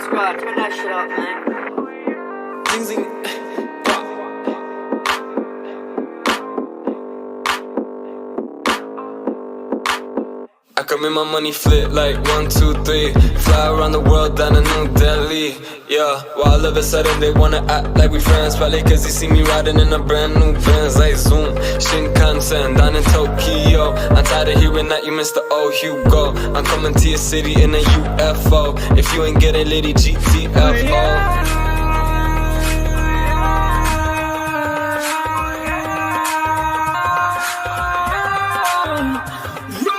squad, turn that shit up, man. I come in my money flip like 1, 2, 3. Fly around the world down to New Delhi. Yeah, while all of a sudden they wanna act like we friends. Probably cause they see me riding in a brand new Benz. Like Zoom, Shinkansen, down in Tokyo. I'm tired of hearing that you missed the old Hugo. I'm coming to your city in a UFO. If you ain't getting litty, GTFO.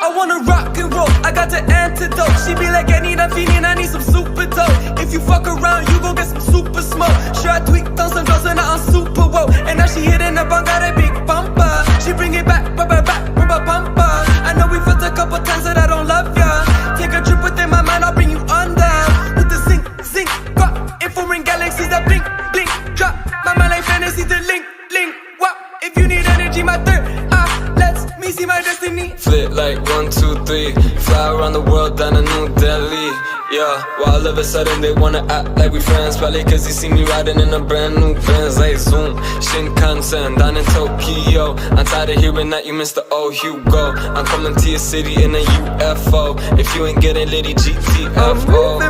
I wanna rock and roll, I got the antidote. She be like, I need a feeling, I need some super dope. If you fuck around, you gon' get some super smoke. Sure, I tweaked on some drugs and now I'm super woke. And now she hitting the bunk, got a big bumper. She bring it back, bumper. I know we fucked a couple times that I don't love ya. Take a trip within my mind, I'll bring you under. With the zinc, got infrared galaxies that blink, drop. My mind like fantasy, the link, wow. If you need energy, my third eye, let's me see my destiny. Flip like 1, 2, 3. Fly around the world down to New Delhi. Yeah, while all of a sudden they wanna act like we friends. Probably cause they see me riding in a brand new Benz. Like Zoom, Shinkansen, down in Tokyo. I'm tired of hearing that you missed the old Hugo. I'm coming to your city in a UFO. If you ain't getting litty, GTFO.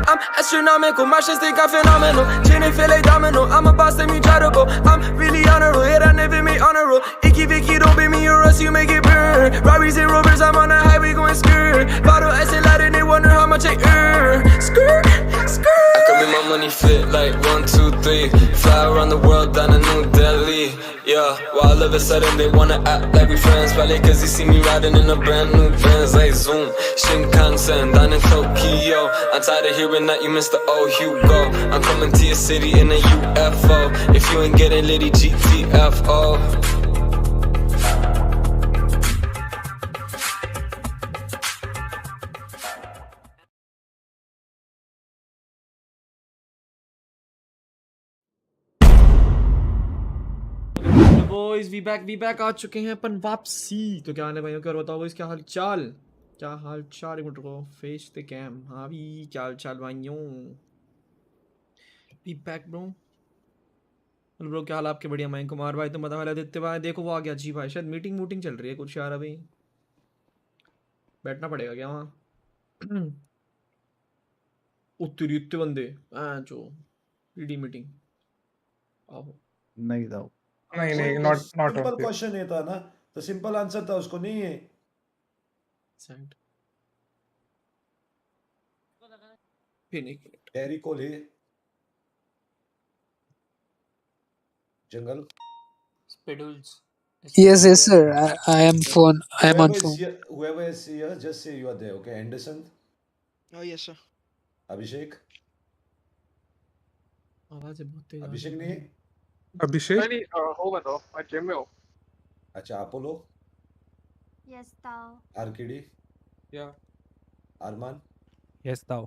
I'm astronomical, my shit think I'm phenomenal. Chin feel like domino, I'm a boss, let me try to go. I'm really honorable, yet I never made honor roll. Icky Vicky, don't be me or else you make it burn. Robberies and robbers, I'm on a highway going skirt. Bottle ice and light and they wonder how much I earn. Skirt. I come in my money fit like 1, 2, 3. Fly around the world down to New Delhi. Yeah, while all of a sudden they wanna act like we friends. Probably cause they see me riding in a brand new Benz. Like Zoom, Shinkansen, down in Tokyo. I'm tired of hearing that you missed the old Hugo. I'm coming to your city in a UFO. If you ain't getting litty, GTFO. Boys we back आ चुके हैं अपन वापसी। तो क्या आने भाइयों, क्या बताओ बॉयज, क्या हाल चाल एक मिनट को फेस द कैम। हाँ भी क्या हाल चाल भाइयों, वी बैक ब्रो। ब्रो क्या हाल आपके? बढ़िया मयंक कुमार भाई, तो मजा वाला आदित्य भाई, देखो वो आ गया जी भाई, शायद मीटिंग चल रही है कुछ यार, अभी बैठना पड़ेगा क्या वहाँ? उत्तरी इतने बंदे जो पीडी मीटिंग आओ नहीं था। नहीं नॉट सिंपल क्वेश्चन ये था ना, तो सिंपल आंसर था उसको, नहीं है सेंड फिर एक minute. Harry Kohli jungle Spedules. Yes, sir. I am phone. I am on phone. whoever is here just say you are there. Okay, Anderson. Oh yes sir. अभिषेक आवाज बहुत तेज। अभिषेक नहीं है? अभिषेक नहीं होगा तो मैं जिम में हूँ। अच्छा, अपोलो Yes, Tao. आरकेडी या Arman yes Tao.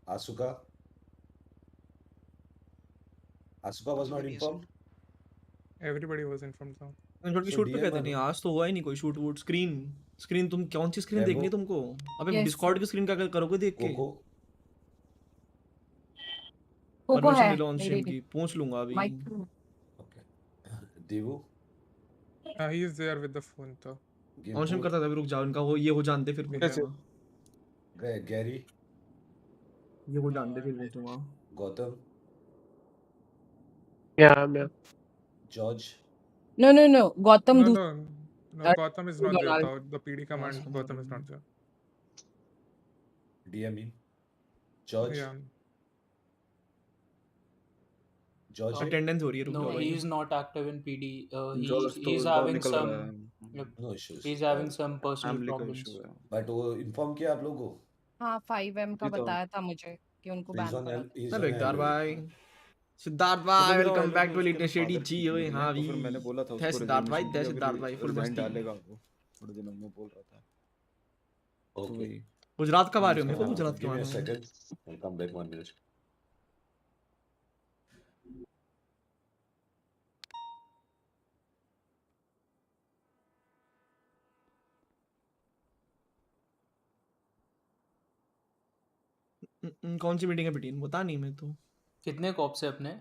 Asuka was not informed. Everybody was informed now. छोड़ के शूट पे कहते नहीं, आज तो हुआ ही नहीं कोई शूट वूट। स्क्रीन तुम कौन सी स्क्रीन देखनी है तुमको? अबे डिस्कॉर्ड की स्क्रीन क्या करोगे देख के? कोको है की पूछ लूंगा अभी। Okay, Devu he is there with the phone तो ऑनशिम करता था, रुक जाओ इनका वो ये हो जानते फिर गैरी ये हो जानते फिर तुम। गौतम या मैं George No. Gautam. No, Gautam is not there though. The PD command Gautam is not there. DME George. Yeah. George attendance हो रही है, रुक No, जाओ he भाई। is not active in PD. He's having some. no issues. He's having some personal problems. But वो inform किया आप लोगों को? हाँ 5M का बताया था मुझे कि उनको बैन करा। हेलो एकदार भाई, सिद्धार्थ भाई वेलकम बैक टू लिटनेस शेडी जी। ओए हां भी मैंने बोला था उसको सिद्धार्थ भाई फुल मस्ती डालेगा वो थोड़े दिनों में बोल रहा था। ओके, गुजरात कब आ रहे हो? मेरे को गुजरात के give me a बारे में second. I'll come back 1 minute. कौन सी मीटिंग है पिटीन बता नहीं मैं तो। कितने कॉप्स है अपने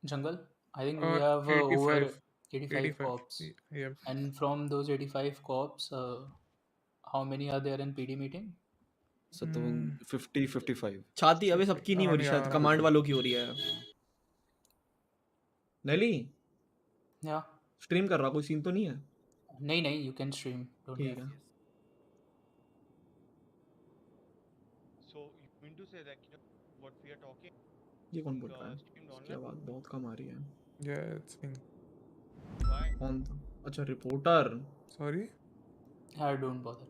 जंगल? I think we have over 85. 85 cops. Yeah. And from those 85 cops, how many are there in PD meeting? 50-55. छाती अबे सबकी नहीं हो रही, शायद कमांड वालों की हो रही है। नेली Yeah. स्ट्रीम कर रहा, कोई सीन तो नहीं है? नहीं, you can stream. Don't ठीक worry. है। So you mean to say that what we are talking? ये कौन बोल रहा है? इसकी आवाज बहुत कम आ रही है। Yeah, it's me. Why? कौन था? अच्छा reporter. Sorry. Yeah, don't bother.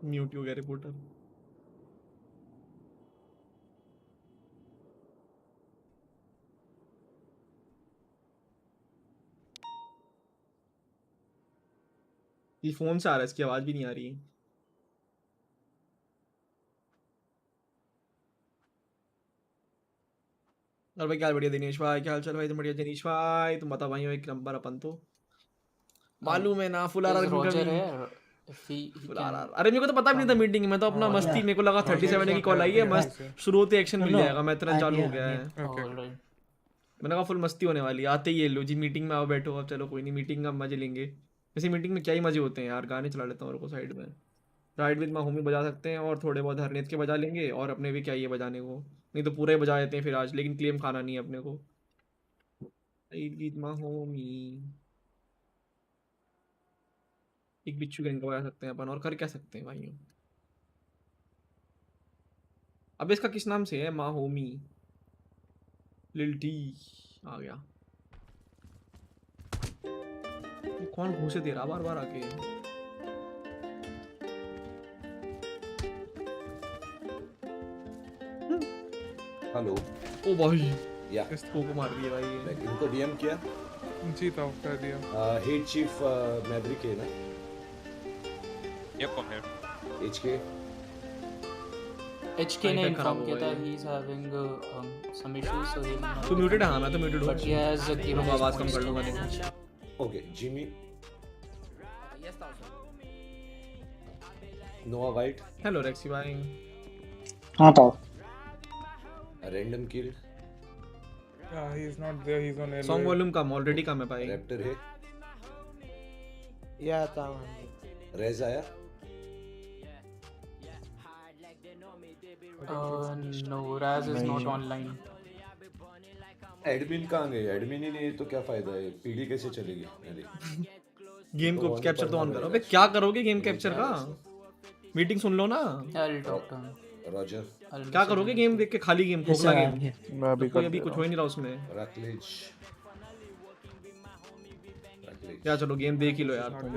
Mute हो गया रिपोर्टर। ये फोन से आ रहा है, इसकी आवाज भी नहीं आ रही। और भाई क्या बढ़िया दिनेश भाई, क्या हाल चाल भाई? तुम बढ़िया दिनेश भाई, तुम बता भाई एक नंबर अपन तो मालूम है ना। Full R Is Roger here? If he can. अरे मेरे को तो पता भी नहीं था मीटिंग में, तो अपना मस्ती, मेरे को लगा 37 की कॉल आई है, मस्त शुरू होते एक्शन मिल जाएगा, मैं इतना चालू हो गया है। Alright. मैंने कहा फुल मस्ती होने वाली है, आते ही ये लो जी मीटिंग में आओ बैठो। अब चलो कोई नहीं, मीटिंग का मजे लेंगे। वैसे मीटिंग में क्या ही मजे होते हैं यार, गाने चला लेता हूँ और को साइड में, राइड विद माय होमी बजा सकते हैं, और थोड़े बहुत हरनेत के बजा लेंगे, और अपने भी क्या ही है बजाने को, नहीं तो पूरा ही बजा देते हैं फिर आज, लेकिन क्लेम खाना नहीं है अपने को। राइड विद माय होमी, एक बिच्छू गैंग का बजा सकते हैं अपन, और कर क्या सकते हैं भाइयों। अब इसका किस नाम से है? माँ होमी लिल टी आ गया। ये कौन घूसे दे रहा बार बार आके? हेलो। ओ भाई या इसको को मार दिया भाई ये। इनको डीएम किया। जी था, कर दिया। हेड चीफ मैवरिक है ना? Yep, I'm here. HK HK ने inform किया था he is having some issues, so he'll not. तू म्यूटेड है? हाँ मैं तो म्यूटेड हूँ, But he has given आवाज कम कर लूंगा देखो। Okay. Jimmy Noah White. Hello Rexy भाई। हाँ तो random kill. Yeah, he is not there. He's on LOA. Song volume कम, ऑलरेडी कम है भाई। रैप्टर है। या था रेज आया। No, Raz is not online. Admin कहाँ गए? एडमिन ही नहीं तो क्या फायदा है, पीडी कैसे चलेगी मेरी? गेम को कैप्चर तो ऑन करो। अबे क्या करोगे गेम कैप्चर का? मीटिंग सुन लो ना। I'll talk to him. Roger क्या करोगे गेम देख के? खाली गेम, खोखला गेम, मैं भी कोई अभी कुछ हो ही नहीं रहा उसमें। रैकलेज। क्या चलो गेम देख ही लो यार तुम।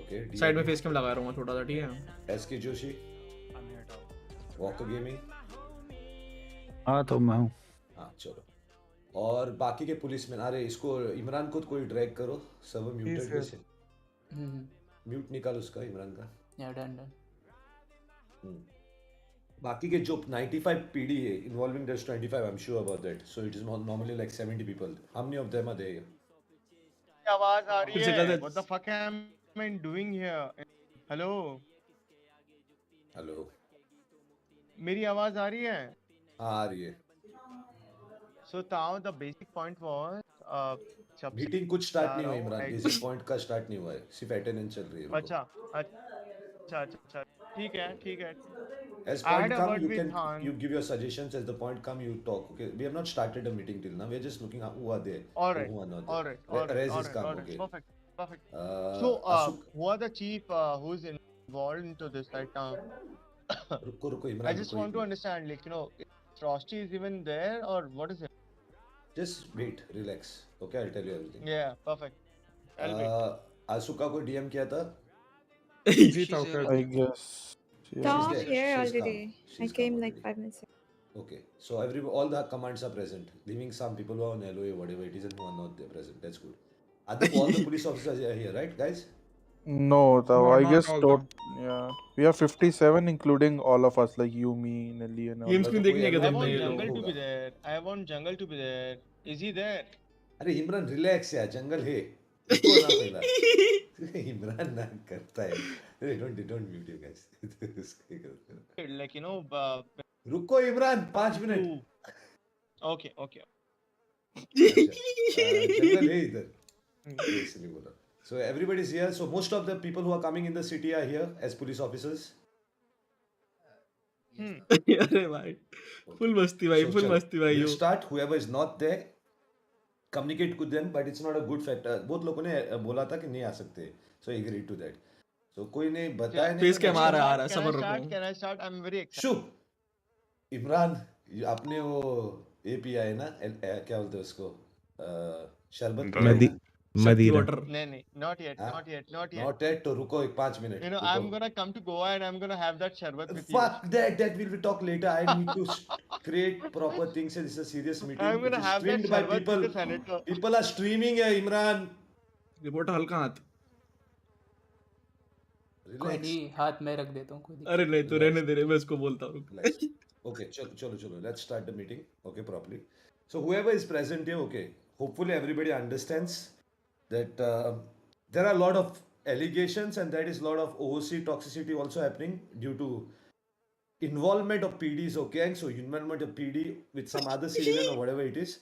ओके। साइड में फेस कैम लगा रहा हूँ छोटा सा, ठीक है? एसके जोशी। Walker gaming. हाँ तो मैं हूँ। हाँ चलो। और बाकी के पुलिसमैन, अरे इसको इमरान को कोई ड्रैग करो, सब म्यूटेड कैसे? म्यूट निकाल उसका, इमरान का। Yeah, done. बाकी के जो 95 पीडी है involving just 25, I am sure about that, so it is normally like 70 people. How many of them are there? आवाज आ रही है? What the fuck am I doing here? Hello? Hello. मेरी आवाज आ रही है? हाँ आ रही है। So now the basic point was meeting कुछ स्टार्ट नहीं हुआ इमरान, बेसिक पॉइंट का स्टार्ट नहीं हुआ है, सिर्फ अटेंडेंस चल रही है। अच्छा ठीक है। As point come, you give your suggestions. As the point come, you talk. Okay, we have not started a meeting till now. We are just looking at who are there, who are not there. All right. Okay. Perfect. So, who are the chief who is involved into this right now? रुको Imran. I just want to understand, like, if Frosty is even there or what is it? Just wait, relax. Okay, I'll tell you everything. Yeah, perfect. I'll wait. आसुका को DM किया था? जी था, कर I guess. Tom She's there. here She's already. come. I She's came come like already. 5 minutes ago. Okay, so all the commands are present, leaving some people who are on LOA, whatever it is, and who are not there present. That's good. All the police officers are here, right, guys? No, No, I not guess all them. yeah. We have 57 including all of us, like you, me, Nelly and all. Games में देखने के I दिन want में ये Jungle लोग। to be there. I want Jungle to be there. Is he there? अरे Imran relax यार, जंगल है। रुको ना पहला इमरान ना करता है don't mute you guys like रुको इमरान 5 मिनट okay जंगल है इधर इसलिए बोला so everybody is here so most of the people who are coming in the city are here as police officers अरे भाई फुल मस्ती भाई फुल मस्ती भाई we'll start whoever is not there communicate with them but it's not a good factor बहुत लोगों ने बोला था कि नहीं आ सकते so I agreed to that so कोई ने बताया नहीं फेस कैम आ रहा है सबर रखो can I start I'm very excited शु इमरान आपने वो ये पिया है ना क्या बोलते हैं उसको शरबत मदीरा नहीं not yet तो रुको 5 minute I'm gonna come to Goa and I'm gonna have that sharbat with fuck that will be talk later I need to create proper things and this is a serious meeting I'm gonna have that by sharbat with the senator people are streaming है Imran reporter हल्का हाथ कोई नहीं हाथ में रख देता हूँ कोई अरे नहीं तो रहने दे रहे मैं इसको बोलता हूँ okay chalo let's start the meeting okay properly so whoever is present here okay hopefully everybody understands that there are a lot of allegations and there is a lot of OC toxicity also happening due to involvement of PDs okay so involvement of PD with some other civilian or whatever it is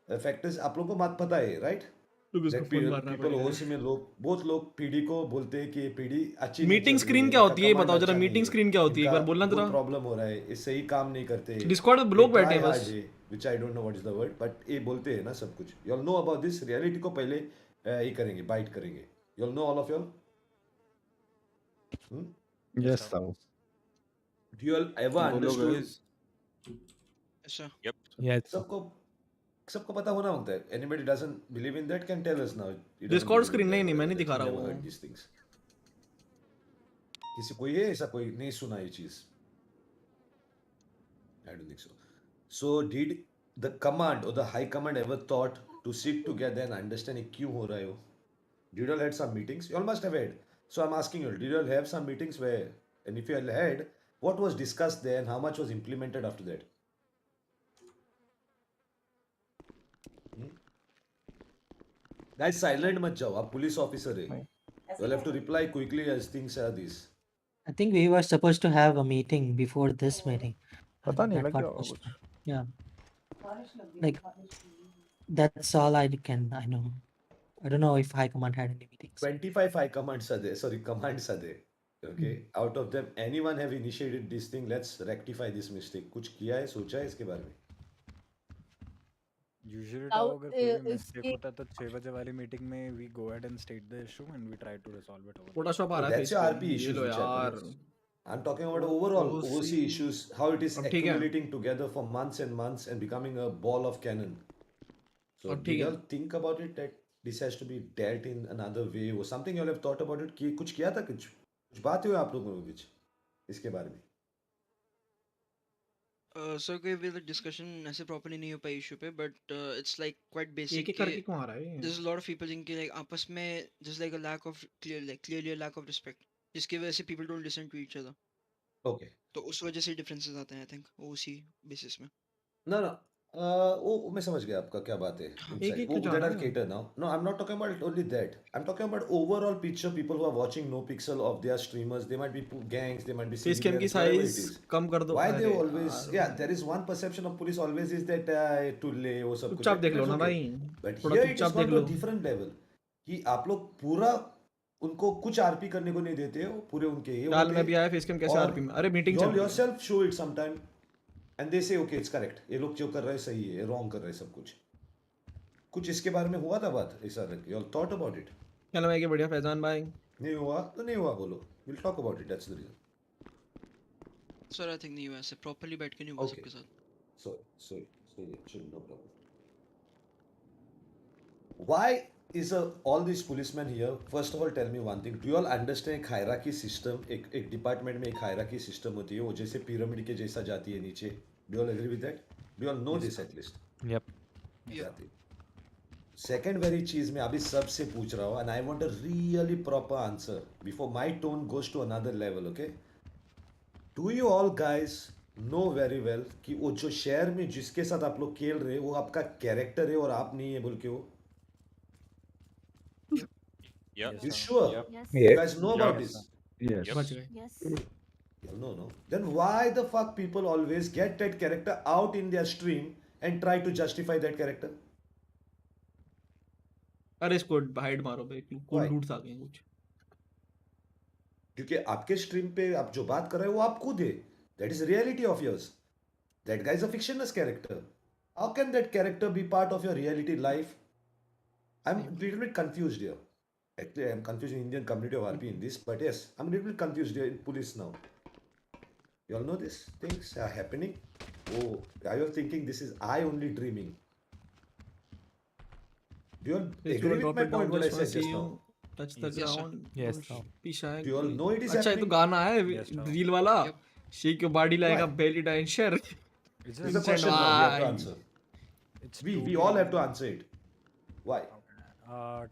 the fact is आप लोगों को बात पता है right people OC में लोग बहुत लोग PD को बोलते हैं कि PD अच्छी मीटिंग स्क्रीन क्या होती है बताओ जरा मीटिंग स्क्रीन क्या होती है एक बार बोलना जरा प्रॉब्लम हो रहा है इससे ही काम नहीं करते डिस्कॉर्ड में लोग बैठे हैं बस which I don't know what is the word but ये बोलते हैं ना सब कुछ you all know about this reality को पहले ये करेंगे बाइट करेंगे you all know all of you all yes sir do you all ever understood yes सबको पता होना होता है anybody doesn't believe in that can tell us now Discord screen नहीं मैं नहीं दिखा रहा हूँ किसी कोई है ऐसा कोई नहीं सुना ये चीज I don't think so did the command or the high command ever thought to sit together and understand क्यों हो रहा है वो did you all had some meetings you all must have had so I'm asking you all did you all have some meetings where and if you all had what was discussed there and how much was implemented after that guys silent मत जाओ आप police officer है you will have to reply quickly as things are this I think we were supposed to have a meeting before this meeting. पता नहीं That लग got गया होगा pushed. कुछ Yeah. Like that's all I know. I don't know if High Command had any meetings. 25 high commands are there commands are there okay out of them anyone have initiated this thing let's rectify this mistake कुछ किया है सोचा है इसके बारे में usually अगर कोई मिस्टेक होता है तो 6 बजे वाली मीटिंग में we go ahead and state the issue and we try to resolve it over Photoshop आ रहा है that's your RP issues which यार I'm talking about overall OC issues how it is ठीक है accumulating together for months and months and becoming a ball of cannon so do you all think about it that this has to be dealt in another way or something you all have thought about it कि कुछ किया था कुछ बात हुई आप लोगों के बीच इसके बारे में सर कोई भी डिस्कशन ऐसे प्रॉपर्ली नहीं हो पाई इशू पे but it's like quite basic एक करके क्यों आ रहा है this is lot of people जिनके लाइक आपस में just like a lack of clearly lack of respect जिसकी वजह से people don't listen to each other okay तो उस वजह से डिफरेंसेस आते हैं आई थिंक ओसी बेसिस में No, वो मैं समझ गया आपका क्या बात है एक वो that are cater now no I'm not talking about only that I'm talking about overall picture people who are watching Nopixel of their streamers they might be gangs they might be face cam की size कम कर दो why they always yeah there is one perception of police always is that टुल्ले वो सब कुछ चुपचाप देख लो ना भाई but here it is on a different level कि आप लोग पूरा उनको कुछ आरपी करने को नहीं देते हो पूरे उनके ये काल में भी आया फेस कैम कैसे आरपी में अरे मीटिंग चल रही है yourself show it sometime and they say okay it's correct ये लोग जो कर रहे हैं सही है रॉन्ग कर रहे हैं सब कुछ इसके बारे में हुआ था बात ऐसा you all thought about it चलो मैं क्या बढ़िया फैजान भाई नहीं हुआ तो नहीं हुआ बोलो we'll talk about it that's the reason sir I think नहीं हुआ ऐसे प्रॉपर्ली बैठ के नहीं हुआ सबके साथ so no problem why is all these policemen here first of all tell me one thing do you all understand एक hierarchy system एक डिपार्टमेंट में एक hierarchy system होती है वो जैसे पिरामिड के जैसा जाती है नीचे do you all agree with that do you all know this at least yep second very चीज मैं अभी सबसे पूछ रहा हूँ and I want a really proper answer before my tone goes to another level okay do you all guys know very well कि वो जो शहर में जिसके साथ आप लोग खेल रहे हैं वो आपका कैरेक्टर है और आप नहीं है बोल के वो Yeah. You sure? Yes. You guys know about Yes. this? Yes. बच गए Yes. No. Then why the fuck people always get that character out in their stream and try to justify that character? अरे इसको hide मारो भाई cool Why? Dudes आ गए हैं कुछ क्योंकि आपके स्ट्रीम पे आप जो बात कर रहे हो वो आप खुद है. That is reality of yours. That guy is a fictitious character. How can that character be part of your reality life? I'm a little bit confused here. Actually, I'm confused in Indian community of RP in this, but yes, I'm a little bit confused here in police now. You all know these things are happening? Oh, are you all thinking this is I only dreaming? Do you all agree with my point what I said just now? Touch the ground Yes, sir. पीछा Do you all know it is अच्छा ये तो happening? गाना है Yes, sir. Reel वाला shake your body like a Why? Belly dance share It's This is a just question now we have to Why? answer. it's We totally all have to answer it. Why?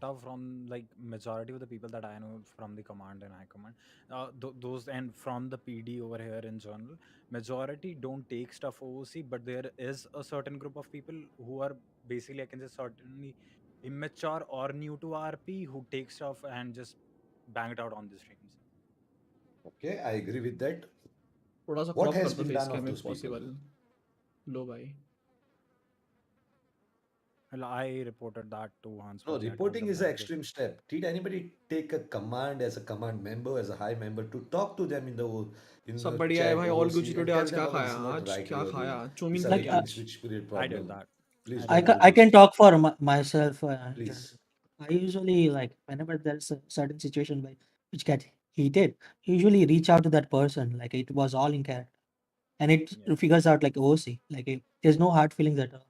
tough from like majority of the people that I know from the command and high command, those and from the PD over here in general, majority don't take stuff OOC, but there is a certain group of people who are basically, I can say, certainly immature or new to RP who take stuff and just bang it out on the streams. Okay, I agree with that. थोड़ा सा What crop has कर दो been face done of cam if those people? Possible लो भाई Well, I reported that to Hans. No, Pal. I told reporting them is that an extreme step. Did anybody take a command as a command member, as a high member, to talk to them in the सब chat बढ़िया है भाई all OOC Gucci and today tell आज them, क्या "Baba, खाया this is not आज right क्या what you're खाया doing. चौमिन These था are क्या things which create I problem. did that. Please I don't did do I can this. talk for myself. Please. I usually like whenever there's a certain situation which get heated, usually reach out to that person like it was all in character, and it Yeah. figures out like OC. Like there's no hard feelings at all.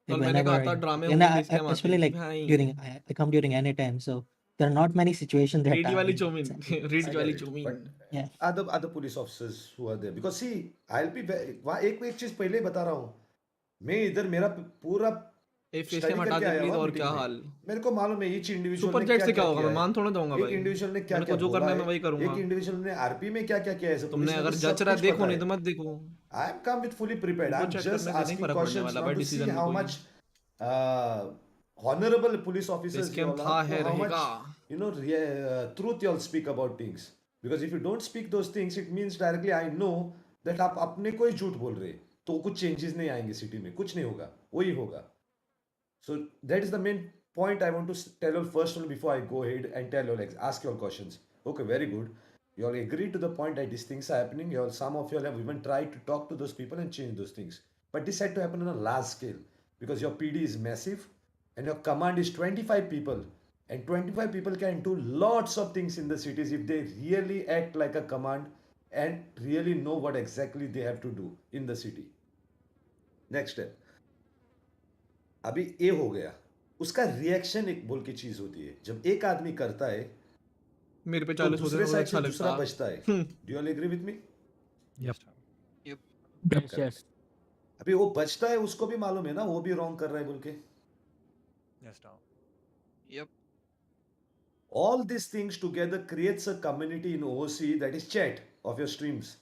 Like कल मैंने whenever कहा था ड्रामे and होंगे इसलिए हम आते especially हैं कि like भाई during I come during any time, so there are not many situations that ready are वाली in chowmein exactly. Ready I वाली get it. Chowmein But Yeah. other police officers who are there, because see, I'll be वहाँ एक चीज पहले ही बता रहा हूँ. मैं इधर मेरा पूरा ए फेस स्टडी कैम हटा करके दे आया प्लीज हुआ और मीटिंग क्या में. हाल मेरे को मालूम है ईच इंडिविजुअल सुपर ने चैट क्या से क्या क्या होगा किया मैं है. मान थोड़ा दूंगा एक भाई इंडिविजुअल ने क्या मेरे क्या को जो बोला करना है है. मैं वही एक करूंगा इंडिविजुअल ने आरपी में क्या क्या किया है. तुमने अगर जच रहा है देखो नहीं तो मत देखो I am come with fully prepared. Super I'm chat just करने से नहीं asking फर्क पड़ने questions वाला not भाई to see डिसीजन में how कोई much honorable police face officers you cam all था are, है how much रहेगा truth you all speak about things. Because if you don't speak those things, it means directly I know that आप अपने को ही झूठ बोल रहे हैं. तो कुछ changes नहीं आएंगे सिटी में. कुछ नहीं होगा. वही होगा. So that is the main point I want to tell you all first one before I go ahead and tell you all, ask you all questions. Okay, very good. You all agree to the point that these things are happening. You all, some of you all have even tried to talk to those people and change those things. But this had to happen on a large scale because your PD is massive and your command is 25 people. And 25 people can do lots of things in the cities if they really act like a command and really know what exactly they have to do in the city. Next step. अभी ए हो गया. उसका reaction एक बोल की चीज होती है. जब एक आदमी करता है मेरे पे तो 40 होते दूसरे तो साइड अच्छा से दूसरा लगता बचता है. Do you all agree with me? Yep. Yep. अभी वो बचता है उसको भी मालूम है ना वो भी रॉन्ग कर रहा है बोल के. Yes, sir. Yep. All these things together creates a community in OOC that is chat of your streams.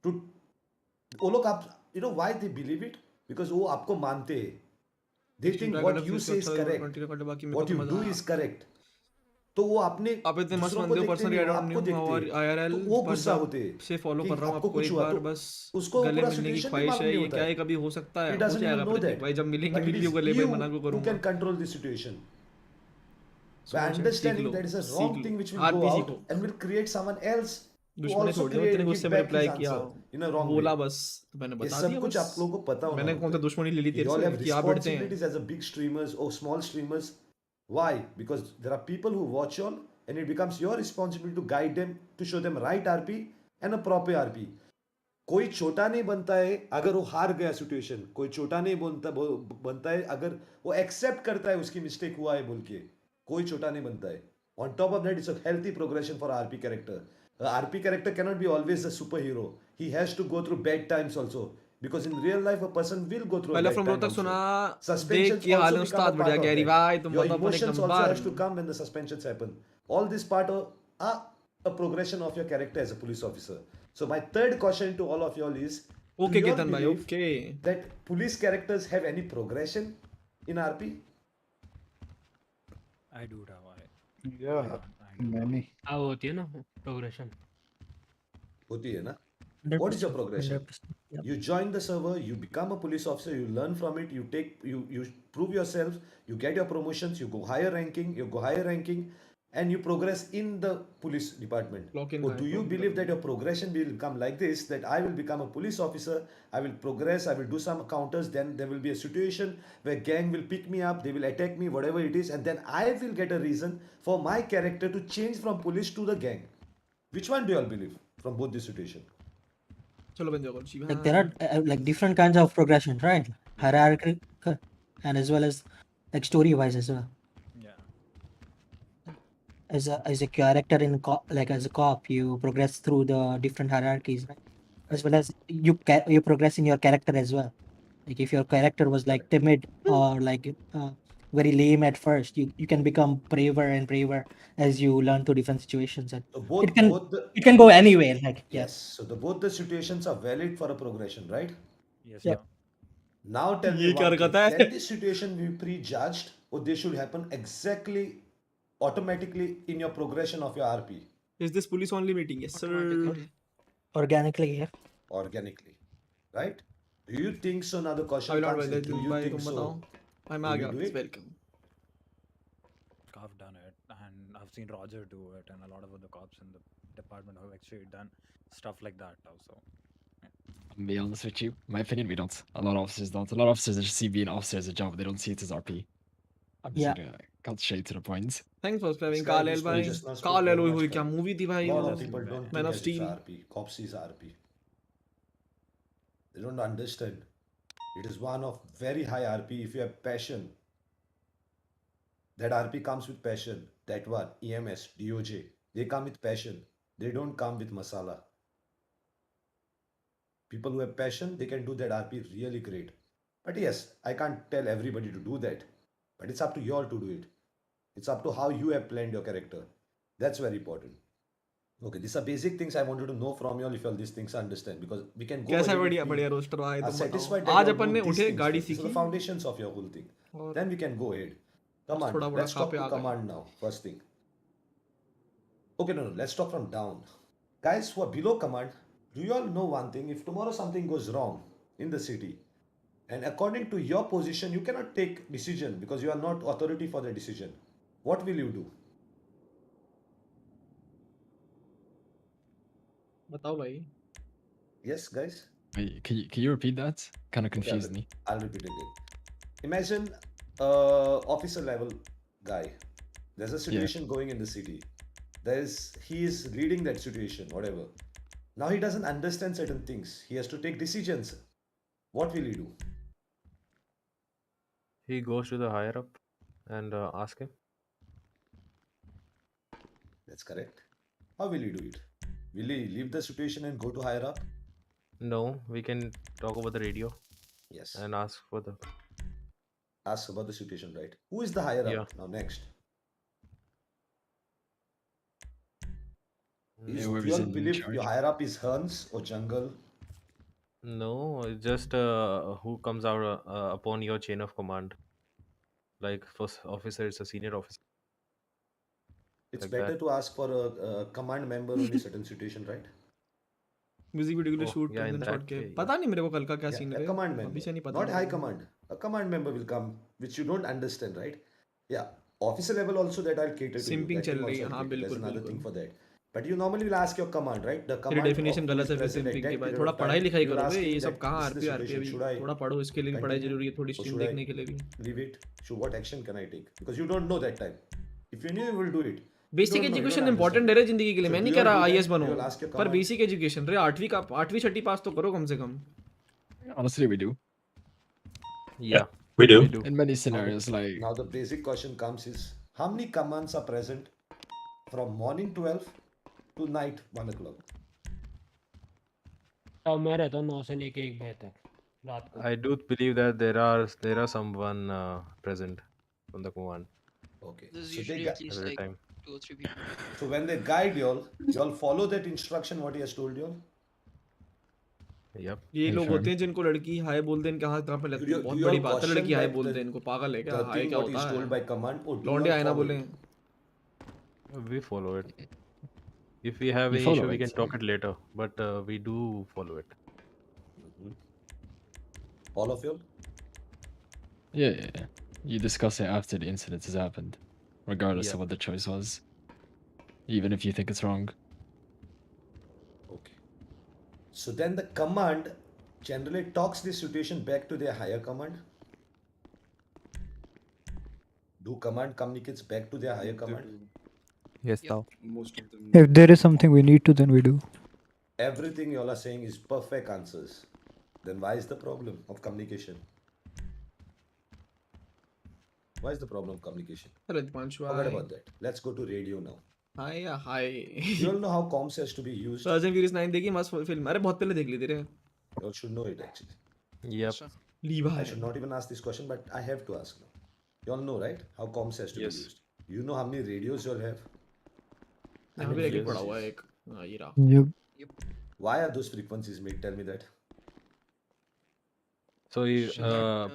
To वो लोग आप you know why they believe it? Because वो आपको मानते हैं. They think what you say is correct. What you do is correct. तो वो अपने आप इतने मस्त दूसरों को बंदे हो देखते पर्सनली नहीं, आई वो डोंट आपको नो देखते और हैं. आईआरएल तो वो पर गुस्सा जब होते हैं से फॉलो कि कर रहा हूँ आपको आपको कुछ एक हुआ बार तो बस उसको गले पूरा मिलने की सिचुएशन भी ख्वाहिश मालूम है नहीं ये होता क्या है. है कभी हो सकता है He हो doesn't जाएगा even know प्रतीक that. भाई जब मिलेंगे But it मिल is लियो गले में you मना को who करूंगा can control the situation. By समझ सीख understanding low that is a सीख wrong low thing which will go RP out सीखो and will create someone else who दुश्मनी also थोड़ी हो इतने give गुस्से में back his रिप्लाई किया answer in a wrong बोला way. बस तो मैंने ये बता सब दिया कुछ बस आप लोगों को पता होना मैंने कौन सा होता है. दुश्मनी ले ली तेरे You all से have कि आप बढ़ते हैं responsibilities as a big streamers or small streamers. Why? Because there are people who watch you all and it becomes your responsibility to guide them, to show them right RP and a proper RP. कोई छोटा नहीं बनता है अगर वो हार गया situation. कोई छोटा नहीं बनता है अगर वो एक्सेप्ट करता है उसकी मिस्टेक हुआ है बोल के. कोई छोटा नहीं बनता है. On top of that, it's a healthy progression for RP character. RP character cannot be always a superhero. He has to go through bad times also. Because in real life, a person will go through a पहले bad from time Rohtak also. सुना देख Suspensions के हाल also है become a उस्ताद बढ़िया part of गहरी that. भाई तुम Your बताओ अपन एक emotions also number has to come when the suspensions happen. All this part are a progression of your character as a police officer. So my third question to all of you all is, okay do you all Ketan भाई believe okay that police characters have any progression in RP? I do have. Yeah, many. हाँ होती है ना progression. होती है ना? 100%. What is your progression? 100%. Yep. You join the server, you become a police officer, you learn from it, you prove yourself, you get your promotions, you go higher ranking, and you progress in the police department. Clock in Or guy, do you clock in believe guy. that your progression will come like this, that I will become a police officer, I will progress, I will do some counters, then there will be a situation where gang will pick me up, they will attack me, whatever it is, and then I will get a reason for my character to change from police to the gang. Which one do you all believe from both these situations? चलो बंदे को जी Like there are like different kinds of progression, right? Hierarchical and as well as like story wise as well. Yeah. As a character in like as a cop, you progress through the different hierarchies, right? As well as you progress in your character as well. Like if your character was like timid or like very lame at first, you can become braver and braver as you learn to different situations, and So it can go anywhere. Like yes. So both the situations are valid for a progression, right? Yes. Yep. Now tell me ये क्या one thing. हरकत है? Can this situation be prejudged, or they should happen exactly automatically in your progression of your RP? Is this police only meeting? Yes, sir. Organically, yeah. Organically, right? Do you think so? Now the I question will not comes: validate do you by think तुम so? बताओ. I'm Will uh you गया. do it? Welcome. I've done it, and I've seen Roger do it, and a lot of other cops in the department have actually done stuff like that also. I'll be honest with you, my opinion, we don't. A lot of officers don't. A lot of officers just see being officer as a job. They don't see it as RP. I'm just gonna cut straight to the point. Thanks for This spamming guy Kal El just भाई. just now spoke Kal El very much हुई क्या fun. Movie थी भाई? Lot of वो people don't Man think of as it's Steel. RP. Cops is RP. They don't understand. It is one of very high RP if you have passion. That RP comes with passion. That one, EMS, DOJ, they come with passion. They don't come with masala. People who have passion, they can do that RP really great. But yes, I can't tell everybody to do that. But it's up to you all to do it. It's up to how you have planned your character. That's very important. Okay, these are basic things I wanted to know from you all, if all these things understand, because we can go कैसा ahead if बढ़िया we बढ़िया roster आए are तुम satisfied बताओ. that आज you all upon know ने these उठे things गाड़ी first. These are the सीखी foundations of your whole thing. और Then we can go ahead. Command. थोड़ा बड़ा Let's कहाँ talk पे to आ गए. command now. First thing. Okay, no, let's talk from down. Guys who are below command, do you all know one thing? If tomorrow something goes wrong in the city, and according to your position, you cannot take decision because you are not authority for the decision. What will you do? बताओ भाई. Yes, guys? Wait, can you repeat that? Kind of Okay, confused me. I'll repeat again. Imagine officer level guy. There's a situation going in the city. He is leading that situation, whatever. Now he doesn't understand certain things. He has to take decisions. What will he do? He goes to the higher up and ask him. That's correct. How will he do it? Will he leave the situation and go to higher up? No, we can talk over the radio. Yes. And ask about the situation, right? Who is the higher up now? Next. Do you all believe your higher up is Hans or Jungle? No, it's just who comes out upon your chain of command. Like first officer, it's a senior officer. It's like better that. to ask for a command member in a certain situation, right? Music video के लिए shoot yeah, in करने that shot के way, पता नहीं मेरे को कल का क्या Yeah, सीन a है. command अभी member, से नहीं पता. not high command. A command member will come, which you don't understand, right? Yeah, officer level also that I'll cater to. Simping you. That चल thing रही also है. I'll हाँ cater. There's बिल्कुल another thing बिल्कुल. for that. But you normally will ask your command, right? The तेरी command. Definition गलत है फिर सिंपिंग की भाई. थोड़ा पढ़ाई लिखाई करो बे. ये सब कहाँ आरपी आरपी अभी. थोड़ा पढ़ो, इसके लिए भी पढ़ाई जरूरी है. थोड़ी स्ट्रीम देखने के लिए भी. Leave it. So what action can I take? Because you don't know that time. If you knew, you will do it. Basic education important है रे जिंदगी के लिए. मैं नहीं कह रहा आईएएस बनो, पर बेसिक एजुकेशन रे 8वीं 6वीं पास तो करो कम से कम. Honestly, we do. Yeah, we do. In many scenarios, like Now the basic question comes is, how many commands are present from morning 12 to night 1 o'clock? अब मैं रहता हूँ 9 से लेके 1 बजे तक रात को. I do believe that there are someone present from the command. Okay. There's So usually at least every like time. 2 or 3 people. So when they guide y'all follow that instruction what he has told y'all? Yep. ये लोग होते हैं जिनको लड़की हाय बोलते हैं, इनके हाथ कहाँ पे लगते हैं. बहुत बड़ी बात है लड़की हाय बोलते हैं. इनको पागल है क्या? हाय क्या होता है? told by command, or do लौंडे you आए ना follow बोले. it? We follow it. If we have You any follow issue, we it, can talk it later. But we do follow it. All of you? Yeah. You discuss it after the incident has happened, regardless Yeah. of what the choice was, even if you think it's wrong. Okay. So then the command generally talks the situation back to their higher command. Do command communicates back to their higher command? Yes, Yep. now. Most of them. If there is something we need to, then we do. Everything you all are saying is perfect answers. Then why is the problem of communication? Why is the problem of communication? Riddhimanshu, Forget hi. about that. Let's go to radio now. Hi, hi. You all know how comms has to be used. Fast and Furious 9 देखी मस्त film अरे बहुत पहले देख ली थी रे You all should know it actually. Yep. Sir. Lee I भाई should not even ask this question, but I have to ask now. You all know, right? How comms has to Yes. be used. You know how many radios you all have? यहाँ पे yes. एक पड़ा हुआ है एक हाँ ये रहा Yep. Why are those frequencies made? Tell me that. So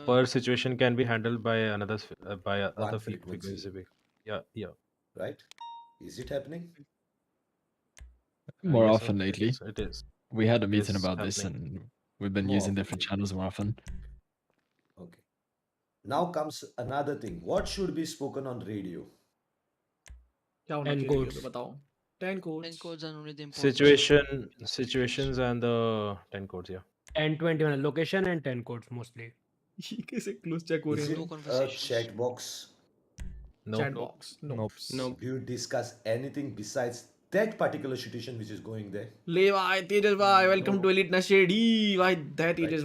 per situation can be handled by another by One other frequency. frequency. Yeah. Right? Is it happening? More Yes, often lately. It is. We had a It meeting is about this, happening. and we've been More using often different lately. channels more often. Okay. Now comes another thing. What should be spoken on radio? क्या होना 10 चाहिए radio codes. पे बताओ 10 10 codes codes are only the important. Situations and the 10 codes. Yeah. 10, 21 location and 10 codes mostly. ये कैसे close check हो रहे Is हैं it No a conversations. chat box? No. Chat box no Nope. No. Do you discuss anything besides that particular situation which is going there? ले भाई तेजस भाई welcome to elite नशेडी भाई दह तेजस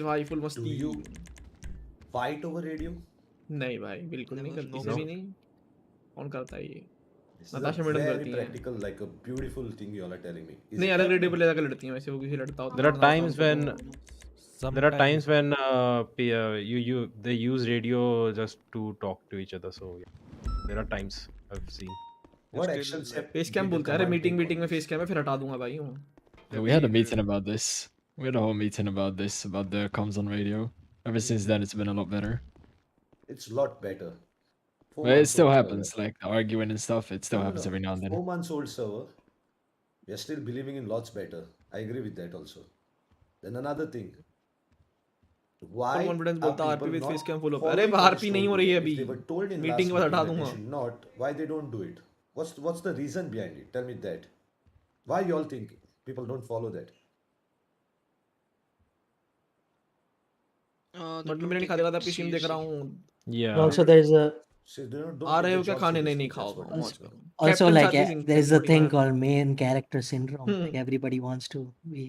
भाई फुल Do मस्ती you fight over radio? नहीं भाई बिल्कुल नहीं Never. गलती No. से भी नहीं कौन करता है ये This is Natasha a madam very करती हैं practical, like a beautiful thing you all are telling me. Is नहीं it अलग रेडियो पे happening? ले जाकर लड़ती हैं वैसे वो किसी लड़ता होता There are times when Sometimes. there are times when they use radio just to talk to each other. So yeah. There are times I've seen. What actions have face cam did the बोलते हैं अरे command meeting take meeting on में this? Face cam है फिर हटा दूंगा भाई हूँ We had a meeting about this. We had a whole meeting about this, about the comms on radio. Ever since then, it's been a lot better. It's a lot better. 4 But it months still old happens, server. like the arguing and stuff. It still No, no, happens no. every now and then. 4 months old server. We are still believing in lots better. I agree with that also. Then another thing. Why full confidence are बोलता people RP with not face cam follow अरे following what is RP told नहीं हो to रही है them? अभी If they were told in meeting last के बाद meeting हटा that they दूंगा should not, why they don't do it? What's the reason behind it? Tell me that. Why you all think people don't follow that? They मतलब don't मैंने नहीं take खाते it खाते आपकी स्ट्रीम देख रहा seriously. हूँ Yeah. Also, there's a So they don't uh take रहे the हो क्या job खाने नहीं seriously. नहीं That's खाओ what खाओ I'm मौज saying. करो also कैप्टन like चाहती सिंह there's a थोड़ी thing bar called main character syndrome. Like everybody wants to be.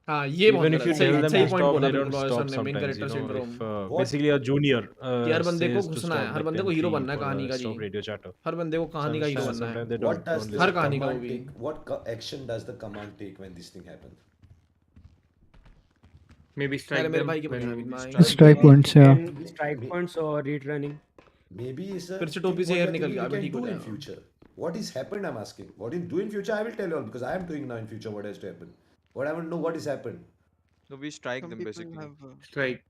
हाँ ये बहुत Even if you गलत tell सही them सही to पॉइंट stop, बोला they बिल्कुल don't रॉय सर stop ने main sometimes. Character syndrome If What? basically a junior कि हर बंदे को says to घुसना है stop, हर like बंदे को 10, हीरो 3 बनना है for कहानी का जी stop radio chatter. हर बंदे को कहानी का हीरो बनना है Sometimes they What don't does don't the her listen. कहानी का वो command भी take? What action does the command take when this thing happens? Maybe अरे strike मेरे them भाई की when बनी भाई Strike points, yeah. and strike points or read running. Maybe it's a फिर से thing टोपी से what हेयर we are निकल thinking गया we अभी can ठीक हो do in जाएगा future. What is happened? I'm asking. What is do in future? I will tell you all because I am doing now in future what has to happen. What I want to know what is happened. So we strike Some them people basically. have strike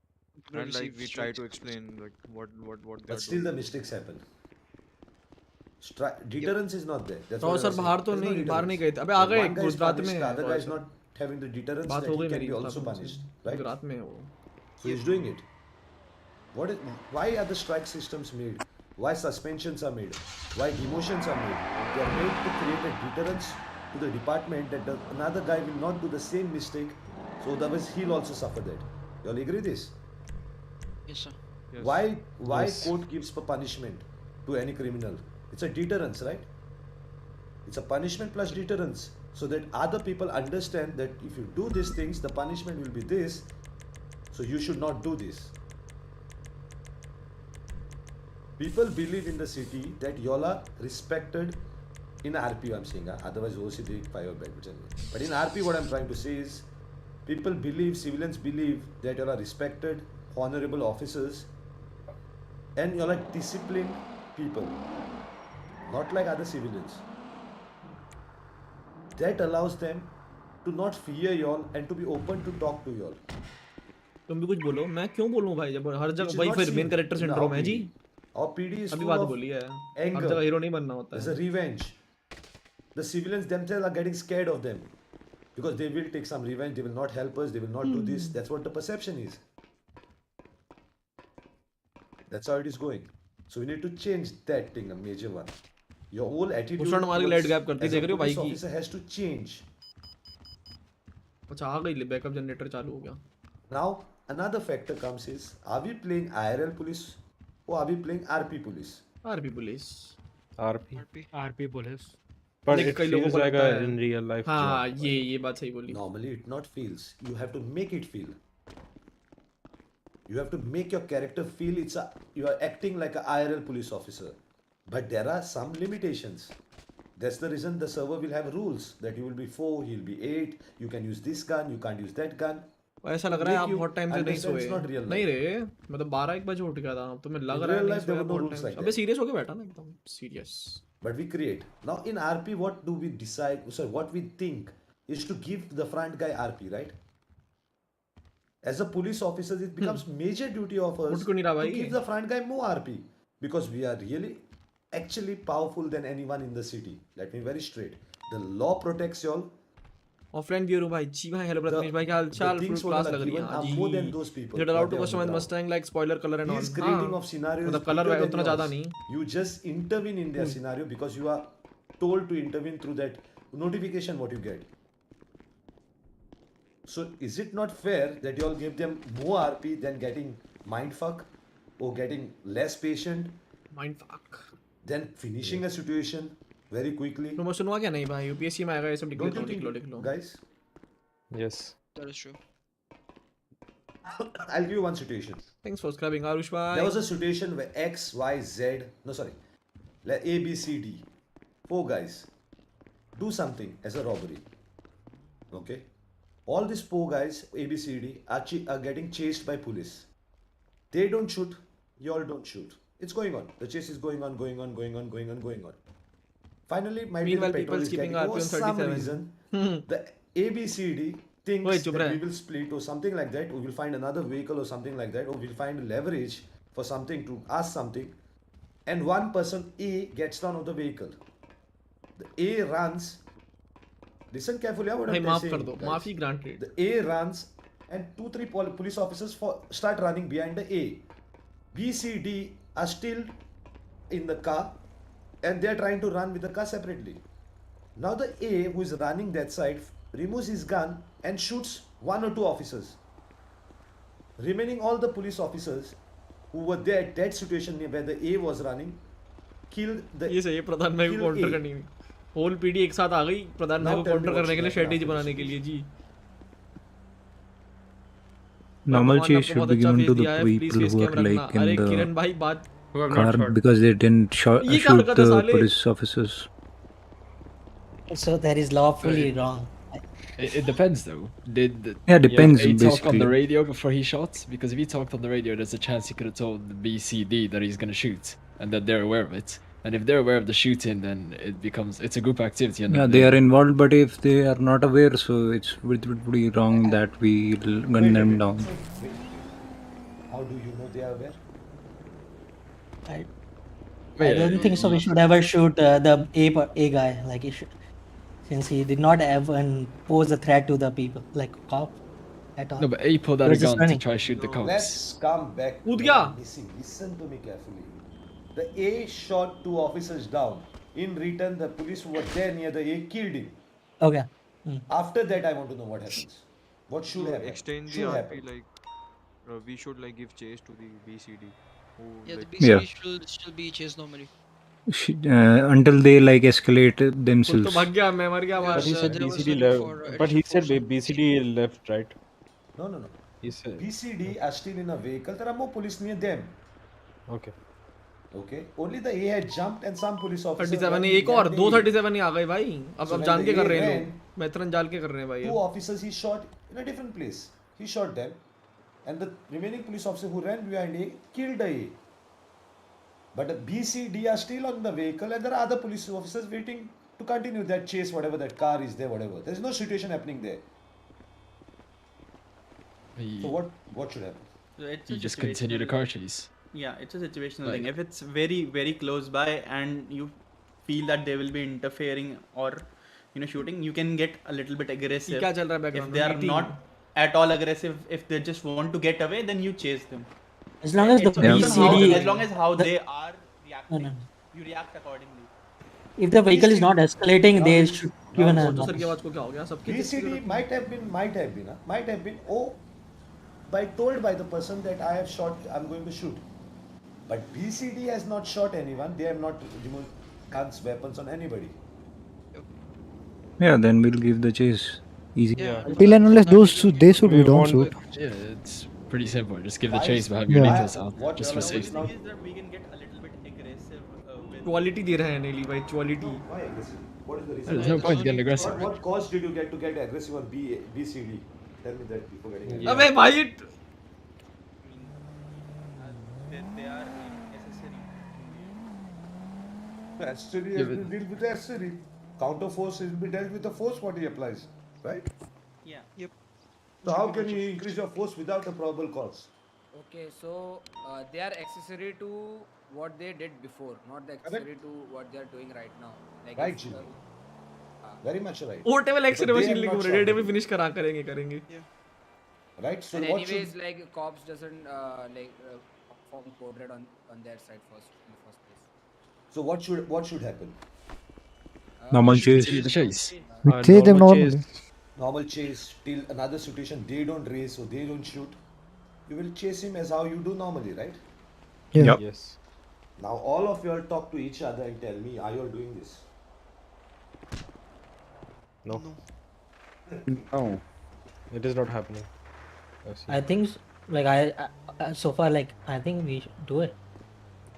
And like received we try strikes. to explain like what they are But still the doing. mistakes happen. Deterrence is not there. That's Roy what I sir was saying. बाहर तो There's no नहीं बाहर नहीं deterrence. गए थे अबे आ If गए one guy is Gujarat punished, में the other guy Roy is sir not having the deterrence बात that हो he गई can मेरी be गुजरात also में punished, उनसे right? गुजरात में है वो So he's doing it. What is? Why are the strike systems made? Why suspensions are made? Why demotions are made? They are made to create a deterrence to the department that another guy will not do the same mistake. So otherwise he'll also suffer that. You all agree this? Yes, sir. Yes. Why Yes. court gives punishment to any criminal? It's a deterrence, right? It's a punishment plus deterrence, so that other people understand that if you do these things, the punishment will be this. So you should not do this. People believe in the city that y'all are respected in RP. I'm saying, otherwise OCD 5 or bad. But in RP, what I'm trying to say is, people believe, civilians believe that y'all are respected, honorable officers, and you're like disciplined people, not like other civilians. That allows them to not fear y'all and to be open to talk to y'all. तुम भी कुछ बोलो मैं क्यों बोलूं भाई जब हर Which जगह is वही not फिर seen main character in the syndrome है RP. जी Our PD is अभी full बात of बोली है, हर anger. जगह हीरो नहीं बनना होता There's है. a revenge. The civilians themselves are getting scared of them because they will take some revenge. They will not help us. They will not do this. That's what the perception is. That's how it is going. So we need to change that thing, a major one. Your whole attitude Bhushan मार के light gap करती as देख a रहे हो भाई police की. officer has to change. अच्छा आ गई बैकअप जनरेटर चालू हो गया. Now another factor comes is, are we playing IRL police or are we playing RP police? RP police. RP. RP police. But लेकिन it कई लोगों feels को like लगता a है. in real life हाँ job. ये बात सही बोली. Normally it not feels. You have to make it feel. You have to make your character feel you are acting like an IRL police officer. But there are some limitations. That's the reason the server will have rules that you will be 4, he'll be 8, you can use this gun, you can't use that gun. ऐसा लग रहा है आप Make you बहुत time से नहीं understand सोए. it's not real नहीं life. रे, मतलब 12-1 बजे उठ गया था. तो मैं लग In रहा है real नहीं life there soya were no बहुत rules टाइम. like अबे that. सीरियस होके बैठा ना एकदम serious. But we create. Now in RP, what do we decide? So what we think is to give the front guy RP, right? As a police officer, it becomes major duty of us उठ क्यों नहीं रहा to भाई? give the front guy more RP because we are really actually powerful than anyone in the city. Let me be very straight. The law protects y'all. Offline viewer हूं भाई. जी भाई hello Prathamesh भाई क्या हालचाल. Full things what class are लग रही है. given हाँ are जी. more than those people. You're allowed to what they are on the customize ground. Mustang like spoiler color and all. His creating हाँ. of scenarios मतलब is colour bigger than उतना ज्यादा yours. नहीं. You just intervene in their scenario because you are told to intervene through that notification what you get. So is it not fair that you all give them more RP than getting mindfuck or getting less patient Mindfuck. than finishing a situation very quickly? Promotion हुआ क्या नहीं भाई. UPSC में आएगा ये सब लिख Don't लेता you हूं. think, लिख लो. guys? Yes. That is true. I'll give you one situation. Thanks for subscribing Arush bhai. There was a situation where X, Y, Z, no sorry, like A, B, C, D, 4 guys do something as a robbery. Okay, all these 4 guys, A, B, C, D, are getting chased by police. They don't shoot, you all don't shoot. It's going on. The chase is going on. Finally, my Meanwhile, petrol people's is keeping getting, RP for on some 37. reason, the A, B, C, D thinks Oi, that chup we raha. will split or something like that, or we'll find another vehicle or something like that, or we'll find leverage for something to ask something, and one person A gets down of the vehicle. The A runs. Listen carefully, what भाई I'm माफ saying. कर दो. guys. माफी granted. The A runs, and 2-3 police officers start running behind the A. B, C, D are still in the car, and they are trying to run with the car separately. Now the A who is running that side removes his gun and shoots 1 or 2 officers. Remaining all the police officers who were there at that situation where the A was running killed the. ये सही है प्रधान भाई को killed counter A. करने में. Whole PD एक साथ आ गई प्रधान भाई Now को tell me काउंटर what करने के लिए should happen स्ट्रेटजी after बनाने this के लिए जी. Normal भगवान ने chase आपको should बहुत be अच्छा given फेस to the दिया है. Please people face who cam are रखना. like in अरे the किरण भाई बात Who have car not shot. because they didn't ये क्या shoot हरकत है the साले. police officers. So that is lawfully wrong. It depends though. Did Yeah, depends, A talk on basically. the radio before he shot? Because if he talked on the radio, there's a chance he could have told the B, C, D that he's gonna shoot, and that they're aware of it. And if they're aware of the shooting, then it's a group activity. And Yeah, they are involved, but if they are not aware, so it would be wrong that we gun them down. How do you know they are aware? I don't think so. We should ever shoot the A guy. Like, since he did not even pose a threat to the people, like cop, at all. No, but A pulled out He a was just gun to running. try to shoot the cops. Let's come back. कूद to गया. what I'm missing. Listen to me carefully. The A shot 2 officers down. In return, the police who were there near the A killed him. Okay. After that, I want to know what happens. What should happen? Extend the Should RP happen. like we should like give chase to the BCD. Who, Yeah, the like, BCD Yeah. should still be chased normally. Until they like escalate खुद तो themselves. भाग गया. मैं मर गया. But He Yes, said there was BCD a left. for But he additional said force. BCD left, right? No. He said. BCD are still in a vehicle. There are more police near them. Okay. Okay. Only the A had jumped and some police officers. 37 ran एक और behind 2 the A. 37 ही आ गए भाई. अब So when जान के the कर A रहे हैं ran, लोग. मैथरन जाल के कर रहे हैं भाई. 2 officers he shot in a different place. He shot them, and the remaining police officer who ran behind A killed the A. But the B, C, D are still on the vehicle, and there are other police officers waiting to continue that chase, whatever that car is there, whatever. There is no situation happening there. So what should happen? You just continue the car chase. Yeah, it's a situational Right. thing. If it's very, very close by and you feel that they will be interfering or shooting, you can get a little bit aggressive. क्या चल रहा है If background they में? are Meeting. not at all aggressive, if they just want to get away, then you chase them. As long as the It's based on BCD as long as how they are no, reacting, no. you react accordingly. If the vehicle is not escalating, they should given a तो sir की आवाज को क्या हो गया? सबके BCD might have been by told by the person that I have shot, I'm going to shoot. But BCD has not shot anyone. They have not removed guns, weapons on anybody. Yeah, then we'll give the chase. Easy. Yeah. Until and unless they shoot, we don't shoot. Yeah, it's pretty simple. Just give the Why chase, is- but have your Yeah. lethals out, What just you for are doing safety. now? The thing is that we can get a little bit aggressive with quality दे रहा है Nelly भाई quality. Why aggressive? What is the reason? There's no point getting aggressive. What cause did you get to get aggressive on BCD? Tell me that before getting aggressive. अबे भाई they are necessary. Accessory Yeah, has but- been dealt with the accessory. Counter force will be dealt with the force what he applies, right? Yeah. Yep. So how can you increase your force without a probable cause? Okay, so they are accessory to what they did before, not the accessory to what they are doing right now. Like Right, if, Jimmy. Very much right. Oh table x-ray Because they machine have लिखो not ready shot table him. Finish करेंगे. Right. So and what anyways, should like cops doesn't perform code red on their side first in the first place. so what should happen? Normal chase. Continue the chase. We chase them normal normally. chase. Normal chase till another situation they don't raise, so they don't shoot. You will chase him as how you do normally, right? Yeah. Yep. Yes. Now all of you all talk to each other and tell me, are you all doing this? No, No. it is not happening. I think like I so far like I think we should do it.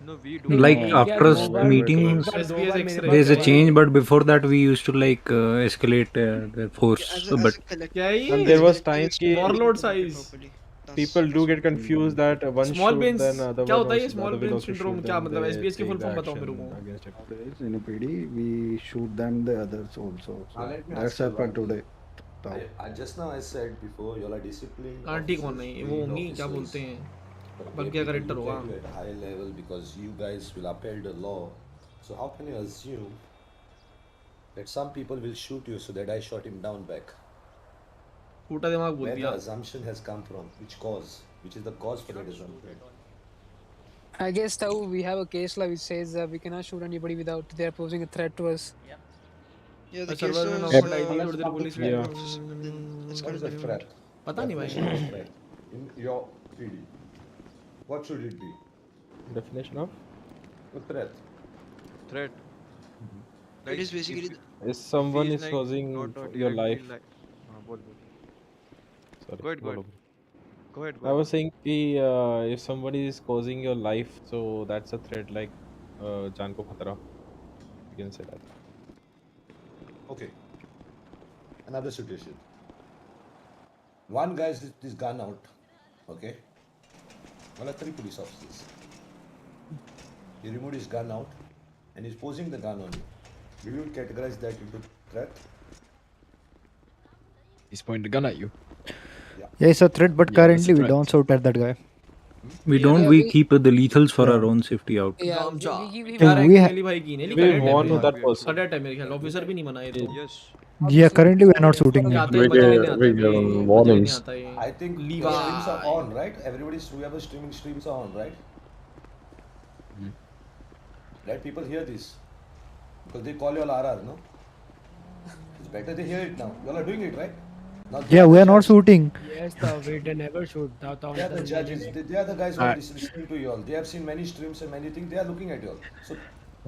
No, we do. Like Yeah, after yeah, no, meetings, SBS X-ray. there's a change, but before that we used to like escalate the force. As So, a but collective. क्या है And ये? there was time कि Warlord size. Properly. That's- people do get confused that one Small shoot brains then other क्या one होता है ये also, the small other will brain also syndrome shoot क्या them, मतलब they SBS की take full the form बताओ मेरे action को. against it. In a PD, we shoot them the others also. Now let me That's ask you happened one today. thing. I just now I said before, you all are disciplined. Aunty कौन officers, नहीं वो trained होंगी क्या officers. बोलते हैं But बल्कि they अगर people inter look होगा. at you at a high level because you guys will uphold the law. So how can you assume that some people will shoot you so that I shot him down back? फूटा दिमाग बोल Where the दिया. assumption has come from? Which cause? Which is the cause for that assumption? I guess though we have a case law which says that we cannot shoot anybody without they are posing a threat to us. Yeah, the और case server में was, normal ID थोड़ी देर police में. Yeah. it's What kind is of a threat? पता नहीं Definition भाई. of threat in your PD. What should it be? Definition of A threat. Threat. it is basically is someone feels is like causing not a your direct life. feel like- बोल. Sorry. Go ahead, go bolo. ahead. Go ahead. I was saying कि if somebody is causing your life, so that's a threat like जान को खतरा. You can say that. Okay. Another situation. One guy has this gun out. Okay. Well, 3 police officers. He removed his gun out and he's posing the gun on you. Will you categorize that into threat? He's pointing the gun at you. Yeah, it's a threat, but Yeah, that's a currently we threat. don't shoot at that guy. we Yeah, don't. yeah, We we- keep the lethals for our own safety out. Yeah, गामचा. we यार we ha- नेली भाई की नेली We correct want है. that person. Correct है मेरे ख्याल officer भी नहीं बनाए तो. Yes. Yeah, currently we are not shooting ये him. आता है मजा लेने आता है बे, मजा लेने आता है ये. I think Levi. your streams are on, right? Everybody's whoever streaming streams are on, right? Let people hear this. Because they call you all RR, no? It's better they hear it now. You all are doing it, right? Now they Yeah, are we the are not judges. shooting. Yes, they never shoot. They are the judges. They are the guys who are listening to you all. They have seen many streams and many things. They are looking at you all. So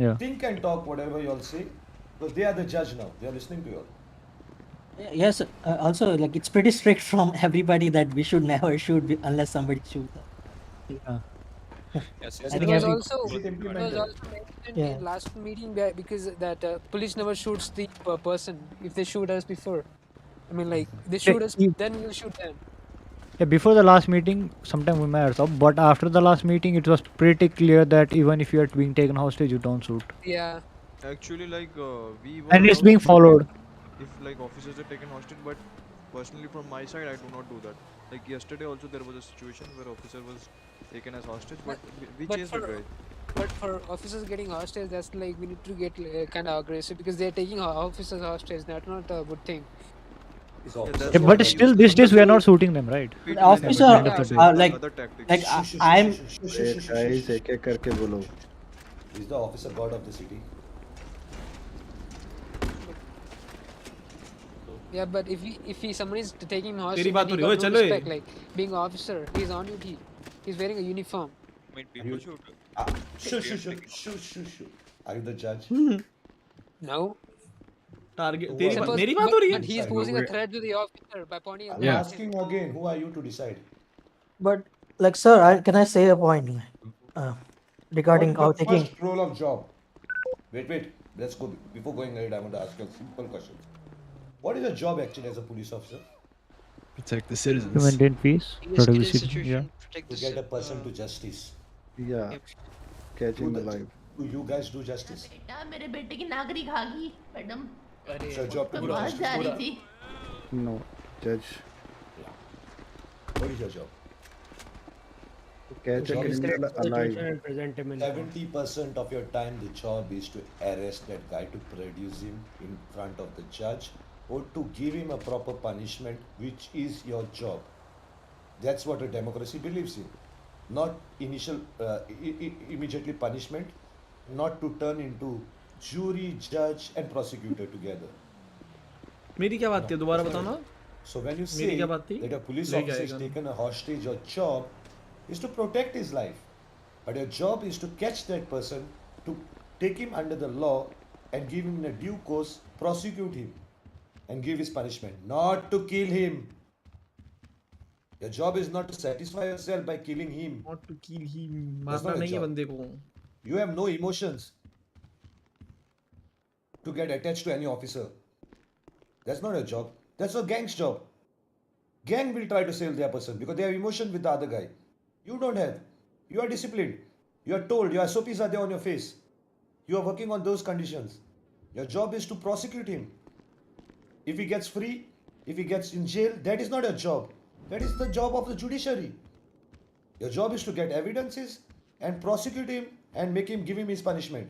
Yeah. think and talk whatever you all say. Because they are the judge now. They are listening to you all. Yes, also like it's pretty strict from everybody that we should never shoot unless somebody shoots. Yeah. Yes. I It think was every, also Is it it was implemented? also mentioned Yeah. in last meeting because that police never shoots the person if they shoot us before. I mean, like they shoot us, you- then we'll shoot them. Yeah, before the last meeting, sometime we may have stopped, but after the last meeting, it was pretty clear that even if you are being taken hostage, you don't shoot. Yeah. Actually, like we were And it's allowed being to shoot followed. if like officers are taken hostage, but personally from my side, I do not do that. Like yesterday, also there was a situation where officer was taken as hostage, But, we but chased for the guy. but for officers getting hostage, that's like we need to get kind of aggressive because they're taking officers hostage. That's not a good thing. Yeah, but still, these days we are not shooting them, right? But At the officer, end of the day. like I'm. guys, एक-एक करके बोलो. He's the officer god of the city. Yeah, but if someone is taking him hostage, तेरी बात then हो he रही है, got no चलो ये. respect. Like being an officer, he's on duty. He's wearing a uniform. I mean, people shoot. Shoo. Are you the judge? No. Target Who तेरी are बात you? मेरी बात हो रही But he is है. posing a threat to the officer by pointing a I'm gun at him. asking again, who are you to decide? But like, sir, can I say a point regarding What our is the taking? first role of job? Wait. Let's go. Before going ahead, I want to ask you a simple question. What is your job actually as a police officer? Protect the To citizens. maintain peace, protect the city. Yeah. To get a person to justice. Yeah. Catching the live. Do you guys do justice? बेटा मेरे बेटे की नागरी खा गई madam It's your job to do बाहर justice. जा रही थी No, judge. What is your job? To catch a Job is criminal alive. and present him in 70% of your time, the job is to arrest that guy, to produce him in front of the judge, or to give him a proper punishment, which is your job. That's what a democracy believes in. Not initial, immediately punishment, not to turn into jury, judge, and prosecutor together. मेरी क्या बात थी दोबारा बताओ ना. So when you मेरी say क्या बात थी? that a police ले officer is जाएगा. taken a hostage, your job is to protect his life. But your job is to catch that person, to take him under the law and give him in a due course, prosecute him and give his punishment, not to kill him. Your job is not to satisfy yourself by killing him. Not to kill him. That's मारना not a नहीं है job. बंदे को. You have no emotions to get attached to any officer. That's not a job. That's a gang's job. Gang will try to save their person because they have emotion with the other guy. You don't have. You are disciplined. You are told. Your SOPs are there on your face. You are working on those conditions. Your job is to prosecute him. If he gets free, if he gets in jail, that is not your job. That is the job of the judiciary. Your job is to get evidences and prosecute him and make him give him his punishment.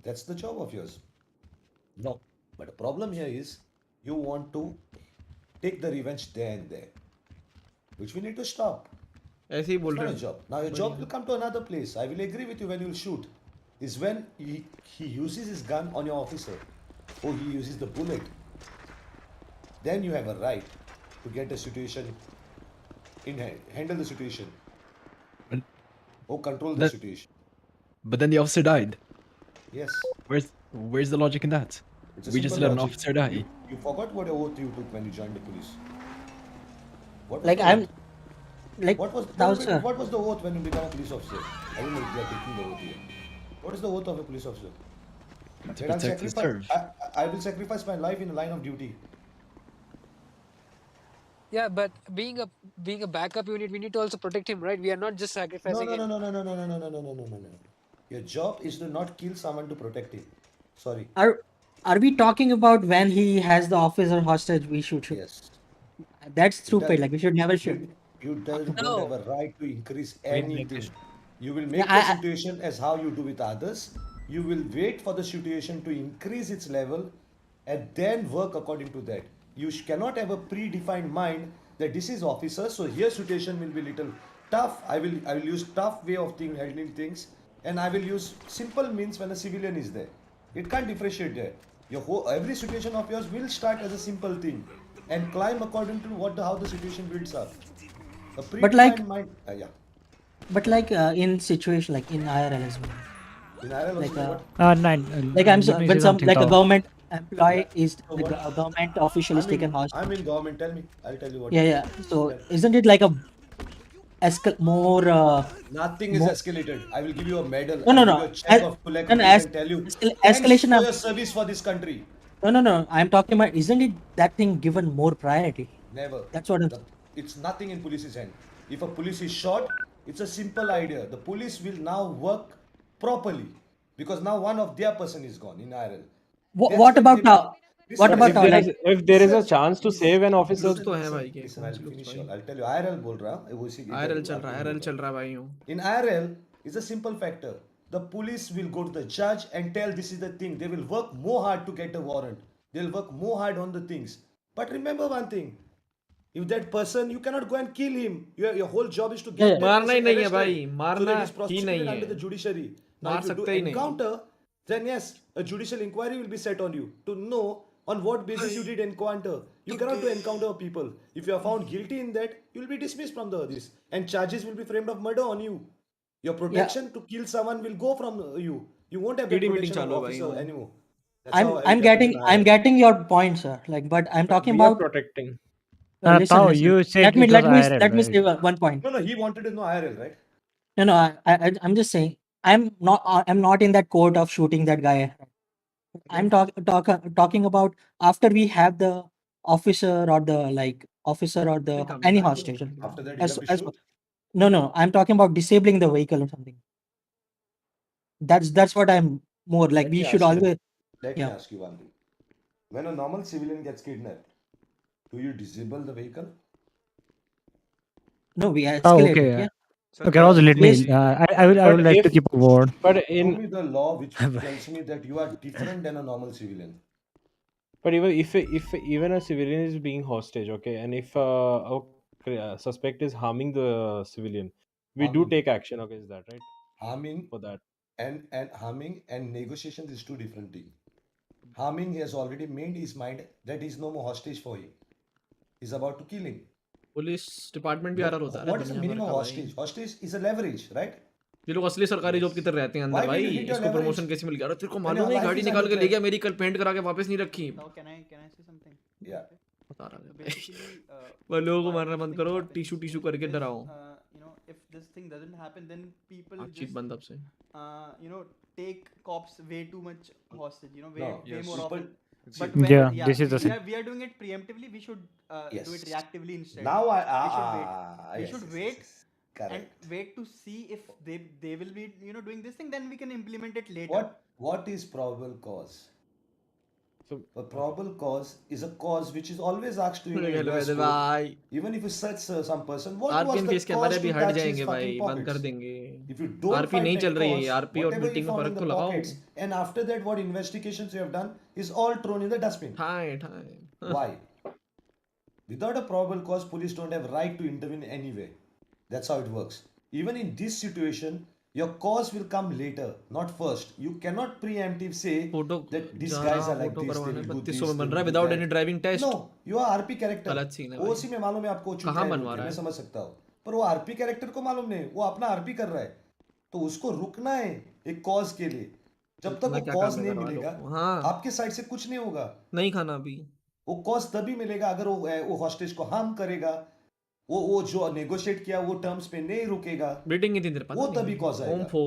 That's the job of yours. No. But the problem here is you want to take the revenge there and there, which we need to stop. ऐसे ही बोल It's रहे not a हैं. job. Now your job will come to another place. I will agree with you when you will shoot. Is when he uses his gun on your officer or he uses the bullet. Then you have a right to get a situation in hand, handle the situation, But or control the that- situation. But then the officer died. Yes. Where's the logic in that? It's a We just simple let an logic. officer die. You forgot what oath you took when you joined the police. What was Like the I'm, oath? like What was that was what was the oath when you become a police officer? I don't know if they are taking the oath here. What is the oath of a police officer? To That I'll protect and sacrifice- serve. I will sacrifice my life in the line of duty. Yeah, but being a backup unit, we need to also protect him, right? We are not just No, sacrificing no, him. no. Your job is to not kill someone to protect him. Sorry. Are we talking about when he has the officer hostage? We should shoot. Yes. That's You stupid. don't- Like we should never shoot. You don't No. have a right to increase anything. You will Yeah, make the I- situation as how you do with others. You will wait for the situation to increase its level and then work according to that. You cannot have a predefined mind that this is officer, so here situation will be little tough. I will use tough way of handling things, and I will use simple means when a civilian is there. It can't differentiate there. Every situation of yours will start as a simple thing and climb according to how the situation builds up. A But like- predefined mind, yeah. But like in situation like in IRL as well. In IRL also, Like what? Nine. like let me when say some something, like a Tao. government employee is So like what? a government official is taken hostage. I'm in government. Tell me. I'll tell you what. Yeah. So isn't it like a more? Nothing is Mo- escalated. I will give you a medal. No, no, I'll no. give you a check Es- of 2 lakh no, no, rupees es- and tell you. escal- "Thanks escalation for of- your service for this country." No. I'm talking about. Isn't it that thing given more priority? Never. That's what I'm. It's nothing in police's hand. If a police is shot, it's a simple idea. The police will now work properly because now one of their person is gone in IRL. That's What when about they- What about like if there is a chance to save an officer, look तो है भाई के Listen, कौन I'll सी looks finish भाई? you all. I'll tell you. IRL बोल रहा हूँ. वो इसी इधर IRL चल आपको रहा है, बोल IRL चल रहा है भाई हूँ. In IRL is a simple factor. The police will go to the judge and tell this is the thing. They will work more hard to get a warrant. They'll work more hard on the things. But remember one thing. If that person, you cannot go and kill him. Your whole job is to get that मारना ही person नहीं है arrested. भाई, So मारना that is he prosecuted नहीं under the है. judiciary. Now मार if you do सकते ही नहीं. encounter, then yes, a judicial inquiry will be set on you to know on what basis you did encounter. You cannot do encounter of people. If you are found guilty in that, you will be dismissed from the this, and charges will be framed of murder on you. Your protection to kill someone will go from you. You won't have that PD meeting protection of चालू है भाई officer हूँ. anymore. That's how it I'm happens in I'm IRL. getting your point, sir. Like, but I'm talking we are about. protecting. Listen, Tao, listen. you said it was Let me IRL, let me right? say one point. No, he wanted to know IRL, right? No, I'm just saying. I'm not in that court of shooting that guy. I'm talking about after we have the officer or the any hostage. After that, you have to As shoot. no, I'm talking about disabling the vehicle or something. That's what I'm more like. Let We me should ask you. always. Let me Yeah. ask you one thing. When a normal civilian gets kidnapped, do you disable the vehicle? No, we Oh, escalate okay. it. Yeah. Okay, also let me. Yes. I would But like to if keep a word. but Show in me the law which tells me that you are different than a normal civilian. but if even a civilian is being hostage, okay, and if a suspect is harming the civilian, we do Harming. take action against that, right? Harming For that. and harming and negotiations is two different things. Harming, he has already made his mind that he's no more hostage for him. He's about to kill him. Police department भी RR होता है What is the दुनिया भर meaning of का भाई. hostage? Hostage is a leverage, right? ये लोग असली सरकारी जॉब की तरह रहते हैं Why अंदर will भाई. you hit your इसको leverage? प्रमोशन कैसे मिल गया? अरे तेरे को When मालूम your है life गाड़ी is निकाल under के ले गया threat. मेरी, कल पेंट करा के वापस नहीं रखी. Now can I say something? Yeah. बता रहा है भाई. Basically, वो लोगों को why मारना this बंद thing करो, happens टिशू टिशू करके is, डराओ. if this thing doesn't happen, then people बातचीत just बंद अब से. take cops way too much hostage. Way No. way Yes. more People- often. But when Yeah, this is the thing. we are doing it preemptively, we should Yes. do it reactively instead. Now we should wait. We yes, should yes, wait yes, yes. Correct. and wait to see if they will be doing this thing. Then we can implement it later. What is probable cause? So A probable cause is a cause which is always asked to you. in hello US वैसे court. भाई. Even if you search some person, what RP was the fees के हमारे cause भी to हट touch his जाएंगे भाई, fucking बंद कर pockets? देंगे. If you don't RP find नहीं that चल रही है, cause, आरपी और whatever you मीटिंग का found फर्क in तो the लगाओ. pockets, and after that, what investigations you have done is all thrown in the dustbin. ठाए ठाए. Why? Without a probable cause, police don't have right to intervene anyway. That's how it works. Even in this situation, your cause will come later, not first. You cannot preemptive say photo that these जा guys रहा are like photo this, they करवाने will do 3200 this, में they बन will रहा है do without that. Any driving test. No, you are RP character. गलत scene है वो भाई. उसी में मालूम है आपको कहाँ बनवा रहा मैं है? समझ सकता हूँ, पर वो RP कैरेक्टर को मालूम नहीं, वो अपना RP कर रहा है, तो उसको रुकना है एक कॉज के लिए. जब तक रुकना वो क्या कॉज काम है नहीं घर वालों मिलेगा, को? हाँ. आपके साइड से कुछ नहीं होगा. नहीं खाना अभी. वो कॉज तभी मिलेगा अगर वो हॉस्टेज को हार्म करेगा, वो जो नेगोशिएट किया वो टर्म्स पे नहीं रुकेगा, मीटिंग की थी तेरे वो पता तभी कॉज होम आएगा. फो.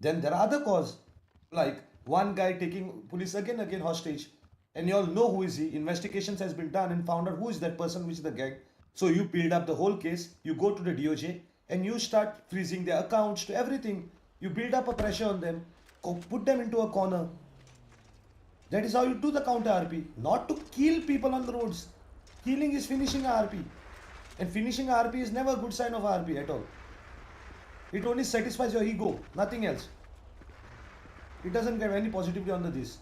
Then there are other cause, like one guy taking police again hostage, and you all know who is he. Investigations has been done and found out who is that person, which is the gang. So you build up the whole case. You go to the DOJ and you start freezing their accounts to everything. You build up a pressure on them, put them into a corner. That is how you do the counter RP. Not to kill people on the roads. Killing is finishing a RP, and finishing a RP is never a good sign of a RP at all. It only satisfies your ego, nothing else. It doesn't get any positivity on this.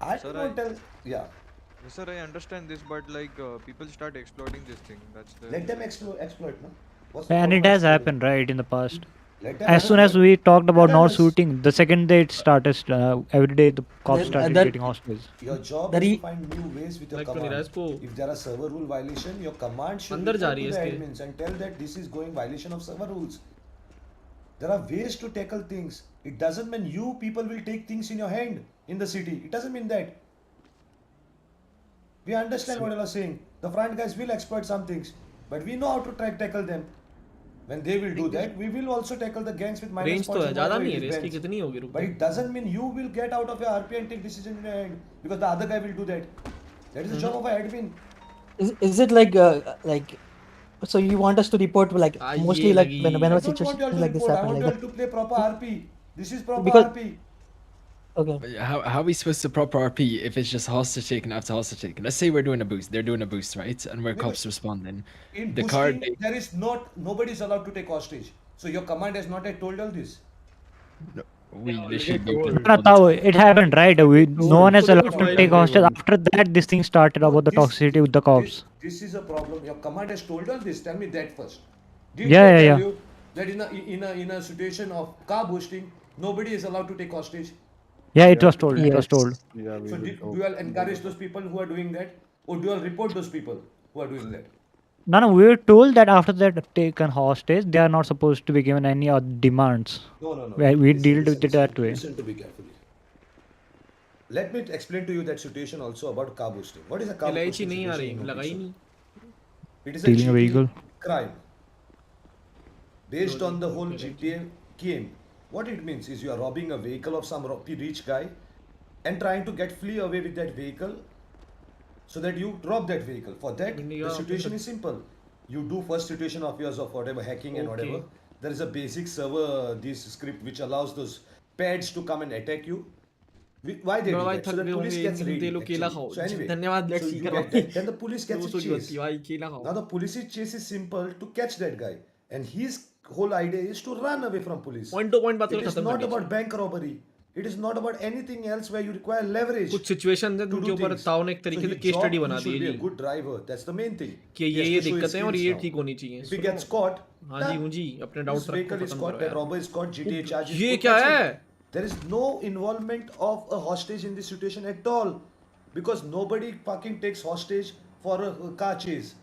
I Sir, don't tell. Yeah. Yes, sir, I understand this, but people start exploiting this thing. That's the. Let them exploit, no? What's the And problem it has exploiting? happened, right, in the past. Let them As soon as exploit. we talked about not Awareness. shooting, the second day it started, every day the cops Then- started then- getting hostage. Your job The is to re- find new ways with your Like to command. निराश को If there are server rule violation, your command should अंदर जा report रही to है the इसके. admins and tell that this is going violation of server rules. There are ways to tackle things. It doesn't mean you people will take things in your hand in the city. It doesn't mean that. We understand what you are saying. The front guys will exploit some things, but we know how to tackle them. When they will do that, we will also tackle the gangs with minus range तो points है, and ज्यादा whatever नहीं है it race की, depends. कितनी होगी रुक. But it doesn't mean you will get out of your RP and take decision in your hand because the other guy will do that. That is the job of an admin. Is it like so you want us to report like mostly ये like लगी. whenever I don't want you all situations to like this report. I happen want like you all to play proper RP. This is proper Because- RP. Okay. But how are we supposed to proper RP if it's just hostage taken after hostage taken? Let's say we're doing a boost. They're doing a boost, right? And we're No, cops responding. in The card. boosting, there is nobody is allowed to take hostage. So your command has not yet told all this. We literally gave them No, all the Tao, time. it happened, right? No one is So they allowed could to fire take hostage. everyone. After that, this thing started No, about the this- toxicity with the cops. This is a problem. Your command has told all this. Tell me that first. Did Yeah, they yeah, tell yeah. you that in a situation of car boosting, nobody is allowed to take hostage? Yeah, it was told. It was told. Yeah, we So will do you all encourage those people who are doing that, or do you all report those people who are doing that? No, we were told that after that taken hostage, they are not supposed to be given any demands. No. We Listen, dealt with it that way. Listen to me carefully. Let me explain to you that situation also about car boosting. What is a car LIC boosting नहीं आ situation रही, in लगा ही Nopixel? नहीं. It is a Stealing a GTA vehicle. crime based on the whole GTA game. What it means is you are robbing a vehicle of some rich guy and trying to flee away with that vehicle so that you rob that vehicle. For that, the situation is simple. You do first situation of yours of whatever hacking and whatever. There is a basic server this script which allows those pads to come and attack you. Why they do भाई that? So थक that गए police होंगे, gets इन ready. दिनों केला Actually. खाओ. So anyway, धन्यवाद, let's so see you करो. get that. Then the police gets a 200 की chase. बनती है भाई, केला खाओ. Now the police's chase is simple to catch that guy, and his whole idea is to run away from police. Point to point बात It करो, is खत्म not कर about bank robbery. It is not about anything else where you require leverage. कुछ situation है जिनके ऊपर ताऊ ने एक तरीके से केस स्टडी बना दी है He should be ji a good driver. That's the main thing. कि He has ये to show his दिक्कतें हैं और skills ये now. ठीक होनी चाहिए. If he gets caught, हाँ जी, हूँ जी, अपने डाउट्स his रखो, vehicle is खत्म caught, करो that यार. robber is caught, GTA charges. ये put, क्या that's है? it. There is no involvement of a hostage in this situation at all, because nobody fucking takes hostage for a car chase.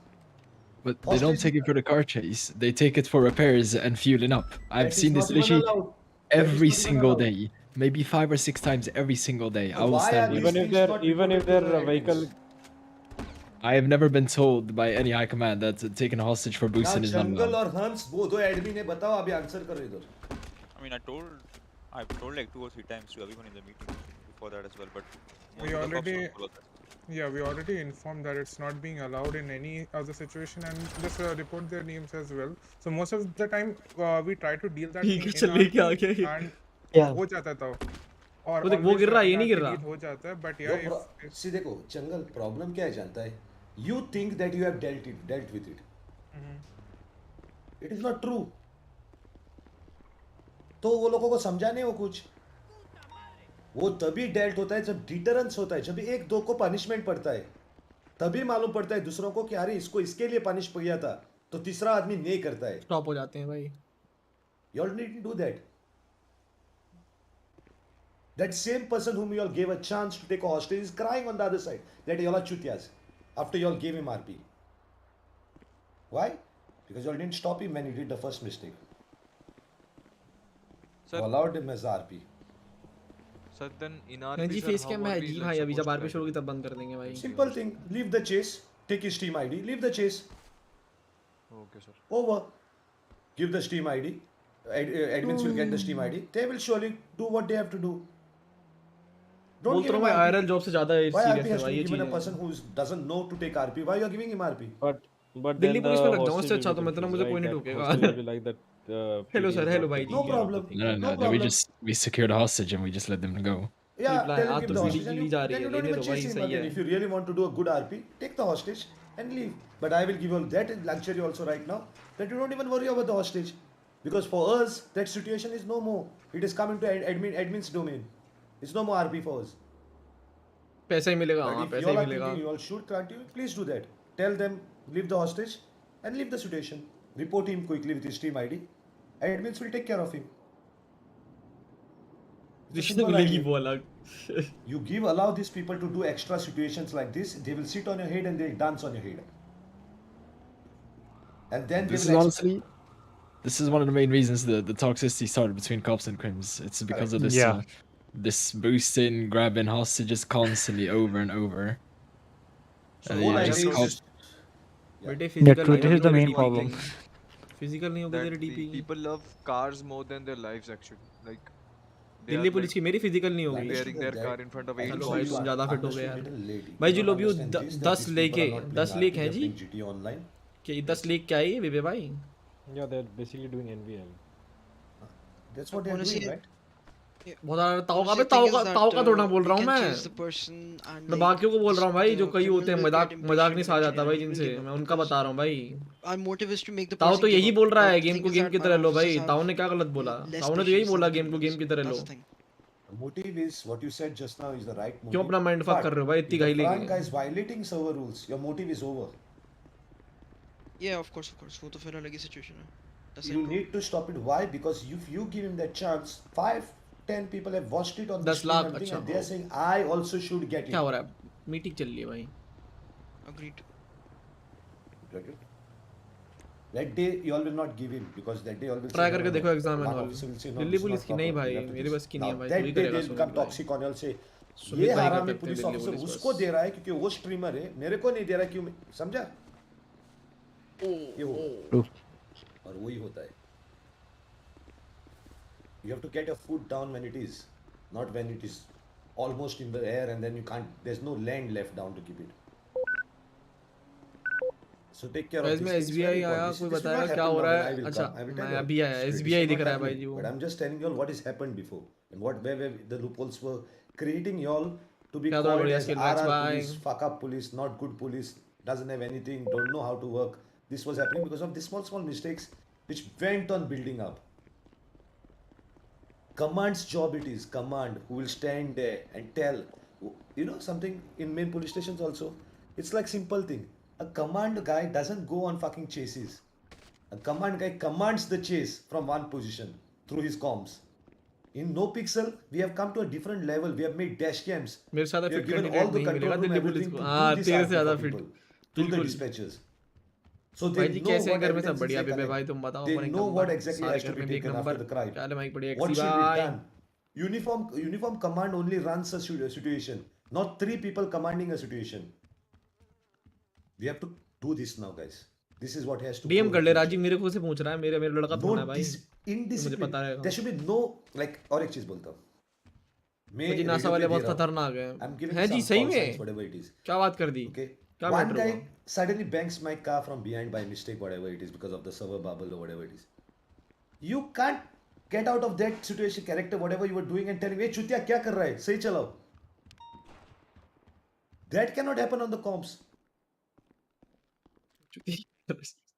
But they don't take it for the car chase. They take it for repairs and fueling up. I've That is seen this not even literally allowed. That is every not even single allowed. day. Maybe 5 or 6 times every single day. I will Why stand are with these things not even if reported to their the vehicle. admins? I have never been told by any high command that taking a hostage for Now boosting is not Jungle allowed. और हंस वो दो admin है बताओ अभी answer करो इधर. I mean, I've told like 2 or 3 times to everyone in the meeting before that as well, but most We of the cops already, don't follow that. yeah, we already informed that it's not being allowed in any other situation, and just report their names as well. So most of the time, we try to deal that ठीक thing है, in चलिए क्या our क्या team, है? and Yeah. हो जाता था. और वो देख, वो always गिर रहा है, ये in नहीं our गिर team रहा. हो जाता है, but yeah, if See देखो जंगल प्रॉब्लम क्या है जानता है? You think that you have dealt with it. It is not true. तो वो लोगों को समझाने हो कुछ. वो तभी डेल्ट होता है जब डिटरेंस होता है, जब एक दो को पनिशमेंट पड़ता है, तभी मालूम पड़ता है दूसरों को कि अरे इसको इसके लिए पनिश किया था, तो तीसरा आदमी नहीं करता है. स्टॉप हो जाते हैं भाई. You all need to do that. That same person whom you all gave a chance to take a hostage is crying on the other side that you all are chutias after you all gave him RP. Why? Because you all didn't stop him when he did the first mistake. Sir, You allowed him as RP. sir, then in our जी face cam है जी भाई, अभी जब RP शुरू होगी तब बंद कर देंगे भाई. Simple thing. Leave the chase. Take his Steam ID. Leave the chase. Okay, sir. Over. Give the Steam ID. Admins will get the Steam ID. They will surely do what they have to do. Don't बोल give तो him रहा हूँ RP. IRL job से ज्यादा Why serious RP है has to भाई be ये given a चीज. person who doesn't know to take RP? Why you are giving him RP? But Delhi then police the में लग जाऊँ hostage उससे will अच्छा be तो मतलब मुझे confused, कोई नहीं right? That ठोकेगा. hostage will be like that. Hello PD sir, is hello not भाई taking ji. No care of the problem. thing. No, No we problem. we secured a hostage and we just let them go. Yeah, Reply, tell him हाँ give तो the सीढ़ी hostage and Lee you, जा रही then है, you don't लेने even दो भाई, chase him सही again. है. If you really want to do a good RP, take the hostage and leave. But I will give you all that luxury also right now that you don't even worry about the hostage. Because for us, that situation is no more. It is coming to admin's domain. It's no more RP for us. पैसा ही मिलेगा, But हाँ if पैसा you all he are मिलेगा. thinking you all should continue, please do that. Tell them, leave the hostage and leave the situation. Report him quickly with his team ID. Admins will take care of him. It's a रिश्ते simple मिलेगी idea. वो अलग. You allow these people to do extra situations like this, they will sit on your head and they'll dance on your head. And then This they is will honestly, this is one of the main reasons the toxicity started between cops and crims. It's because of this Yeah. this boosting, grabbing hostages constantly over and over. So And whole yeah, idea just is cops. just बेटे Yeah, physical true. नहीं This होगी is the तेरी main DP problem. Physical नहीं होगी That तेरी DP. people love cars more than their lives actually. Like they Delhi are police like की मेरी physical नहीं होगी. comparing their car in front of 8 चलो so भाई you cops. तुम are ज्यादा फिट हो गए understood यार. little lady. भाई You जी don't लोबियो understand this, that 10 these लेके people are not 10 playing lake RP, हैं they're जी. playing GT online. कि 10 लेक क्या है ये बेबे भाई? Yeah, they're basically doing NVL. That's what they're Honestly, doing, right? बहुत सारा ताऊ का Honestly, अबे the thing is ताऊ that का थोड़ा बोल we रहा हूँ can मैं chase the person and मैं like बाकियों को बोल रहा हूँ भाई जो the कई होते criminal हैं will मजाक get मजाक नहीं impatient सहा जाता eventually भाई and he will जिनसे give up मैं उनका because बता रहा हूँ भाई our motive is to make the ताऊ person तो give यही up. बोल रहा But है the गेम thing को is गेम that की our तरह लो भाई officers have ताऊ ने क्या गलत बोला less ताऊ ने तो यही patience than बोला the गेम को criminals. गेम की तरह लो That's the thing. Motive is what you said just now is the right motive. क्यों अपना माइंड फक But कर रहे हो भाई if इतनी the घाई front लेके guy is violating server rules, your motive is over. Yeah, of course. वो तो फिर अलग ही situation है. That's the You improve. need to stop it. Why? Because if you give him that chance, 5-10 people have watched it on the 10 stream lakh and everything, अच्छा and they are saying, I also should get क्या it. हो रहा है meeting चल रही है भाई Agreed. Get it? That day you all will not give him because that day you all will say try no, करके no, देखो no. Exam and One all officer will say no, Delhi this is police not की नहीं proper. भाई You have to मेरे this. बस की नहीं Now है भाई तू that ही day करेगा they'll सुमित become भाई toxic on you'll say Sumit ये भाई का हरामी करते हैं पुलिस दिल्ली ऑफिसर पुलिस उसको बस दे रहा है क्योंकि वो स्ट्रीमर है मेरे को नहीं दे रहा क्यों समझा ये होगा True. और वही होता है you have to get your foot down when it is not when it is almost in the air and then you can't there's no land left down to keep it so take care of इसमें these things SBI very आया important कोई this will बताएगा not क्या happen हो now रहा when I है will अच्छा come I will tell मैं you अभी आया straight. एसबीआई This will दिख not रहा है happen भाई here. जी वो But I'm just telling you all what has happened before and where the loopholes were creating you all to be क्या थोड़ा called बढ़िया as स्किल मैक्स RR भाई police, fuck up police, not good police, doesn't have anything, don't know how to work. This was happening because of these small mistakes which went on building up. Command's job it is, command who will stand there and tell, you know something in main police stations also, it's like simple thing. A command guy doesn't go on fucking chases. A command guy commands the chase from one position through his comms. In Nopixel, we have come to a different level. We have made dash cams. मेरे से ज्यादा We have fit given all candidate the नहीं control मिलेगा room, Delhi police everything को to do हाँ this तेरे से RP ज्यादा for fit people through the बिल्कुल dispatchers. So they भाई जी know कैसे हैं what घर में सब evidences बढ़िया they बेबे collect. भाई तुम बताओ They अपन एक know what नंबर exactly सारे has to घर be में भी एक taken after number the crime. क्या ले भाई बढ़िया What एक्सी should be भाई done? Uniform command only runs a situation, not three people commanding a situation. We have to do this now, guys. This is what has to DM go कर in ले future. Rajiv मेरे को से पूछ रहा है मेरे मेरे लड़का No थोड़ा है भाई तो मुझे indiscipline. पता रहेगा There should be no like और एक चीज बोलता हूँ मैं तो जी नासा रेडियो वाले पे दे बहुत रहा हूँ खतरनाक है I'm giving हैं जी some सही call signs में whatever it is. क्या बात कर दी Okay. क्या One मैटर guy हुआ suddenly bangs my car from behind by mistake, whatever it is, because of the server bubble or whatever it is. You can't get out of that situation, character, whatever you were doing, and telling, "Hey, चुतिया क्या कर रहा है? सही चलाओ." That cannot happen on the comms.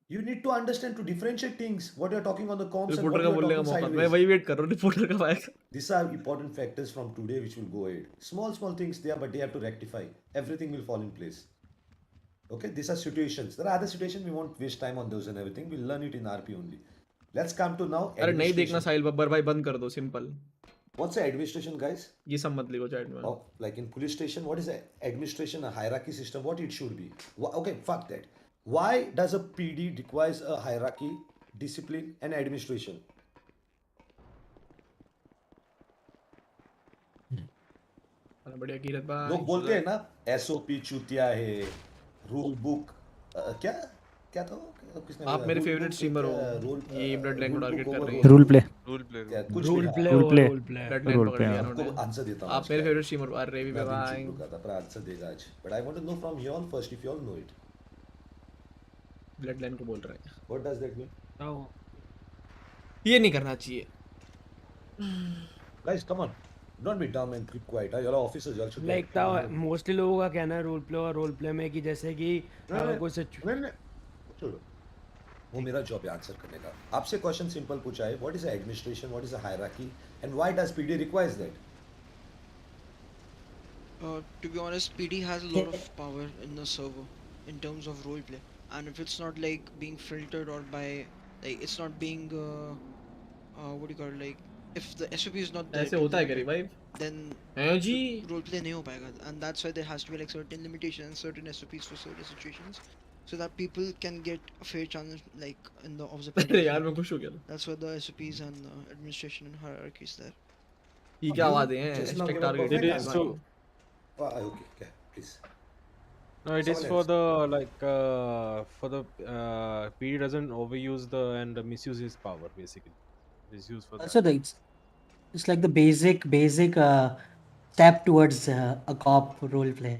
You need to understand to differentiate things. What you are talking on the comms and reporter what का you are बोलने का talking मौका मैं sideways. वही वेट कर रहा हूँ रिपोर्टर कब आएगा These are important factors from today which will go ahead. Small things there, but they have to rectify. Everything will fall in place. Okay, these are situations. There are other situations, we won't waste time on those and everything. We'll learn it in RP only. Let's come to now अरे नहीं देखना administration. साहिल बब्बर भाई बंद कर दो simple What's the administration, guys? ये सब मत लिखो चैट में Oh, like in police station, what is the administration, a hierarchy system? What it should be? Okay, fuck that. Why does a PD requires a hierarchy, discipline, and administration? बढ़िया कीरत भाई लोग बोलते हैं ना SOP चूतिया है, rule book क्या क्या था वो? किसने आप बोला? मेरे Rule फेवरेट book, स्ट्रीमर क्या, हो rule, ये ब्लड लाइन को rule टारगेट book कर over रही rule. Rule play. क्या कुछ Rule भी play हाँ. Rule over play. role play. Blood line Role पकड़ play, लिया हाँ. आपको उन्होंने आंसर देता हूँ आप आज मेरे का. फेवरेट स्ट्रीमर अरे भी मैं दिन भाई चुप रुका था पर आंसर देगा आज. But I want to know from you all first if you all know it. Blood line को बोल रहे हैं What does that mean? ये नहीं करना चाहिए Guys, come on. Don't be dumb and keep quiet. Your officers you all should like mostly लोगों का कहना है रोल प्ले और रोल प्ले में कि जैसे कि कोई नहीं छोड़ो वो मेरा जॉब है आंसर करने का. आपसे क्वेश्चन सिंपल पूछा है. What is the administration? What is the hierarchy? And why does PD requires that? To be honest, PD has a lot of power in the server in terms of roleplay, and if it's not like being filtered or by like it's not being what do you call it, like if the SOP is not there ऐसे to होता है limit करीब भाई it, then हांजी roleplay नहीं हो पाएगा, and that's why there has to be like certain limitations, certain SOPs for certain situations, so that people can get a fair chance like in the of the PD. अरे यार मैं खुश हो गया था That's why the SOPs and administration and hierarchy is there. ये क्या आवाज है Just now hashtag gave a target perfect It is answer. so. Okay, okay, please. No, it is Someone for else. the like for the PD doesn't overuse the and misuse his power basically. It is used for that. Also, it's like the basic step towards a cop role play.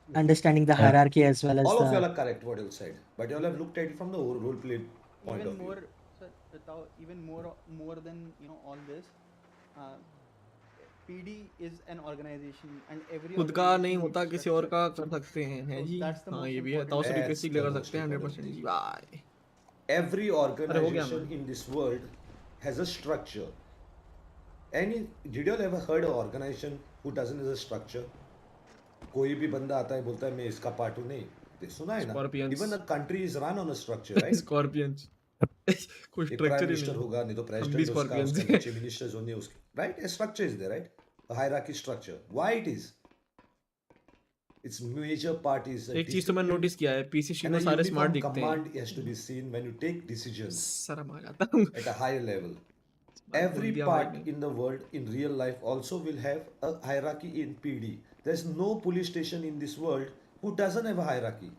Understanding the hierarchy as well as All of you the. all are correct what you said, but you all have looked at it from the role play point Even of view. more, sir, even more than all this, PD is an organization and every खुद का नहीं organization होता needs किसी और का structure. कर सकते हैं, है So जी। that's the हाँ most ये भी है, ताऊ important से thing. रिक्वेस्ट That's कर the सकते most हैं 100% important जी thing. भाई। Every अरे हो गया organization मैं। in this world has a structure. Did you all ever heard of organization who doesn't have a structure? कोई भी बंदा आता है बोलता है मैं इसका पार्ट हूँ, नहीं सुना है ना? Scorpions. Even a country is run on a structure, right? Scorpions कोई एक प्राइम स्ट्रक्चर ही मिनिस्टर नहीं। होगा, नहीं तो हम भी प्रेसिडेंट उसका, स्कॉर्पियंस उसके हैं। नीचे मिनिस्टर्स होंगे उसके, right? A structure is there, right? A hierarchy structure. Why it is? Its major part is एक चीज तो मैंने नोटिस किया है, पीसीसी में सारे स्मार्ट दिखते हैं। command has to be seen when you take decisions शर्म आ जाता हूँ। at a higher level. बोल Every दिया part भाई ने। in the world in real life also will have a hierarchy in PD. There's no police station in this world who doesn't have a hierarchy.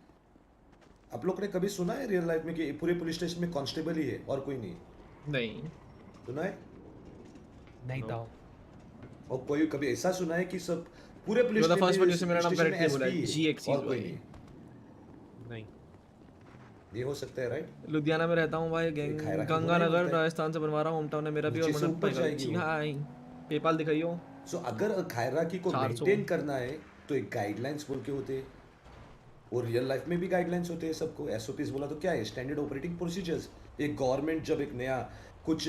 आप लोग ने कभी सुना है रियल लाइफ में कि पूरे पुलिस स्टेशन में कांस्टेबल ही है और कोई नहीं? नहीं सुना है? नहीं था। और कोई कभी ऐसा सुना है कि सब पूरे police You're the first one जिसे मेरा नाम स्टेशन में correctly बोला है, SP है GXC और कोई भाई। नहीं? नहीं। ये हो सकता है, राइट? लुधियाना में रहता हूँ भाई, गंगानगर राजस्थान से बनवा रहा हूँ, होम टाउन है मेरा भी। और नीचे से ऊपर जाएगी जी वो। हाँ, पेपाल दिखाइयो। सो अगर हायरार्की को 400 मेंटेन करना है तो एक गाइडलाइंस बोल के होते हैं, और रियल लाइफ में भी गाइडलाइंस होते हैं सबको। एसओपीज बोला तो क्या है? Standard operating procedures. एक गवर्नमेंट जब एक नया कुछ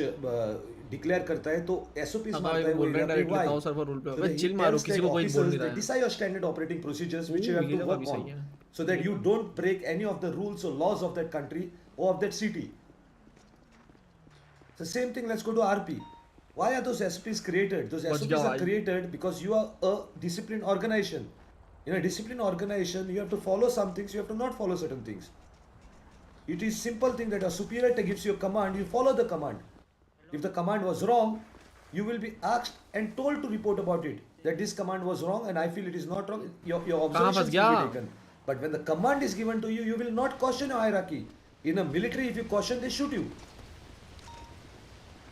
डिक्लेयर करता है तो एसओपीज अब मारता भाई है, बोल रहे हैं डायरेक्टली why? ताऊ सर्वर रूल पे। So अबे that he चिल मारो, tells किसी the को कोई बोल नहीं officers रहा that है। these are your standard operating procedures which you have ये to जगह work भी on सही है। so that you don't break any of the rules or laws of that country or of that city. The same thing, let's go to RP. Why are those SOPs created? Those बच SOPs गया are भाई। created because you are a disciplined organization. In a disciplined organization, you have to follow some things, you have to not follow certain things. It is simple thing that a superior gives you a command, you follow the command. If the command was wrong, you will be asked and told to report about it. That this command was wrong and I feel it is not wrong. Your observations will be taken. But when the command is given to you, you will not question your hierarchy. In a military, if you question, they shoot you.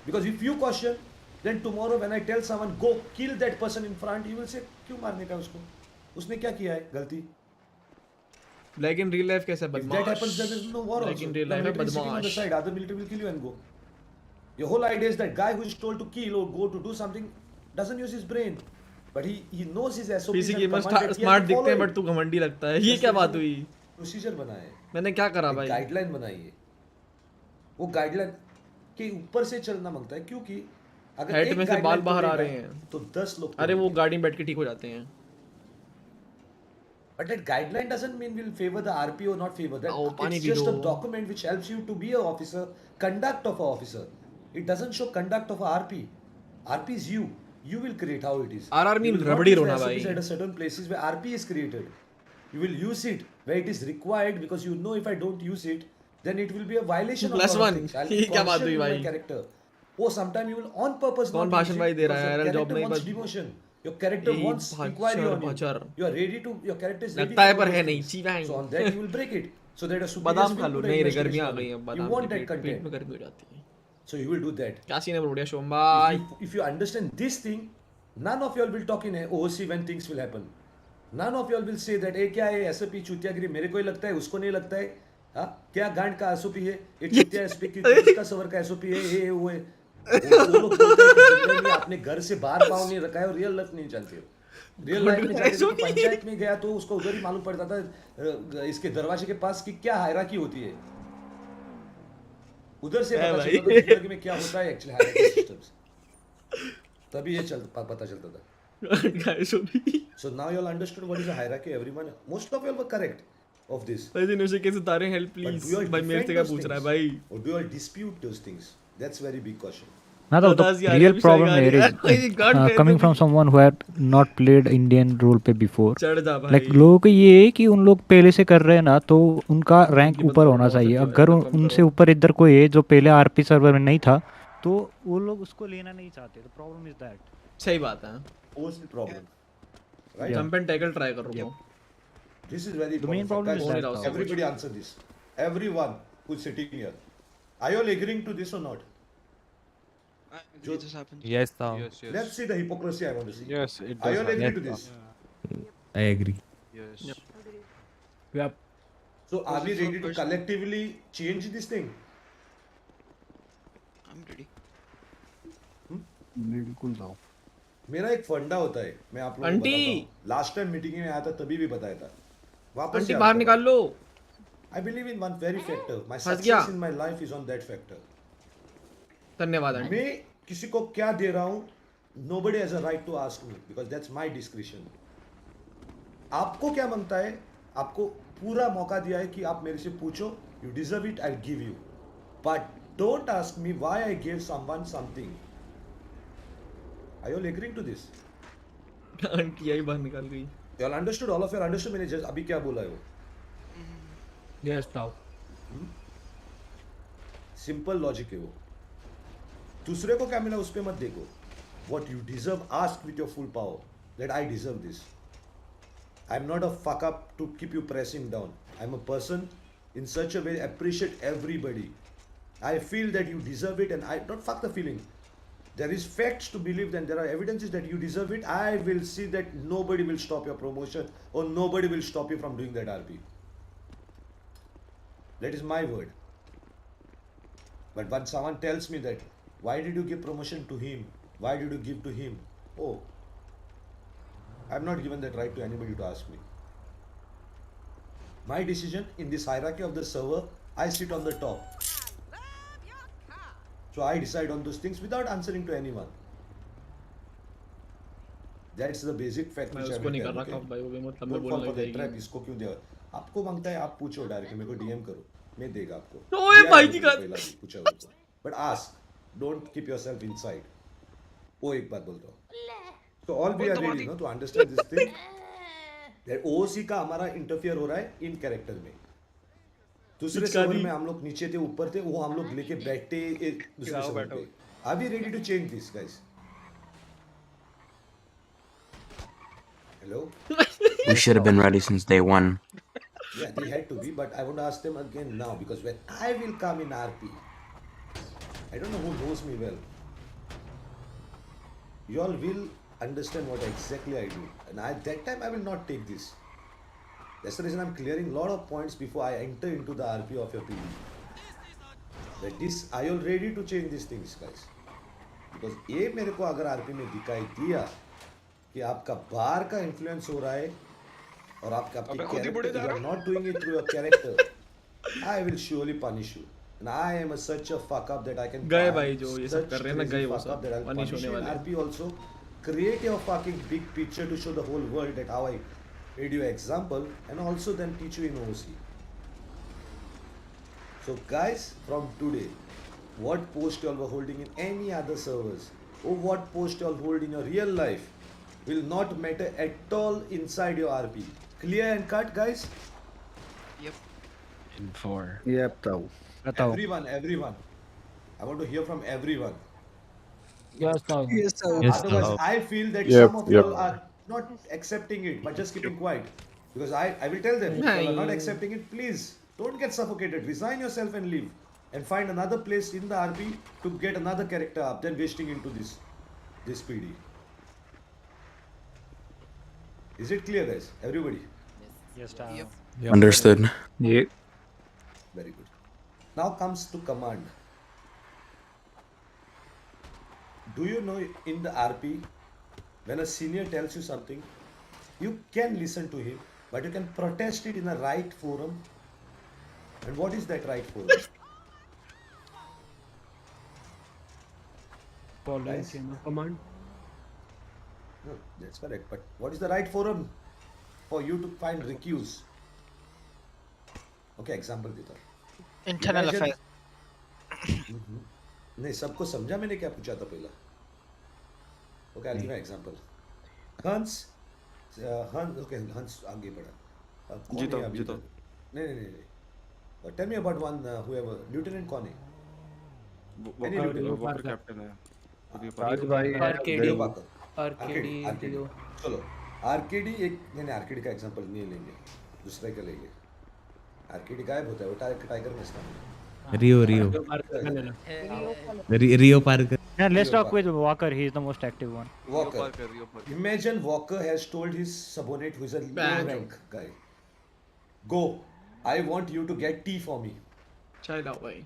Because if you question, then tomorrow when I tell someone go kill that person in front, you will say क्यों मारने का उसको? उसने क्या किया है गलती? Like in real life कैसे If बदमाश? that happens, there is no war Like also. in real The life है military is sitting on the बदमाश। side, other military will kill you and go. Your whole idea is that guy who is told to kill or go to do something doesn't use his brain, but he knows his SOPs PC and gamer command that he has smart to दिखते follow हैं it. But तू घमंडी लगता है। ये क्या बात हुई? प्रोसीजर बनाया है, मैंने क्या करा भाई? गाइडलाइन बनाई है। वो गाइडलाइन के ऊपर से चलना मांगता है क्योंकि अगर हेड एक में से बाल guideline बाहर आ तोड़ेगा, रहे हैं तो 10 लोग अरे वो तोड़ेंगे। गाड़ी में बैठ के ठीक हो जाते हैं। But that guideline doesn't mean we'll favor the RP or not favor that. पानी It's P just a low. document which helps you to be an officer, conduct of an officer. It doesn't show conduct of a RP. RP is you. You will create how it is. RR You mean will not rabri use the रोना SOPs भाई। at a certain places where RP is created. You will use it where it is required because you know if I don't use it, then it will be a violation of Plus lot of one। things. I'll ये क्या बात caution हुई my भाई? character. Or sometime you will on purpose कौन not use भाषण it भाई दे रहा because है your यार? जॉब character नहीं wants बस demotion. Your character यही wants inquiry on you. भाचर। You are ready to. Your character is ready लगता है to do पर है those नहीं things. ची भाई। So on that you will break it. So that a superior बादाम खा will लो। put an नहीं रे गर्मियाँ आ investigation on गई it. हैं, You बादाम want की that पेट content. में गर्मी हो जाती है। So you will do that. क्या सीन है बढ़िया शोम भाई? If you understand this thing, none of you all will talk in OOC when things will happen. None of you all will say that ए क्या है SOP चूतियागिरी मेरे को ही लगता है उसको नहीं लगता है हाँ क्या गांड का SOP है ये चूतिया SOP किसका सवर का SOP है ये वो है वो लोग बोलते हैं कि जिंदगी में आपने घर से बाहर पाँव नहीं रखा है और रियल लाइफ नहीं जानते हो रियल लाइफ में जानते थे कि पंचायत में गया तो उसको उधर ही मालूम पड़ता था इसके दरवाजे के पास कि क्या हायरार्की होती है उधर से पता चलता था जिंदगी में क्या होता है एक्चुअली हायरार्की सिस्टम्स तभी ये पता चलता था So now you all understood what is a hierarchy. Everyone, most of you all were correct of this. भाई दिन उसे कैसे तारे help But please do you all भाई मेरे से defend क्या those पूछ रहा है things? भाई? Or do you all dispute those things? That's very big question. Now the real problem here is coming from someone who had not played Indian role play before. चढ़ जा भाई। Like लोगों को ये है कि उन लोग पहले से कर रहे हैं ना तो उनका रैंक ऊपर होना चाहिए। अगर उनसे ऊपर इधर कोई है जो पहले आरपी सर्वर में नहीं था तो वो लोग उसको लेना नहीं चाहते। The problem is that. सही बात है। What's the problem? Right? Jump and tackle try कर रहा हूँ। This is very The main important. problem is Guys, that. everybody answer this. Everyone who's sitting here. Are you all agreeing to this or not? This happens. Yes, now. Let's see the hypocrisy I want to see. Yes, it Are you does all agree happen. to this? I agree. Yes. Yep. So are we ready to collectively change this thing? I'm ready. बिल्कुल now. मेरा एक फंडा होता है, मैं आप लोगों को आंटी! बताता हूँ. लास्ट टाइम मीटिंग में आया था तभी भी बताया था. वापस आंटी से बाहर आता निकाल हूँ. लो. I believe in one very factor. My फंस गया. success in my life is on that factor. धन्यवाद आंटी. मैं किसी को क्या दे रहा हूँ, nobody has a right to ask me because that's my discretion. आपको क्या मांगता है? आपको पूरा मौका दिया है कि आप मेरे से पूछो. You deserve it, I'll give you. But don't ask me why I gave someone something. Are you all agreeing to this? Aunty आई बाहर निकाल गई. You all understood? All of you understood? मैंने just अभी क्या बोला है वो? Yes, now. सिंपल लॉजिक है वो. दूसरे को क्या मिला उस पे मत देखो. What you deserve, ask with your full power that I deserve this. I'm not a fuck up to keep you pressing down. I'm a person in such a way appreciate everybody. I feel that you deserve it and I don't fuck the feeling. There is facts to believe and there are evidences that you deserve it. I will see that nobody will stop your promotion or nobody will stop you from doing that RP. That is my word. But when someone tells me that, why did you give promotion to him? Why did you give to him? Oh, I'm not given that right to anybody to ask me. My decision in this hierarchy of the server, I sit on the top. So I decide on those things without answering to anyone. That's the basic fact मैं which I उसको will नहीं tell. कर रहा Okay? था भाई, वो भी मतलब में Don't fall बोलने for लग that trap. जाएगी. इसको क्यों दिया? आपको मांगता है आप पूछो डायरेक्ट, मेरे को डीएम करो, मैं देगा आपको. ओए दिया भाई है की मेरे को बात. पहला भी पूछा हुआ को. But ask, don't keep yourself inside. वो एक बात बोलता हूँ. So all we are ready, no, to understand this thing. That OOC का हमारा इंटरफियर हो रहा है इन कैरेक्टर में. दूसरे सर्वर में हम लोग नीचे थे ऊपर थे, वो हम लोग लेके बैठते एक दूसरे सर्वर पे. Are we ready to change this, guys? Hello? We should have been ready since day one. Yeah, they had to be, but I want to ask them again now because when I will come in RP, I don't know who knows me well. You all will understand what exactly I do, and at that time I will not take this. That's the reason I'm clearing a lot of points before I enter into the RP of your PD. That this, are you all ready to change these things, guys? Because ये मेरे को अगर RP में दिखाई दिया कि आपका बाहर का इन्फ्लुएंस हो रहा है और आपका character, you are not doing it through your character, I will surely punish you. And I am such a fuck up that I can गए find भाई जो ये सब such कर रहे हैं ना, crazy गए वो fuck up सब that I'll पनिश punish होने you in वाले. RP also. Create your fucking big picture to show the whole world that how I made you example and also then teach you in OC. So guys, from today, what post you all were holding in any other servers or what post you all hold in your real life will not matter at all inside your RP. Clear and cut, guys? Yep. In 4. Yep, tao. Everyone. I want to hear from everyone. Yes, now. Yes, sir. Yes, Otherwise, sir. I feel that Yep, some of yep. you all are not accepting it, but just keeping quiet. Because I will tell them, if you all are not accepting it, please don't get suffocated. Resign yourself and leave. And find another place in the RP to get another character up than wasting into this PD. Is it clear, guys? Everybody? Yes, Tao. Yep. Understood. Yeah. Very good. Now comes to command. Do you know in the RP, when a senior tells you something, you can listen to him, but you can protest it in a right forum. And what is that right forum? Following Guys? chain of command. No, that's correct. But what is the right forum for you to find recuse? Okay, example देता हूँ. Internal Imagine- affairs. नहीं, सबको समझा मैंने क्या पूछा था पहला. Okay, I'll give an example. Hans, okay, Hans आगे बढ़ा. कौन है अभी तक? नहीं. Tell me about one whoever lieutenant कौन है? Any lieutenant? वॉकर कैप्टन है. राज भाई है. RKD Walker. RKD RKD. चलो, आरकेडी एक नहीं आरकेडी का एग्जांपल नहीं लेंगे, दूसरे का लेंगे. आरकेडी गायब होता है, वो टाइगर में इसका नहीं. Rio Parker. Yeah, let's talk with Walker. He is the most active one. Walker. Imagine Walker has told his subordinate, who is a low rank guy, go, I want you to get tea for me. चाय लाओ भाई,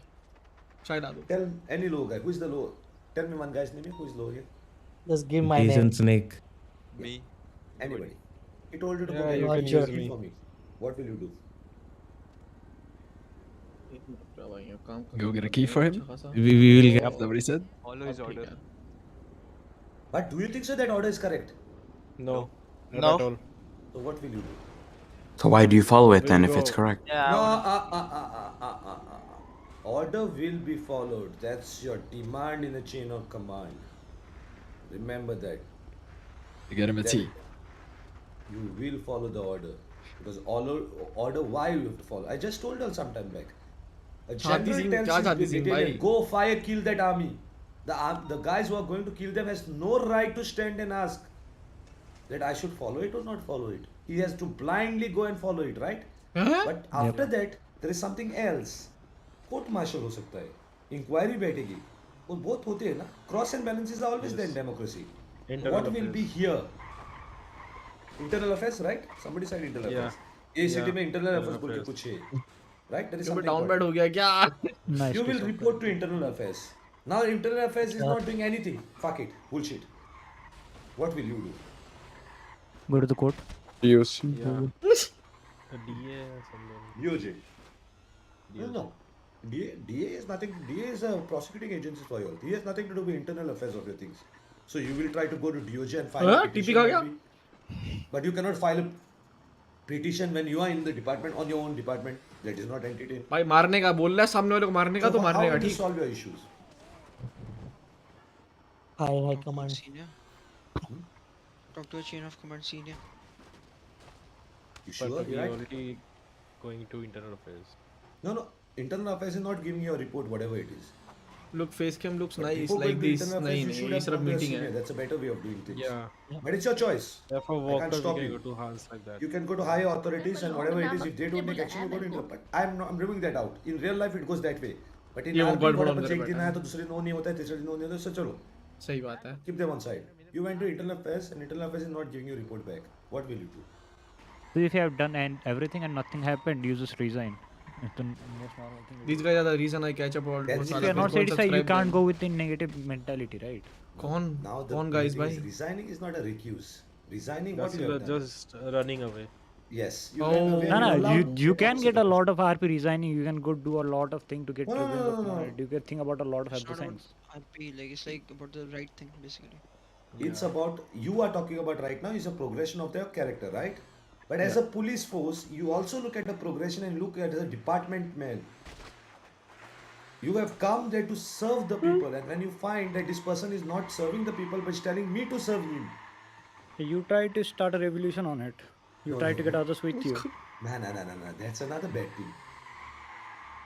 चाय ला दो. Tell any low guy, who is the low? Tell me one guy's name, who is low here? Just give my Jason name. Snake. Me. Anybody. He told you to go Yeah, get you a can key use me. for me. What will you do? Go get a key for him. We will get. After what he said. Follow his order. But do you think so that order is correct? No, not No. at all. So what will you do? So why do you follow it then We'll if it's go. correct? Yeah. No, order will be followed. That's your demand in the chain of command. Remember that. You get him a That tea. You will follow the order. Because order why you have to follow. I just told you some time back. A Chaati general Singh, tells kya his Chaati Singh, battalion, bhai? go fire, kill that army. The guys who are going to kill them has no right to stand and ask that I should follow it or not follow it. He has to blindly go and follow it, right? But after that, there is something else. Court martial हो सकता है, inquiry बैठेगी, वो बहुत होते हैं ना. Cross and balances are always there in democracy. Internal What will affairs. be here? Internal affairs, right? Somebody said internal Yeah. affairs. ये city Yeah. में internal affairs Internal बोल के affairs. कुछ है, right? There is क्यों something. Down bad called- हो गया क्या? Nice You to will talk. report to internal affairs. Now internal affairs is not doing anything. Fuck it, bullshit. What will you do? Go to the court. Yes. Yeah. A DA or something. DOJ. No. DA is nothing. DA is a prosecuting agency for you all. He has nothing to do with internal affairs of your things. So you will try to go to DOJ and file a TP petition. का क्या? maybe. But you cannot file a petition when you are in the department on your own department. That is not entertained. भाई मारने का बोल रहा है, सामने वाले को मारने का तो how मारने का, will you ठीक? solve your issues? High command. Senior. Talk to a chain of command senior. You But sure? we Right? already going to internal affairs. No. Internal affairs is not giving you a report, whatever it is. Look, face cam looks But nice before like going to this. internal affairs, नहीं you नहीं, should ये have सिर्फ come to a meeting senior. है. That's a better way of doing things. Yeah. But it's your choice. Therefore, I can't walkers stop we you. can go to Hans like that. You can go to higher authorities and whatever it is, if they don't take action, you go to internal. But I'm removing that out. In real life, it goes that way. But in ये वो RP, गड़बड़ what अंदर happens, एक दिन बैठा आया है. तो दूसरे दिन वो नहीं होता है, तीसरे दिन वो नहीं होता है, so चलो. सही बात है. Keep them on side. You went to internal affairs and internal affairs is not giving you report back. What will you do? So if you have done everything and nothing happened, you just resign. It's the most normal thing. These guys are the reason I catch up all. That's If you are not satisfied, you can't go with the negative mentality, right? कौन? Now the कौन guys thing भाई? is, resigning is not a recuse. Resigning, what That's you have done? just running away. Yes. You Oh. ran away and No, you're no, allowed you to can go get a to lot of RP resigning. You can go do a lot of things to get No, no, rid no, of no, no. it. You can think about a lot of It's other not things. about RP, like it's like about the right thing basically. It's about, you are talking about right now is a progression of their character, right? But as a police force, you also look at the progression and look at the department man. You have come there to serve the people, and when you find that this person is not serving the people but is telling me to serve him. You try to start a revolution on it. You No, try no, to get no. others with you. No. That's another bad thing.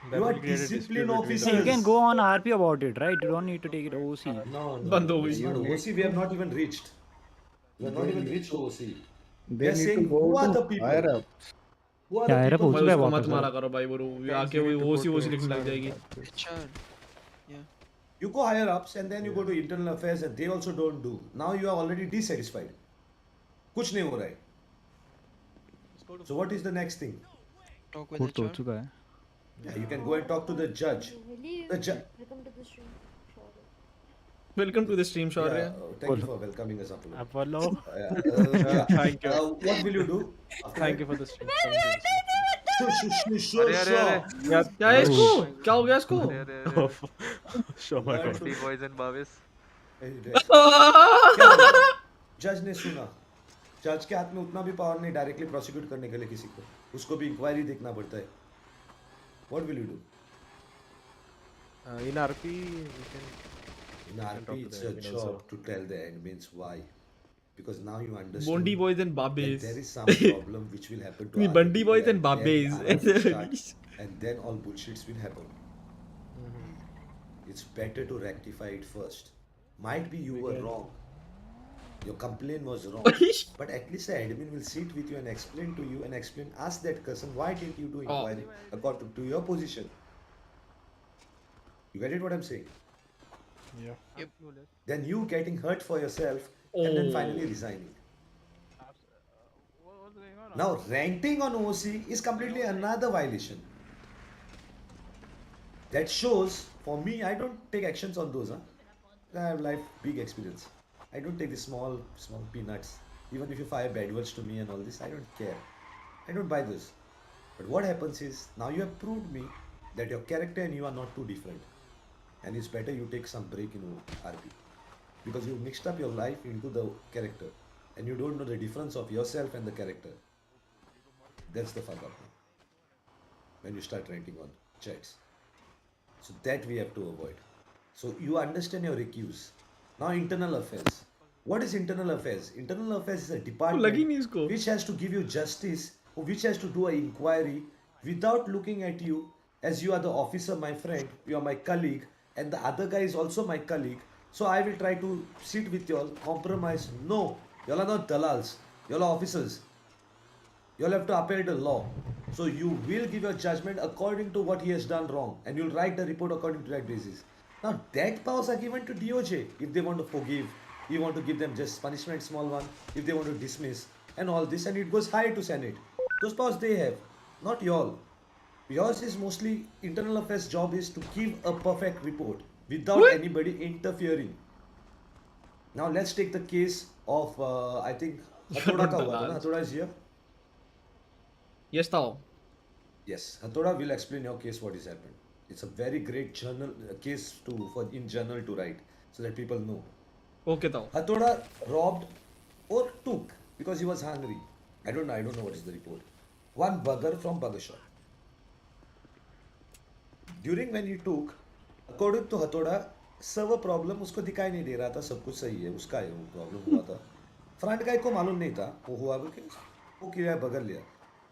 That You are will create a dispute discipline between the officers. You can go on RP about it, right? You don't need to take it OC. No. बंद हो It's गई. not OC. We have not even reached. We have not even reached OC. They They are need to saying go who are the to people? higher up. Who are Yeah, the higher up people? हो भाई चुका है उसको वापस मत मारा अब. करो भाई, वो Friends, आके you वो need to OC go to ओसी लिखने लग HR. जाएगी. HR. Yeah. You go higher ups and then you go to internal affairs and they also don't do. Now you are already dissatisfied. कुछ नहीं हो रहा है. So what is the next thing? Talk with court तो हो HR. चुका है. Yeah, you can go and talk to the judge. The judge. Welcome to the stream, Shaurya. Thank you for welcoming us, Apollo. Apollo. Thank Thank you. What will you do? after Thank that? you for the stream. क्या है इसको? क्या हो गया इसको? Show my Learn God. to- boys and Bavis. जज ने सुना. जज के हाथ में उतना भी पावर नहीं डायरेक्टली प्रोसिक्यूट करने के लिए किसी को. उसको भी इंक्वायरी देखना पड़ता है. What will you do? In RP, we can. In talk RP, to it's the your admin job also. to tell the admins why. Because now you understand Bondi boys and that Babes. there is some problem which will happen to Me other Bundy people boys and then Babes. RP will start, and then all bullshits will happen. It's better to rectify it first. Might be you were wrong. Your complaint was wrong. But at least the admin will sit with you and explain to you and explain, ask that person, why didn't you do inquiry according to your position? You get it what I'm saying? Yeah. Yep. Then you getting hurt for yourself and then finally resigning. Now ranting on OC is completely another violation. That shows, for me, I don't take actions on those. I have life big experience. I I don't take the small peanuts. Even if you fire bad words to me and all this, I don't care. I don't buy this. But what happens is, now you have proved me that your character and you are not too different. And it's better you take some break in RP. Because you mixed up your life into the character. And you don't know the difference of yourself and the character. That's the fuck up now. When you start ranting on chats. So that we have to avoid. So you understand your recuse. Now internal affairs. What is internal affairs? Internal affairs is a department which has to give you justice, or which has to do an inquiry without looking at you as you are the officer, my friend, you are my colleague, and the other guy is also my colleague. So I will try to sit with y'all, compromise. No, y'all are not dalals. Y'all are officers. You'll have to uphold the law. So you will give your judgment according to what he has done wrong, and you'll write the report according to that basis. Now that powers are given to DOJ if they want to forgive, you want to give them just punishment, small one, if they want to dismiss and all this, and it goes high to Senate. Those powers they have, not y'all. Yours is mostly internal affairs job is to give a perfect report without anybody interfering. Now let's take the case of I think Hathoda ka hua tha na? Hathoda is here. Yes, Tao. Yes, Hathoda will explain your case what has happened. It's a very great journal case for in journal to write so that people know. Okay, Tao. Hathoda robbed or took because he was hungry. I don't know what is the report. One burger from burger shop. During when he took, according to Hathoda, server problem उसको दिखाई नहीं दे रहा था, सब कुछ सही है, उसका है वो प्रॉब्लम हुआ था. फ्रंट गाय को मालूम नहीं था वो हुआ बोल के वो किया बर्गर लिया.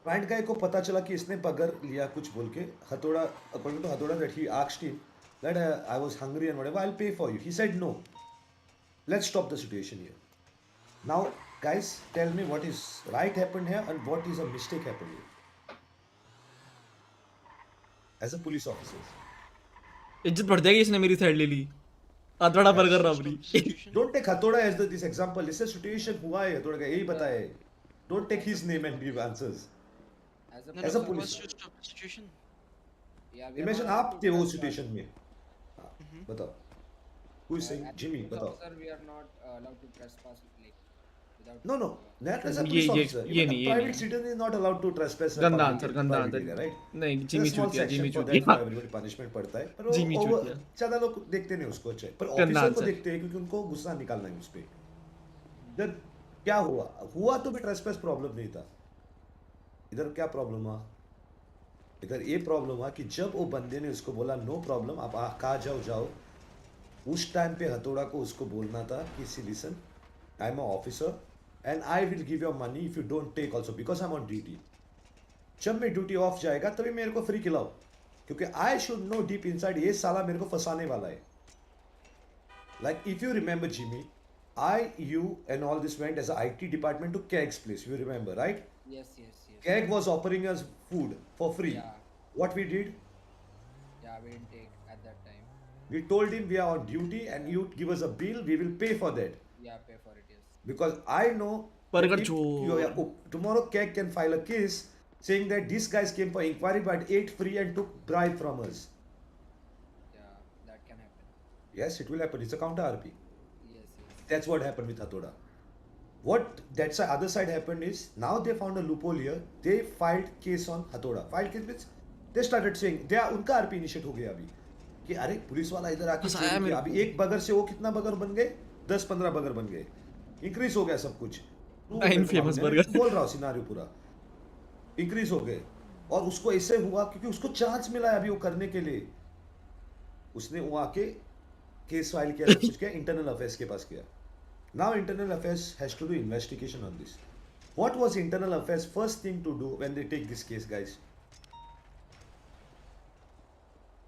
फ्रंट गाय को पता चला कि इसने बर्गर लिया कुछ बोल के. Hathoda, according to Hathoda, that he asked him that I was hungry and whatever, I'll pay for you. He said no. Let's stop the situation here. Now, guys, tell me what is right happened here and what is a mistake happened here. As a police officer. इज्जत बढ़ जाएगी इसने मेरी side ले ली. हथौड़ा burger rabri. Don't take Hathoda as this example. This is a situation हुआ है Hathoda का यही बताया है. Don't take his name and give answers. As a police. Situation. Imagine आप थे वो situation में. बताओ. Who is saying? Jimmy, बताओ. Sir, we are not allowed to trespass like without. No. Not as a police officer. Even a private citizen is not allowed to trespass. गंदा answer, right? नहीं, Jimmy चूतिया. Everybody punishment पड़ता है. पर Jimmy चूतिया. ज़्यादा लोग देखते नहीं उसको अच्छे. पर ऑफिसर को देखते हैं क्योंकि उनको गुस्सा निकालना है उस पे. जब क्या हुआ तो भी trespass प्रॉब्लम नहीं था. इधर क्या प्रॉब्लम हुआ? इधर ये प्रॉब्लम हुआ कि जब वो बंदे ने उसको बोला नो प्रॉब्लम आप कहाँ जाओ. उस टाइम पे हथौड़ा को उसको बोलना था कि see listen I am a officer and I will give your money if you don't take also because I am on duty. जब मैं ड्यूटी ऑफ जाएगा तभी मेरे को फ्री खिलाओ क्योंकि I should know deep inside ये साला मेरे को फंसाने वाला है. Like if you remember Jimmy I you and all this went as a IT department to Keg's place. You remember right? Yes. Keg was offering us food for free. Yeah. What we did? Yeah, we didn't take at that time. We told him we are on duty and you give us a bill, we will pay for that. Yeah, pay for it, yes. Because I know that if tomorrow Keg can file a case saying that these guys came for inquiry but ate free and took bribe from us. Yeah, that can happen. Yes, it will happen. It's a counter RP. Yes. That's what happened with Hathoda. What that other side happened is now they found a loophole here. They filed case on Hathoda. Filed case means they started saying they are उनका RP initiate हो गया अभी कि अरे police वाला इधर आके चोरी किया. अभी एक बगर से वो कितना बगर बन गए? 10-15 बगर बन गए. इंक्रीज हो गया सब कुछ. फेमस बर्गर बोल रहा हूँ सिनारियो पूरा इंक्रीज हो गए और उसको ऐसे हुआ क्योंकि उसको चांस मिला है अभी वो करने के लिए. उसने वो आके केस फाइल किया सब कुछ किया. इंटरनल अफेयर्स के पास किया. Now internal affairs has to do investigation on this. What was internal affairs first thing to do when they take this case, guys?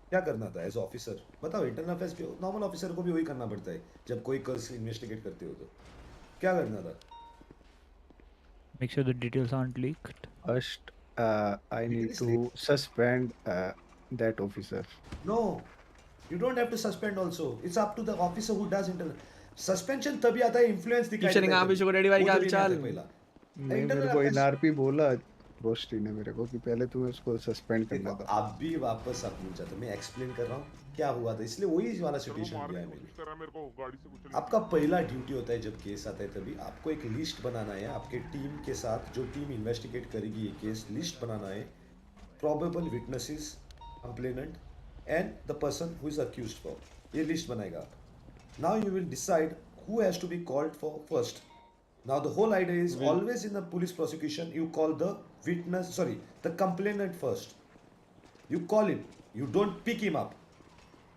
क्या करना था एज ऑफिसर? बताओ. इंटरनल अफेयर्स पे नॉर्मल ऑफिसर को भी वही करना पड़ता है जब कोई केस इन्वेस्टिगेट करते हो तो. क्या करना था? Make sure the details aren't leaked. First, I need to suspend that officer. No, you don't have to suspend also. It's up to the officer who does internal. Suspension तभी आता है influence दिखाई देता है. आप भी शुगर रेडी भाई का हाल चाल. नहीं मेरे को एनआरपी बोला रोस्ट ही ने मेरे को कि पहले तुम्हें उसको सस्पेंड करना देखो था। आप भी वापस आप भूल जाते, मैं एक्सप्लेन कर रहा हूँ क्या हुआ था, इसलिए वही वाला सिचुएशन दिया है मैंने। आपका पहला ड्यूटी होता है जब केस आता है, तभी आपको एक लिस्ट बनाना है आपके टीम के साथ, जो टीम इन्वेस्टिगेट करेगी ये केस, लिस्ट बनाना है probable witnesses, complainant and the person who is accused for, ये लिस्ट बनाएगा आप. Now you will decide who has to be called for first. Now the whole idea is always in the police prosecution you call the witness, sorry, the complainant first. You call him, you don't pick him up.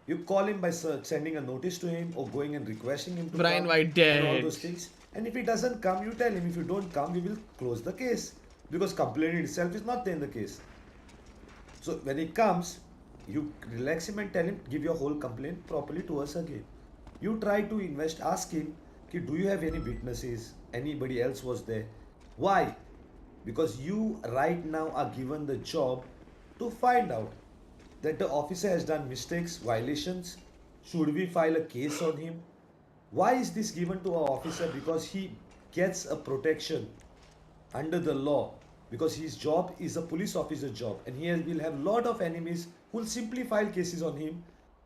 You call him by sending a notice to him or going and requesting him to Brian come White and all dead. those things. And if he doesn't come, you tell him. If you don't come, we will close the case because complainant itself is not there in the case. So when he comes, you relax him and tell him, give your whole complaint properly to us again. You try to ask him, do you have any witnesses? Anybody else was there? Why? Because you right now are given the job to find out that the officer has done mistakes, violations. Should we file a case on him? Why is this given to our officer? Because he gets a protection under the law, because his job is a police officer job, and he will have lot of enemies who will simply file cases on him.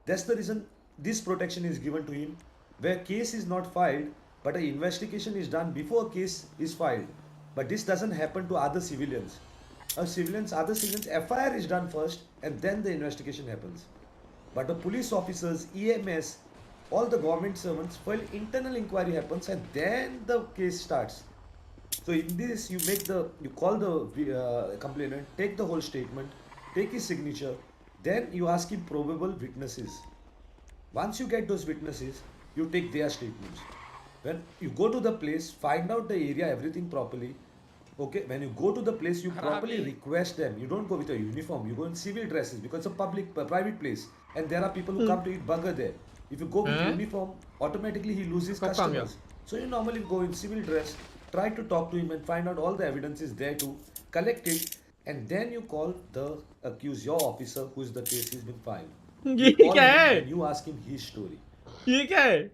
That's the reason this protection is given to him, where case is not filed but an investigation is done before a case is filed. But this doesn't happen to other civilians. Other civilians, FIR is done first and then the investigation happens. But the police officers, EMS, all the government servants file internal inquiry happens and then the case starts. So in this, you call the complainant, take the whole statement, take his signature, then you ask him probable witnesses. Once you get those witnesses, you take their statements. When you go to the place, find out the area, everything properly. Okay, when you go to the place, you properly request them. You don't go with a uniform, you go in civil dresses because it's a private place, and there are people who come to eat burger there. If you go with uniform, automatically he loses कब काम customers. So you normally go in civil dress, try to talk to him and find out all the evidence is there to collect it, and then you call the accused, your officer, who is the case has been filed. ये You call क्या him है? and you ask him his story. ये क्या है?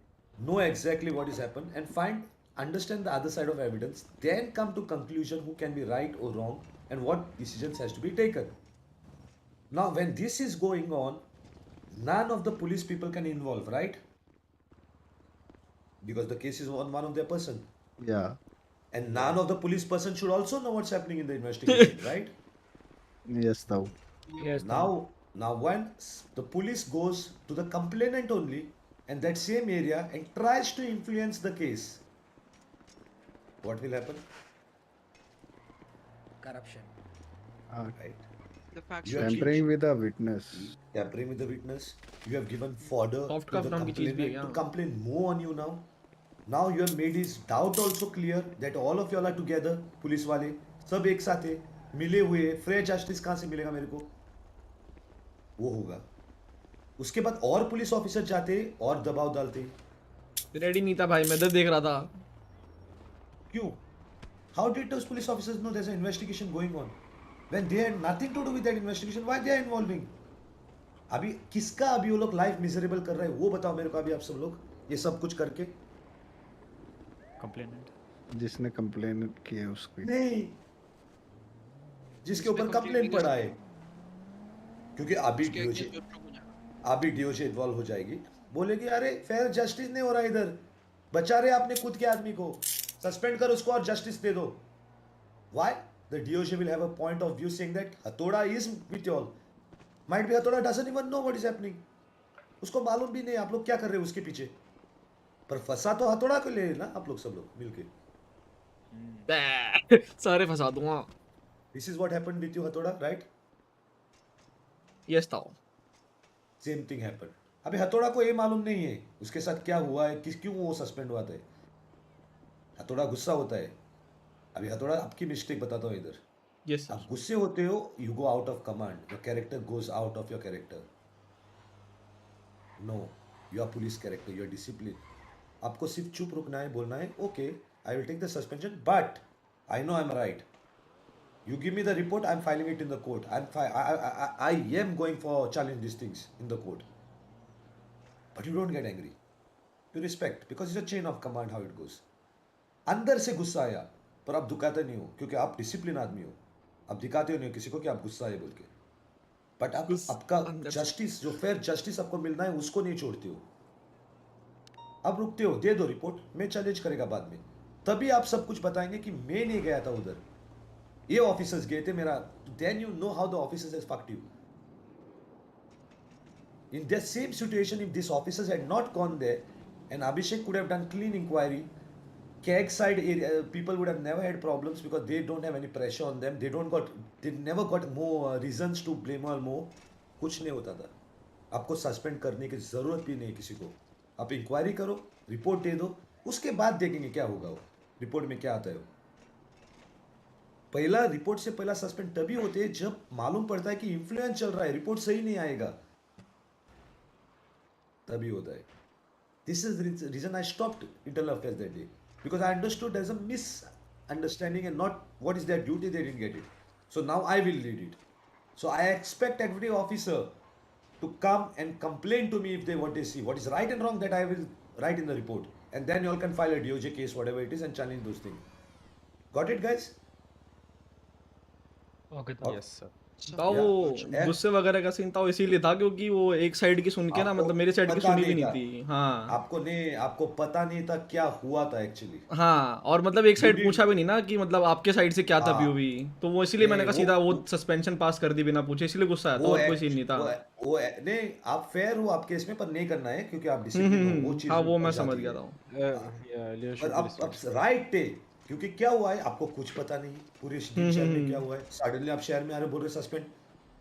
Know exactly what has happened and understand the other side of evidence, then come to conclusion who can be right or wrong and what decisions has to be taken. Now when this is going on, none of the police people can involve, right? Because the case is on one of their person. Yeah. And none of the police person should also know what's happening in the investigation, right? Yes, though. Yes, Now when the police goes to the complainant only and that same area and tries to influence the case, what will happen? Corruption. Right. The facts You will have change. Tampering with a witness. Tampering with the witness. You have given fodder Soft to cuff the नाम की चीज भी है complainant क्या? to complain more on you now. Now you have made his doubt also clear that all of you all are together, police वाले सब एक साथ है, मिले हुए, फ्रेश जस्टिस कहाँ से मिलेगा मेरे को? वो होगा. उसके बाद और पुलिस ऑफिसर जाते और दबाव डालते. रेडी नहीं था भाई, मैं इधर देख रहा था. क्यों? How did those police officers know there's an investigation going on? When they had nothing to do with that investigation, why they are involving? अभी किसका अभी वो लोग लाइफ मिजरेबल कर रहे हैं वो बताओ मेरे को अभी आप सब लोग, ये सब कुछ करके. कंप्लेनेंट जिसने कंप्लेन किया है उसको. नहीं, जिसके ऊपर कंप्लेन पड़ा है, क्योंकि अभी डीओजे इन्वॉल्व हो जाएगी, बोलेगी अरे फेयर जस्टिस नहीं हो रहा इधर, बचा रहे आपने खुद के आदमी को, सस्पेंड कर उसको और जस्टिस दे दो. Why? The DOJ will have a point of view saying that hathoda is with you all. Might be hathoda doesn't even know what is happening. उसको मालूम भी नहीं आप लोग क्या कर रहे हो उसके पीछे. पर फंसा तो hathoda को ले ना आप लोग सब लोग मिलके. सारे फंसा दूंगा. This is what happened with you hathoda, right? Yes, ताऊ. Same thing happened. अभी hathoda को ये मालूम नहीं है उसके साथ क्या हुआ है, क्यों वो सस्पेंड हुआ था. hathoda गुस्सा होता है. अभी hathoda आपकी मिस्टेक बताता हूँ इधर. Yes, आप गुस्से होते हो, you go out of command. Your character goes out of your character. No, you are police character. You are disciplined. आपको सिर्फ चुप रुकना है, बोलना है, okay, I will take the suspension, but I know I'm right. You give me the report, I'm filing it in the court. I am going for challenge these things in the court. But you don't get angry. You respect because it's a chain of command how it goes. अंदर से गुस्सा आया पर आप दुखाते नहीं हो क्योंकि आप डिसिप्लिन आदमी हो. आप दिखाते हो नहीं किसी को कि आप गुस्सा है बोल के, बट आप आपका जस्टिस, जो फेयर जस्टिस आपको मिलना है उसको नहीं छोड़ते हो, आप रुकते हो, दे दो रिपोर्ट, मैं चैलेंज करेगा बाद में, तभी आप सब कुछ बताएंगे कि मैं नहीं गया था उधर, ये ऑफिसर्स गए थे मेरा, then you know how the officers has fucked you. In the same situation, if these officers had not gone there and Abhishek could have done clean inquiry, keg side area, people would have never had problems because they don't have any pressure on them, they never got more reasons to blame or more. कुछ नहीं होता था. आपको suspend करने की जरूरत भी नहीं किसी को, आप इंक्वायरी करो, रिपोर्ट दे दो, उसके बाद देखेंगे क्या होगा, वो रिपोर्ट में क्या आता है. पहला रिपोर्ट से पहला सस्पेंड तभी होते हैं जब मालूम पड़ता है कि इन्फ्लुएंस चल रहा है, रिपोर्ट सही नहीं आएगा, तभी होता है. This is reason I stopped internal affairs that day, because I understood there is a misunderstanding and not what is their duty, they didn't get it. So now I will lead it. So I expect every officer to come and complain to me if they what they see, what is right and wrong, that I will write in the report, and then you all can file a DOJ case, whatever it is, and challenge those things. Got it, guys? Okay Yes, sir. था वो गुस्से वगैरह का scene था, वो इसीलिए था क्योंकि वो एक साइड की सुन के ना, मतलब मेरे साइड की सुनी भी नहीं थी. हाँ, आपको पता नहीं था क्या हुआ था एक्चुअली. हाँ, और मतलब एक साइड पूछा भी नहीं ना कि मतलब आपके साइड से क्या था पीओवी, तो वो इसीलिए मैंने कहा सीधा वो सस्पेंशन पास कर दी बिना पूछे, इसीलिए गुस्सा आया था, और कोई सीन नहीं था. वो नहीं, आप फेयर हो आपके इसमें, पर नहीं करना है क्योंकि आप डिसिप्लिन हो, वो चीज. हाँ, वो मैं समझ गया था. अब राइट थे, क्योंकि क्या हुआ है आपको कुछ पता नहीं पूरे शहर में क्या हुआ है, सडनली आप शहर में आ रहे बोल रहे सस्पेंड.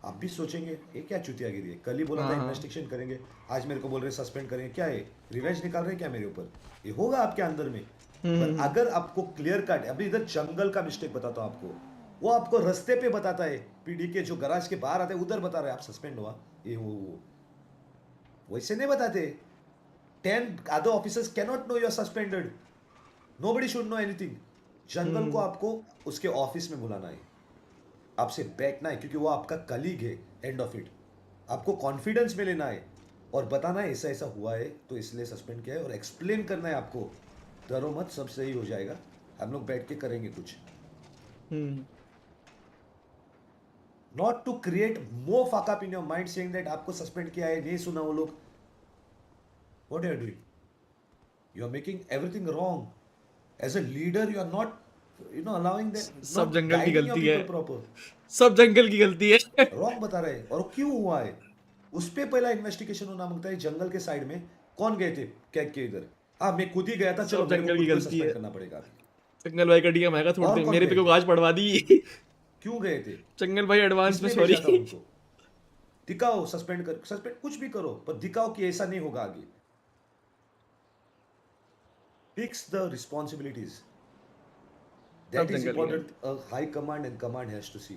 आप भी सोचेंगे ये क्या चुतियागिरी है, कल ही बोला था इन्वेस्टिगेशन करेंगे, आज मेरे को बोल रहे सस्पेंड करेंगे, क्या है रिवेंज निकाल रहे हैं क्या मेरे ऊपर, ये होगा आपके अंदर में. पर अगर आपको क्लियर कट, अभी इधर जंगल का मिस्टेक बताता हूँ आपको, वो आपको रास्ते पे बताता है, पीडी के जो गराज के बाहर आते हैं उधर बता रहे हैं आप सस्पेंड हुआ, ये वो वैसे नहीं बताते. 10 other officers cannot know you are suspended, nobody should know anything. जंगल को आपको उसके ऑफिस में बुलाना है, आपसे बैठना है, क्योंकि वो आपका कलीग है. एंड ऑफ इट आपको कॉन्फिडेंस में लेना है और बताना है ऐसा ऐसा हुआ है तो इसलिए सस्पेंड किया है, और एक्सप्लेन करना है आपको, डरो मत, सब सही हो जाएगा, हम लोग बैठ के करेंगे कुछ. Not to create more fuck up in your mind saying that आपको सस्पेंड किया है, नहीं सुना वो लोग. What are you doing? You are making everything wrong. As a leader you are not allowing them, सब जंगल की गलती है, proper. सब जंगल की गलती है. रॉन्ग बता रहे हैं, और क्यों हुआ है उस पे पहला इन्वेस्टिगेशन होना मांगता है. जंगल के साइड में कौन गए थे कैग के इधर? हाँ, मैं खुद ही गया था, चलो जंगल की गलती है, करना पड़ेगा. जंगल भाई का डीएम आएगा थोड़ी देर, मेरे पे को गाज पड़वा दी. क्यों गए थे जंगल भाई एडवांस में सॉरी. दिखाओ, सस्पेंड कुछ भी करो, पर दिखाओ कि ऐसा नहीं होगा आगे. Fix the responsibilities. That is important. A high command and command has to see.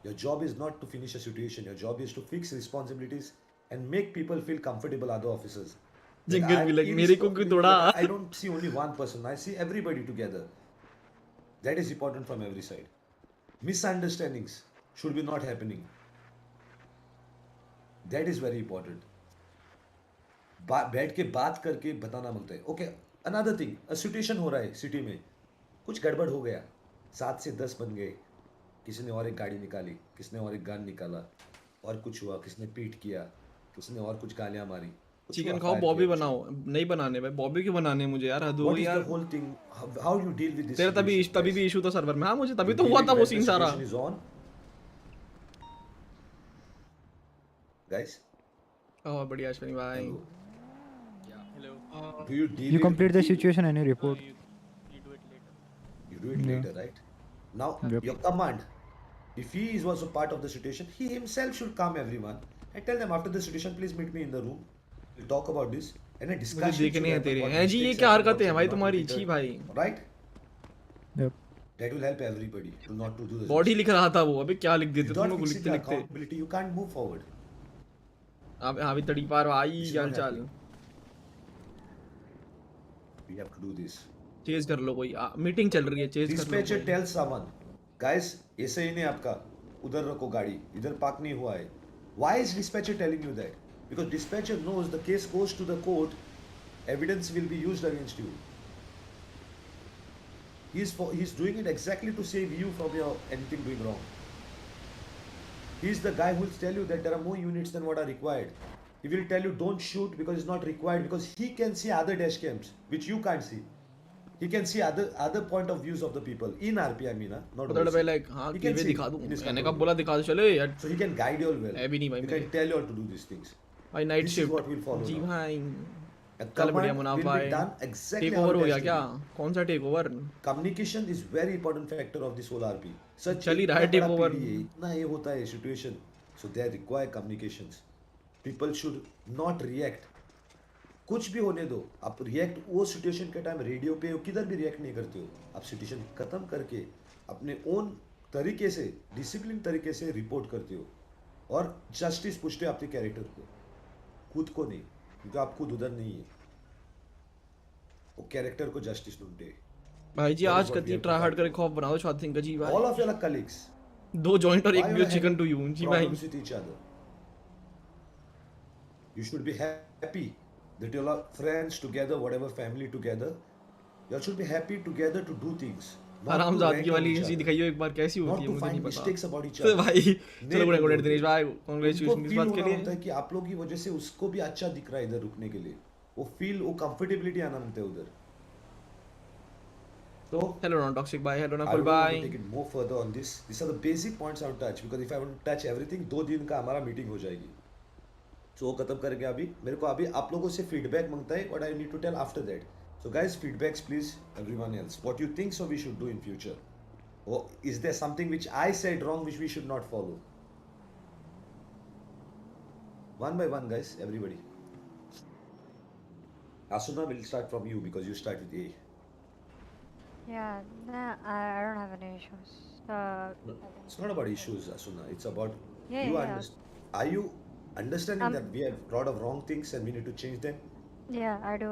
Your job is not to finish a situation. Your job is to fix responsibilities and make people feel comfortable. Other officers. जंगल भी लग मेरे को क्यों तोड़ा? I don't see only one person. I see everybody together. That is important from every side. Misunderstandings should be not happening. That is very important. बैठ के बात करके बताना मांगता है. Okay, another thing. A situation हो रहा है सिटी में, कुछ गड़बड़ हो गया, 7 से 10 बन गए, किसी ने और एक गाड़ी निकाली, किसने और एक गन निकाला, और कुछ हुआ, किसने पीट किया, किसने और कुछ गालियां मारी. चिकन खाओ, बॉबी बनाओ. नहीं बनाने भाई, बॉबी क्यों बनाने मुझे यार, हद हो गई यार. Whole thing, how you deal with this. तेरा तभी भी इशू था सर्वर में. हाँ, मुझे तभी तो हुआ था वो सीन सारा. गाइस, ओह बढ़िया अश्विनी भाई. Do you deal You complete the situation and you report. You do it later, right? Now, your command, if he is also part of the situation, he himself should calm everyone and tell them after the situation, please meet me in the room. We'll talk about this and a discussion. मुझे देखने हैं तेरे. हैं जी, ये क्या हरकतें हैं भाई तुम्हारी? छी भाई. Right? Yep. That will help everybody to not to do this. Body लिख रहा था वो, अबे क्या लिख देते तुम लोग लिखते लिखते. You can't move forward. अब हाँ भी तड़ी पार भाई, क्या चाल. We have to do this. Chase कर लो, कोई मीटिंग चल रही है, चेज कर लो. Dispatcher tells someone, guys, ऐसे ही नहीं आपका, उधर रखो गाड़ी, इधर पार्क नहीं हुआ है. Why is dispatcher telling you that? Because dispatcher knows the case goes to the court, evidence will be used against you. He's doing it exactly to save you from your anything going wrong. He's the guy who will tell you that there are more units than what are required. He will tell you don't shoot because it's not required, because he can see other dash cams which you can't see. He can see other point of views of the people in RP. I mean, not तो OC. Like हाँ He TV can see दिखा दूँ in his मैंने control कब बोला दिखा दो चलो यार room. So he can guide you all well. है भी नहीं भाई He मेरे can tell you how to do these things. भाई night This is shift what we'll follow जी now. भाई A कल बढ़िया command मुनाफ will be भाई done exactly take how over it हो has गया to क्या be. कौन सा take over Communication is very important factor of this whole RP. चल ही रहा है टेक ओवर इतना ये होता है situation. So they require communications. People should not react. कुछ भी होने दो, आप रिएक्ट वो सिचुएशन के टाइम रेडियो पे किधर भी रिएक्ट नहीं करते हो. आप सिचुएशन खत्म करके अपने ओन तरीके से डिसिप्लिन तरीके से रिपोर्ट करते हो और जस्टिस पूछते हो आपके कैरेक्टर को, खुद को नहीं, क्योंकि आप खुद उधर नहीं है. वो कैरेक्टर को जस्टिस ढूंढते. भाई जी आज कति ट्राई हार्ड करके खौफ बना दो छाती सिंह का जी भाई. All of your colleagues, 2 joint और 1 बियर चिकन टू यू जी भाई. with each other. You should be happy that you are friends together, whatever family together. You should be happy together to do things. आराम जादगी वाली चीज दिखाइयो एक बार कैसी होती है मुझे नहीं पता. तो भाई चलो गुड गुड दिनेश भाई कांग्रेचुलेशन इस बात के लिए. होता है कि आप लोगों की वजह से उसको भी अच्छा दिख रहा है इधर रुकने के लिए. वो फील, वो कंफर्टेबिलिटी आना मांगते हैं उधर. So hello non toxic bye, hello I Nakul will bye. take it more further on this. These are the basic points I want to touch, because if I want to touch everything 2 दिन का हमारा meeting हो जाएगी. So वो खत्म करके अभी मेरे को अभी आप लोगों से फीडबैक मांगता है. What I need to tell after that. So guys, feedbacks please, everyone else. What you think so we should do in future? Or is there something which I said wrong which we should not follow? One by one, guys, everybody. Asuna, will start from you because you start with A. Yeah, nah, I don't have any issues. No, it's not about issues, Asuna. It's about Yeah, you yeah. Are you understanding that we have a lot of wrong things and we need to change them? Yeah, I do.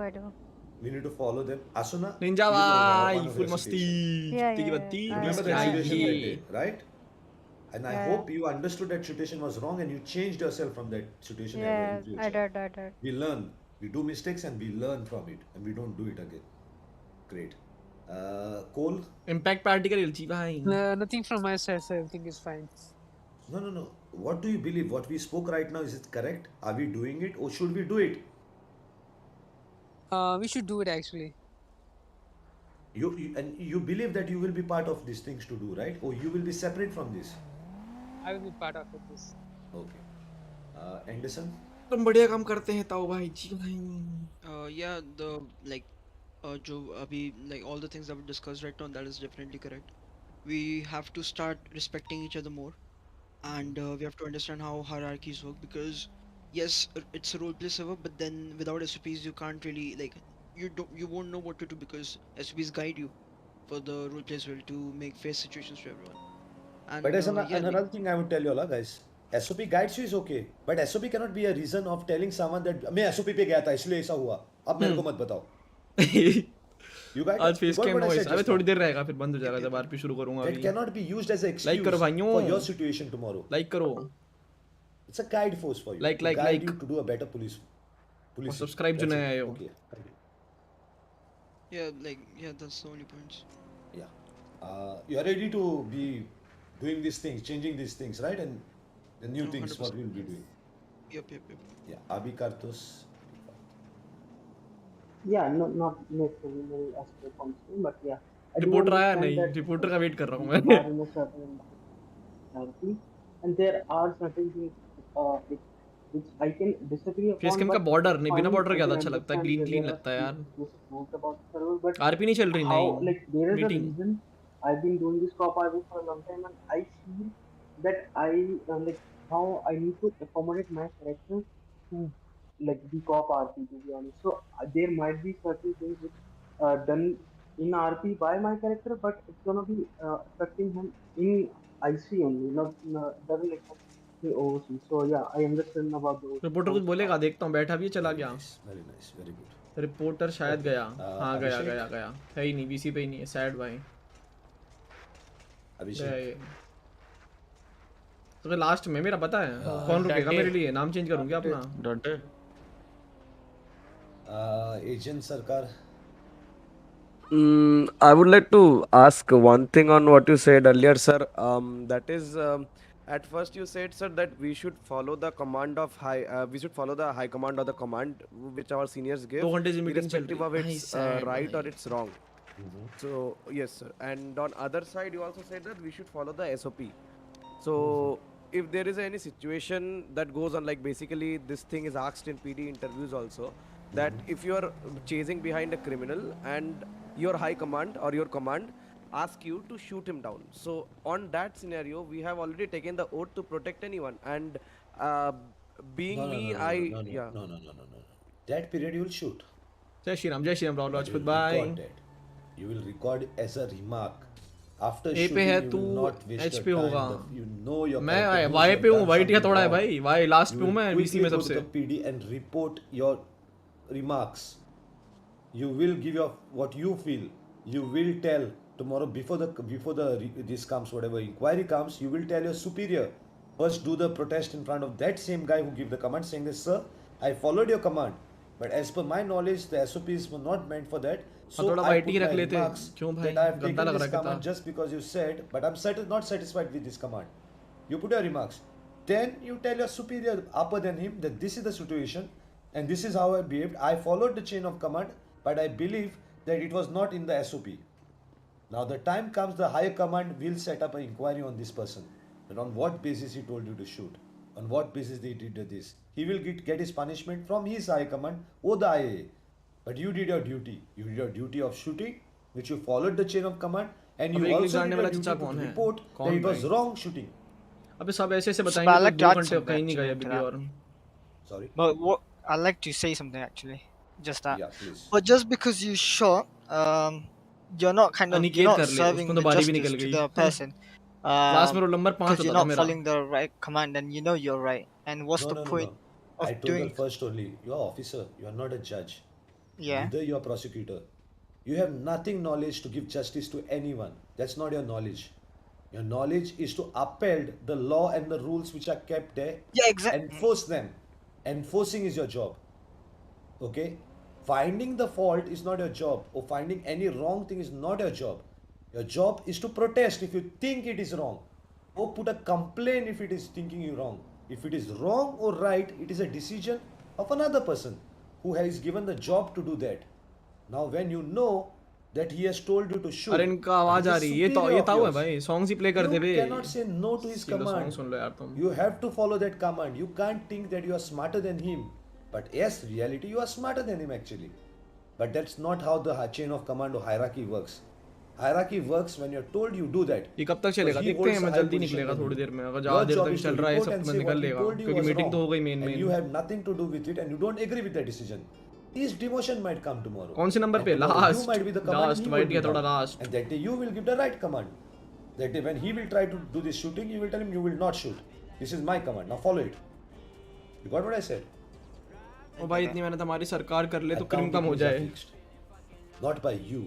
We need to follow them. Asuna, Ninja you know bhai, one of full your masti. situation. Yeah, Tiki yeah, batti. yeah. Remember that situation that day, right? And I Yeah. hope you understood that situation was wrong and you changed yourself from that situation ever in Yeah, future. I did. We learn. We do mistakes and we learn from it and we don't do it again. Great. Cole? Impact party का जी भाई. Nothing from my side, so everything is fine. No. What do you believe? What we spoke right now, is it correct? Are we doing it or should we do it? We should do it actually. You believe that you will be part of these things to do, right? Or you will be separate from this? I will be part of it. This. Okay. Anderson? तुम बढ़िया काम करते हैं ताऊ भाई जी भाई. Yeah, the like जो अभी like all the things that we discussed right now, that is definitely correct. We have to start respecting each other more, and we have to understand how hierarchies work, because yes, it's a roleplay server, but then without SOPs you can't really like you won't know what to do, because SOPs guide you for the roleplay as well to make fair situations to everyone. And But there's yeah, another thing I would tell you all, guys. SOP guides you is okay, but SOP cannot be a reason of telling someone that मैं SOP पे गया था इसलिए ऐसा हुआ. अब मेरे को मत बताओ. You guys, आज face what cam I noise. said अबे just थोड़ी now? देर रहेगा फिर बंद हो जाएगा जब आरपी शुरू करूंगा That अभी. cannot be used as an Like excuse करो भाइयों. for your situation tomorrow. Like करो. It's a guide force for you. Like, to like, guide like. you to do a better police. और subscribe जो नया आए हो. Okay. yeah, that's the only points. Yeah. You are ready to be doing these things, changing these things, right? And the new No, things, what 100%. we'll be doing. Yep. Yeah. Abhi Kartos. Yeah, not criminal aspect on screen, but yeah. I do reporter आया understand नहीं. that reporter का wait कर रहा हूँ we मैं. are in a certain hierarchy, and there are certain things which I can disagree upon. Face cam का but border नहीं, बिना fine, बॉर्डर I ज्यादा can अच्छा लगता है. understand क्लीन that लगता there है are यार. rules about the server, but RP नहीं चल रही how, नहीं. like, there is a meeting. reason I've been doing this cop RP for a long time, and I feel that I like how I need to accommodate my character to like be cop RP, to be honest. So there might be certain things which done in RP by my character, but it's gonna be affecting him in IC only, not doesn't affect the OC. So yeah, I understand about the OC. Reporter कुछ बोलेगा, देखता हूँ. बैठा भी है, चला गया. Very nice. Very good. Reporter शायद गया. हाँ गया. अभिषेक? है ही नहीं, बीसी पे ही नहीं है. सैड भाई. अभिषेक. तो लास्ट में मेरा पता है कौन रुकेगा मेरे लिए. नाम चेंज करूँ क्या अपना? Dante. Agent Sarkar. I would like to ask one thing on what you said earlier, sir. That is, At first, you said, sir, that we should follow the command of high. We should follow the high command or the command which our seniors give, 2 घंटे से meeting चल irrespective रही of है भाई, its sad right or भाई। it's wrong. So yes, sir. And on other side, you also said that we should follow the SOP. So if there is any situation that goes on, like basically this thing is asked in PD interviews also, that if you are chasing behind a criminal and your high command or your command ask you to shoot him down, so on that scenario we have already taken the oath to protect anyone, and being No, no, me, no, no, I no, no, yeah. no, no, no, no, no. That period you will shoot. जय Shri Ram Rahul You Rajput will भाई। record that. You will record as a remark. After ए पे shooting, है you तू, will not waste H your पे time. होगा। You know your मैं character, who's Y have पे हूँ, done वाई टिका something थोड़ा है wrong. भाई, वाई लास्ट You पे हूँ will मैं बीसी quickly में go to सबसे। the PD and report your remarks. You will give your what you feel. You will tell tomorrow before this comes, whatever inquiry comes, you will tell your superior. First, do the protest in front of that same guy who gave the command, saying this, sir, I followed your command, but as per my knowledge, the SOPs were not meant for that. So थोड़ा I वाइटी put ही my रख लेते, remarks क्यों भाई, that I have गंदा taken लग this रहा है command कितना। just because you said, but I'm not satisfied with this command. You put your remarks. Then you tell your superior upper than him that this is the situation and this is how I behaved. I followed the chain of command, but I believe that it was not in the SOP. Now the time comes, the higher command will set up an inquiry on this person. That on what basis he told you to shoot, on what basis they did this. He will get his punishment from his high command or the IAA. But you did your duty. You did your duty of shooting, which you followed the chain of command, and अब you एक also जानने did वाला your चचा duty कौन to है? report that कौन it was भाई? wrong shooting. अबे सब ऐसे ऐसे So बताएंगे I'd तो like to 2 add घंटे something कहीं नहीं गए actually अभी to भी that. और। Sorry. But what I'd like to say something actually, just that. Yeah, please. But just because you shot, you're not Aniket कर ले, serving उसमें तो the बारी भी justice निकल to गई। the person. क्लास में रोल नंबर 5 Because you're होता था not मेरा। following the right command and you know you're right. And what's No, the no, no, point no. of I told doing? her first only, you are officer, you are not a judge. Yeah. Neither you are prosecutor. You have nothing knowledge to give justice to anyone. That's not your knowledge. Your knowledge is to uphold the law and the rules which are kept there. Yeah, exactly. Enforce them. Enforcing is your job. Okay? Finding the fault is not your job, or finding any wrong thing is not your job. Your job is to protest if you think it is wrong, or put a complaint if it is thinking you wrong. If it is wrong or right, it is a decision of another person who has given the job to do that. Now, when you know that he has told you to shoot, अरे इनका आवाज आ रही है, ये ताऊ है भाई, सॉन्ग्स ही प्ले कर दे बे। you cannot say no to his song command. सुन लो यार तुम। You have to follow that command. You can't think that you are smarter than him. But yes, reality, you are smarter than him actually. But that's not how the chain of command or hierarchy works. Hierarchy works when you're told you do that. ये कब तक चलेगा देखते हैं, मैं जल्दी निकलेगा थोड़ी देर में, अगर ज़्यादा देर तक चल रहा है सब तो मैं निकल लेगा, क्योंकि मीटिंग तो हो गई main and you have nothing to do with it and you don't agree with that decision. His demotion might come tomorrow. कौन से नंबर And पे? tomorrow you last might be the command and last he white will be या थोड़ा down. Last. And that day you will give the right command. That day when he will try to do this shooting, you will tell him you will not shoot. This is my command. Now follow it. You got what I said? ओ भाई इतनी मेहनत हमारी सरकार कर ले तो crime कम हो जाए। Not by you,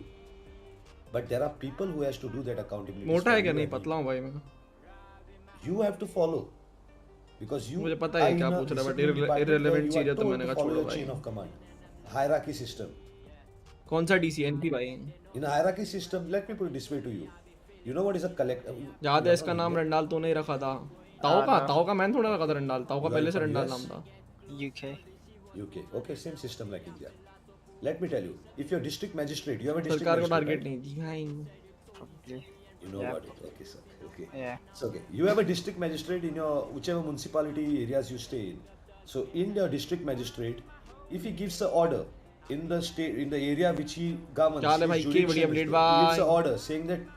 but there are people who has to do that accountability. मोटा है क्या? नहीं पतला हूँ भाई मैं। You have to follow, because you. मुझे पता है क्या पूछ रहा है, बट irrelevant चीज़ है तो मैंने कहा छोड़ो भाई। Chain of command, hierarchy system. कौन सा DCNP भाई? In a hierarchy system, let me put it this way to you. You know what is a collect? याद है इसका नाम रंडाल तो नहीं रखा था। ताऊ का मैंने थोड़ा रखा था रंडाल, ताऊ का पहले से रंडाल नाम था। UK. Okay, same system like India. Let me tell you, if you're district magistrate, you have a district सरकार को magistrate, टारगेट right? नहीं दी भाई। Probably. You know about it, okay, sir. Okay. Yeah. It's okay. You have a district magistrate in your whichever municipality areas you stay in. So in your district magistrate, if he gives an order in the state, in the area which he governs, क्या हाल है भाई? his के बढ़िया jurisdiction, update he gives an भाई। order saying that.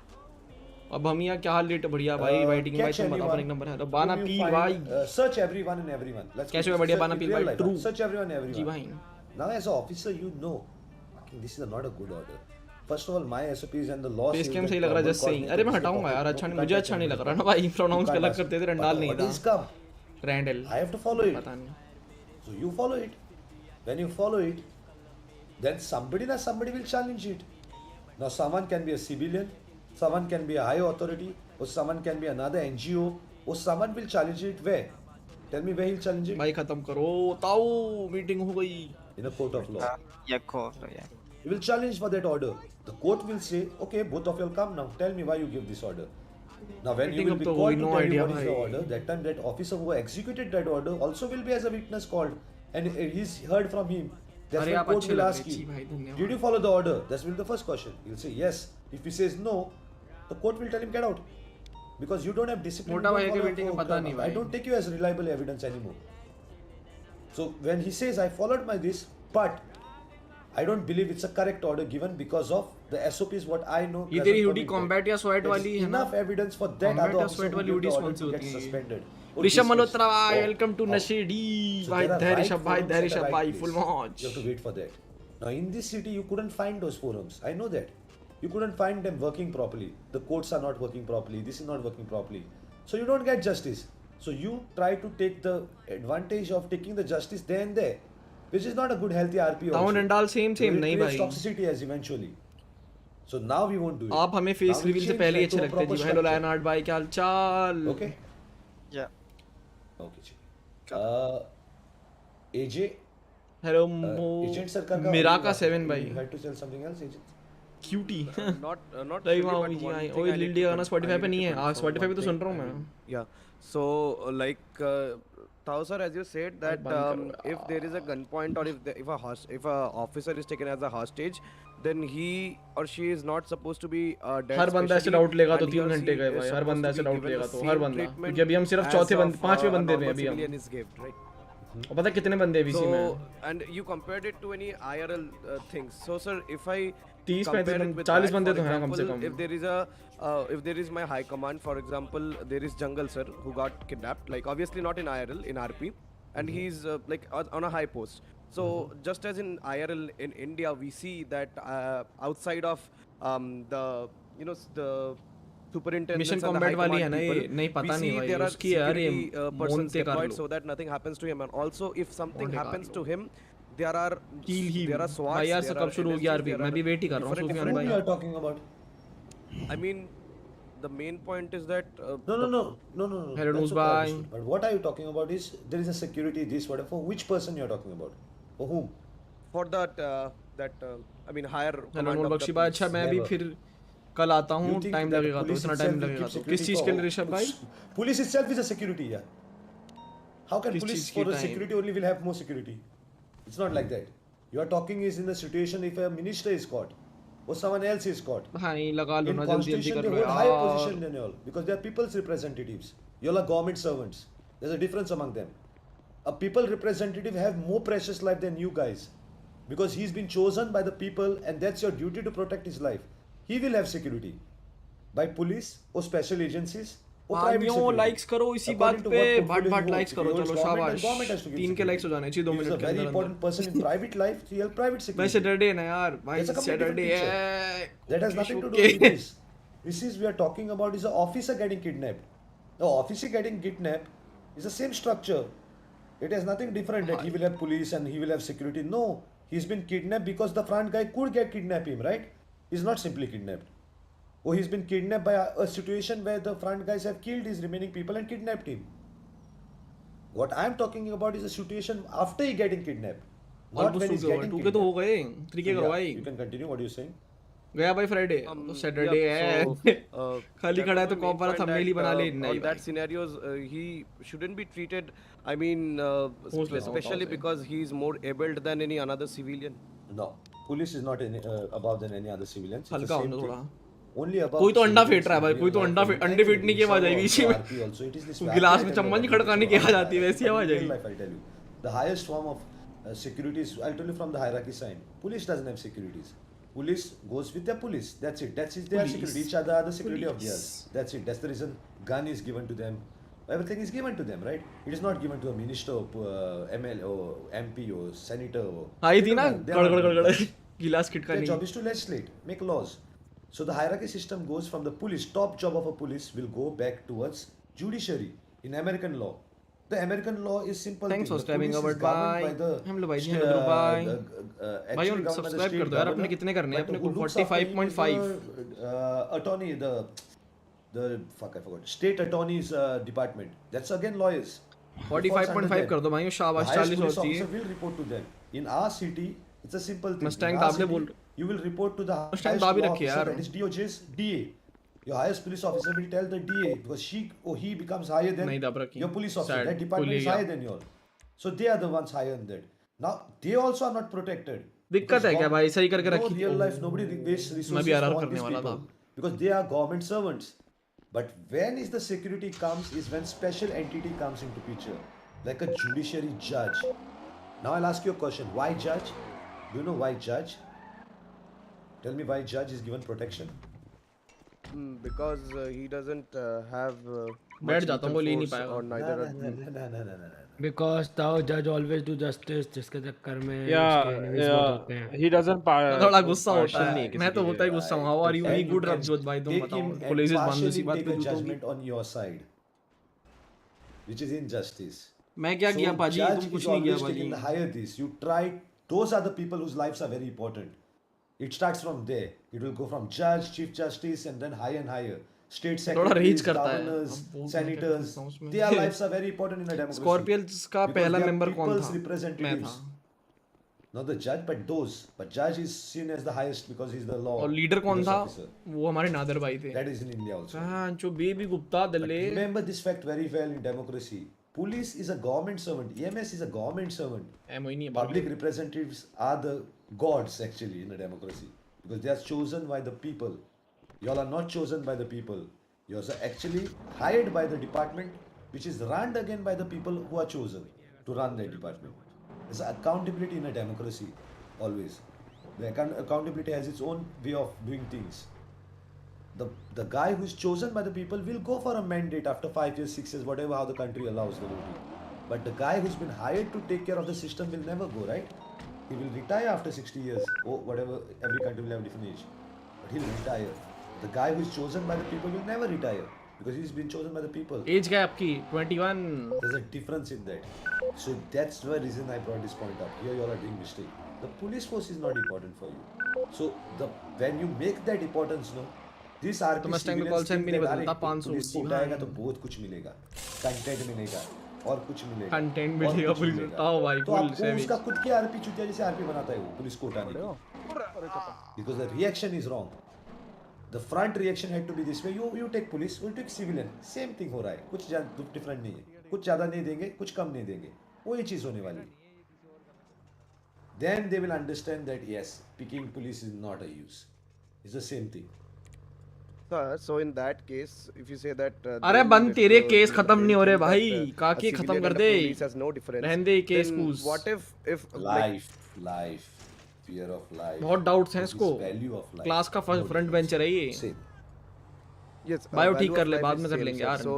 अब हम यहाँ क्या हाल लेट बढ़िया भाई, वाइटिंग भाई तुम बताओ अपना नंबर है तो बाना whom you पी find, भाई। search everyone and everyone. Let's कैसे keep it बढ़िया search बाना in पी real भाई? life, true. search everyone and everyone. जी भाई। Now as an officer, you know, this is not a good order. First of all, my SOPs and the law. Face cam सही लग रहा है just सही। अरे मैं हटाऊंगा यार, अच्छा नहीं, मुझे अच्छा नहीं लग रहा ना भाई, प्रोनाउंस गलत करते थे, रंडाल नहीं था। Randall. I have to follow it. पता नहीं। So you follow it. When you follow it, then somebody will challenge it. Now someone can be a civilian, someone can be a high authority, or someone can be another NGO, or someone will challenge it where? Tell me where he'll challenge it. भाई खत्म करो, ताऊ meeting हो गई। In a court of law. Yeah, court. Yeah. He will challenge for that order. The court will say, okay, both of you will come now. Tell me why you give this order. Now, when you Meeting will up be तो called हुई, to no tell you idea what is the भाई. order, that time that officer who executed that order also will be as a witness called, and he's heard from him. That's अरे when आप court अच्छे will लग ask रहे, जी him, भाई did you धन्यवाद. follow the order? That will be the first question. He'll say yes. If he says no, the court will tell him get out, because you don't have discipline. मोटा You भाई don't की follow meeting में the पता नहीं I भाई. don't take you as reliable evidence anymore. So when he says I followed my this, but I don't believe it's a correct order given because of the SOPs what I know. ये doesn't तेरी hoodie permit combat या sweat There is वाली है ना? enough evidence for that Combat other या officer sweat who वाली gave the hoodies order कौन सी to get होती है? suspended. or Rishabh dismissed. Malhotra भाई, Oh, वेलकम टू oh. नशेड़ी So भाई. there are धैर्य right ऋषभ भाई, forums धैर्य at a ऋषभ right भाई, place. full watch. You have to wait for that. Now in this city you couldn't find those forums. I know that. You couldn't find them working properly. The courts are not working properly. This is not working properly. So you don't get justice. So you try to take the advantage of taking the justice there and there, which is not a good healthy RP also. Down and all same It नहीं creates भाई. toxicity as eventually. So now we won't do it. आप हमें Now face we'll reveal से change पहले ही that to अच्छे a लगते हैं proper जी. Hello structure. लायनार्ड भाई, क्या हालचाल? Okay. Yeah. Okay. AJ. Hello Agent सरकार का मेरा audio का बात- 7 you भाई. had to tell something else, agent. Cutie. not Like really, wow, but जी one आई. thing ओए I need लिल्डी to गाना I Spotify पे need नहीं to है. confirm Spotify पे one तो thing. सुन रहा हूँ I मैं. mean, yeah. So like Tao sir, as you said that बंद करो if there is a gunpoint or if a officer is taken as a hostage, then he or she is not supposed to be dead. हर बंदा ऐसे especially, doubt लेगा तो and he 3 or घंटे she गए is भाई. हर supposed बंदा to ऐसे be doubt given लेगा the तो same हर बंदा, treatment क्योंकि अभी हम सिर्फ as of, पांचवें a बंदे पे हैं normal अभी हम. civilian is given, right? और पता है कितने बंदे हैं So BC में? and you compared it to any IRL things. So sir, if I 30 compare 35 it with 40 that, बंदे for तो हैं कम से example, come. if there is if there is my high command, for example, there is Jungle sir who got kidnapped, like obviously not in IRL, in RP, and he's like on a high post. So just as in IRL in India, we see that outside of the the superintendents mission and the high combat वाली है command ना ये? people, नहीं we पता नहीं see भाई. there are उसकी यार ये security persons मोनते कर deployed low. so that nothing happens to him. And also if something Monte happens to Carlo. him, there are Kill him. there are SWATs, भाई यार there कब are शुरू हो गया NSGs, आरपी? there मैं are भी wait ही कर रहा हूँ different सूफियान Whom भाई. you are talking about? I mean, the main point is that No. Hello, That's Noose okay, bhai. understood. But what are you talking about is there is a security this whatever. For which person you are talking about? For whom? for that I mean higher hello command Noor of the Bakshi भाई. अच्छा police. मैं भी Never. फिर कल आता हूँ. You think time that लगेगा तो police इतना itself टाइम will लगेगा keep तो. security किस चीज़ for के लिए ऋषभ भाई? Police itself is a security, yeah. How can किस police चीज़ की for the time? security only will have more security? It's not like that. You are talking is in a situation if a minister is caught or someone else is caught. भाई लगा लो In ना, जल्दी जल्दी constitution कर they low hold high यार. position than you all because they are people's representatives. You all are government servants. There's a difference among them. A people representative have more precious life than you guys because he's been chosen by the people and that's your duty to protect his life. He will have security by police or special agencies or private भाइयों security. Likes करो इसी बात According to पे. what Bhat portfolio Bhat he likes holds. करो. If he चलो holds government, शाबाश. then government has to give 3 के security. Likes हो जाने चाहिए 2 If he's a मिनट के very अंदर important अंदर. person in private life, he'll have private भाई security. सैटरडे ना यार भाई. That's a completely Saturday different है. picture. That has nothing to do Okay. with this. This is we are talking about is an officer getting kidnapped. The officer getting kidnapped is the same structure. It has nothing different that he will have police and he will have security. No, he's been kidnapped because the front guy could get kidnap him, right? He's not simply kidnapped. Or he's been kidnapped by a situation where the front guys have killed his remaining people and kidnapped him. What I'm talking about is a situation after he getting kidnapped. Not Almost when he's 2 के getting 2 के तो हो kidnapped. गए. 3 के Yeah, करवाई. you can continue. What are you saying? गया भाई Friday तो सैटरडे है. खाली that खड़ा है was तो the main कॉप वाला point थंबनेल ही that, बना ले. on नहीं that भाई. scenarios he shouldn't be treated, I mean Post लेता हूँ especially Tao से. because he is more abled than any another civilian. No, police is not any, above than any other civilians. It's the हल्का same होना thing. थोड़ा. Only above कोई तो अंडा civilians फेंट रहा है भाई. we कोई तो are अंडा following. अंडे फेंटने की आवाज आई It's बीच में. RP also. It is this गिलास में vacuum चम्मच and खड़काने की आवाज आती है वैसी in आवाज real I. life, I'll tell you. The highest form of security is, I'll tell you from the hierarchy side. Police doesn't have securities. Police goes with their police. That's it. That's their Police. security. Each other are the security of Police. theirs. That's it. That's the reason gun is given to them. Everything is given to them, right? It is not given to a minister or ML or MP or senator. Or, I they थी don't ना have- they are गड़ not गड़ given गड़ that. गिलास Their खिटकाने job की. is to legislate, make laws. So the hierarchy system goes from the police. Top job of a police will go back towards judiciary in American law. The American law is simple. Thanks thing. for The subscribing police our is governed bye. by the हम लोग भाई जी st- hello भाई. actually भाई governed by the subscribe state कर दो यार. अपने governor, कितने करने हैं? but अपने who को looks after him is 45.5. the attorney, the fuck I forgot. State attorney's department. That's again lawyers. It falls under 45.5 them. कर दो भाई. शाबाश. The highest 40 police होती है. officer will report to them. In our city, it's a simple thing. Mustang In our दाबले city, बोल. you will report to the Mustang highest दाब ही law रखी है officer, यार. that is DOJ's DA. Your highest police officer will tell the DA because she or he becomes higher than नहीं दब रखी your police officer. Sad. That department कोई is ले higher गया than yours. So they are the ones higher than that. Now they also are not protected. दिक्कत है क्या भाई सही करके No रखी थी real life, nobody wastes मैं भी resources एरर for all करने these वाला था people because they are government servants. But when is the security comes is when special entity comes into picture, like a judiciary judge. Now I'll ask you a question. Why judge? Do you know why judge? Tell me why judge is given protection. Because he doesn't have बैठ much जाता हूँ lethal वो ले नहीं force पाएगा or neither Because thou judge always do justice जिसके चक्कर में उसके Yeah, enemies बहुत होते हैं he doesn't मैं थोड़ा गुस्सा होता partial नहीं है है किसी मैं तो के होता ही लिए। गुस्सा हूँ how are you we And you good can Ravjot भाई तुम take बताओ him and पुलिस बंद partially उसी बात take पे a जूतों की judgment on your side, which is injustice. मैं क्या किया So पाजी judge तुम is कुछ नहीं किया always पाजी taking the higher this. You try. Those are the people whose lives are very important. It starts from there. It will go from judge, chief justice, and then higher and higher. State थोड़ा reach secretaries, करता है governors, अब बोल senators. Their lives are very important in a democracy. Scorpions का Because पहला they are member कौन people's था मैं representatives. था Not the judge, but those. But judge is seen as the highest because he's the law. और leader कौन police था officer. वो हमारे नादर भाई थे That is in India also. हाँ जो baby Gupta But दल्ले remember this fact very well in democracy. Police is a government servant. EMS is a government servant. M O ही नहीं है Public representatives are the gods actually in a democracy because they are chosen by the people. Y'all are not chosen by the people. You are actually hired by the department which is run again by the people who are chosen to run that department. There's accountability in a democracy always. The accountability has its own way of doing things. The guy who is chosen by the people will go for a mandate after 5 years, 6 years, whatever how the country allows the voting. But the guy who's been hired to take care of the system will never go, right? He will retire after 60 years or whatever. Every country will have a different age, but he'll retire. The guy who is chosen by the people will never retire because he's been chosen by the people. Age क्या है आपकी 21 There's a difference in that. So that's the reason I brought this point up. Here you all are doing mistake. The police force is not important for you. So when you make that importance, no, this RP तो मैं time पे call send भी नहीं बदलता 500 police को उठाएगा तो बहुत कुछ मिलेगा, कंटेंट मिलेगा और कुछ मिलेगा, कंटेंट मिलेगा पुलिस उठाओ भाई तो फुल आपको सेविज उसका खुद की आरपी चुतिया जैसे आरपी बनाता है वो पुलिस को उठाने की because the reaction is wrong. The front reaction had to be this way. You take police, we take civilian. Same thing हो रहा है, कुछ different नहीं है, कुछ ज़्यादा नहीं देंगे, कुछ कम नहीं देंगे, वही चीज़ होने वाली है. Then they will understand that yes, picking police is not a use. It's the same thing. Sir, so in that case, if you say that अरे बंद तेरे केस खत्म नहीं हो रहे भाई काके खत्म कर दे रहने दे केस कूस what if life fear of life बहुत डाउट्स हैं इसको value of life क्लास का फ्रंट बेंचर है ये yes बायो value ठीक कर of ले life बाद is में कर same, लेंगे sir. यार So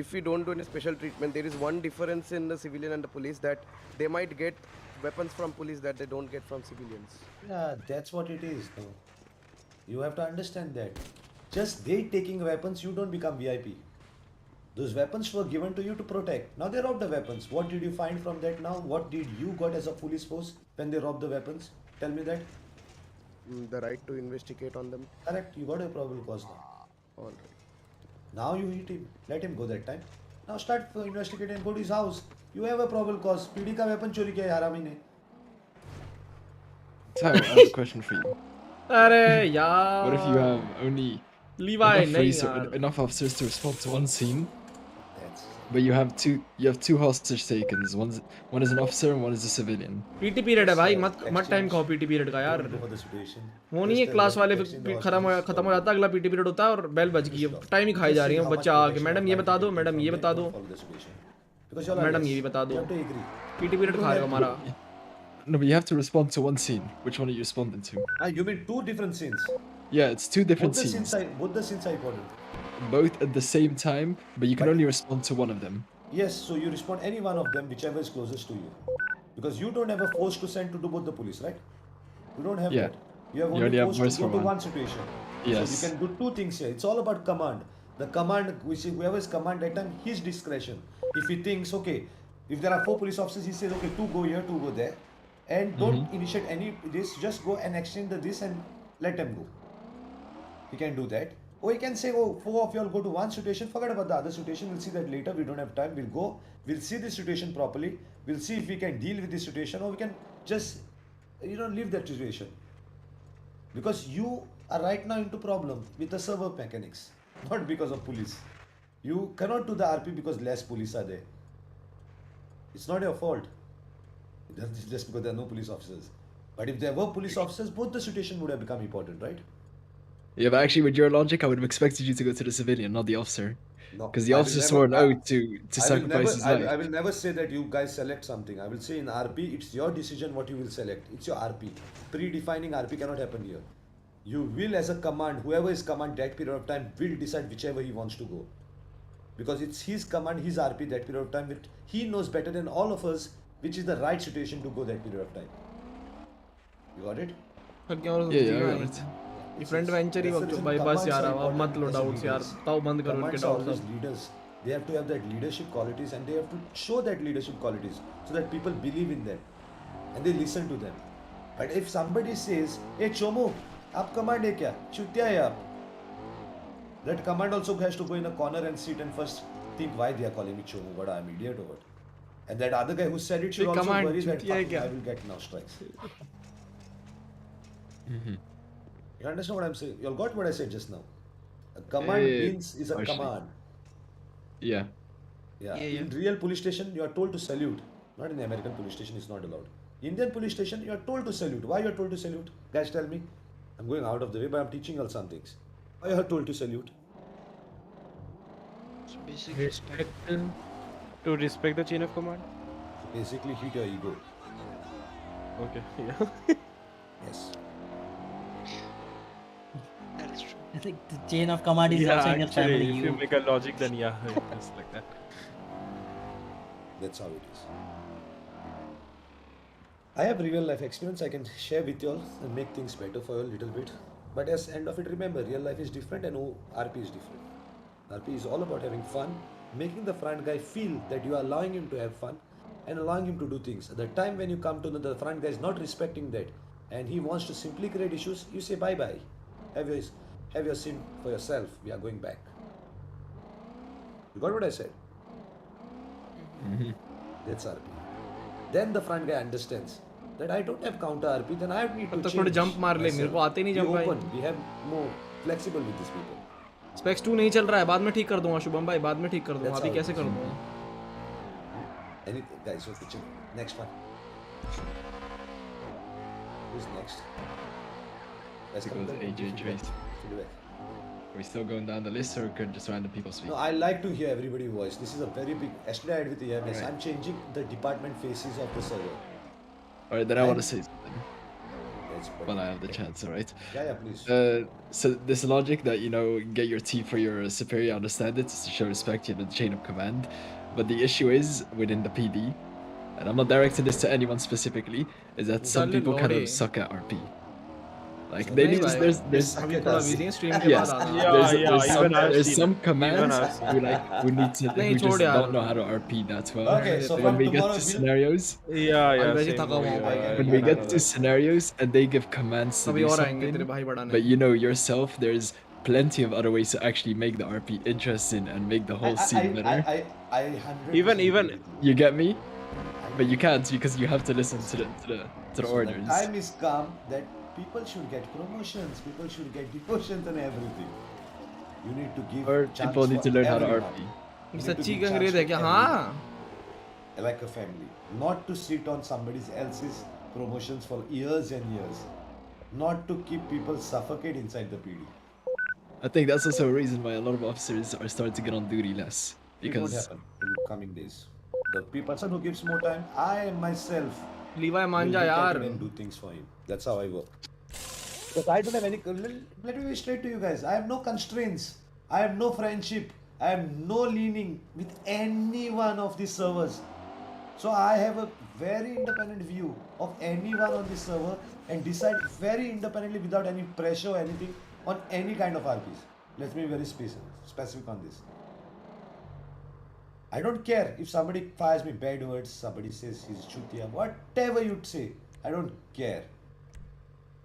if we don't do any special treatment, there is one difference in the civilian and the police, that they might get weapons from police that they don't get from civilians. Yeah, that's what it is. No? You have to understand that. Just they taking weapons, you don't become VIP. Those weapons were given to you to protect. Now they robbed the weapons. What did you find from that now? What did you got as a police force when they robbed the weapons? Tell me that. The right to investigate on them. Correct. You got a probable cause now. All right. Now you hit him. Let him go that time. Now start investigating and go to his house. You have a probable cause. PD का weapon चोरी किया है हरामी ने. So I have a question for you. अरे यार What if you have only Levi नहीं यार enough officers to respond to one scene, but you have two hostage takers. One is an officer and one is a civilian. PT period है भाई मत time खाओ PT period का यार वो नहीं है क्लास वाले खत्म हो जाता है अगला पीटी पीरियड होता है और बेल बज गई है टाइम ही खाई जा रही है बच्चा आके मैडम ये बता दो मैडम ये बता दो मैडम ये भी बता दो पीटी पीरियड खा रहे हो हमारा. No, but you have to respond to one scene. Which one are you responding to? You mean two different scenes? Yeah, it's two different scenes. Both the scenes are important. Both at the same time, but you can only respond to one of them. Yes, so you respond any one of them, whichever is closest to you. Because you don't have a force to send to do both the police, right? You don't have that. You have only force to go to one situation. Yes. So you can do two things here. It's all about command. The command, whoever is command that time, his discretion. If he thinks, okay, if there are 4 police officers, he says, okay, 2 go here, 2 go there. And don't initiate any this, just go and exchange this and let them go. He can do that. Or he can say, oh, 4 of you all go to one situation, forget about the other situation, we'll see that later, we don't have time, we'll go, we'll see the situation properly, we'll see if we can deal with this situation, or we can just, leave that situation. Because you are right now into problem with the server mechanics. not because of police. You cannot do the RP because less police are there. It's not your fault. That's just because there are no police officers. But if there were police officers, both the situation would have become important, right? Yeah, but actually, with your logic, I would have expected you to go to the civilian, not the officer. No, Because the I will officer never. swore an oath to I will sacrifice his life. I will never say that you guys select something. I will say in RP, it's your decision what you will select. It's your RP. Predefining RP cannot happen here. You will, as a command, whoever is command that period of time will decide whichever he wants to go. Because it's his command, his RP that period of time. He knows better than all of us which is the right situation to go that period of time. You got it? Yeah, ये front venture ही वक्त भाई बस यार अब मत लो doubts यार ताऊ बंद करो इनके डाउट्स अब leaders, they have to have that leadership qualities and they have to show that leadership qualities so that people believe in them and they listen to them. But if somebody says, hey Chomo, aap command hai kya? Chutiya hai aap. That command also has to go in a corner and sit and first think why they are calling me Chomo, what I'm idiot or what. And that other guy who said it should also worry that I will get now strikes. You understand what I'm saying? You all got what I said just now. A command means is a command. Yeah. Yeah. In real police station, you are told to salute. Not in the American police station, it's not allowed. Indian police station, you are told to salute. Why you are told to salute? Guys, tell me. I'm going out of the way, but I'm teaching all some things. Why you are told to salute? So basically, Respect to respect the chain of command. Basically, hit your ego. Okay. Yeah. Yes. that is true. I think the chain of command is Yeah, also in your actually, family. if you make a logic, then yeah, it's like that. That's how it is. I have real life experience I can share with you all and make things better for you a little bit. But as end of it, remember, real life is different and RP is different. RP is all about having fun, making the front guy feel that you are allowing him to have fun and allowing him to do things. At the time when you come to know the front guy is not respecting that and he wants to simply create issues, you say bye-bye. Have your sim for yourself. We are going back. You got what I said? That's RP. Then the front guy understands that I don't have counter RP, then I need to तो change थोड़े jump मार ले मेरे को आते नहीं jump भाई We have more flexible with these people. Specs 2 नहीं चल रहा है बाद में ठीक कर दूंगा शुभम भाई बाद में ठीक कर दूंगा अभी कैसे कर दूंगा Anything guys, okay, chill. Next one. Who's next? Let's go with AJ Trace. Are we still going down the list or could just random people speak? No, I like to hear everybody's voice. This is a very big. Yesterday I had with EMS. Right. I'm changing the department faces of the server. Alright, then I want to say something. Yes, When I have the chance, alright? Yeah, please. So this logic that, you know, get your tea for your superior, I understand it, to show respect, you know, the chain of command. But the issue is, within the PD, and I'm not directing this to anyone specifically, is that some people kind of suck at RP. Like they need to, there's some commands we need to we just don't know how to RP that well. Okay, so when we get to scenarios, when we get to scenarios and they give commands to do something, but you know yourself, there's plenty of other ways to actually make the RP interesting and make the whole scene better. Even you get me, but you can't because you have to listen to the orders. The time is come that people should get promotions, people should get demotions and everything. You need to give Or chance people need to for learn how to everyone. RP. You need to सच्ची give Congress chance है for क्या everyone. हाँ Like a family, not to sit on somebody else's promotions for years and years, not to keep people suffocate inside the PD. I think that's also a reason why a lot of officers are starting to get on duty less. It won't Because happen in the coming days. The person who gives more time, I myself Levi will मान जा look at यार him and do things for him. That's how I work. Because I don't have any. Let me be straight to you guys. I have no constraints. I have no friendship. I have no leaning with any one of these servers. So I have a very independent view of anyone on this server and decide very independently without any pressure or anything on any kind of RPs. Let's be very specific on this. I don't care if somebody fires me bad words, somebody says he's chutia, whatever you'd say, I don't care.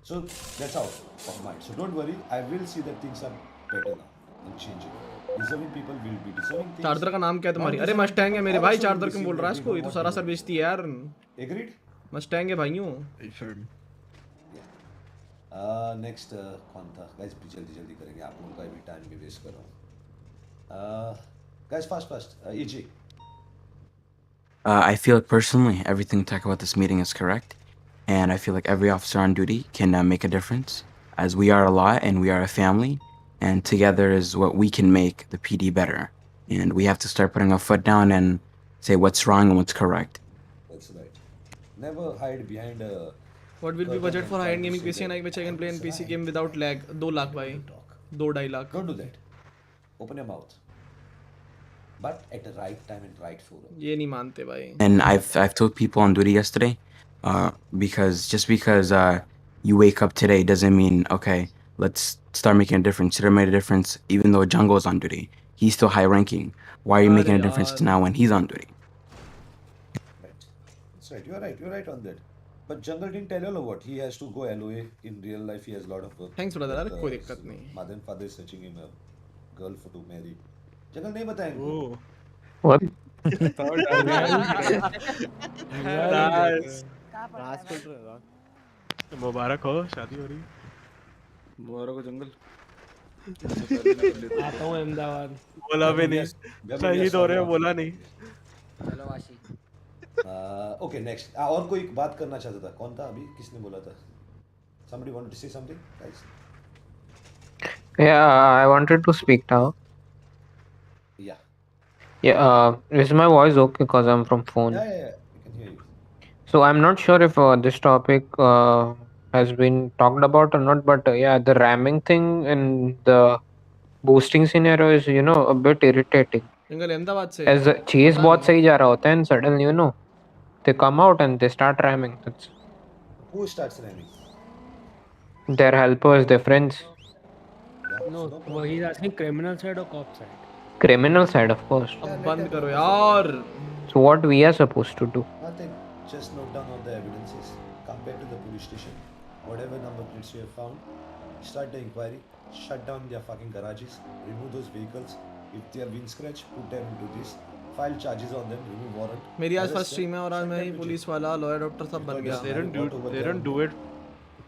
So that's how of mine. So don't worry, I will see that things are better now and changing. Deserving people will be deserving things. Charger का नाम क्या है तुम्हारी अरे Mustang है मेरे भाई charger क्यों बोल रहा है इसको ये तो सारा सर बेचती है यार Agreed? मस्टैंग है भाइयों नेक्स्ट कौन था गाइस? जल्दी जल्दी करेंगे, आप लोगों का भी टाइम भी वेस्ट कर रहा हूँ। Guys fast EG. I feel like personally everything talked about this meeting is correct, and I feel like every officer on duty can make a difference, as we are a lot and we are a family, and together is what we can make the PD better. And we have to start putting our foot down and say what's wrong and what's correct. That's right. Never hide behind a. What will be budget for high-end gaming PC and I which I can play in PC game without lag? 2 lakh भाई, 2.5 lakh. Don't do that. Open your mouth. But at the right time and right forum. ये नहीं मानते भाई. And I've told people on duty yesterday, because just because you wake up today doesn't mean okay, let's start making a difference. Should have made a difference even though Jungle's on duty. He's still high ranking. Why are you making a difference now when he's on duty? Right. That's right. You're right on that. But Jungle didn't tell you what he has to go LOA in real life. He has a lot of work. Thanks brother. अरे कोई दिक्कत नहीं. Mother and father is searching him a girl for to marry. Jungle नहीं बताएंगे. What? मुबारक हो, शादी हो रही है। मुबारक हो जंगल। आता हूँ अहमदाबाद। बोला भी नहीं, शहीद हो रहे हो बोला नहीं। चलो वाशी। Okay, next. और कोई बात करना चाहता था? कौन था अभी? किसने बोला था? Somebody wanted to say something, guys? Yeah, I wanted to speak now. Yeah. Yeah, is my voice okay? Because I'm from phone. Yeah. I can hear you. So I'm not sure if this topic has been talked about or not, but yeah, the ramming thing and the boosting scenario is, you know, a bit irritating. जंगल अहमदाबाद से. As the chase बहुत सही जा रहा होता है and suddenly, you know, they come out and they start ramming. That's Who starts ramming? their helpers, their friends. No, well, he's asking criminal side or cop side. Criminal side, of course. अब बंद करो यार. So what we are supposed to do? Nothing. Just note down all the evidences. Come back to the police station. Whatever number plates you have found, start the inquiry. Shut down their fucking garages. Remove those vehicles. If they have been scratched, put them into this. File charges on them. Remove warrant. मेरी आज first stream है और आज मैं ही police वाला, lawyer, doctor सब बन गया. They don't do it,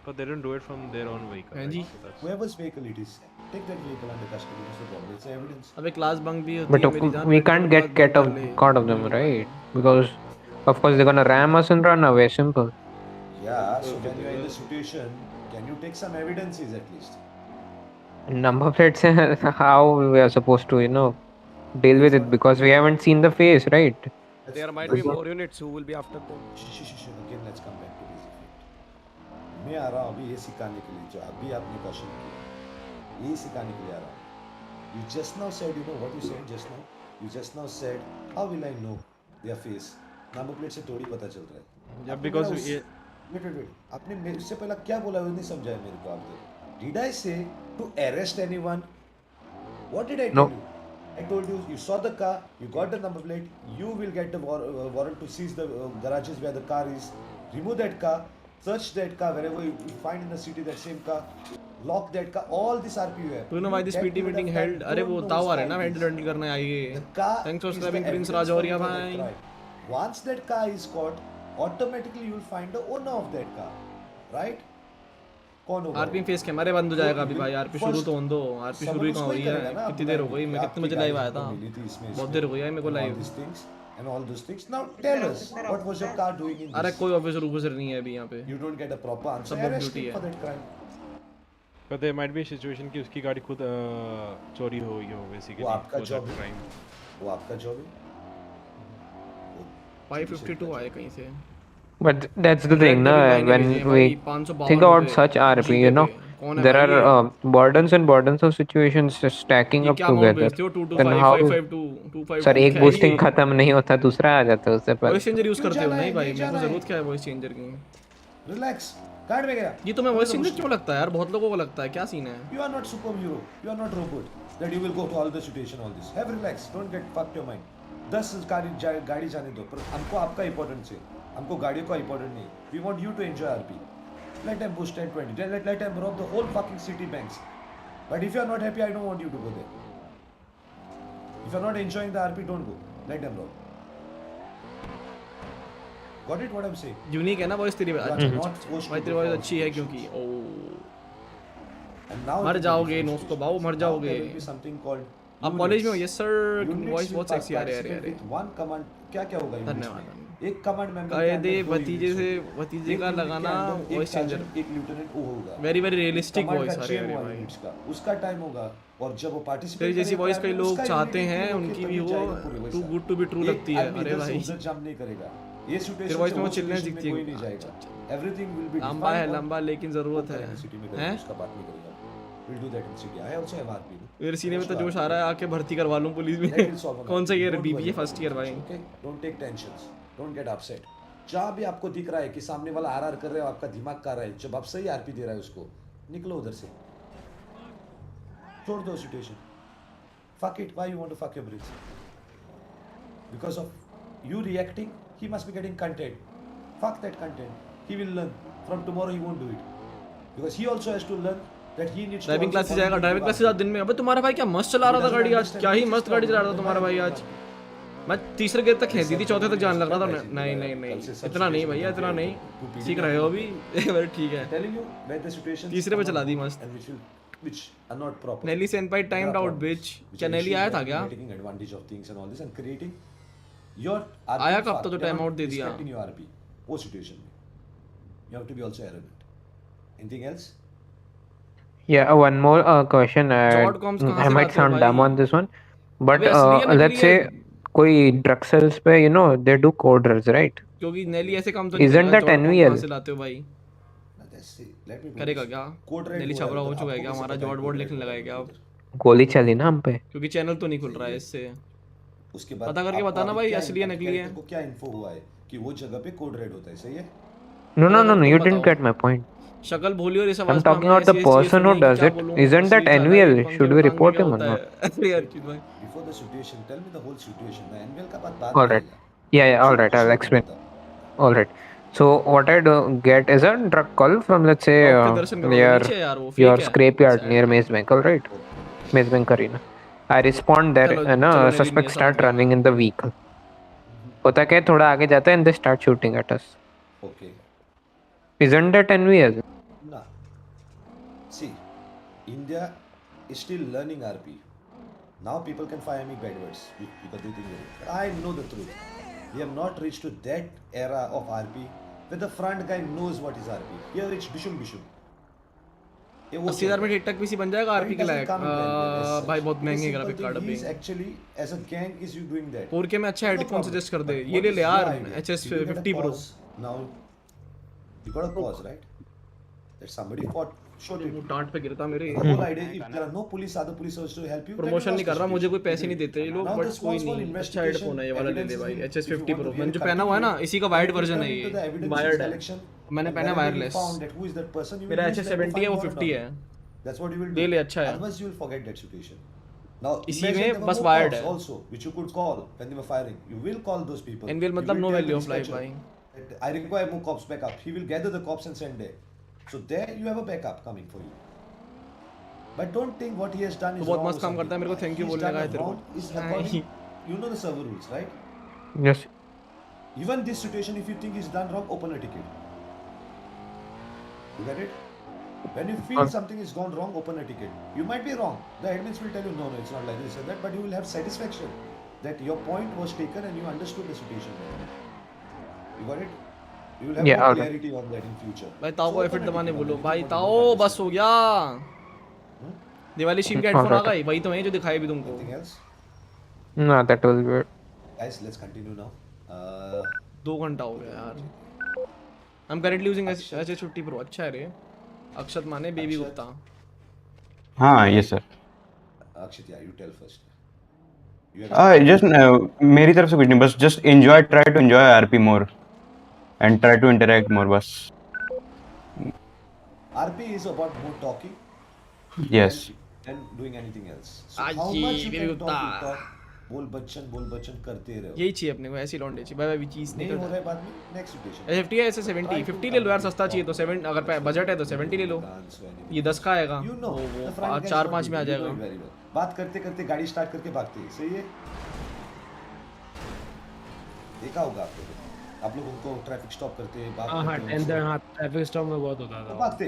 but they don't do it from their own vehicle. Hainjii. Whoever's vehicle it is, take that vehicle under custody. That's the problem. It's evidence. अबे class bunk भी होती है मेरी But जान. we can't get caught of them, right? Because of course they're gonna ram us and run away. Simple. Yeah. So when you are in the situation, can you take some evidences at least? Number plates, how we are supposed to, you know, deal with it because we haven't seen the face, right? There might be more units who will be after them. Again, let's come back to this effect. मैं आ रहा हूँ अभी ये सिखाने के लिए जो अभी आपने क्वेश्चन किया, ये सिखाने के लिए आ रहा हूँ. You just now said, you know what you said just now? You just now said, how will I know their face? Number plate से थोड़ी पता चल रहा है. Yeah, because wait. आपने मेरे से पहला क्या बोला वो नहीं समझाया मेरे को आपने. Did I say to arrest anyone? What did I tell you? I told you, you saw the car, you got the number plate, you will get the warrant to seize the garages where the car is, remove that car, search that car wherever you find in the city that same car, lock that car, all this RP you have. Do you know why this PT meeting held? अरे वो ताऊ आ रहे ना handle करने आइए. Thanks for subscribing Prince Rajauria भाई. Once that car is caught, automatically you will find the owner of that car, right? कौन होगा? आरपी फेस कैमरे बंद हो जाएगा अभी भाई. आरपी शुरू तो होने दो. आरपी शुरू ही कहाँ हो रही है? कितनी देर हो गई? मैं कितने बजे लाइव आया था? बहुत देर हो गई है मेरे को live. And all those things. Now tell us, what was your car doing in this? अरे कोई ऑफिसर नहीं है अभी यहाँ पे. You don't get a proper answer. सब Arrest ड्यूटी him है. for that crime. But there might be a situation कि उसकी गाड़ी खुद चोरी हो गई हो basically. वो आपका for job that है. crime. वो आपका job है. 552 आए कहीं से. But that's the thing, na, when we think about such RP, you know, there are burdens and burdens of situations just stacking up together. And how, sir, एक boosting खत्म नहीं होता, दूसरा आ जाता है उससे पहले. वॉइस चेंजर यूज करते हो नहीं भाई? मेरे को जरूरत क्या है वॉइस चेंजर की? Relax. कार्ड में गया. ये तो मैं वॉइस चेंजर क्यों लगता है यार? बहुत लोगों को लगता है. क्या सीन है? You are not superhero. You are not robot. That you will go to all the situation, all this. Have relax. Don't get fucked your mind. 10 गाड़ी जाने दो. पर हमको आपका important है. हमको गाड़ियों का important नहीं. We want you to enjoy RP. Let them push 10-20. Let them rob the whole fucking city banks. But if you are not happy, I don't want you to go there. If you are not enjoying the RP, don't go. Let them rob. Got it? What I'm saying? Unique है ना voice तेरी. Not forced भाई to तेरी go voice for अच्छी है क्योंकि And now मर it is a जाओगे different नोस को situation. बाबू मर Now जाओगे there will be something called आप कॉलेज में हो? units. Yes sir Units voice will बहुत सेक्सी आ रहे अरे participate अरे with one command. क्या क्या होगा units धन्यवाद में? एक कमांड मेंबर के कायदे अंदर 2 भतीजे units से होंगे। भतीजे एक का unit के लगाना अंदर एक वॉइस चेंजर sergeant, एक lieutenant वो होगा। वेरी वेरी एक रियलिस्टिक command वॉइस का आ रही है chain अरे हुआ भाई units का, उसका टाइम होगा और जब वो तेरी पार्टिसिपेट जैसी वॉइस कई लोग चाहते हैं होके उनकी तभी भी वो जाएगा पूरे टू वैसा। गुड टू बी ट्रू एक लगती है आदमी अरे इधर से भाई उधर जंप नहीं करेगा। ये तेरी सिचुएशन वॉइस से में वो वो चिल्लने सिचुएशन में दिखती कोई है नहीं जाएगा। एवरीथिंग विल बी लंबा है डिफाइंड लंबा लेकिन जरूरत है हैं उसका बात नहीं करेगा। We'll do that in city. I also have RP. मेरे सीने में तो जोश आ रहा है आके भर्ती करवा लूं पुलिस That में will solve on कौन सा RP. Year Don't BBA worry first about year it, भाई okay? Don't take tensions. Don't get upset. जहाँ भी आपको दिख रहा है कि सामने वाला आरआर कर रहा है आपका दिमाग कर रहा है जब आप सही आरपी दे रहा है उसको निकलो उधर से छोड़ दो situation fuck it why you want to fuck your brains because of you reacting he must be getting content fuck that content he will learn from tomorrow he won't do it because he also has to learn that he needs driving to classes जाएगा driving classes आज दिन में अबे तुम्हारा भाई क्या मस्त चला रहा था गाड़ी आज क्या ही मस्त गाड़ी चला रहा था तुम्हारा भाई आज मैं तीसरे गेट तक खेलती थी चौथे तक जान लग रहा था नहीं नहीं नहीं इतना नहीं भैया इतना नहीं सीख रहे हो अभी बड़े ठीक है telling you where the situations तीसरे पे चला दी मस्त and which are not proper Nelly senpai timed out बिच क्या नेली आया था क्या taking advantage of things and all this and creating your आया कब तो टाइम आउट दे दिया respecting your RP वो situation में you have to be also arrogant anything else Yeah, one more question. I might sound dumb on this one, but let's say कोई drug sales पे they do coders, right? क्योंकि नेली ऐसे काम तो Isn't that NVL? कहाँ से लाते हो भाई करेगा क्या नेली छपरा हो चुका है क्या हमारा जॉर्ड बोर्ड लिखने लगा है क्या अब गोली चली ना हम पे क्योंकि चैनल तो नहीं खुल रहा है इससे उसके बाद पता करके बताना भाई असली है नकली है को क्या इन्फो हुआ है कि वो जगह पे कोड रेड होता है सही है No, you didn't get my point. शक्ल भोली और इस I'm talking about the person who does it. Isn't that NVL? Should we report him or not? Before the situation, tell me the whole situation. The NVL का बात बाद All right. Yeah, all right. I'll explain. All right. So what I do get is a drug call from let's say your scrapyard near Maze Bank, all right? Maze Bank Arena. I respond there and suspect start running in the vehicle. होता क्या थोड़ा आगे जाता है and they start shooting at us. Okay. Isn't that NVL? No. See, India is still learning RP. Now people can fire me bad words because they think they're it. But I know the truth. We have not reached to that era of RP where the front guy knows what is RP. Here it's bishum bishum. 80,000 में ठीक ठाक PC बन जाएगा RP के लायक भाई बहुत महंगे graphic card अभी actually as a gang is you doing that 4K में अच्छा हेडफोन सजेस्ट कर दे ये ले ले यार HS50 Pro now you got a cause right that somebody fought shot you डांट पे गिरता मेरे the whole idea if there are no police other police also to help you promotion नहीं कर रहा मुझे कोई पैसे नहीं देते ये लोग बट कोई नहीं अच्छा हेडफोन है ये वाला ले ले भाई HS50 Pro मैंने जो पहना हुआ है ना इसी का वायर्ड वर्जन है ये वायर्ड है मैंने पहना वायरलेस मेरा HS70 है वो 50 है that's what you will do ले ले अच्छा है otherwise you will forget that situation now इसी में बस वायर्ड है also which you could call when they were firing you will call those people NVL मतलब नो वैल्यू ऑफ लाइफ भाई I require more cops backup he will gather the cops and send there so there you have a backup coming for you but don't think what he has done is बहुत मस्त काम करता है मेरे को thank you बोलने का है तेरे को you know the server rules right yes even this situation if you think is done wrong open a ticket you get it when you feel something is gone wrong open a ticket you might be wrong the admins will tell you no it's not like this and that but you will have satisfaction that your point was taken and you understood the situation you got it you will have more clarity on that in future भाई ताओ को एफिट दबाने बोलो भाई ताओ बस हो गया दिवाली शीन का headphone आ गई वही तो है जो दिखाई भी तुमको anything else no that was weird guys let's continue now 2 घंटा हो गया यार I'm currently using HS50 Pro अच्छा है रे अक्षत माने बेबी गुप्ता हाँ yes sir Akshit yeah you tell first just मेरी तरफ से कुछ नहीं बस just try to enjoy RP more and try to interact more बस RP is about more talking yes and doing anything else so how much you can talk बोल बच्चन करते रहो यही चाहिए अपने को ऐसी लौंडे चाहिए भाई चीज नहीं हो रहा है बाद में नेक्स्ट सिचुएशन एफटी है ऐसे 70 50 ले लो यार सस्ता चाहिए तो 7 अगर बजट है तो 70 ले लो ये 10 का आएगा वो 4-5 में आ जाएगा बात करते करते गाड़ी स्टार्ट करके भागते हैं सही है देखा होगा आप लोग उनको ट्रैफिक स्टॉप करते हैं बात करते हैं हां ट्रैफिक स्टॉप में बहुत होता था भागते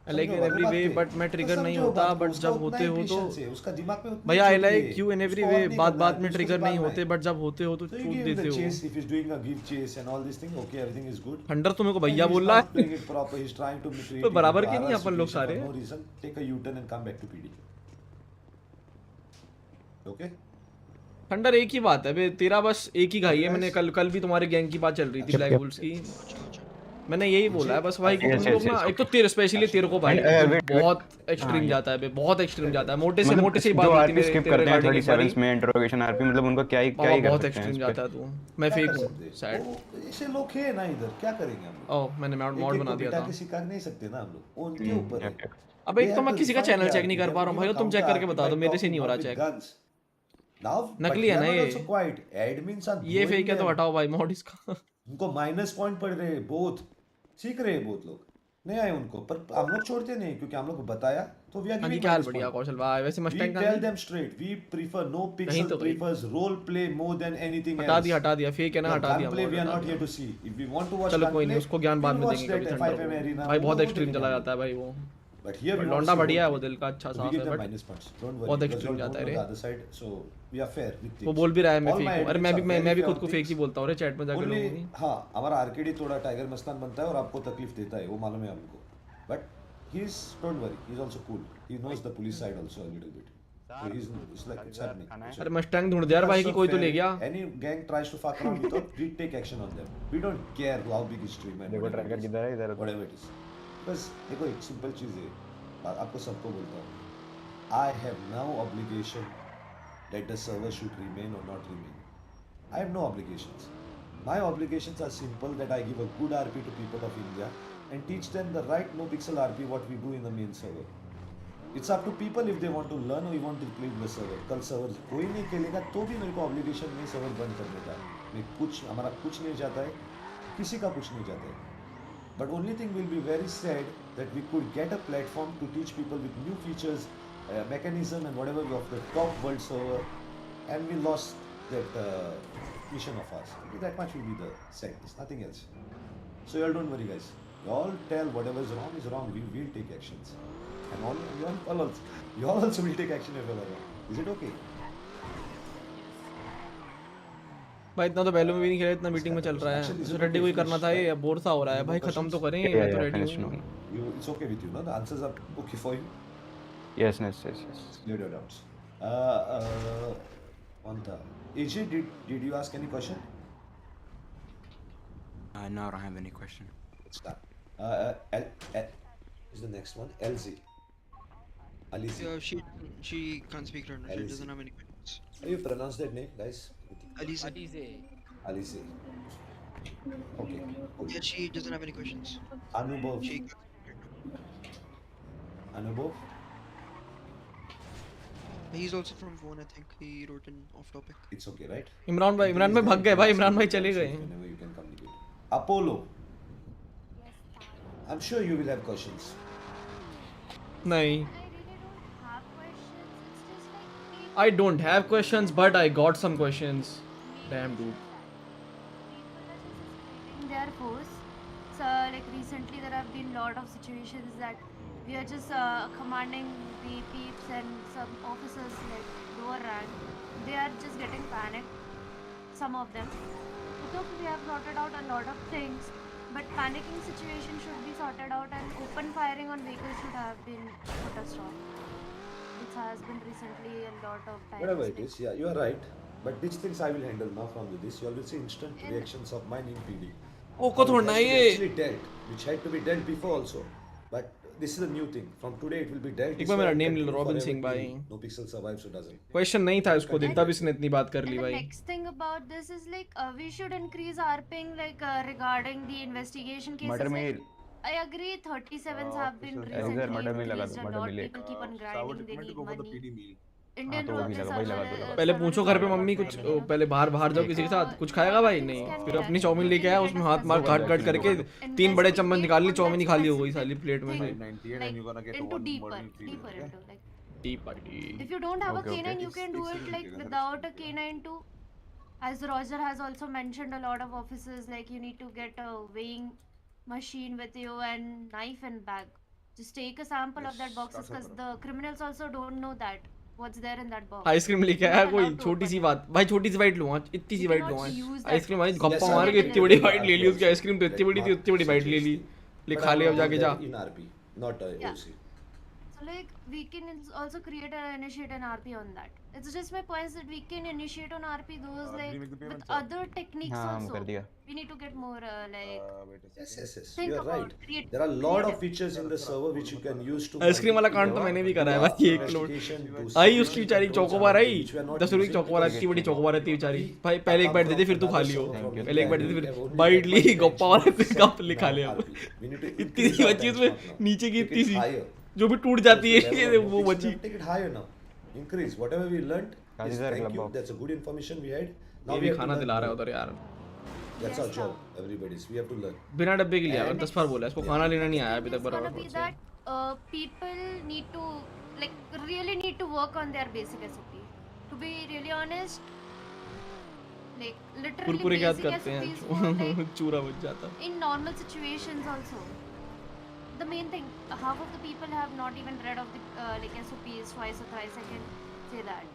I like you in every way, but मैं trigger नहीं होता, but जब होते हो तो उसका दिमाग में उतनी भैया I छोटी like है, you in every उसको way, off नहीं बात करना है, बात में उसको trigger सिर्फ नहीं मारना होते, है। but जब होते हो तो So you छूट give him देते the हो। chase if he's doing a give chase and all these things. Okay, everything is good. Thunder तो मेरे को Then भैया he's बोल रहा not है। playing it proper. He's trying to create तो बराबर into के नहीं RR अपन लोग situation सारे। for no reason. Take a U-turn and come back to PD. Okay. Thunder एक ही बात है बे, तेरा बस एक ही घाई है। मैंने कल भी तुम्हारे गैंग की बात चल रही थी ब्लैक बुल्स की, मैंने यही बोला है बस भाई कि तुम लोग ना एक तो तेरे स्पेशली तेरे को भाई बहुत एक्सट्रीम जाता है बे, बहुत एक्सट्रीम जाता है। मोटे से ही बात होती है स्किप करते हैं 37 में इंटरोगेशन आरपी, मतलब उनको क्या ही कर बहुत सकते हैं एक्सट्रीम इस पे। जाता है तू। मैं फेक हूं सैड। ऐसे लोग हैं ना इधर, क्या करेंगे हम लोग? ओह मैंने मॉड बना दिया था। किसी का नहीं सकते ना हम लोग, वो उनके ऊपर है। अब एक तो मैं किसी का चैनल चेक नहीं कर पा रहा हूं भाई, तुम चेक करके बता दो, मेरे से नहीं हो रहा चेक। नकली है ना ये फेक है तो हटाओ भाई मॉड इसका। उनको माइनस पॉइंट पड़ रहे हैं, बहुत सीख रहे हैं बहुत लोग, नहीं आए उनको, पर हम लोग छोड़ते नहीं क्योंकि हम लोग को बताया तो वी आर गिविंग क्या बढ़िया कौशल भाई। वैसे मस्टैंग का tell them straight we prefer no pixel prefers role play more than anything else. हटा दिया फेक है ना, हटा दिया। We are not here to see if we want to watch. चलो कोई नहीं, उसको ज्ञान बाद में देंगे कभी थंडर को। भाई बहुत एक्सट्रीम चला जाता है भाई वो, बट हियर लौंडा बढ़िया है वो, दिल का अच्छा साफ है, but minus points don't worry बहुत एक्सट्रीम जाता है रे। Other side so we are fair with वो बोल भी रहा है मैं फेक हूं। अरे मैं भी खुद को फेक ही बोलता हूं रे चैट में जाकर लोगों की। हां हमारा आर्केडी थोड़ा टाइगर मस्तान बनता है और आपको तकलीफ देता है, वो मालूम है हमको, but he is don't worry, he is also cool, he knows the police side also a little bit, so he's like it's happening. अरे मस्टैंग ढूंढ दे यार भाई कि कोई तो ले गया। Any gang tries to fuck around with us, we take action on them. We don't care how big is stream and देखो ट्रैकर किधर है, इधर whatever it is. बस देखो एक सिंपल चीज है, आपको सबको बोलता हूँ, I have no obligation that the server should remain or not remain. I have no obligations. My obligations are simple, that I give a good RP to people of India and teach them the right Nopixel RP what we do in the main server. It's up to people if they want to learn or you want to play with the server. कल server कोई नहीं खेलेगा तो भी मेरे को obligation नहीं server बंद करने का। मैं कुछ हमारा कुछ नहीं जाता है, किसी का कुछ नहीं जाता है। But only thing will be very sad that we could get a platform to teach people with new features, mechanism and whatever of the top world server, and we lost that mission of ours. That much will be the sadness, nothing else. So y'all don't worry guys. Y'all tell whatever is wrong. We will take actions. And y'all also will take action if ever wrong. Is it okay? भाई इतना तो पहले में भी नहीं खेला, इतना meeting में चल रहा है। रेडी कोई करना था, ये बोर सा हो रहा है भाई, खत्म तो करें। मैं तो रेडी हूं। It's okay with you, no? The answers are okay for you? Yes. Clear your doubts. Anta, AJ, did you ask any question? No, I don't have any question. Let's start. Is the next one LZ? Alizi. Yeah, she can't speak right now. She doesn't have any questions. How you pronounce that name, guys? Alize. Alize. Okay. Cool. Yeah, she doesn't have any questions. Anubhav. Anubhav? He's also from phone, I think. He wrote an off topic. It's okay, right? Imran भाई भाग गए भाई, इमरान भाई चले गए। Whenever you can communicate. Apollo. I'm sure you will have questions. नहीं, I don't have questions, but I got some questions. Damn dude. Their posts. So like recently there have been lot of situations that we are just commanding the peeps and some officers like lower rank. They are just getting panicked. Some of them. So we have sorted out a lot of things, but panicking situation should be sorted out and open firing on vehicles should have been put a stop. It has been recently a lot of times. Whatever it is, yeah, you are right. But these things I will handle now from this. You will see instant reactions of mine in PD. Oh, को थोड़ा ये actually dealt, which had to be dealt before also. But this is a new thing. From today it will be dealt. एक बार मेरा name ले लो, robin Singh भाई। Nopixel survives or doesn't. Question नहीं था उसको दिन, तब इसने इतनी बात कर ली And the भाई। next thing about this is like we should increase our ping like regarding the investigation cases. Murder Like, मिल। I agree 37s have been recently murder मिल लगा increased दो, a मर्डर lot. मिल एक। People keep on grinding, they need money. Indian तो वो भी roads लगा, वही लगा दो। पहले पूछो घर पे मम्मी कुछ, पहले बाहर जाओ किसी के साथ, कुछ खाएगा भाई? नहीं। फिर अपनी चाउमीन लेके आया, उसमें हाथ मार काट करके 3 बड़े चम्मच निकाल ली, चाउमीन खा ली हो गई साली प्लेट में से। into deeper into like if you don't have a canine you can do it like without a canine too. As Roger has also mentioned, a lot of officers like you need to get a weighing machine with you and knife and bag Just take a sample of that boxes because the criminals also don't know that what's there in that box. Ice cream लेके आया कोई छोटी सी बात भाई, छोटी सी white लूँ आज, इतनी सी वाइट लूँ आज आइसक्रीम भाई, गप्पा मार के इतनी बड़ी वाइट ले ली उसकी आइसक्रीम, तो इतनी बड़ी थी उतनी बड़ी वाइट ले ली, ले खा ले अब जाके जा। In RP, not OC. So like we can also create and initiate an RP on that. It's just my points that we can initiate on RP those like with other techniques also. We need to get more Yes. You're right. There are a lot of features in the server which you can use to. Ice cream वाला कांड तो मैंने भी करा है भाई, 1 kilo आई उसकी बेचारी चौकोबार आई, 10 रुपए की चौकोबार, इतनी बड़ी चौकोबार रहती है बेचारी भाई, पहले एक बाइट दे दे फिर तू खा लियो, पहले एक बाइट दे दे फिर बाइट ली गप्पा वाला फिर कप ले खा ले, अब इतनी सी बची उसमें नीचे की इतनी सी जो भी टूट जाती है वो बची। Take it higher now. Increase whatever we learned. Thank you. That's a good information we had. Now we खाना दिला रहा है उधर यार। That's our job. Everybody's. We have to learn. बिना डब्बे के लिए आया, 10 बार बोला इसको खाना लेना नहीं आया अभी तक बराबर। be that people need to like really need to work on their basic SOP. To be really honest, like literally Kurkure क्या basic करते हैं SOPs चूरा बच जाता। in normal situations also. The main thing, half of the people have not even read of the like SOPs twice or thrice. I can say that.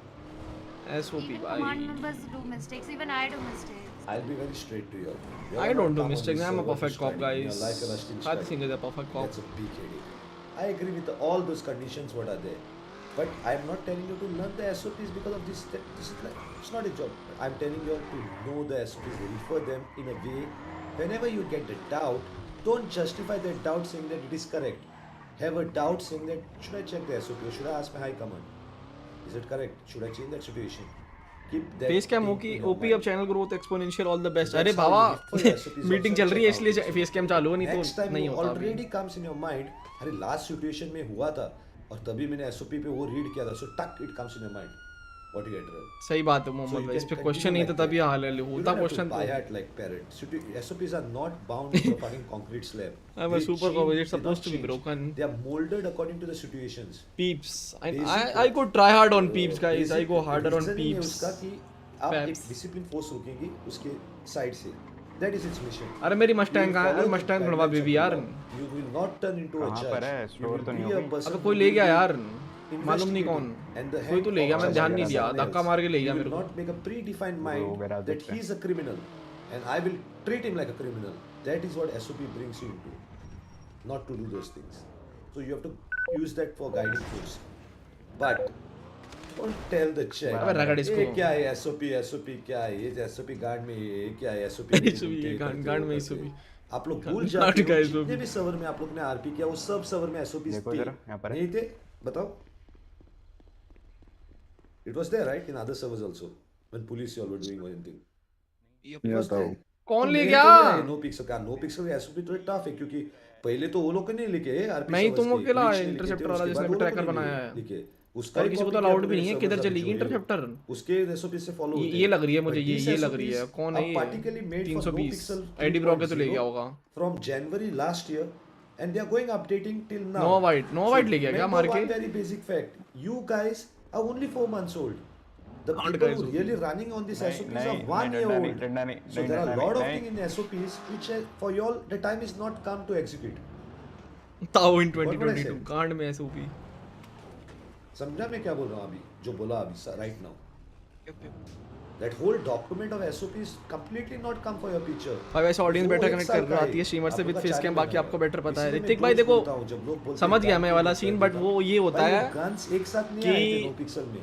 SOP Even bhai. command members do mistakes. Even I do mistakes. I'll be very straight to you. I don't do mistakes. I'm a perfect cop, guys. Chaati Singh is a perfect cop. That's a big headache. I agree with all those conditions what are there, but I'm not telling you to learn the SOPs because of this. This is like it's not a job. I'm telling you to know the SOPs, refer them in a way. Whenever you get a doubt, don't justify that doubt saying that it is correct. Have a doubt saying that should I check the SOP or should I ask my high command? Is it correct? Should I change that situation? Keep that. Face cam होगी OP अब channel growth exponential all the best. अरे बाबा meeting चल रही है इसलिए face cam चालू है, नहीं तो नहीं होता। Already comes in your mind, अरे लास्ट सिचुएशन में हुआ था और तभी मैंने एसओपी पे वो रीड किया था, सो टक it comes in your mind what you get right. सही बात है मोहम्मद भाई, इस पे क्वेश्चन नहीं था तभी हाल है, होता क्वेश्चन तो by like parrot. SOPs are not bound to a fucking concrete slab. I'm a super cop, it's supposed to be broken. They are molded according to the situations. Peeps, I go try hard on peeps guys, I go harder on peeps. उसका कि आप एक discipline force रोकेंगे उसके side से, that is its mission. अरे मेरी Mustang कहाँ है? मस्टैंग भरवा बेबी यार। You will not turn into a judge. पर है स्टोर तो नहीं होगी। अब कोई ले गया यार, मालूम नहीं कौन, कोई तो ले गया, मैं ध्यान नहीं दिया, धक्का मार के ले गया मेरे को। Not make a predefined mind that he is a criminal and I will treat him like a criminal. That is what SOP brings you into, not to do those things. So you have to use that for guiding force. But don't tell the check. ये क्या है SOP क्या है, ये SOP guard में ये क्या है SOP गार्ड में SOP। आप लोग भूल जाते हो जितने भी सर्वर में आप लोग ने RP किया वो सब सर्वर में SOPs थे, नहीं थे? बताओ। It was there, right? In other servers also. When police you all were doing one thing. Yep. कौन ले गया? Nopixel का SOP तो टफ है क्योंकि पहले तो वो लोग ने लिखे RP नहीं, तुम अकेला इंटरसेप्टर वाला जिसने ट्रैकर बनाया है लिखे उसका और किसी को तो अलाउड भी नहीं है, किधर चलेगी इंटरसेप्टर? उसके SOP से फॉलो होते हैं। ये लग रही है मुझे, ये लग रही है कौन है ये? Particularly made for 320 ID bro के तो ले गया होगा from January last year and they are going updating till now. No white ले गया क्या मार के? One very basic fact, you guys are only 4 months old. The people who really running on this SOPs are 1 year old. So there are a lot of things in SOPs which for you all the time is not come to execute. Tao in 2022 कांड में SOP समझा मैं क्या बोल रहा हूँ अभी, जो बोला अभी right now. That whole document of SOP is completely not come for your picture. भाई वैसे ऑडियंस बेटर कनेक्ट कर आती है स्ट्रीमर से विद फेस कैम, बाकी आपको बेटर पता है। ऋतिक भाई देखो समझ गया मैं वाला सीन, बट वो ये होता है एक साथ नहीं आए थे नोपिक्सल में,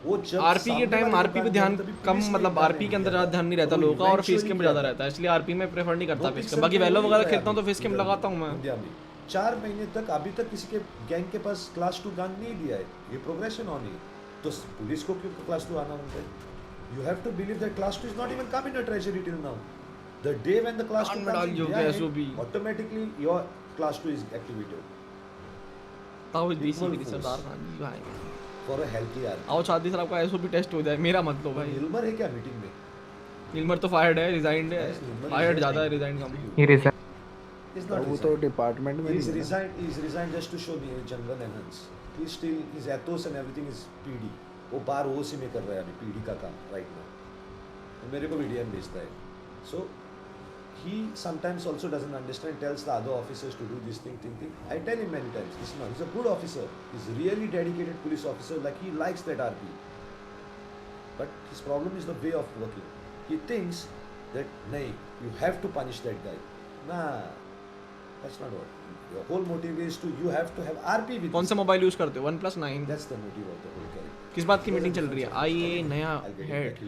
वो जब आरपी के टाइम आरपी पे ध्यान कम, मतलब आरपी के अंदर ज्यादा ध्यान नहीं रहता लोगों का और फेस कैम पे ज्यादा रहता है, इसलिए आरपी में प्रेफर नहीं करता फेस कैम। बाकी वैलो वगैरह खेलता हूं तो फेस कैम लगाता हूं मैं। 4 महीने तक अभी तक किसी के गैंग के पास क्लास 2 गन नहीं दिया है, ये प्रोग्रेशन ऑन है, तो पुलिस को क्यों क्लास 2 आना होता है? You have to believe that class 2 is not even come in your treasury till now. The day when the class 2 comes in, automatically your class 2 is activated. ताऊ DC की सरदार खान जी भाई For a healthy army. आओ शादी sir आपका SOP test हो जाए, मेरा मतलब भाई। नीलमर है क्या मीटिंग में? नीलमर तो फायर्ड है, रिजाइंड है, फायर्ड ज्यादा है, resign come. He resigned. He's not वो तो डिपार्टमेंट में he's resigned just to show the general enhance. He's still his ethos and everything is PD. वो बार ओसी में कर रहा है अभी पीडी का काम राइट नाउ, मेरे को वीडियो भेजता है। सो he sometimes also doesn't understand, tells the other officers to do this thing. I tell him many times, listen, no, he's a good officer. He's a really dedicated police officer. Like, he likes that RP. But his problem is the way of working. He thinks that, nay, you have to punish that guy. Nah, that's not what. Your whole motive is to, you have to have RP with. कौन सा mobile use करते हो? OnePlus 9. That's the motive of the whole character. किस बात की meeting चल रही है? आइए नया head.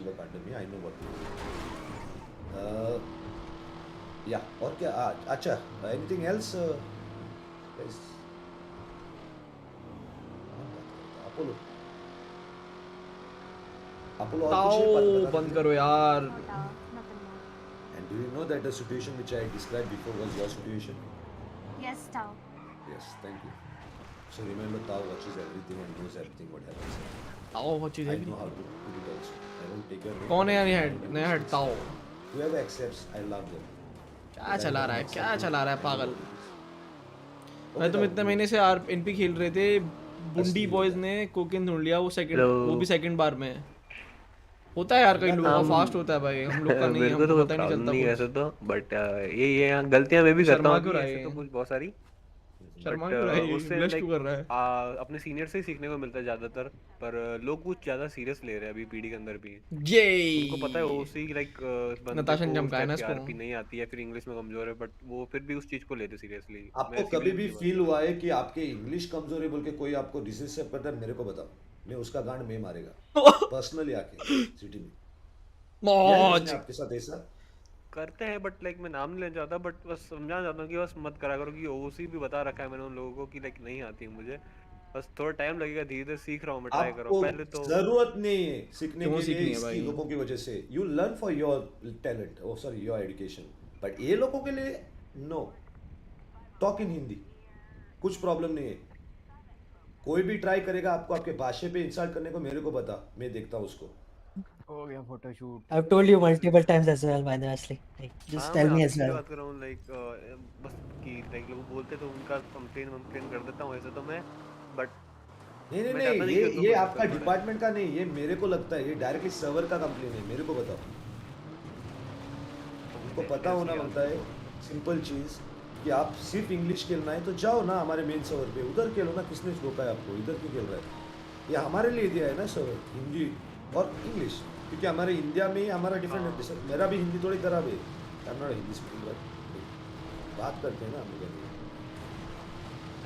I know what to do. Yeah, और क्या? अच्छा, anything else? Guys, Apollo. Apollo और कुछ है? ताओ बंद करो यार. And do you know that the situation which I described before was your situation? Yes, Tao. Yes, thank you. So remember, Tao watches everything and knows everything what happens. Tao watches I everything. know how to put it also. I won't take your name. कौन है यार नया head? Tao. Whoever accepts, I love them. क्या चला रहा है? क्या चला रहा है पागल? भाई तुम इतने महीने से एनपी खेल रहे थे, बुंडी बॉयज ने कोकेन ढूंढ लिया, वो भी सेकंड बार में. होता है यार, कई लोगों का फास्ट होता है भाई, हम लोग का नहीं है, हमको पता नहीं चलता कुछ. ऐसे तो बट ये गलतियां मैं भी करता हूँ ऐसे तो कुछ बहुत सारी. शर्मा क्यों रहा है? उससे ब्लश क्यों कर रहा है? अपने सीनियर से ही सीखने को मिलता है ज्यादातर, पर लोग कुछ ज्यादा सीरियस ले रहे हैं अभी पीडी के अंदर भी. ये उनको पता है वो सी लाइक नताशा ने चमकाया ना इसको. आरपी नहीं आती है, फिर इंग्लिश में कमजोर है, बट वो फिर भी उस चीज को लेते सीरियसली. आपको कभी भी फील हुआ है कि आपके इंग्लिश कमजोर है बोल के कोई आपको डिसीज से करता है? मेरे को बताओ, मैं उसका गांड में मारेगा पर्सनली आके सिटी में. मौज आपके साथ ऐसा करते हैं, बट लाइक मैं नाम नहीं लेना चाहता, बट बस समझाना चाहता हूँ कि बस मत करा करो, कि ओसी भी बता रखा है मैंने उन लोगों को कि लाइक नहीं आती है मुझे, बस थोड़ा टाइम लगेगा, धीरे-धीरे सीख रहा हूँ मैं, ट्राई कर रहा हूँ. पहले तो जरूरत नहीं है सीखने के लिए इसकी लोगों की वजह से. You learn for your talent, oh sorry your education, but ये लोगों के लिए नो. टॉक इन हिंदी, कुछ प्रॉब्लम नहीं है. कोई भी ट्राई करेगा आपको आपके भाषा पे इंसल्ट करने को, मेरे को बता, मैं देखता हूँ उसको. हो गया photoshoot. I've told you multiple times as well, by the way, Ashley. Like, just tell me as well. बात कर रहा हूँ लाइक बस कि लाइक लोग बोलते तो उनका कंप्लेन कर देता हूँ ऐसे तो मैं, बट नहीं ये आपका डिपार्टमेंट का नहीं, ये मेरे को लगता है ये डायरेक्टली सर्वर का कंप्लेन है. मेरे को बताओ, उनको पता होना बनता है सिंपल चीज कि आप सिर्फ इंग्लिश खेलना है तो जाओ ना हमारे मेन सर्वर पे, उधर खेलो ना. किसने रोका है आपको? इधर क्यों खेल रहा है? ये हमारे लिए दिया है ना सर्वर, हिंदी और इंग्लिश, क्योंकि हमारे इंडिया में ही हमारा डिफरेंट है. मेरा भी हिंदी थोड़ी खराब है, हिंदी स्पीकिंग बात करते हैं ना हम लोग.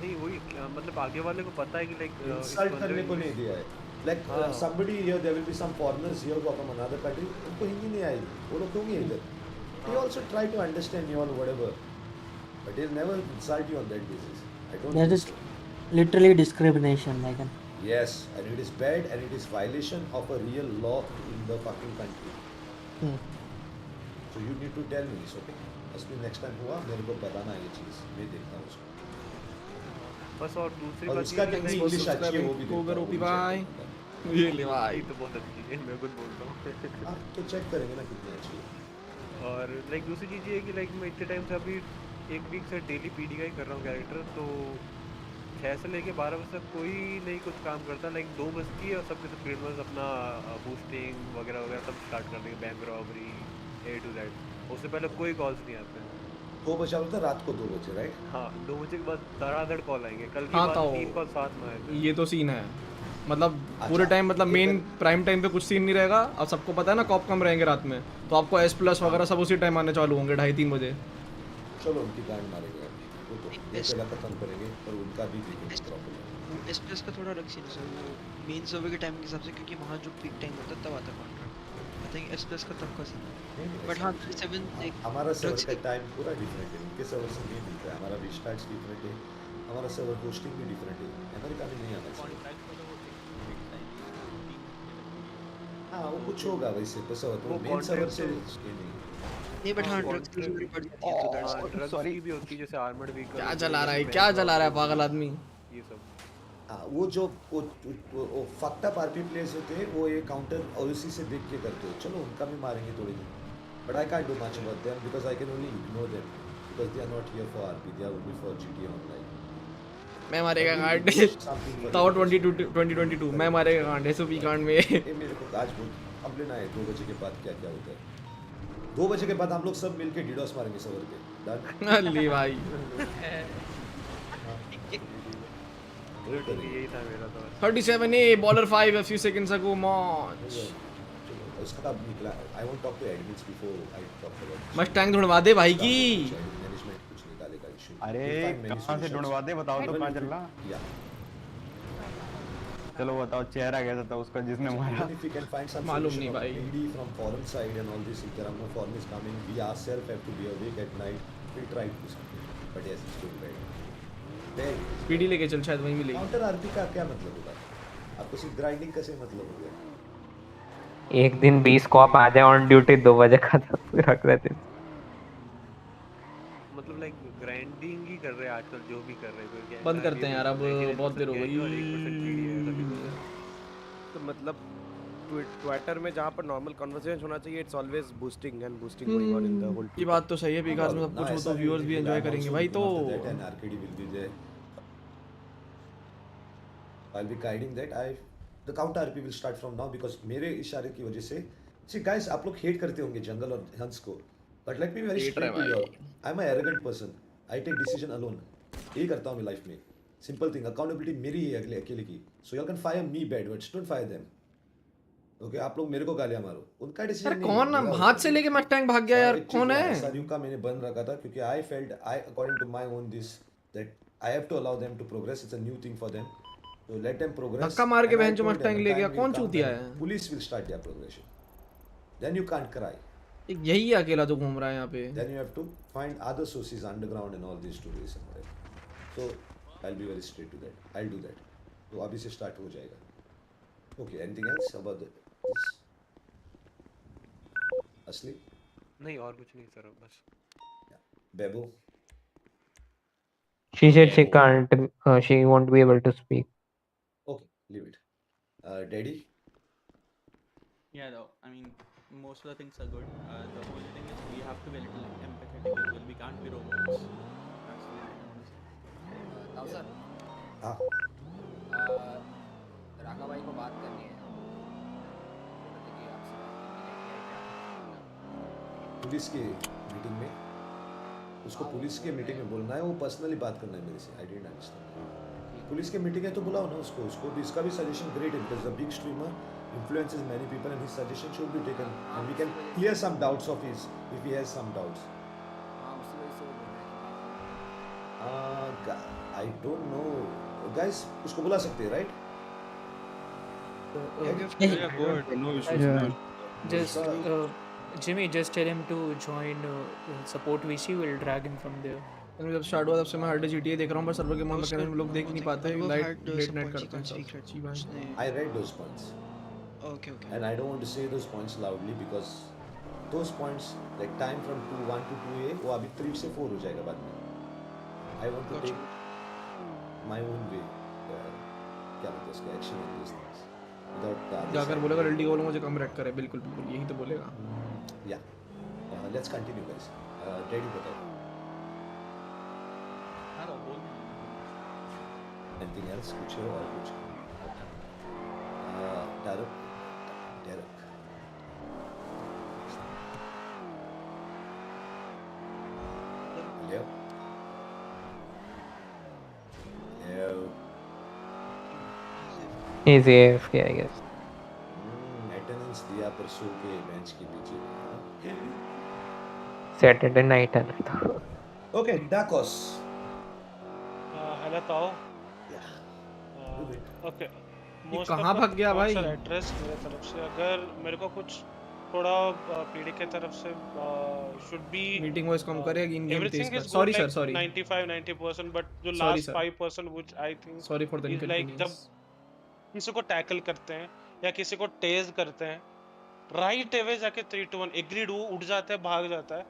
नहीं वही मतलब आगे वाले को पता है कि लाइक इंसल्ट करने को नहीं दिया है. Like somebody here, there will be some foreigners here who are from another country, उनको हिंदी नहीं आएगी, वो लोग क्यों नहीं इधर? They also try to understand you or whatever, but they'll never insult you on that basis. I don't. That is literally discrimination, like. Yes, and it is bad, and it is violation of a real law in the fucking country. So you need to tell me this, okay? As me next time हुआ मेरे को बताना ये चीज, मैं देखता हूँ उसको. बस और दूसरी बात उसका क्या इंग्लिश अच्छी है वो भी देखता हूँ. ओपी भाई ये ले भाई तो बहुत अच्छी है, मैं खुद बोलता हूँ. तो चेक करेंगे ना कितनी अच्छी है. और लाइक दूसरी चीज़ ये है कि लाइक मैं इतने टाइम से अभी 1 वीक से डेली पीडी का ही कर रहा हूँ कैरेक्टर, तो 6 से लेके 12 बजे तक कोई नहीं कुछ काम करता. लाइक 2 बजती है और सबके सब क्रिमिनल्स अपना बूस्टिंग वगैरह वगैरह सब स्टार्ट कर देंगे, bank robbery A to Z. उससे पहले कोई कॉल्स नहीं आते. 2 बजे होता है, रात को 2 बजे, राइट? हाँ 2 बजे के बाद धड़ाधड़ कॉल आएंगे. कल की हाँ, बात तो 3 कॉल साथ में आए थे. ये तो सीन है, मतलब पूरे टाइम, मतलब मेन प्राइम टाइम पे कुछ सीन नहीं रहेगा. अब सबको पता है ना कॉप कम रहेंगे रात में, तो आपको S+ वगैरह सब उसी टाइम आने चालू होंगे 2:30-3 बजे. चलो उनकी गांड मारेंगे वो तो पहला खत्म करेंगे, पर उनका भी देखेंगे प्रॉब्लम. S+ का थोड़ा अलग सीन है सर, वो मेन सर्वर के टाइम के हिसाब से, क्योंकि वहाँ जो पीक टाइम होता है तब आता है कॉन्ट्रैक्ट. आई थिंक S+ का तब का सीन है. बट हाँ 7 एक हमारा सर्वर का टाइम पूरा डिफरेंट है, उनके सर्वर से नहीं मिलता है. हमारा रिस्टार्ट्स डिफरेंट है, हमारा सर्वर होस्टिंग भी डिफरेंट है. अमेरिका में नहीं आता कॉन्ट्रैक्ट. हाँ वो कुछ होगा वैसे, बस वो मेन सर्वर से नहीं. बट हाँ ड्रग्स की जरूरत पड़ जाती है, तो दैट्स सॉरी भी होती है, जैसे आर्मर्ड व्हीकल. क्या चला रहा है, क्या चला रहा है पागल आदमी? ये सब वो जो वो फक्ड अप आरपी प्लेयर्स होते हैं, वो ये काउंटर ओसी से देख के करते हो. चलो उनका भी मारेंगे थोड़ी देर, but I can't do much about them because I can only ignore them because they are not here for RP, they are only for GTA online. मैं मारेगा कांड ताऊ 2022 मैं मारेगा कांड SOP कांड में. मेरे को आज बहुत कंप्लेन आए 2 बजे के बाद क्या क्या होता है. 2 बजे के बाद हम लोग सब मिलके डीडोस मारेंगे सर्वर पे। डन? अली भाई यही था मेरा तो। 37A bowler 5 a few seconds ago match. चलो उसका निकला। I won't talk to admins before I talk about Mustang ढूंढवा दे भाई की। मैनेजमेंट कुछ निकालेगा इशू। अरे कहाँ से ढूंढवा दे, बताओ तो कहाँ चल रहा। या चलो बताओ चेहरा कैसा था उसका जिसने मारा। If we can find some मालूम solution नहीं of भाई। PD from foreign side and all this, if there are no foreigners coming, we ourselves have to be awake at night. We'll try to do something. But yes, it's too bad. PD लेके चल, शायद वहीं मिलेगी। Counter RP का क्या मतलब होगा? आपको सिर्फ ग्राइंडिंग का से मतलब हो गया? एक दिन 20 कॉप आ जाए ऑन ड्यूटी 2 बजे खत्म रख देते। मतलब लाइक ग्राइंडिंग ही कर रहे हैं आजकल, जो भी कर रहे हैं कोई। बंद करते हैं यार, अब बहुत देर हो गई। तो मतलब ट्विटर में जहाँ पर नॉर्मल कन्वर्सेशन होना चाहिए, it's always boosting and boosting going on in the whole. ये बात तो सही है, बिकॉज़ में सब कुछ हो तो व्यूअर्स भी एंजॉय करेंगे भाई। तो RKD will be there. I'll be guiding that. The counter RP will start from now because मेरे इशारे की वजह से, see guys, आप लोग हेट करते होंगे जंगल और हंस को, but let me be very straight to you. I'm an arrogant person. I take decision alone. यही करता हूँ मैं लाइफ में। Simple thing. Accountability मेरी है अकेले की. So y'all can fire me bad words. Don't fire them. Okay, आप लोग मेरे को गालियाँ मारो। उनका डिसीजन नहीं। कौन ना हाथ से लेके मस्टैंग भाग गया यार, कौन है? सारियों का मैंने बंद रखा था क्योंकि I felt according to my own this that I have to allow them to progress. It's a new thing for them. So let them progress. धक्का मार के बहन जो मस्टैंग ले गया, कौन चूतिया है? Police will start their progression. Then you can't cry. यही अकेला जो घूम रहा है यहाँ पे। Then you have to find other sources underground and all these stories and whatever. So I'll be very straight to that. I'll do that. तो अभी से start हो जाएगा. Okay. Anything else about this? असली? नहीं और कुछ नहीं सर, बस। Bebo? She said she can't. She won't be able to speak. Okay, leave it. Daddy? Yeah, though. I mean, most of the things are good. The only thing is we have to be a little empathetic as well. We can't be robots. ताऊ sir. हाँ। राका भाई को बात करनी है। Police की meeting में उसको पुलिस के मीटिंग में बोलना है, वो पर्सनली बात करना है मेरे से। I didn't understand. पुलिस के मीटिंग है तो बुलाओ ना उसको भी। इसका भी सजेशन ग्रेट है because the big streamer influences many people and his suggestion should be taken and we can clear some doubts of his if he has some doubts. I don't know guys, उसको बुला सकते हैं right? No issues. Just Jimmy, just tell him to join support VC. We'll drag him from there. जब start हुआ तब से मैं हर day GTA देख रहा हूँ, पर सर्वर के मामले में लोग देख नहीं पाते, लेट नाइट करते हैं सब। I read those points. Okay. And I don't want to say those points loudly because those points like time from 1 to 2A वो अभी 3 से 4 हो जाएगा बाद में. I want to take my own way. क्या बोलते हैं उसका action on these things. जाकर बोलेगा रेडी को मुझे कम रेट करे, बिल्कुल यही तो बोलेगा। Yeah. Let's continue guys. Daddy बताओ। Anything else? कुछ है और कुछ? Derek. Hello. He's AFK, I guess. Attendance दिया परसों के bench के पीछे। Saturday night है ना तो। Okay, Dakos. हेलो ताओ। ओके। कहाँ भाग गया भाई? एड्रेस मेरे तरफ से अगर मेरे को कुछ थोड़ा पीडी के तरफ से शुड बी मीटिंग वॉइस कम करेगी इन गेम तेज कर। सॉरी सर सॉरी 95-90% बट जो last 5% which I think sorry for the like जब किसी को टैकल करते हैं या किसी को टेज करते हैं राइट अवे जाके 3 to 1 एग्रीड वो उठ जाता है, भाग जाता है।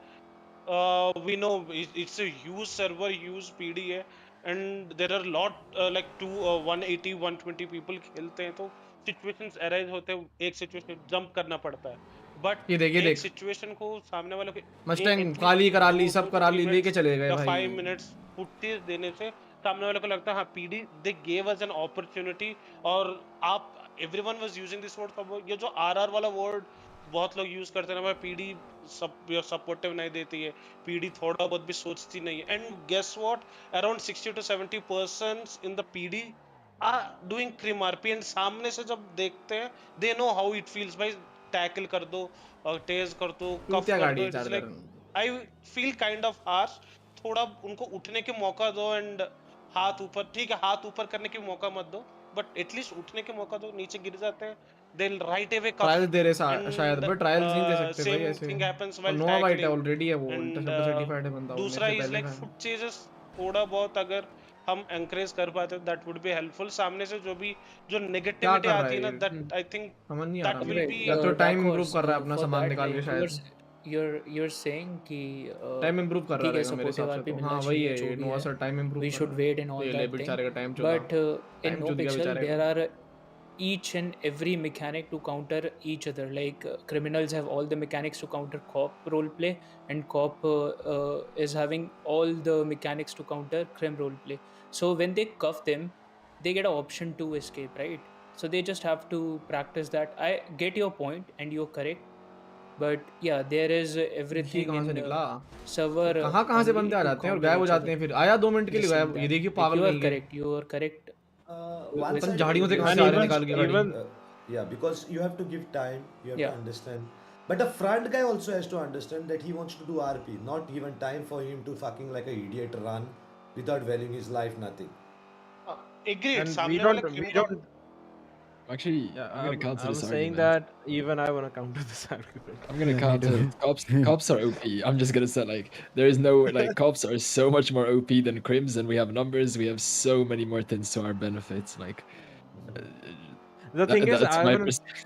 We know it's a huge server, huge PD है and there are lot like 180 120 people खेलते हैं तो situations arise होते हैं, एक situation जंप करना पड़ता है बट एक situation को सामने वाले को मस्टैंग काली करा ली, सब करा ली, लेके चले गए भाई। 5 minutes फुटेज देने से सामने वाले को लगता है हाँ PD they gave us an opportunity और आप everyone was using this word for ये जो RR वाला word बहुत लोग यूज करते हैं ना भाई, पीडी सपोर्टिव नहीं देती है, पीडी थोड़ा बहुत भी सोचती नहीं है। And guess what, around 60 to 70% in the PD are doing crim RP, and सामने से जब देखते हैं they know how it feels भाई, टैकल कर दो और टेज कर दो, कफ क्या कर गाड़ी दो, है it is charger? Like I feel kind of harsh. थोड़ा उनको उठने के मौका दो, एंड हाथ ऊपर, ठीक है हाथ ऊपर करने के मौका मत दो, बट एटलीस्ट उठने के मौका दो, नीचे गिर जाते हैं, they'll right away cuff, trials दे रहे शायद, and बट ट्रायल्स नहीं दे सकते भाई same ऐसे। thing happens और while नोवा वाइट है tackling, ऑलरेडी है वो, and सर्टिफाइड है बंदा, वो मेरे दूसरा से is पहले like का है। foot chases, थोड़ा बहुत अगर हम encourage कर पाते that would be helpful। सामने से जो भी जो क्या negativity कर रहा आती है है ना, ये? that I think समझ नहीं आ that रहा will मुझे। be या तो टाइम Dark इम्प्रूव horse, कर रहा है अपना for सामान that निकाल के like शायद। you're saying कि टाइम इम्प्रूव कर रहा ठीक है रहेगा मेरे सपोर्टिव हिसाब से आरपी तो। मिलना हाँ वही चाहिए है, जो ये भी नोवा है, सर टाइम इम्प्रूव we कर should रहा wait and है। all ये ले that thing, बेचारे का टाइम चुदा, but in टाइम no चुद गया pixel बेचारे there का। are each and every mechanic to counter each other, like criminals have all the mechanics to counter cop role play, and cop is having all the mechanics to counter crime role play. So when they cuff them, they get an option to escape, right? So they just have to practice that. I get your point and you're correct, but yeah, there is ये everything कहाँ in से निकला? server कहाँ से only बंदे आ to जाते हैं और counter गायब हो each जाते other हैं फिर। आया 2 मिनट at के the लिए same गायब, ये time. देखिए Like पागल you are कहीं के। correct, you are correct. One पता नहीं side झाड़ियों से again, कहाँ yes, से आ रहे निकाल के गाड़ी। yeah, because you have to give time, you have to Yeah. understand. But the front guy also has to understand that he wants to do RP, not even time for him to fucking like an idiot run without valuing his life, nothing. agreed, And सामने वाला we क्यों don't. Actually, Yeah, I'm gonna counter I'm this saying argument. that even I wanna counter this argument. I'm gonna Yeah, me counter too. it. Cops are OP. I'm just gonna say like there is no like cops are so much more OP than crims, and we have numbers. We have so many more things to our benefits. Like The thing is, that's my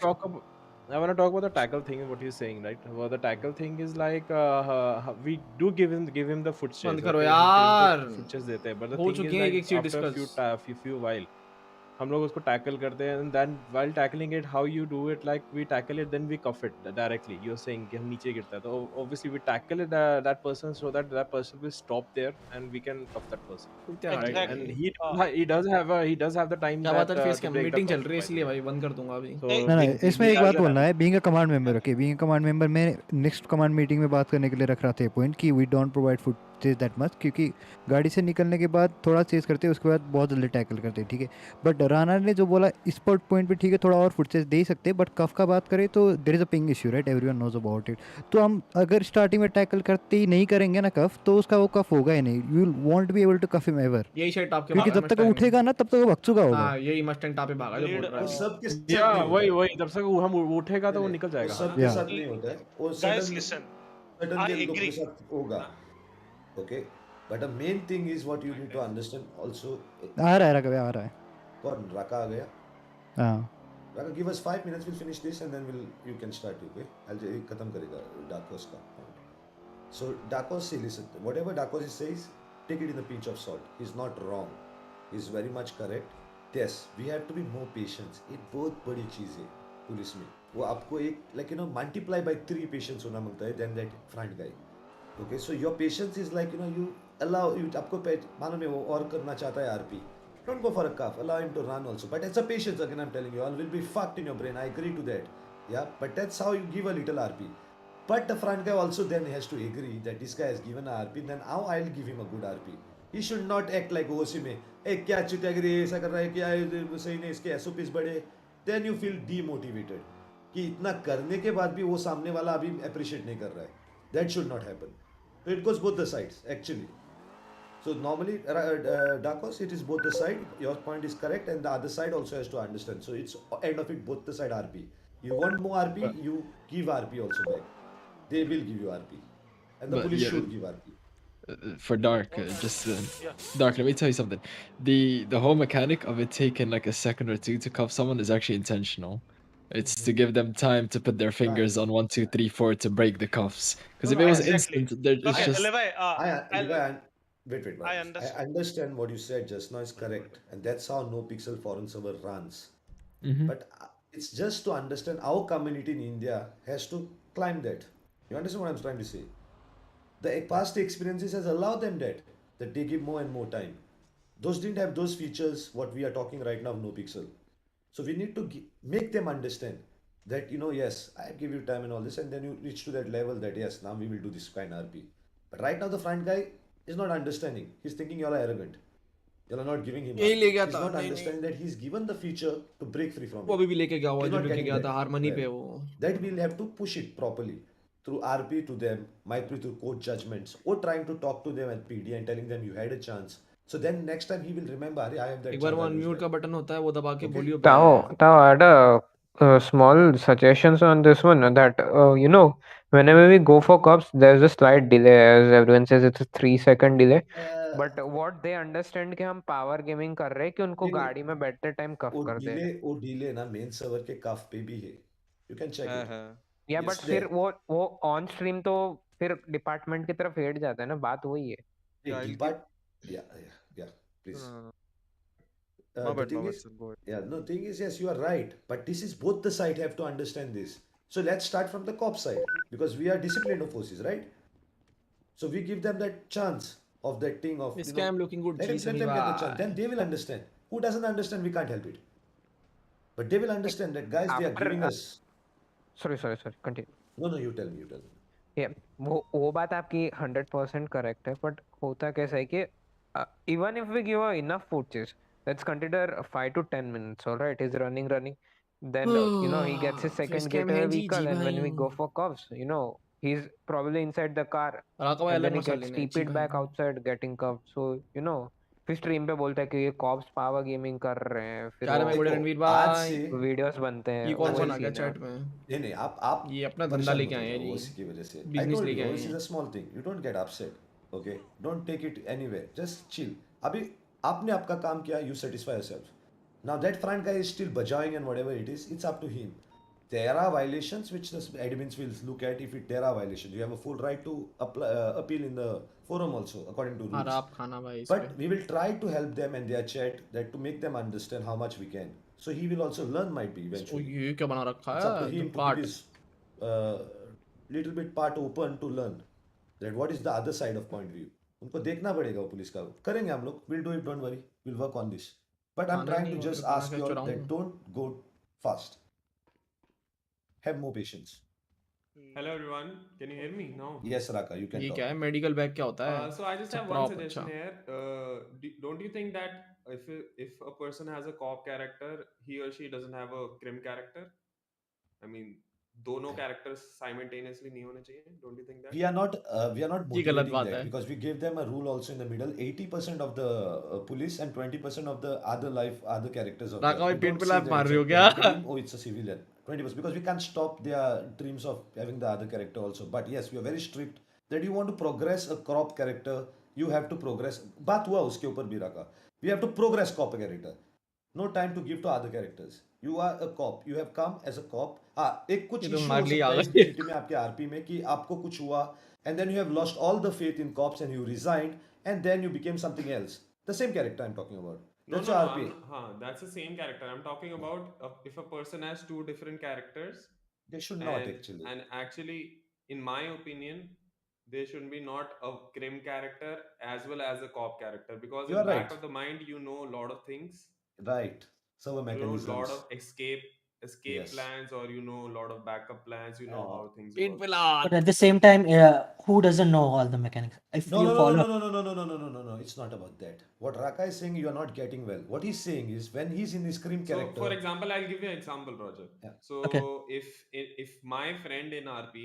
talk about. I want to talk about the tackle thing. What he's saying, right? Well, the tackle thing is like we do give him the foot बंद chase. करो Okay, यार, foot chase देते हैं. But the हो thing चुके is हैं like एक चीज after डिस्कस। few while हम लोग उसको टैकल करते हैं, and then while tackling it, how you do it, like we tackle it, then we cuff it directly. You're saying कि हम नीचे गिरता है, तो obviously we tackle it, that person, so that that person will stop there and we can cuff that person, क्या right? गाड़ी And है? he does have the time क्या बात that है face to cam? break the meeting चल cuff, रही है by the इसलिए way. भाई बंद कर दूंगा अभी। So ना इसमें he एक बात has the बोलना time. है, being a command member, okay, being a command member मैं नेक्स्ट कमांड मीटिंग में बात करने के लिए रख रहा था ये पॉइंट कि we don't provide footage that much, क्योंकि गाड़ी से निकलने के बाद थोड़ा चेज करते हैं, उसके बाद बहुत जल्दी टैकल करते हैं, ठीक है। बट राणा ने जो बोला इस पॉइंट पे ठीक है, थोड़ा और फुटेज दे ही सकते हैं, बट कफ का बात करें तो there is a ping issue, right, everyone knows about it. तो हम अगर स्टार्टिंग में टैकल करते ही नहीं करेंगे ना कफ, तो उसका वो कफ होगा ही नहीं, you will won't be able to cuff him ever, यही शर्ट आपके क्योंकि भागा जब तक वो उठेगा ना तब तक वो भग चुका होगा। हाँ यही मस्टैंग टापे भागा जो बोल रहा वो है। सबके साथ Yeah, नहीं होता है। वही जब तक हम उठेगा तो वो निकल वो जाएगा। सबके Yeah. साथ नहीं होता है, वो guys sudden listen, sudden I के लोगों के agree, साथ होगा, okay? But the main thing is what you need to understand also. आ रहा है रकबे, आ रहा है। कौन राका आ गया? हाँ Raka, give us 5 minutes, we'll finish this and then you can start, okay? खत्म करेगा Darkos का point. So Darkos, see, listen, whatever Darkos says, take it in a pinch of salt. He's not wrong. He's very much correct. Yes, we have to be more patient. एक बहुत बड़ी चीज़ है police में, वो आपको एक like multiply by 3 patience होना मांगता है than that front guy. Okay, so your patience is like you allow you आपको मालूम है वो और करना चाहता है RP. Don't go for a cuff. Allow him to run also. But it's a patience again. I'm telling you, all will be fucked in your brain. I agree to that. Yeah, but that's how you give a little RP. But the front guy also then has to agree that this guy has given a RP. Then how I'll give him a good RP. He should not act like OC में एक क्या चितागिरी ऐसा कर रहा है, क्या सही नहीं, इसके SOPs बड़े. Then you feel demotivated कि इतना करने के बाद भी वो सामने वाला अभी appreciate नहीं कर रहा है. That should not happen. So it goes both the sides actually. So normally, Darkos, it is both the side. Your point is correct, and the other side also has to understand. So it's end of it, both the side RP. You want more RP, you give RP also back. They will give you RP, and the But police yeah, should give RP. For Dark, Dark, let me tell you something. The whole mechanic of it taking like a second or two to cuff someone is actually intentional. It's to give them time to put their fingers on 1, 2, 3, 4 to break the cuffs. Because if it was exactly. instant, it's Okay, just. Levi, Wait, I I understand. understand what you said just now is correct, and that's how Nopixel foreign server runs. Mhm. But it's just to understand our community in India has to climb that. You understand what I'm trying to say? The past experiences has allowed them that they give more and more time. Those didn't have those features what we are talking right now of Nopixel. So we need to make them understand that yes, I give you time and all this, and then you reach to that level that yes, now we will do this kind of RP. But right now the front guy is not understanding. He's thinking you are arrogant. You are not giving him यही ले RP. गया He's था, not नहीं नहीं understanding that he's given the feature to break free from वो it. अभी भी लेके गया हुआ He's जो not लेके getting गया that था हारमनी well. पे वो That we'll have to push it properly through RP to them, might be through court judgments, or trying to talk to them at PD and telling them you had a chance. So then next time he will remember, "Arey, I have that एक बार chance. वो I'll use unmute that." का button होता है वो दबा के Okay? बोलियो Tao, I had a small suggestions on this one that whenever we go for cops, there's a slight delay, as everyone says it's a 3 second delay. But what they understand कि हम power gaming कर रहे हैं कि उनको नहीं नहीं, गाड़ी में बैठते टाइम कफ कर दे रहे हैं. वो डिले ना मेन सर्वर के कफ पे भी है. You can check it. या It's बट फिर there. वो ऑन स्ट्रीम तो फिर डिपार्टमेंट की तरफ हेड जाता है ना, बात वही है. Hey, yeah, please. The thing is, no, thing is, yes, you are right. But this is both the side have to understand this. So let's start from the cop side because we are disciplined forces, right? So we give them that chance of that thing of This guy I'm looking good. let them get the chance. Then they will understand. Who doesn't understand, we can't help it. But they will understand that guys, they are giving us. Sorry, continue. No, you tell me. वो बात आपकी 100% correct है, but होता कैसा है कि even if we give a enough food chase, let's consider 5 to 10 minutes, all right, he's running, then he gets his second getaway vehicle, and when we go for cuffs, he's probably inside the car, and then he gets TP'd back outside getting cuffed. So फिर stream पे बोलता है कि ये cops power gaming कर रहे हैं, फिर क्या मैं बोले रणवीर आज भाई से वीडियोस बनते हैं. ये कौन वही आ गया scene है. चैट में नहीं आप ये अपना धंधा परेशान लेके मत आए हैं हो जाओ जी उसी की वजह से. I बिजनेस told लेके you, आए this is हैं a small thing. You don't get upset. Okay? Don't take it anywhere. Just chill. अभी आपने आपका काम किया. You satisfy yourself. Now that front guy is still bajawing and whatever it is, it's up to him. There are violations which the admins will look at. If there are violations, you have a full right to appeal in the forum also according to rules. आप खाना भाई इस But we will try to help them and their chat that to make them understand how much we can. So he will also learn, might be पे eventually. ये क्या बना रखा It's up to है him to काट keep his little bit part open to learn that what is the other side of point view. उनको देखना पड़ेगा वो पुलिस का. करेंगे हम लोग. We'll do it. Don't worry. We'll work on this. But I'm खाना trying नहीं to और just बना ask के you all चुराऊं that don't go fast. Have more patience. Hello everyone, can you hear me now? Yes, Raka, you can ये talk. क्या है medical bag क्या होता है So I just अच्छा have one प्रॉप suggestion अच्छा here. Don't you think that if a person has a cop character, he or she doesn't have a crim character? I mean, दोनों characters simultaneously नहीं होने चाहिए. Don't you think that? We are not ये गलत motivating बात that है because we gave them a rule also in the middle. 80% of the police and 20% of the other characters of Raka theirs. भाई We pet don't पे say लात that मार it's रहे a हो क्या team or it's a civilian. 20% because we can't stop their dreams of having the other character also. But yes, we are very strict that you want to progress a crop character, you have to progress. बात हुआ उसके ऊपर भी रखा. We have to progress cop character. No time to give to other characters. You are a cop. You have come as a cop. हाँ एक कुछ ये तो इशू मार हो लिया सकता है आ इस गए सिटी में आपके आरपी में कि आपको कुछ हुआ and then you have lost all the faith in cops and you resigned and then you became something else. The same character I'm talking about. No, That's no, your no. RP. That's the same character. I'm talking about if a person has two different characters, They should not and actually. actually, in my opinion, they should be not a crim character as well as a cop character because You in are back right. of the mind you know a lot of things. Right. Server You know a lot mechanisms. of escape Yes. plans, or you know a lot of backup plans. You know how things pet work. पे But लात at the same time, who doesn't know all the mechanics? If No, you no, no, follow, no, no, no, no, no, no, no, no, no. It's not about that. What Raka is saying, you are not getting well. What he's saying is when he's in his scream So, character. for example, I'll give you an example, Roger. Yeah. So, okay, if my friend in RP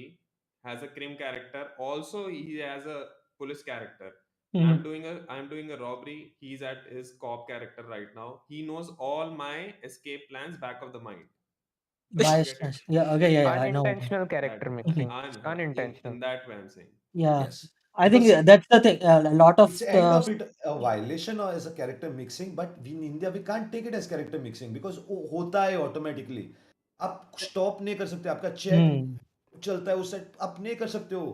has a crim character, also he has a police character. Mhm. I'm doing a robbery. He's at his cop character right now. He knows all my escape plans back of the mind. You bias. get it? Yeah, okay, yeah, I know. Unintentional character That mixing. It's in unintentional. that way I'm saying. Yeah, Yes. I think Because see, that's the thing. A lot of it's the end of it a violation or as a character mixing, but we in India we can't take it as character mixing because वो होता है automatically. आप stop नहीं कर सकते आपका chat hmm, चलता है उस set आप नहीं कर सकते हो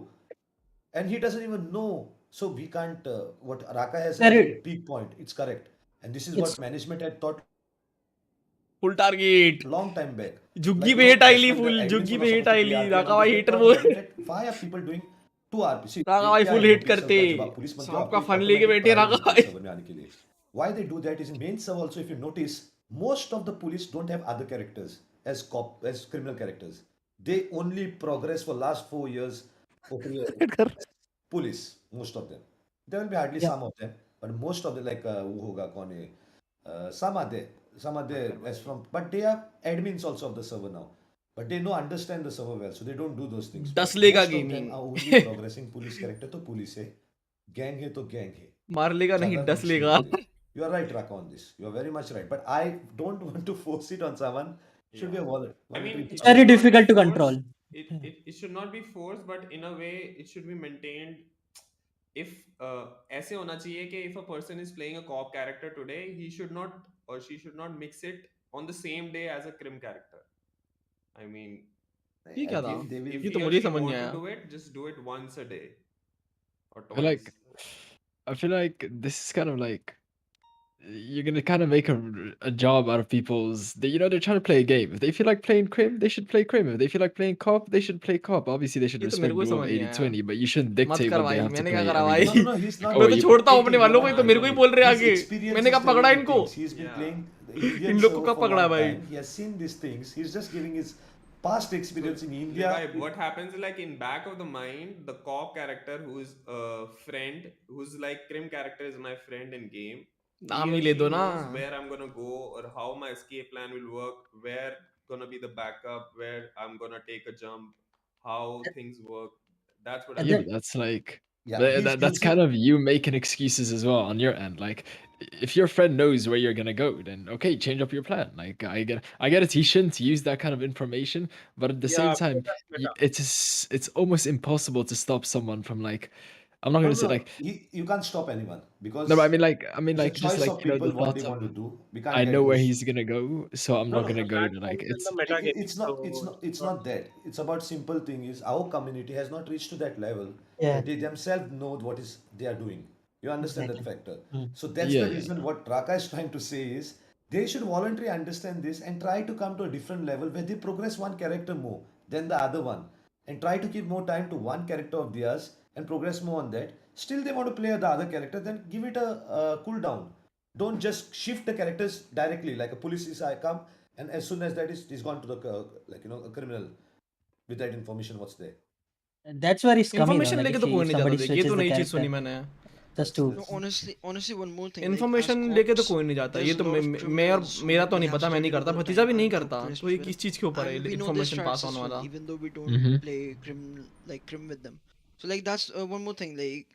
and he doesn't even know so we can't what Raka has a very, big point it's correct and this is it's what management had thought full target long time back झुग्गी like पे hit I that's ली when the full admins झुग्गी were पे not hit supposed to I play ली RP and राका all भाई this they hitter thought बोल that why are people doing 2 RP see राका भाई क्या फुल है हिट Nopixel करते का जब आप पुलिस बनते हो सांप आपको का एक फन लेके automatic बैठे pride राका मिलता है भाई server में आने के लिए why they do that is in main server also if you notice most of the police don't have other characters as criminal characters. They only progress for last 4 years or 3 years. Police, most of them. There will be hardly Yeah. some of them, but most of them, like who hoga kaun hai, some are there as from, but they are admins also of the server now. But they know understand the server well, so they don't do those things. 10 But लेगा most of them gaming are only progressing police character to police hai, gang hai to gang hai. मार लेगा नहीं Zyada 10 कुछ नहीं लेगा होते. You are right, Raka, on this. You are very much right. But I don't want to force it on someone. Should be a wallet. I mean, It's it very should not be difficult to forced. control. It should not be forced, but in a way, it should be maintained. If ऐसे होना चाहिए कि if a person is playing a cop character today, he should not or she should not mix it on the same day as a crim character. I mean, ये क्या था They will. if ये he तो or मुझे she समझ नहीं want to आया do it, just do it once a day or I feel like twice. I feel like this is kind of like you're gonna kind of make a job out of people's. They're trying to play a game. If they feel like playing crim, they should play crim. If they feel like playing cop, they should play cop. Obviously, they should ये तो मेरे respect को the he rule of समझ नहीं आया 80-20, but you shouldn't मत dictate कर what they भाई have to मैंने क्या play करा every भाई day. No, he's not. मैं तो you छोड़ता हूँ अपने Dictating, वालों you're को ही not तो मेरे को ही dictating. बोल रहे His आगे experience मैंने is कहा पकड़ा telling you इनको things. He's been playing the Indian इन लोग को server कब for a पकड़ा long भाई time. He has seen these things. He's just giving his past experience in Yeah, India. vibe. What happens is like in back of the mind, the cop character who is a friend, who's like crim character is my friend in game. He नाम or ही ले she दो ना knows where I'm gonna go or how my escape plan will work, where gonna be the backup, where I'm gonna take a jump, how things work. That's what I Yeah, mean. but that's like Yeah, he's that's kind using. of you making excuses as well on your end. Like, if your friend knows where you're gonna go, then okay, change up your plan. Like, I get it. He shouldn't use that kind of information, but at the same Yeah, time, that's meta. it's almost impossible to stop someone from like, I'm not No, gonna say no, like you can't stop anyone no, but because I mean it's a like just choice like of people the what they thoughts of want to do. We can't I get know where those. he's gonna go, so I'm No, not no, gonna no. go That to like comes in the it's meta game. It's not. It's not that. It's about simple thing. Is our community has not reached to that level Yeah, that they themselves know what is they are doing. You understand that exactly. factor. Mm. So that's yeah the yeah. reason what Raka is trying to say is they should voluntarily understand this and try to come to a different level where they progress one character more than the other one and try to give more time to one character of theirs and progress more on that. Still, they want to play the other character, then give it a cool down. Don't just shift the characters directly like a police is I come and as soon as that is he's gone to the like a criminal with that information what's there. That's where it's coming, information like लेके तो if कोई नहीं जाता somebody देख ये switches तो the नई चीज character सुनी मैंने just to No, honestly, one more thing. Like, as information लेके तो cops, कोई नहीं जाता ये there's a तो lot of मैं और criminals मेरा who तो we नहीं have पता मैं नहीं studied करता over भतीजा time भी नहीं and करता progressed तो ये with, किस चीज के ऊपर है and we know their information strats pass as on well, वाला even though we Mm-hmm. don't play crim with them. So like that's one more thing. Like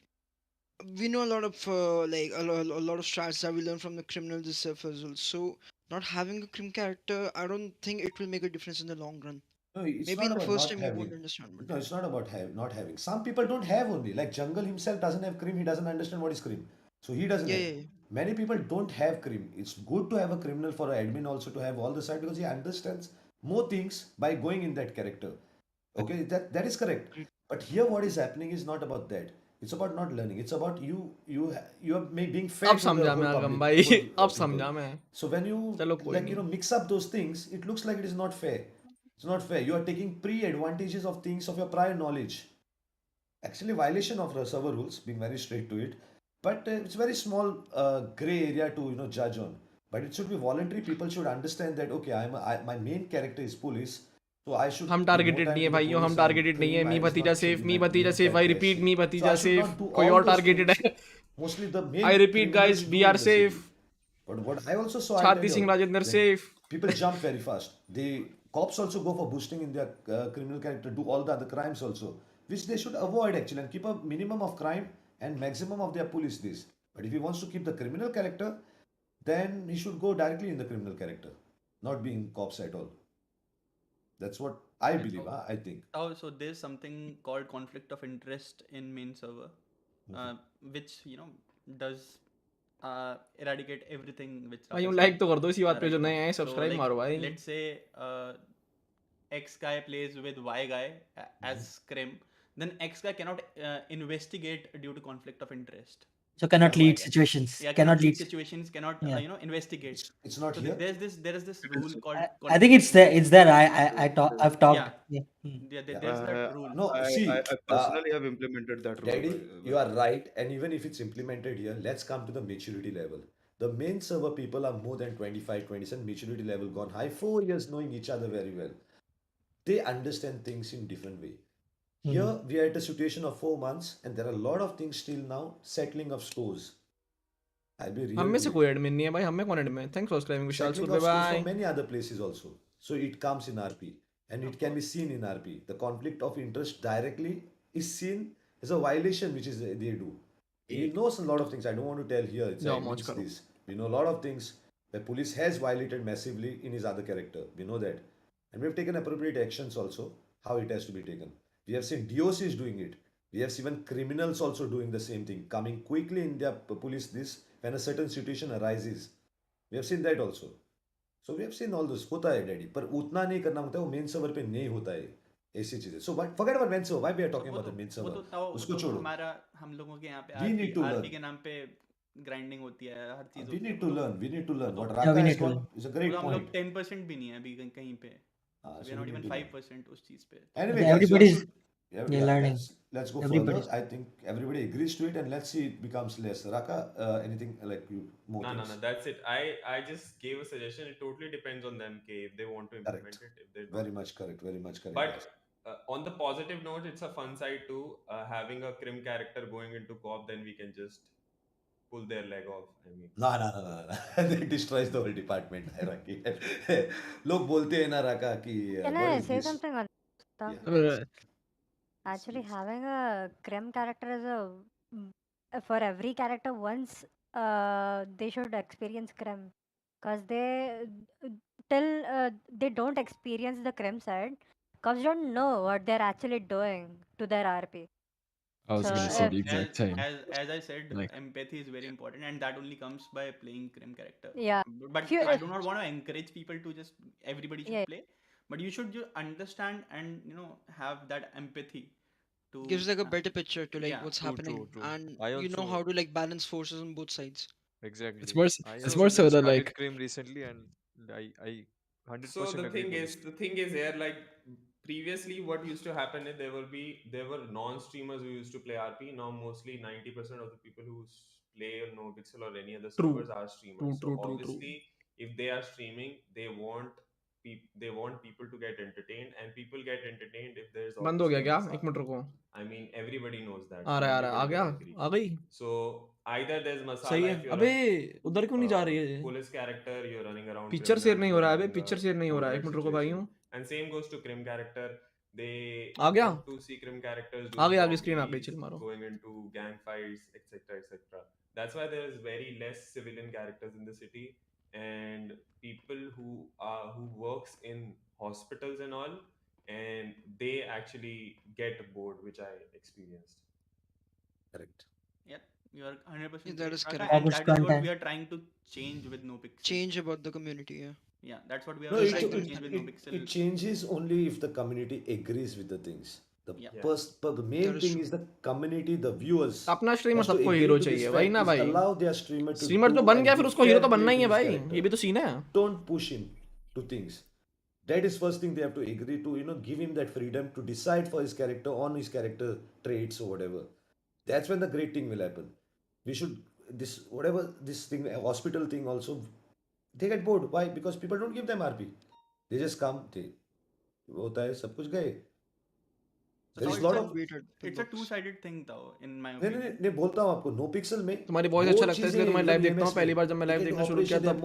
we know a lot of a lot of strats that we learn from the criminals itself as well. So not having a crim character, I don't think it will make a difference in the long run. No, it's Maybe not in the about first not time you won't having. understand, but No, it's not about not having. Some people don't have only. Like Jungle himself doesn't have cream. He doesn't understand what is cream. So he doesn't yeah, have. yeah, yeah. Many people don't have cream. It's good to have a criminal for an admin also to have all the side because he understands more things by going in that character. Okay, that is correct. But here what is happening is not about that. It's about not learning. It's about you are being fair अब to the समझा whole मैं आगम public, भाई whole अब people. समझा मैं So when you चलो कोई like नहीं mix up those things, it looks like it is not fair. It's not fair. You are taking pre-advantages of things of your prior knowledge. Actually, violation of the server rules, being very straight to it. But it's very small gray area to judge on. But it should be voluntary. People should understand that okay, my main character is police, so I should हम give more targeted time नहीं to है the भाइयों हम police. I'm targeted नहीं है crim. मी I was भतीजा not safe changing मी my भतीजा main safe I character repeat actually. मी So I भतीजा should सेफ not do कोई all और those टारगेटेड things. है Mostly the main I repeat criminals guys do we in are the city. Safe But what I also saw, I'll tell छाती you Singh all, Rajendra like safe people jump very fast. The cops also go for boosting in their criminal character, do all the other crimes also, which they should avoid actually and keep a minimum of crime and maximum of their police this. But if he wants to keep the criminal character, then he should go directly in the criminal character, not being cops at all. That's what I Yeah, believe. I think. so there's something called conflict of interest in main server, which does eradicate everything which Raka भाइयों said like तो कर दो इसी बात पे जो right नए now. हैं So सब्सक्राइब like मारो भाई let's say X guy plays with Y guy as Scrim, then X guy cannot investigate due to conflict of interest. so cannot So lead situations. yeah, Cannot cannot lead lead. situations, cannot Yeah. investigate. It's not So here. there is this rule called I think it's there. It's there. I've talked. yeah Yeah. Hmm. there's that rule. No, see, I personally have implemented that rule. Daddy, you are right. And even if it's implemented here, let's come to the maturity level. The main server people are more than 25, 27, maturity level gone high, 4 years knowing each other very well. They understand things in different way. Here we are at a situation of 4 months, and there are a lot of things still now settling of scores. I'll be real हम में to से it. कोई admin नहीं है भाई, हम में कौन एडमिन है? Thanks for subscribing Vishal Settling school, of scores bye from many other places also. So it comes in RP, and it can be seen in RP. The conflict of interest directly is seen as a violation which is they do. He knows a lot of things. I don't want to tell here. It's जाओ मौज करो. this. We know a lot of things where police has violated massively in his other character. We know that, and we have taken appropriate actions also. How it has to be taken. We have seen DOCs doing it. We have seen criminals also doing the same thing, coming quickly in their police this when a certain situation arises. We have seen that also. So we have seen all this. होता है daddy, पर उतना नहीं करना होता है, वो main server पे नहीं होता है ऐसी चीजें. So but forget about main server. Why we are talking about the main server? उसको छोड़ो. हमारा हम लोगों के यहाँ पे We need to RP learn. के नाम पे ग्राइंडिंग होती है, हर चीज We होती है. need to learn. We need to learn. What Yeah, Raka we has need to got learn. is a great हम लोग point. 10% भी नहीं है अभी कहीं पे. We So are we not need even to learn. 5% उस चीज पे. Anyway, guys, Everybody's learning. let's go Everybody. further. I think everybody agrees to it, and let's see it becomes less. Raka, anything like you more No, things? that's it. I just gave a suggestion. It totally depends on them, okay, if they want to implement Correct. it, if they don't. Very much correct. Very much correct. But guys. on the positive note, it's a fun side too. Having a crim character going into co-op, then we can just pull their leg off. I mean, No. That destroys the whole department hierarchy. लोग बोलते हैं ना राका कि Can what I is say this? something on stuff? Yeah. Actually, having a Krem character is for every character once they should experience Krem, because till they don't experience the Krem side, cops don't know what they're actually doing to their RP. I was So gonna say if the exact same. As I said, Like, empathy is very important, and that only comes by playing Crim character. Yeah. But If you- I do not want to encourage people to just everybody should Yeah. play, but you should just understand and have that empathy. To Gives like a better picture to like yeah. what's True, happening, true. and I you know also how to like balance forces on both sides. exactly. it's more I it's also more so just that started like Cream recently, and I 100% so the agree thing to is, this. the thing is here, like previously, what used to happen is there were non-streamers who used to play RP. Now mostly 90% of the people who play on Nopixel or any other True. servers are streamers. True. Obviously, if they are streaming, they want people to get entertained, and people get entertained if there's बंद हो गया obviously क्या? masala. एक minute रुको. I mean, everybody knows that. आ रहा है, आ Everybody गया, can agree. आ गई. So either there's सही masala है. if you're अबे a उधर क्यों नहीं जा रही है? police character, you're running around. Picture share नहीं हो रहा है, अबे criminals, पिक्चर शेयर नहीं हो रहा है. एक hold मिनट that रुको भाइयों. situation. And same goes to Crim character. They आ गया? want to see Crim characters do आ गई strong स्क्रीन आ गई, deeds, चिल मारो. going into gang fights, etc. That's why there is very less civilian characters in the city, and people who works in hospitals and all, and they actually get bored, which I experienced. Correct. Yeah, you are 100% That is correct. correct. And That is that is what content. we are trying to change with NoPixel. Change about the community, yeah. Yeah, that's what we are No, trying to change with NoPixel. it changes only if the community agrees with the things. The Yeah. the main That is thing true. is the community, the viewers. अपना streamer has to सबको agree hero to this चाहिए fact, भाई ना is भाई. allow their streamer to streamer do तो बन and गया, give फिर उसको हीरो fair तो बनना play ही है to his भाई. character. ये भी तो सीन है. Don't push him to things. That is first thing they have to agree to, give him that freedom to decide for his character on his character traits or whatever. That's when the great thing will happen. We should this thing, hospital thing also, they get bored. Why? Because people don't give them RP. They just come, होता है सब कुछ गए. There is a lot of It's a two-sided thing though, in my नहीं opinion. नहीं बोलता हूँ आपको, NoPixel में तुम्हारी वॉइस अच्छा लगता है इसलिए तुम्हारी लाइव देखता हूँ. पहली बार जब मैं लाइव देखना शुरू किया तब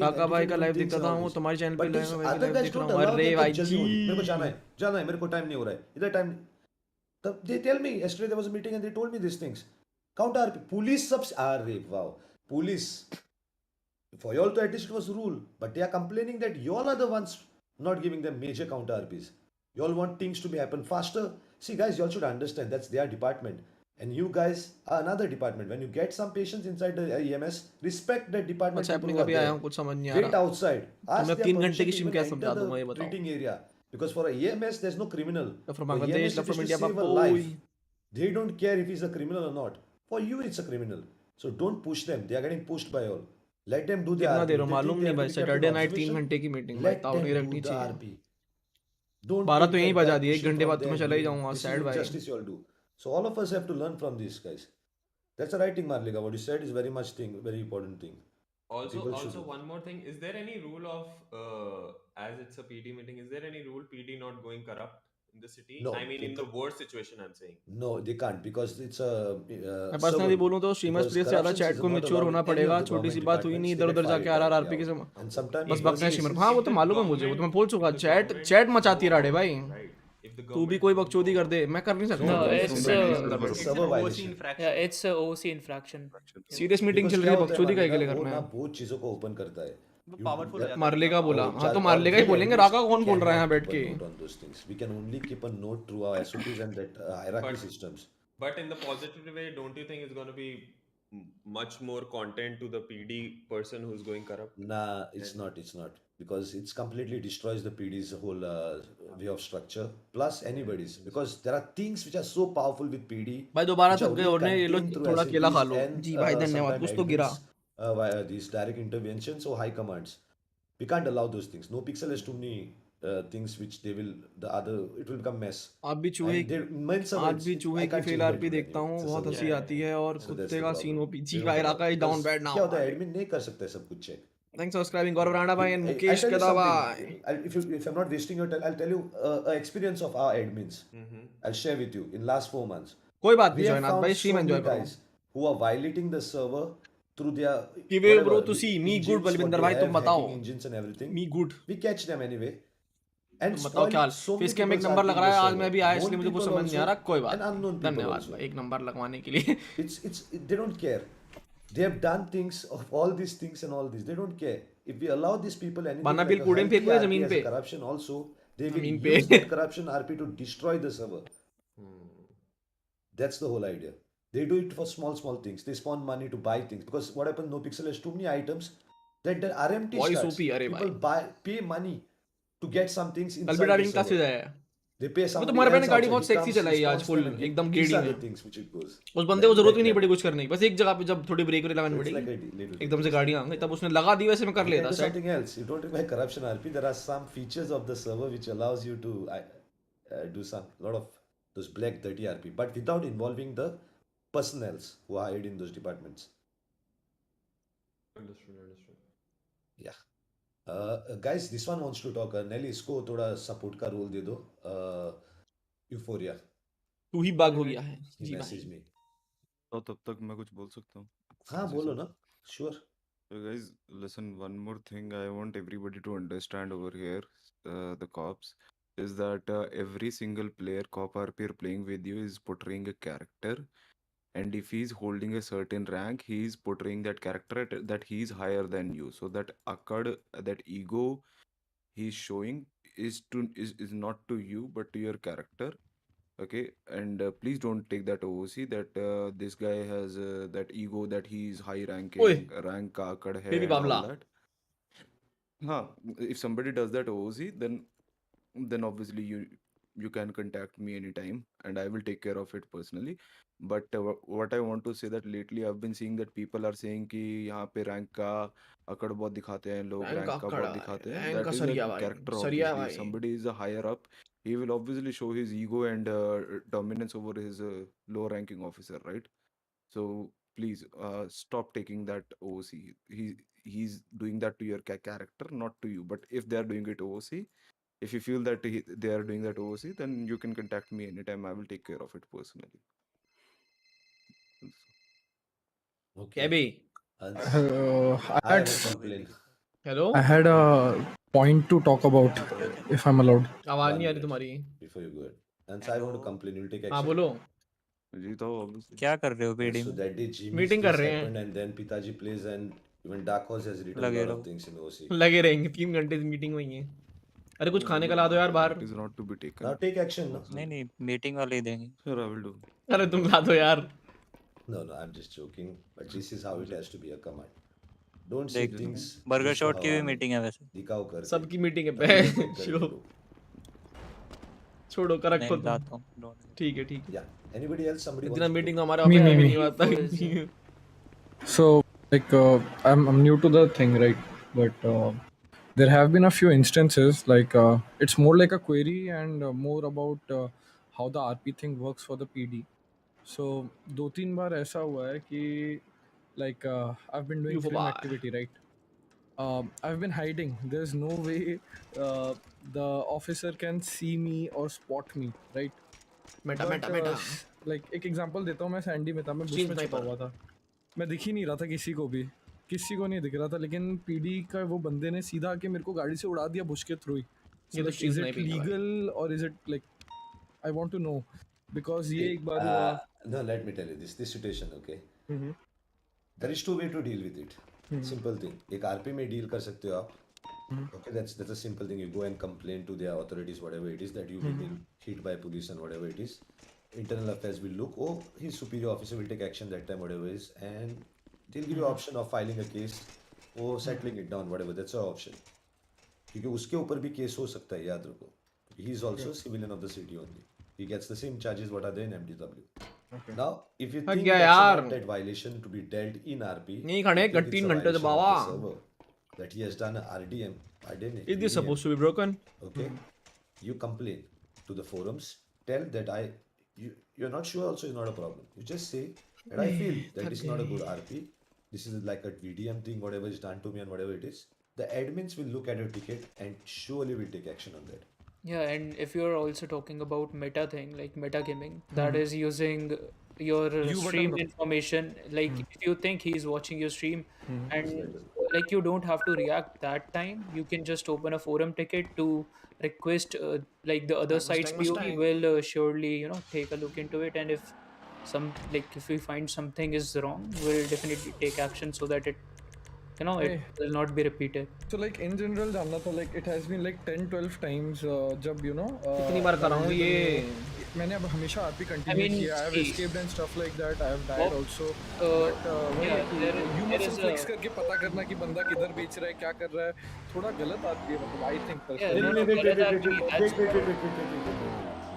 काका भाई का लाइव देखता था. वो तुम्हारी चैनल पे लाइव देख रहा हूँ. अरे भाई जी, मेरे को जाना है, मेरे को टाइम नहीं हो रहा है, इधर टाइम. तब they tell me yesterday there was a meeting and they told me these things. Counter RP, police subs are wow. Police, for y'all to at least it was rule, but they are complaining that y'all are the ones not giving them major counter RPs. Y'all want things to be happen faster. See guys, y'all should understand that's their department, and you guys are another department. When you get some patients inside the EMS, respect that department. WhatsApp people में who are कभी आया there. हूँ, कुछ समझ नहीं आ Wait रहा. outside. तो Ask मैं their 3 घंटे permission की to स्ट्रीम even कैसे enter समझा the दूंगा ये बताओ. treating area. Because for a EMS, there's no criminal. From For Bangladesh, EMS, from it is India, to save a baboy. life. They don't care if he's a criminal or not. For you, it's a criminal. So don't push them. They are getting pushed by all. Let them do their कितना RP. दे रहा हूँ They मालूम think they नहीं have भाई. to be kept in Saturday night 3 observation. घंटे की meeting भाई, Let ताऊ them नहीं do रखनी the चाहिए. RP. Don't 12 take तो यहीं that बजा back दिए. 1 pushing घंटे from बाद तो मैं them. चला ही जाऊंगा. This is सैड भाई. injustice you all do. So all of us have to learn from this, guys. That's the right thing, Marlika. What you said is very important thing. Also, People should. one more thing. Is there any rule of, as it's a PD meeting, is there any rule PD not going corrupt in the city? No, I mean, in the worst situation, I'm saying. No, they can't because it's a मैं personally बोलूं तो streamers because place से ज़्यादा corruptions chat is को not mature allowed होना in any of पड़ेगा. the छोटी सी government बात हुई नहीं, departments. इधर They उधर get जाके fired RRP के directly समय out. And sometimes बस बकना emergency शिमर. cases. हाँ वो तो the मालूम है मुझे, वो तो मैं बोल चुका. चैट मचाती राड़े भाई. तू भी कोई बकचोदी कर दे, मैं कर नहीं सकता. No, it's server violation. yeah, it's a OC infraction. Serious meeting चल Because रही है, क्या होता है बकचोदी का के लिए वो करना ना है. बहुत चीजों को ओपन करता है. पावरफुल हो जाता है. मारलेगा बोला. हाँ तो और मारलेगा ही we बोलेंगे. admins राका कौन बोल रहा है यहाँ cannot बैठ keep a के? note on those things. We can only keep a note through our SOPs and that hierarchy systems. But in the positive way, don't you think it's going to be much more content to the PD person who's going corrupt? Nah, it's not. It's not because it's completely destroys the PD's whole way of structure. Plus anybody's because there are things which are so powerful with PD. भाई दोबारा which are थक गए only और ने ये लो contained through थोड़ा केला SMPs खा लो. and जी भाई धन्यवाद. sometime कुछ तो गिरा. admins via these direct interventions or high commands. We can't allow those things. No Pixel has too many things which they will it will become mess. आज भी चूहे And there immense of आज भी I चूहे की can't fail change my RP tune देखता anyway. हूँ, It's a बहुत server हंसी problem. आती है. और So that's कुत्ते the का problem. सीन वो They पीछे don't का allow. इलाका इज डाउन Because बैड क्या नाउ. होता है एडमिन नहीं कर सकता है सब कुछ check. Thanks for subscribing Gaurav Rana bhai and Mukesh I'll tell you Kada bhai. something. If I'm not wasting your time, I'll tell you an experience of our admins. I'll share with you in last 4 months. कोई बात We नहीं have जॉयनाथ found भाई, so stream many enjoy करो. guys who are violating the server through their Give it bro whatever, to see me engines, good what Balwinder they भाई, तुम have, बताओ. hacking engines and everything. Me good. We catch them anyway. And तुम बताओ spoil क्या हाल. so many face cam एक people's number RP लग in रहा the है. आज server. मैं भी आया Known इसलिए मुझे कुछ people समझ नहीं आ also रहा. कोई बात and नहीं. unknown people धन्यवाद also. भाई एक नंबर लगवाने के लिए. It's they don't care. They have done things of all these things and all this. They don't care. If we allow these people anything बाना like बिल a कूड़े में healthy फेंक हुए RP जमीन as पे. a corruption also, they will जमीन पे. use that corruption RP to destroy the server. That's the whole idea. They do it for small things. They spawn money to buy things because what happens? NoPixel has too many items that are empty Voice starts. OP अरे People भाई. pay money to get some things कल भी inside the driving classes server. आया. They pay वो somebody तुम्हारे भाई ने else गाड़ी outside. बहुत He सेक्सी comes, चलाई आज spawns फुल them and एकदम these गेड़ी are the में. things which it goes. उस बंदे को जरूरत भी नहीं Like पड़ी कुछ करने की. बस एक जगह पे जब थोड़ी ब्रेक लगानी So it's like पड़ेगी, a little एकदम से गाड़ी आ गई, तब उसने लगा दी. वैसे मैं कर You can लेता do set. something else. You don't require corruption RP. There are some features of the server which allows you to do some lot of those black dirty RP, but without involving the personnels who are hired in those departments. Understood. Yeah. Guys, this one wants to talk. Nelly, इसको थोड़ा support का role दे दो. Euphoria. तू ही बाग हो गया है. He ji messaged भाई. me. तो तब तक मैं कुछ बोल सकता हूँ. हाँ बोलो ना. Sure. So guys, listen, one more thing I want everybody to understand over here, the cops, is that every single player, cop RP playing with you is portraying a character, and if he's holding a certain rank, he's portraying that character that he's higher than you. So that akkad, that ego he's showing is not to you but to your character. Okay, and please don't take that OOC that this guy has that ego that he's high ओए ranking, rank का आकड़ है baby and all Babla. that. हाँ, if somebody does that OOC, then obviously you can contact me anytime and I will take care of it personally. But what I want to say that lately I've been seeing that people are saying कि यहाँ पे rank का अकड़ बहुत दिखाते हैं लोग, rank का rank का खड़ा बहुत है. दिखाते हैं. रैंक का That is a सरिया भाई. character सरिया obviously. If भाई. somebody is a higher up, he will obviously show his ego and dominance over his lower ranking officer, right? So please stop taking that OOC. He's doing that to your character, not to you. But if they are doing it OOC, if you feel that they are doing that OOC, then you can contact me anytime. I will take care of it personally. Okay. कैबी. I have a complaint. Hello. I had a point to talk about, if I'm allowed. आवाज One नहीं आ रही minute तुम्हारी. before you go ahead. And I want to complain. You'll take हाँ action. बोलो. जी तो obviously. क्या कर रहे हो Yes, पीडी so में? that day Jimmy's मीटिंग कर case रहे happened हैं. and then Pitaji plays and even Dark Horse has written a लगे lot of रहो. things in OC. लगे रहेंगे 3 घंटे से मीटिंग हुई है. अरे कुछ खाने का ला दो यार बाहर. It is not to be taken. Now take action. No? नहीं नहीं मीटिंग वाले ही देंगे. Sure, I will do. अरे तुम ला दो यार. No, I'm just joking. But this is how it has to be a command. Don't say देख things. Burger जिसको शॉट की हवा भी में मीटिंग है वैसे. दिखाओ करके. सबकी मीटिंग है तभी पे. respect करके शो लो. छोड़ो कर नहीं रखो तुम. लाता हूँ. ठीक है ठीक है. Yeah. Anybody else? Somebody इतना wants to मीटिंग talk? हमारा Me, ऑफिस me, में me. नहीं आता. So, like, I'm new to the thing, right? But there have been a few instances, like, it's more like a query and more about how the RP thing works for the PD. So, 2-3 बार ऐसा हुआ है कि like I've been doing You for film bar. activity, right? I've been hiding. There's no way the officer can see me or spot me, right? Meta, But meta, meta. like एक example देता हूँ मैं Sandy में था मैं Bush Stream में छुपा sniper. हुआ था मैं दिख ही नहीं रहा था किसी को नहीं दिख रहा था लेकिन पीडी का वो बंदे ने सीधा आके मेरे को गाड़ी से उड़ा दिया बुश के थ्रू ही ये तो like stream is it sniping है भाई. legal or is it like I want to know because ये एक बार हुआ No, let me tell you this situation, okay? Mhm. There is two way to deal with it. Mhm. Simple thing. एक RP में deal कर सकते हो आप. Okay, that's a simple thing. You go and complain to their authorities, whatever it is, that you've been hit by police and whatever it is. Internal affairs will look. Oh, his superior officer will take action that time, whatever it is, and they'll give you option of filing a case or settling it down, whatever. That's your option. क्योंकि उसके ऊपर भी case हो सकता है याद रखो. He is also a civilian of the city only. He gets the same charges what are there in MDW. Okay. Now, if you हट think गया that's यार. not that violation to be dealt in RP, नहीं खड़े you think 13 it's a घंटे से violation of Baba. the server, that he has done a RDM, Is this supposed to be broken? Okay, you complain to the forums, tell that you're not sure also is not a problem. You just say that I feel that is not a good RP. This is like a VDM thing, whatever is done to me and whatever it is. The admins will look at your ticket and surely will take action on that. Yeah, and if you're also talking about meta thing, like meta gaming, that is using your stream button. information. Like if you think he's watching your stream and like you don't have to react that time, you can just open a forum ticket to request like the other side's POV will surely, you know, take a look into it. And if if we find something is wrong, we'll definitely take action so that it, you know, it will not be repeated. So like in general जानना था like it has been like 10-12 times जब you know कितनी बार कर रहा हूँ ये मैंने अब हमेशा RP continue किया I have escaped and stuff like that I have died also but you must flex करके पता करना कि बंदा किधर बेच रहा है क्या कर रहा है थोड़ा गलत RP है मतलब I think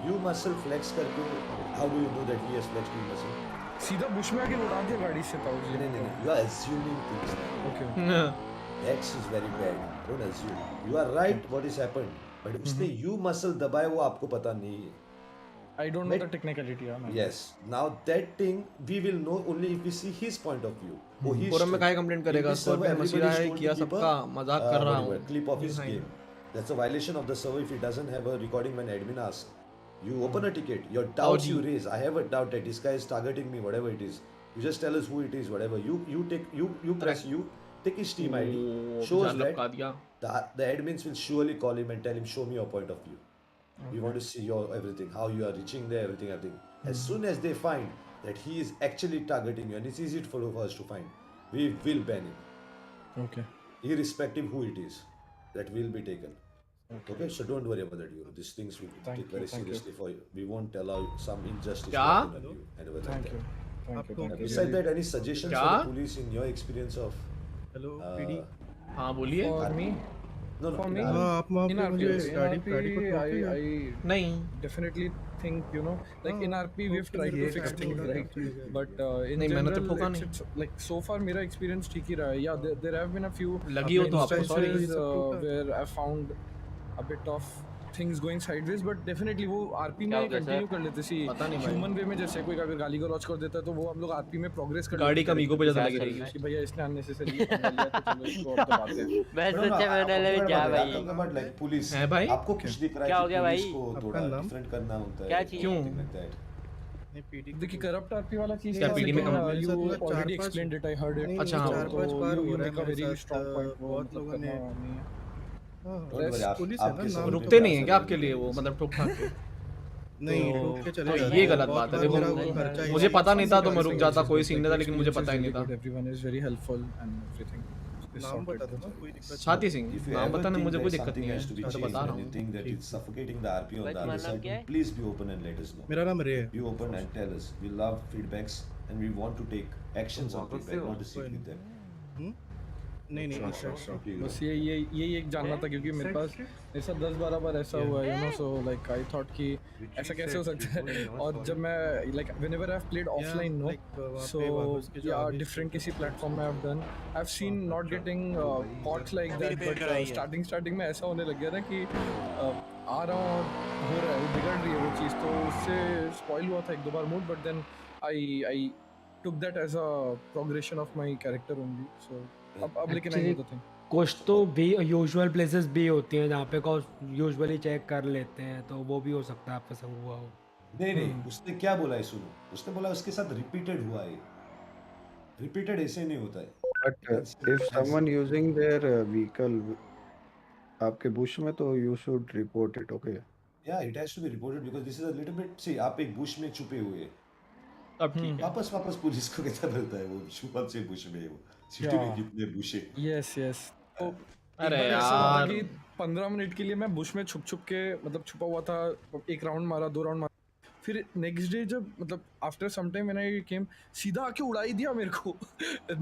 You muscle flex करके how do you know that he has flexed in muscle? सीधा बुश में आके उड़ा दिया गाड़ी से ताऊ जी नहीं you are assuming things now. Okay. That is very bad. Don't assume. You are right what has happened. But उसने you muscle दबाया वो आपको पता नहीं है. I don't know the technicality. Yeah, yes. Now that thing we will know only if we see his point of view. Oh, he forum में काहे complaint करेगा स्कॉर्पियन मसीहा है किया सबका मजाक कर रहा हूँ. Clip of his game. That's a violation of the server if he doesn't have a recording when admin asks. You open a ticket, your doubts you raise. I have a doubt that this guy is targeting me, whatever it is. You just tell us who it is, whatever. You take his Steam ID, show us that the admins will surely call him and tell him, show me your point of view. We want to see your everything, how you are reaching there, everything. As soon as they find that he is actually targeting you, and it's easy for us to find, we will ban him. Okay. Irrespective who it is, that will be taken. Okay, so don't worry about that. These things we take very seriously for you. We won't allow some injustice to happen on you. Anyway, Thank you. Besides that, any suggestions for the police in your experience of? Hello, PD. हाँ बोलिए. For me. No. आप वहाँ पे मुझे गाड़ी को I नहीं. definitely think like in RP we've tried to fix things right, but in नहीं मैंने तो general ठोका नहीं. it's like so far मेरा experience ठीक ही रहा है. Yeah, there have been a few लगी हो तो आपको instances where I found a bit of things going sideways, but definitely वो RP में कंटिन्यू कर लेते सी ह्यूमन वे में जैसे कोई अगर गाली गलौज कर देता है तो वो हम लोग RP में प्रोग्रेस कर गाड़ी का मीगो पे ज्यादा लगी रही है कि भैया इसने अननेसेसरी बना लिया तो चलो इसको अब दबाते हैं. मैं सोचा मैंने ले क्या भाई about like police है भाई आपको कुछ दिख रहा है क्या हो गया भाई को थोड़ा डिफरेंट करना होता है क्या चीज क्यों देखिए करप्ट आरपी वाला चीज क्या पीडी में you already explained it I heard it. अच्छा हाँ you make a very strong point बहुत लोगों ने रुकते नहीं है क्या आपके लिए वो मतलब ठोक ठाक के नहीं ठोक के चले ये गलत बात है. देखो मुझे पता नहीं था तो मैं रुक जाता कोई सीन नहीं था लेकिन मुझे पता ही नहीं था. Everyone is very helpful and everything. नाम बता दो ना कोई दिक्कत. छाती सिंह नाम बताने मुझे कोई दिक्कत नहीं है मैं तो बता रहा हूँ. Anything that is suffocating the RP on the other side, please be open and let us know. मेरा नाम रे है. Be open and tell us. We love feedbacks and we want to take actions on feedback, not to sit with them. नहीं बस ये एक जानना था क्योंकि मेरे पास ऐसा 10-12 बार ऐसा हुआ है सो लाइक आई थॉट कि ऐसा कैसे हो सकता है. और जब मैं like whenever I have played offline so या डिफरेंट किसी प्लेटफॉर्म में I have done I have seen not getting caught like that but starting में ऐसा होने लग गया ना कि आ रहा हूँ हो रहा है बिगड़ रही है वो चीज़ तो उससे स्पॉइल हुआ था 1-2 बार mood. But then I took that as a progression of my character only. So अब लेकिन I know actually the thing. कुछ तो भी यूजुअल प्लेसेस भी होती हैं जहाँ पे यूजुअली चेक कर लेते हैं, तो वो भी हो सकता है आपके संग हुआ हो। नहीं उसने क्या बोला है सुनो, उसने बोला उसके साथ रिपीटेड हुआ है, रिपीटेड ऐसे नहीं होता है। But if someone using their vehicle आपके बुश में, तो you should report it, okay? Yeah, it has to be reported because this is a little bit, see आप एक बुश में छुपे हुए हैं, अब ठीक है। वापस पुलिस को कैसा मिलता है वो छुपा से बुश में, वो सिटी में कितने बुश है। Yes. तो अरे एक बार ऐसा हुआ था यार। कि 15 मिनट के लिए मैं बुश में छुप के मतलब छुपा हुआ था, एक राउंड मारा, 2 राउंड मारा, फिर नेक्स्ट डे जब मतलब after some time when I came, सीधा आके उड़ा ही दिया मेरे को।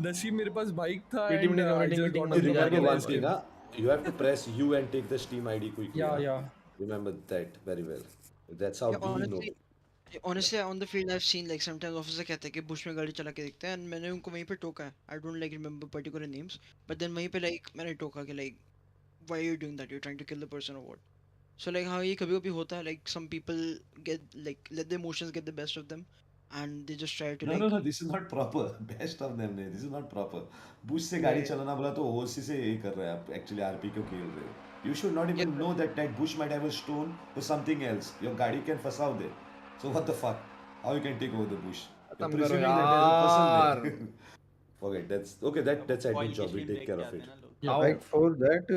नसीब मेरे पास बाइक था meeting and I just got out of the Remember car one and thing, escaped. you have to press U and take the Steam ID quickly. Yeah. Remember that very well. That's how Yeah, we know. honestly on the field I've seen like sometimes officer कहते हैं कि Bush में गाड़ी चला के देखते हैं, and मैंने उनको वहीं पे टोका है. I don't like remember particular names, but then वहीं पे like मैंने टोका कि like why are you doing that, you're trying to kill the person or what. So like हाँ ये कभी कभी होता है, like some people get like let the emotions get the best of them and they just try to like No, this is not proper. Best of them नहीं, this is not proper. Bush से गाड़ी चलाना बोला तो ओसी से ये कर रहे हैं आप, actually RP को खेल रहे हो. You should not even know that bush might have a stone or something else. Your गाड़ी can फंसा हो there. So what the fuck? How you can take over the bush? You're खत्म करो presuming that there's a person यार। there. Forget, that's okay. That's admin job. We'll take care of it. Yeah, Like for that,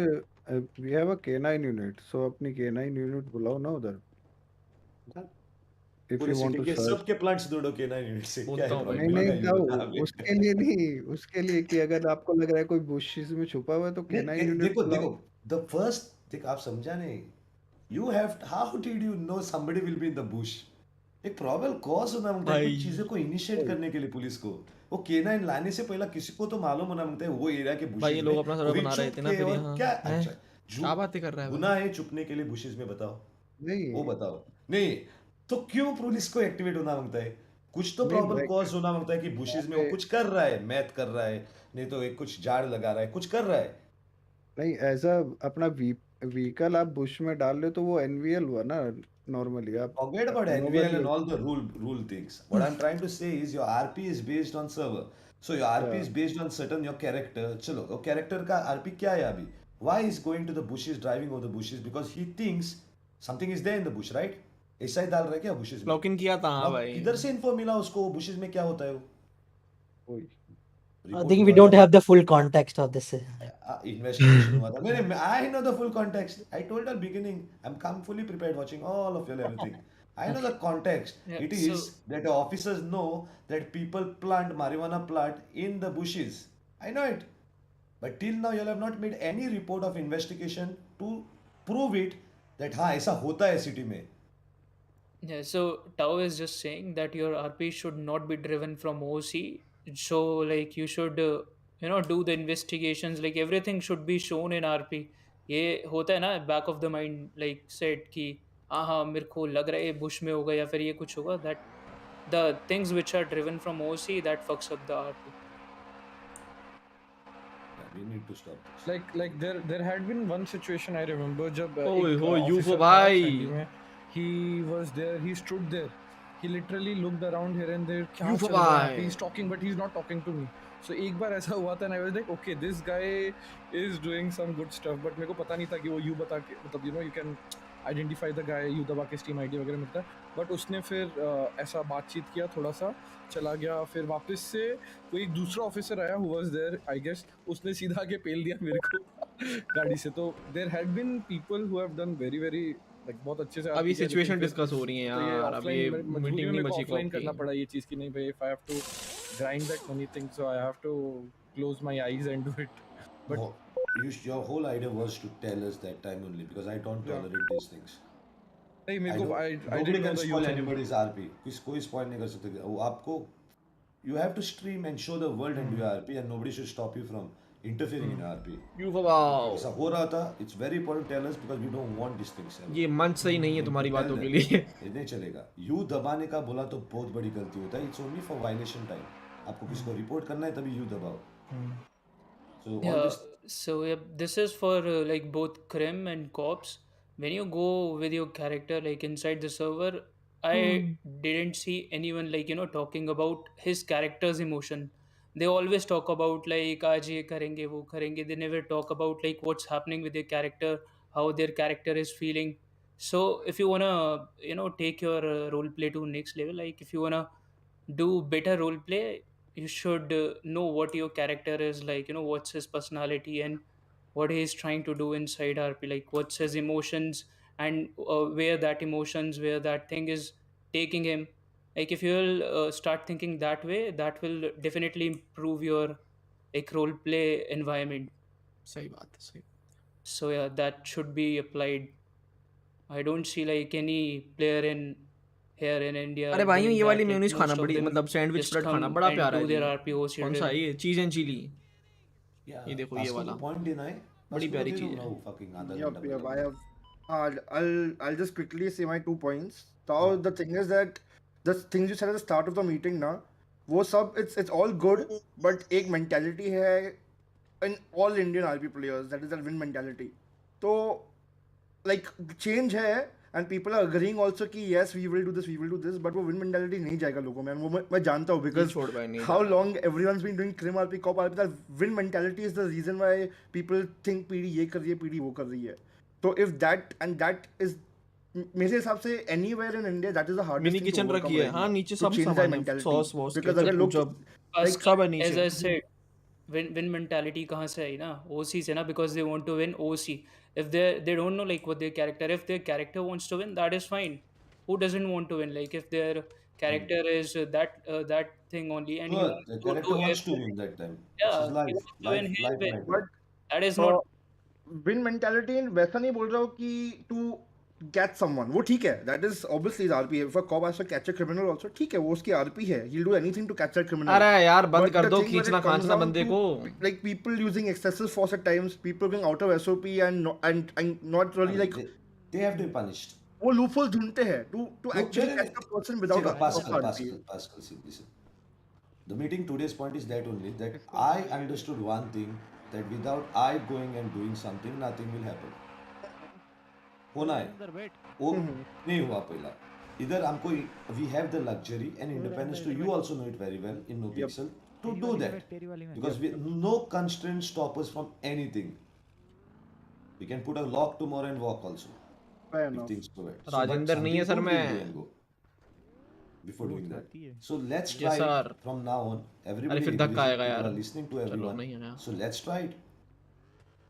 we have a K9 unit, so अपनी K9 unit बुलाओ ना उधर। If पूरे you want city to के search। सबके plants ढूंढो K9 unit से, क्या है problem? नहीं मिलेगा जाओ, यूनिट यहाँ पे। उसके लिए नहीं, उसके लिए कि अगर आपको लग रहा है कोई बुशेस में छुपा हुआ है तो K9 यूनिट देखो बुलाओ। the first देख आप समझा नहीं, you have, how did you know somebody will be in the bush? एक प्रॉबल कॉज होना मांगता है कुछ चीजों को इनिशिएट करने के लिए पुलिस को, वो K9 लाने से पहला किसी को तो मालूम होना मांगता है वो एरिया के भाई ये बुशेस लोग में अपना सर्वर कोई बना रहे छुप थे ना के, फिर और यहाँ क्या हैं? अच्छा क्या बातें कर रहा है गुनाह है छुपने के लिए बुशेस में, बताओ नहीं वो बताओ नहीं तो क्यों पुलिस को एक्टिवेट होना मांगता है, कुछ तो नहीं, प्रॉब्लम like, कॉज होना मांगता है कि बुशेस में वो कुछ कर रहा है, मैथ कर रहा है, नहीं तो एक कुछ झाड़ लगा रहा है, कुछ कर रहा है। नहीं ऐसा अपना व्हीकल आप बुश में डाल रहे हो तो वो एनवीएल हुआ ना, नॉर्मली आप Forget about NVL and all the rule things. What I'm trying to say is your RP is based on server. So your RP is based on certain your character. चलो वो character का RP क्या है अभी? Why is going to the bushes, driving over the bushes? Because he thinks something is there in the bush, right? ऐसा ही डाल रहा है क्या bushes में? लॉक इन किया था हाँ भाई। किधर से info मिला उसको bushes में क्या होता है वो? I think we don't have the full context of this. Investigation हुआ था। मैंने I know the full context. I told at beginning I'm come fully prepared watching all of your everything. I know the context. Yeah, It is that the officers know that people plant marijuana plant in the bushes. I know it. But till now you have not made any report of investigation to prove it that हाँ ऐसा होता है city में. Yeah, so Tao is just saying that your RP should not be driven from OC. So like you should do the investigations, like everything should be shown in RP. ये होता है ना back of the mind like said कि हाँ मेरे को लग रहा है ये bush में होगा या फिर ये कुछ होगा, that the things which are driven from OC that fucks up the RP. We need to stop this. Like there had been one situation I remember जब ओए एक हो officer यूफो था भाई। Hainjii में, he was there, he stood there, he literally looked around here and there, क्या यूफो चल रहा है? भाई। He's talking but he's not talking to me. So एक बार ऐसा हुआ था and I was like okay this guy is doing some good stuff, but मेरे को पता नहीं था कि वो यू बता के मतलब you can identify the guy, you दबा के Steam ID वगैरह मिलता है, but उसने फिर ऐसा बातचीत किया, थोड़ा सा चला गया, फिर वापस से कोई एक दूसरा ऑफिसर आया who was there I guess, उसने सीधा आके पेल दिया मेरे को गाड़ी से। तो there had been people who have done very like बहुत अच्छे से अभी RP किया, सिचुएशन लेकिन फिर डिस्कस हो रही है तो ये यार, अब ये offline मजबूरी मीटिंग में नहीं मेरे को बची offline कॉप करना की। पड़ा ये चीज़ की, नहीं भाई if I have to grind that money thing so I have to close my eyes and do it. But Your whole idea was to tell us that time only because I don't tolerate these things. नहीं मेरे को I Nobody didn't know can the spoil youth anybody's RP. कोई spoil नहीं कर सकते। वो आपको you have to stream and show the world and do your RP and nobody should stop you from interfering in your RP. यूफो भाई। ऐसा हो रहा था, it's very important to tell us because we don't want these things. ये मंच सही नहीं है तुम्हारी बातों के लिए। ये नहीं चलेगा। यू दबाने का बोला तो बहुत बड़ी गलती होता है। It's only for violation time. आपको किसी को रिपोर्ट करना है तभी यू दबाओ। So all Yeah, this so yeah, this is for like both crim and cops. When you go with your character like inside the server, I didn't see anyone like talking about his character's emotion. They always talk about like आज ये करेंगे वो करेंगे. They never talk about like what's happening with their character, how their character is feeling. So if you wanna take your role play to next level, like if you wanna do better role play, you should know what your character is like, what's his personality and what he is trying to do inside RP, like what's his emotions and where that thing is taking him. Like if you will start thinking that way, that will definitely improve your like role play environment. सही बात है, सही. So yeah, that should be applied. I don't see like any player in here in India अरे भाइयों, doing ये वाली that. Like mayonnaise खाना most of बड़ी, them मतलब सैंडविच just ब्रेड come खाना बड़ा and प्यारा do है their जी. RP host कौन सा है ये? चीज एंड चिली. ये देखो ये Pascal वाला को point देना है. बड़ी Pascal को प्यारी दे चीज दो ना है. वो fucking आधा Yep, घंटा yep. बना. I have. I'll just quickly say my 2 points. So the thing is that the things you said at the start of the meeting ना, वो सब it's all good, but एक mentality है in all Indian RP players, that is that win mentality. तो like change है and people are agreeing also कि yes we will do this, but वो win mentality नहीं जाएगा लोगों में. And वो मैं जानता हूँ नहीं because छोड़ भाई, नहीं how जाएगा. long everyone's been doing Crim RP, Cop RP, that win mentality is the reason why people think पीढ़ी ये कर रही है, पीढ़ी वो कर रही है. So if that is मेरे हिसाब से anywhere in India that is the hardest mini thing to kitchen overcome रखी है. right हाँ, now, नीचे to सब change that सामान है, mentality. सॉस वॉस Because केचप अगर लोग कुचप लाइक सब है as नीचे. I said, win mentality कहाँ से आई ना, OC से ना, because they want to win OC. If they don't know like what their character, if their character wants to win, that is fine. Who doesn't want to win? Like if their character is that thing only, and Sure, the you character do wants to win everything. that time. It's Yeah, his he life, wants to win, he'll win. matter. but That is not. Win mentality वैसा नहीं बोल रहा हूँ कि to catch someone, वो ठीक है, that is obviously is RP. If a cop has to catch a criminal also, ठीक है, वो उसकी आरपी है, he will do anything to catch that criminal. अरे यार बंद But कर the दो thing when खींचना it comes खांचना down बंदे to को. like people using excessive force at times, people going out of SOP and not really like They have to be punished. वो loophole ढूंढते हैं to No, actually there catch a person without Pascal, see, listen. The meeting today's point is that only that I understood one thing, that without I going and doing something, nothing will happen. होना है वो नहीं हुआ पहला. इधर हमको we have the luxury and independence to, you also know it very well in Nopixel, to do that because we no constraints stop us from anything. We can put a lock tomorrow and walk also. Fair if enough. things go right. Rajendra नहीं है sir मैं. Before doing that, so let's Yes, try sir. from now on. Everybody अरे फिर agrees, धक्का आएगा people यार. are listening to चलो everyone. नहीं है यार. So let's try it.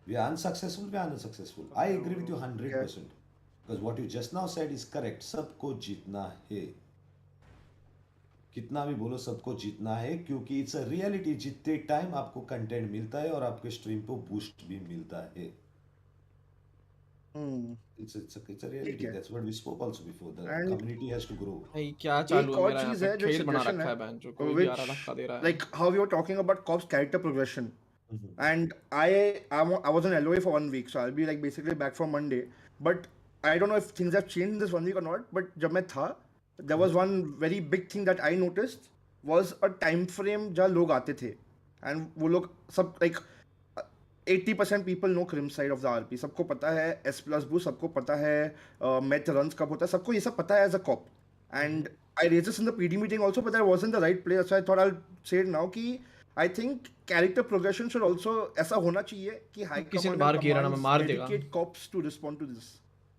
We are unsuccessful, we are unsuccessful. I agree with you 100%. Because what you just now said is correct. सबको जीतना है. कितना भी बोलो सबको जीतना है, क्योंकि it's a reality. जितने टाइम आपको कंटेंट मिलता है और आपके स्ट्रीम को बूस्ट भी मिलता है. It's a reality. That's what we spoke also before. The And community has to grow. भाई क्या चालू एक है और मेरा यहाँ चीज पे है जो खेल बना suggestion रखा है, है बहन जो कोई भी आ रहा धक्का दे रहा है. like how you were talking about cops character progression, and I was on LOA for 1 week, so I'll be like basically back from Monday. But I don't know if things have changed in this 1 week or not. But जब मैं था, there was one very big thing that I noticed was a time frame जहाँ लोग आते थे, and वो लोग सब like 80% people know Crim side of the RP. सबको पता है S plus boost, सबको पता है meth runs कब होता है, सबको ये सब पता है as a cop. And I raised this in the PD meeting also, but that wasn't the right place. So I thought I'll say it now कि I think character progression should also ऐसा होना चाहिए कि high किसी ने command बाहर and किया ना मैं commands मार देगा. dedicate cops to respond to this.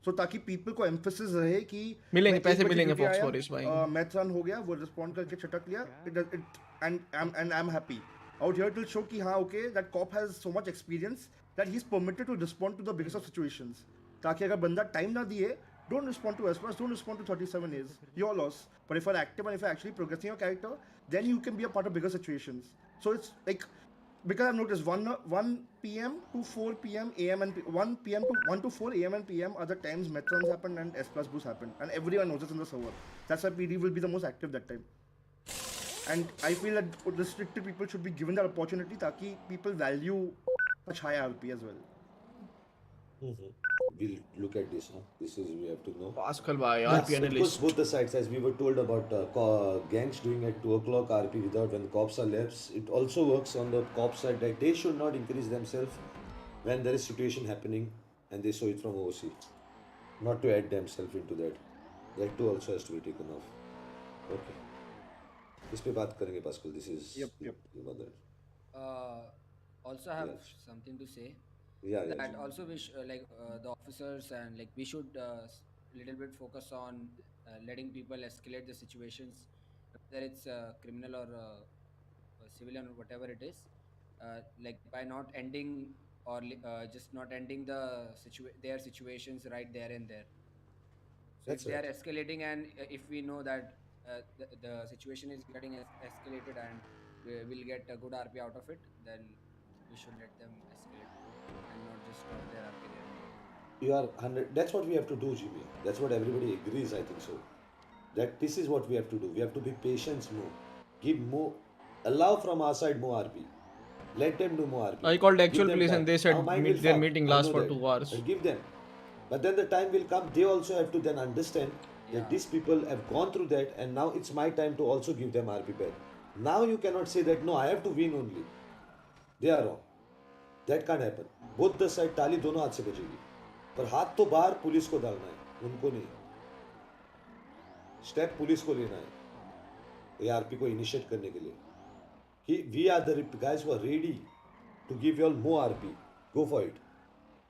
So ताकि people को emphasis रहे कि मिलेंगे मैं पैसे 1 बजे मिलेंगे duty फॉक्स आया, फॉरेस्ट भाई. meth run हो गया, वो respond करके छटक लिया, and I'm happy. Out here to show कि हाँ okay, that cop has so much experience that he's permitted to respond to the biggest of situations. ताकि अगर बंदा time ना दिए, don't respond to S+, don't respond to 37As, your loss. But if you're active and if you're actually progressing your character, then you can be a part of bigger situations. So it's like, because I've noticed 1 p.m. to 4 p.m. AM and 1 p.m. to 1 to 4 AM and PM are the times Metrons happen and S+ boost happen, and everyone knows this in the server. That's why PD will be the most active that time. And I feel that restricted people should be given that opportunity ताकि people value such high RP as well. We'll look at this. This is, we have to know. Pascal bhai, Yes, RP it goes analyst. both the sides. As we were told about gangs doing at 2 o'clock RP without when cops are left. It also works on the cop side that they should not increase themselves when there is situation happening and they saw it from OC. Not to add themselves into that. That too also has to be taken off. Okay. इस पे बात करेंगे pascal. This is mother. Also have Yes. something to say. Yeah, yeah. That also we like the officers and like we should little bit focus on letting people escalate the situations, whether it's criminal or civilian or whatever it is. Like by not ending or just not ending their situations right there and there. So That's if they are right. escalating and if we know that the situation is getting escalated and we'll get a good RP out of it, then we should let them escalate too and not just stop their RP there and there. You are 100. That's what we have to do, GB. That's what everybody agrees, I think so. That this is what we have to do. We have to be patient more. Give more. Allow from our side more RP. Let them do more RP. I called Give actual them police time. and they said Our mind will their fuck. meeting I lasts know for that. 2 hours. But give them. But then the time will come. They also have to then understand that these people have gone through that, and now it's my time to also give them RP back. Now you cannot say that no, I have to win only. They are wrong. That can't happen. Both the side ताली दोनों हाथ से बजेगी. पर हाथ तो बाहर police को डालना है, उनको नहीं. स्टेप पुलिस को लेना है ARP को इनिशिएट करने के लिए कि we are the guys who are ready to give you all more RP. Go for it.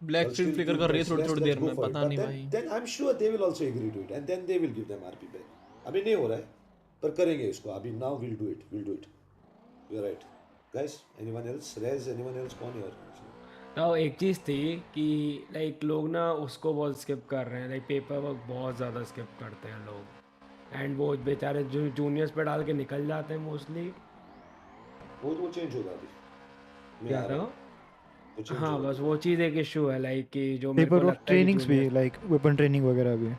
Black screen flicker कर रही है थोड़ी थोड़ी देर में, पता नहीं भाई. Then I'm sure they will also agree to it and then they will give them RP back. अभी नहीं हो रहा है पर करेंगे इसको. अभी now we'll do it. You're right. Guys, anyone else? Rez, anyone else? कौन है और? तो एक चीज़ थी कि लाइक लोग ना उसको बहुत स्किप कर रहे हैं, लाइक पेपर वर्क बहुत ज़्यादा स्किप करते हैं लोग, एंड वो बेचारे जूनियर्स पे डाल के निकल जाते हैं मोस्टली. वो चेंज होगा अभी. क्या था? हाँ बस वो चीज़ एक इशू है लाइक कि जो मेरे को पेपर वर्क लगता है कि ट्रेनिंग्स भी लाइक वेपन ट्रेनिंग वगैरह भी.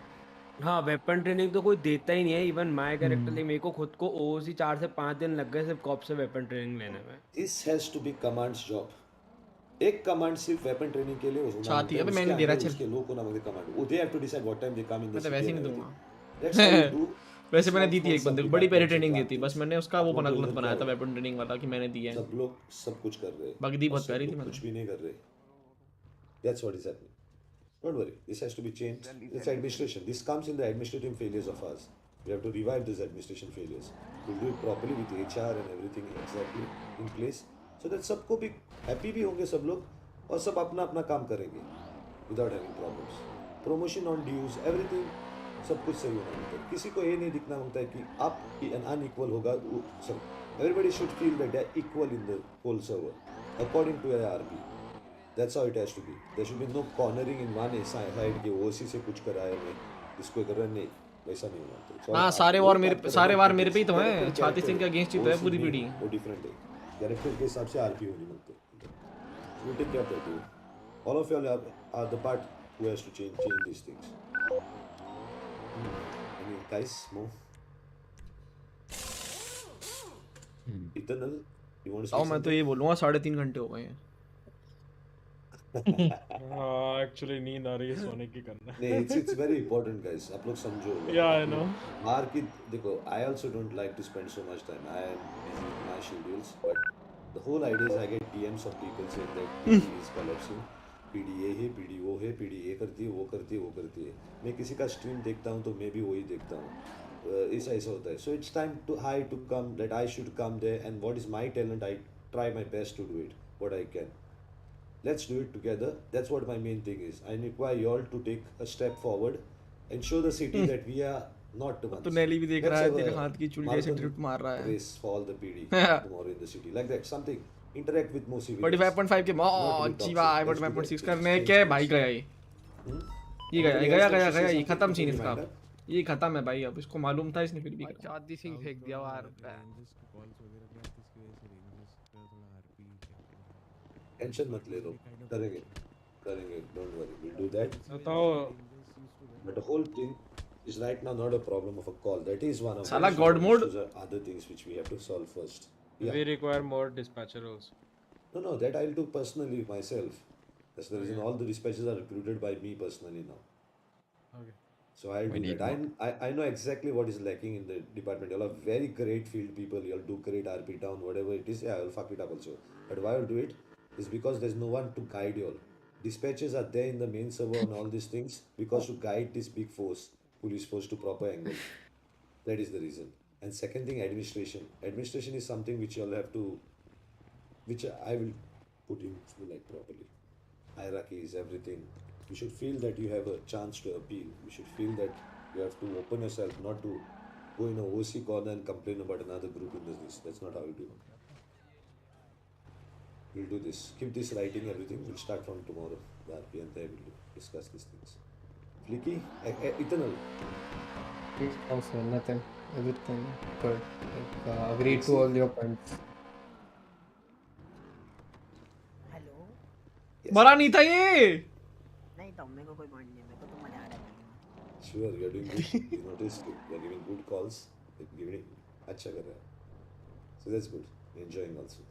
हाँ वेपन ट्रेनिंग तो कोई देता ही नहीं है. इवन माय कैरेक्टर लाइक मेरे को खुद को OC 4 से 5 दिन लग गए सिर्फ कॉप से वेपन ट्रेनिंग लेने में. This has to be command's job. एक कमांड सिर्फ वेपन ट्रेनिंग के लिए होना चाहती है. अबे मैंने दे रहा चल. उसके लोगों को ना मगर कमांड. वो they have to decide what time they come in the मैं तो city. वैसे ही नहीं दूंगा. That's how you do. वैसे मैंने दी थी एक बंदे को, बड़ी प्यारी ट्रेनिंग दी थी. बस मैंने उसका वो गलत बनाया था वेपन ट्रेनिंग वाला कि मैंने दिया है. सब लोग सब कुछ कर रहे हैं. बाकी दी बहुत प्यारी थी. कुछ भी नहीं कर रहे. That's what is happening. Don't worry. This has to be changed. It's administration. This comes in the administrative failures of ours. We have to revive these administration failures. We'll do it properly with HR and everything exactly in place, so that सबको भी happy भी होंगे सब लोग और सब अपना अपना काम करेंगे without having problems. Promotion on dues, everything सब कुछ सही होना होता है. किसी को ये नहीं दिखना होता है कि आप unequal होगा. सब everybody should feel that they are equal in the whole server according to ARP. That's how it has to be. There should be no cornering in one side कि OC से कुछ कराया मैं इसको कर रहा नहीं, वैसा नहीं होना चाहिए. हाँ सारे वार मेरे पे ही तो हैं. छाती सिंह के अगेंस्ट ही तो है पूरी पीढ़ी. वो डिफरेंट है. कैरेक्टर के हिसाब से RP होनी बनते. We'll take care of that. All of y'all are the part who has to change these things. Any guys more? Eternal, you want to say? मैं तो ये बोलूँगा 3.5 घंटे हो गए हैं. एक्चुअली नींद आ रही है, सोने की करना. नहीं, it's very important guys. आप लोग समझो. Yeah, I know. मार्केट देखो, I also don't like to spend so much time. I am busy with my schedules, but the whole idea is I get DMs of people saying that PD is collapsing. PD ये है, PD वो है, PD ये करती है, वो करती है, वो करती है. मैं किसी का स्ट्रीम देखता हूँ तो मैं भी वही देखता हूँ. ऐसा होता है. So it's time to come that I should come there, and what is my talent, I try my best to do it what I can. Let's do it together. That's what my main thing is. I require you all to take a step forward and show the city that we are not the ones. तो नेली भी देख रहा है तेरे हाथ की चुल्ली से ड्रिफ्ट मार रहा है. Race for all the PD tomorrow in the city. Like that, something. Interact with more civilians. 45.5 के जीवा 45.6 करने के भाई गया ये गया ये खत्म सीन इसका. ये खत्म है भाई. अब इसको मालूम था, इसने फिर भी करा. चाती सिंह फेंक दिया यार. टेंशन मत ले लो, करेंगे. Don't worry, we'll do that. But the whole thing is right now not a problem of a call. That is one of Sala God mode. Other things which we have to solve first. Yeah. We require more dispatcher also. No, that I'll do personally myself. That's the reason all the dispatchers are recruited by me personally now. Okay. So I'll do that. I know exactly what is lacking in the department. You'll have very great field people. You'll do great RP down, whatever it is. Yeah, I'll fuck it up also. But why I'll do it is because there's no one to guide you all. Dispatchers are there in the main server and all these things because to guide this big force. police force to proper angle. That is the reason. And second thing, administration. Administration is something which you all have to, which I will put in like properly. Hierarchies, everything. You should feel that you have a chance to appeal. You should feel that you have to open yourself, not to go in a OC corner and complain about another group in this. That's not how you do it. We'll do this. Keep this writing, everything. We'll start from tomorrow. The RP and there will discuss these things. Flicky, Eternal. Also, nothing. Everything good. Agree to all your points. मरा नहीं था ये नहीं तो मेरे को कोई point नहीं है, मेरे को तो मजा आ रहा है। Sure, you are doing good. You noticed you are giving good calls. Giving अच्छा कर रहा है. So that's good. Enjoying also.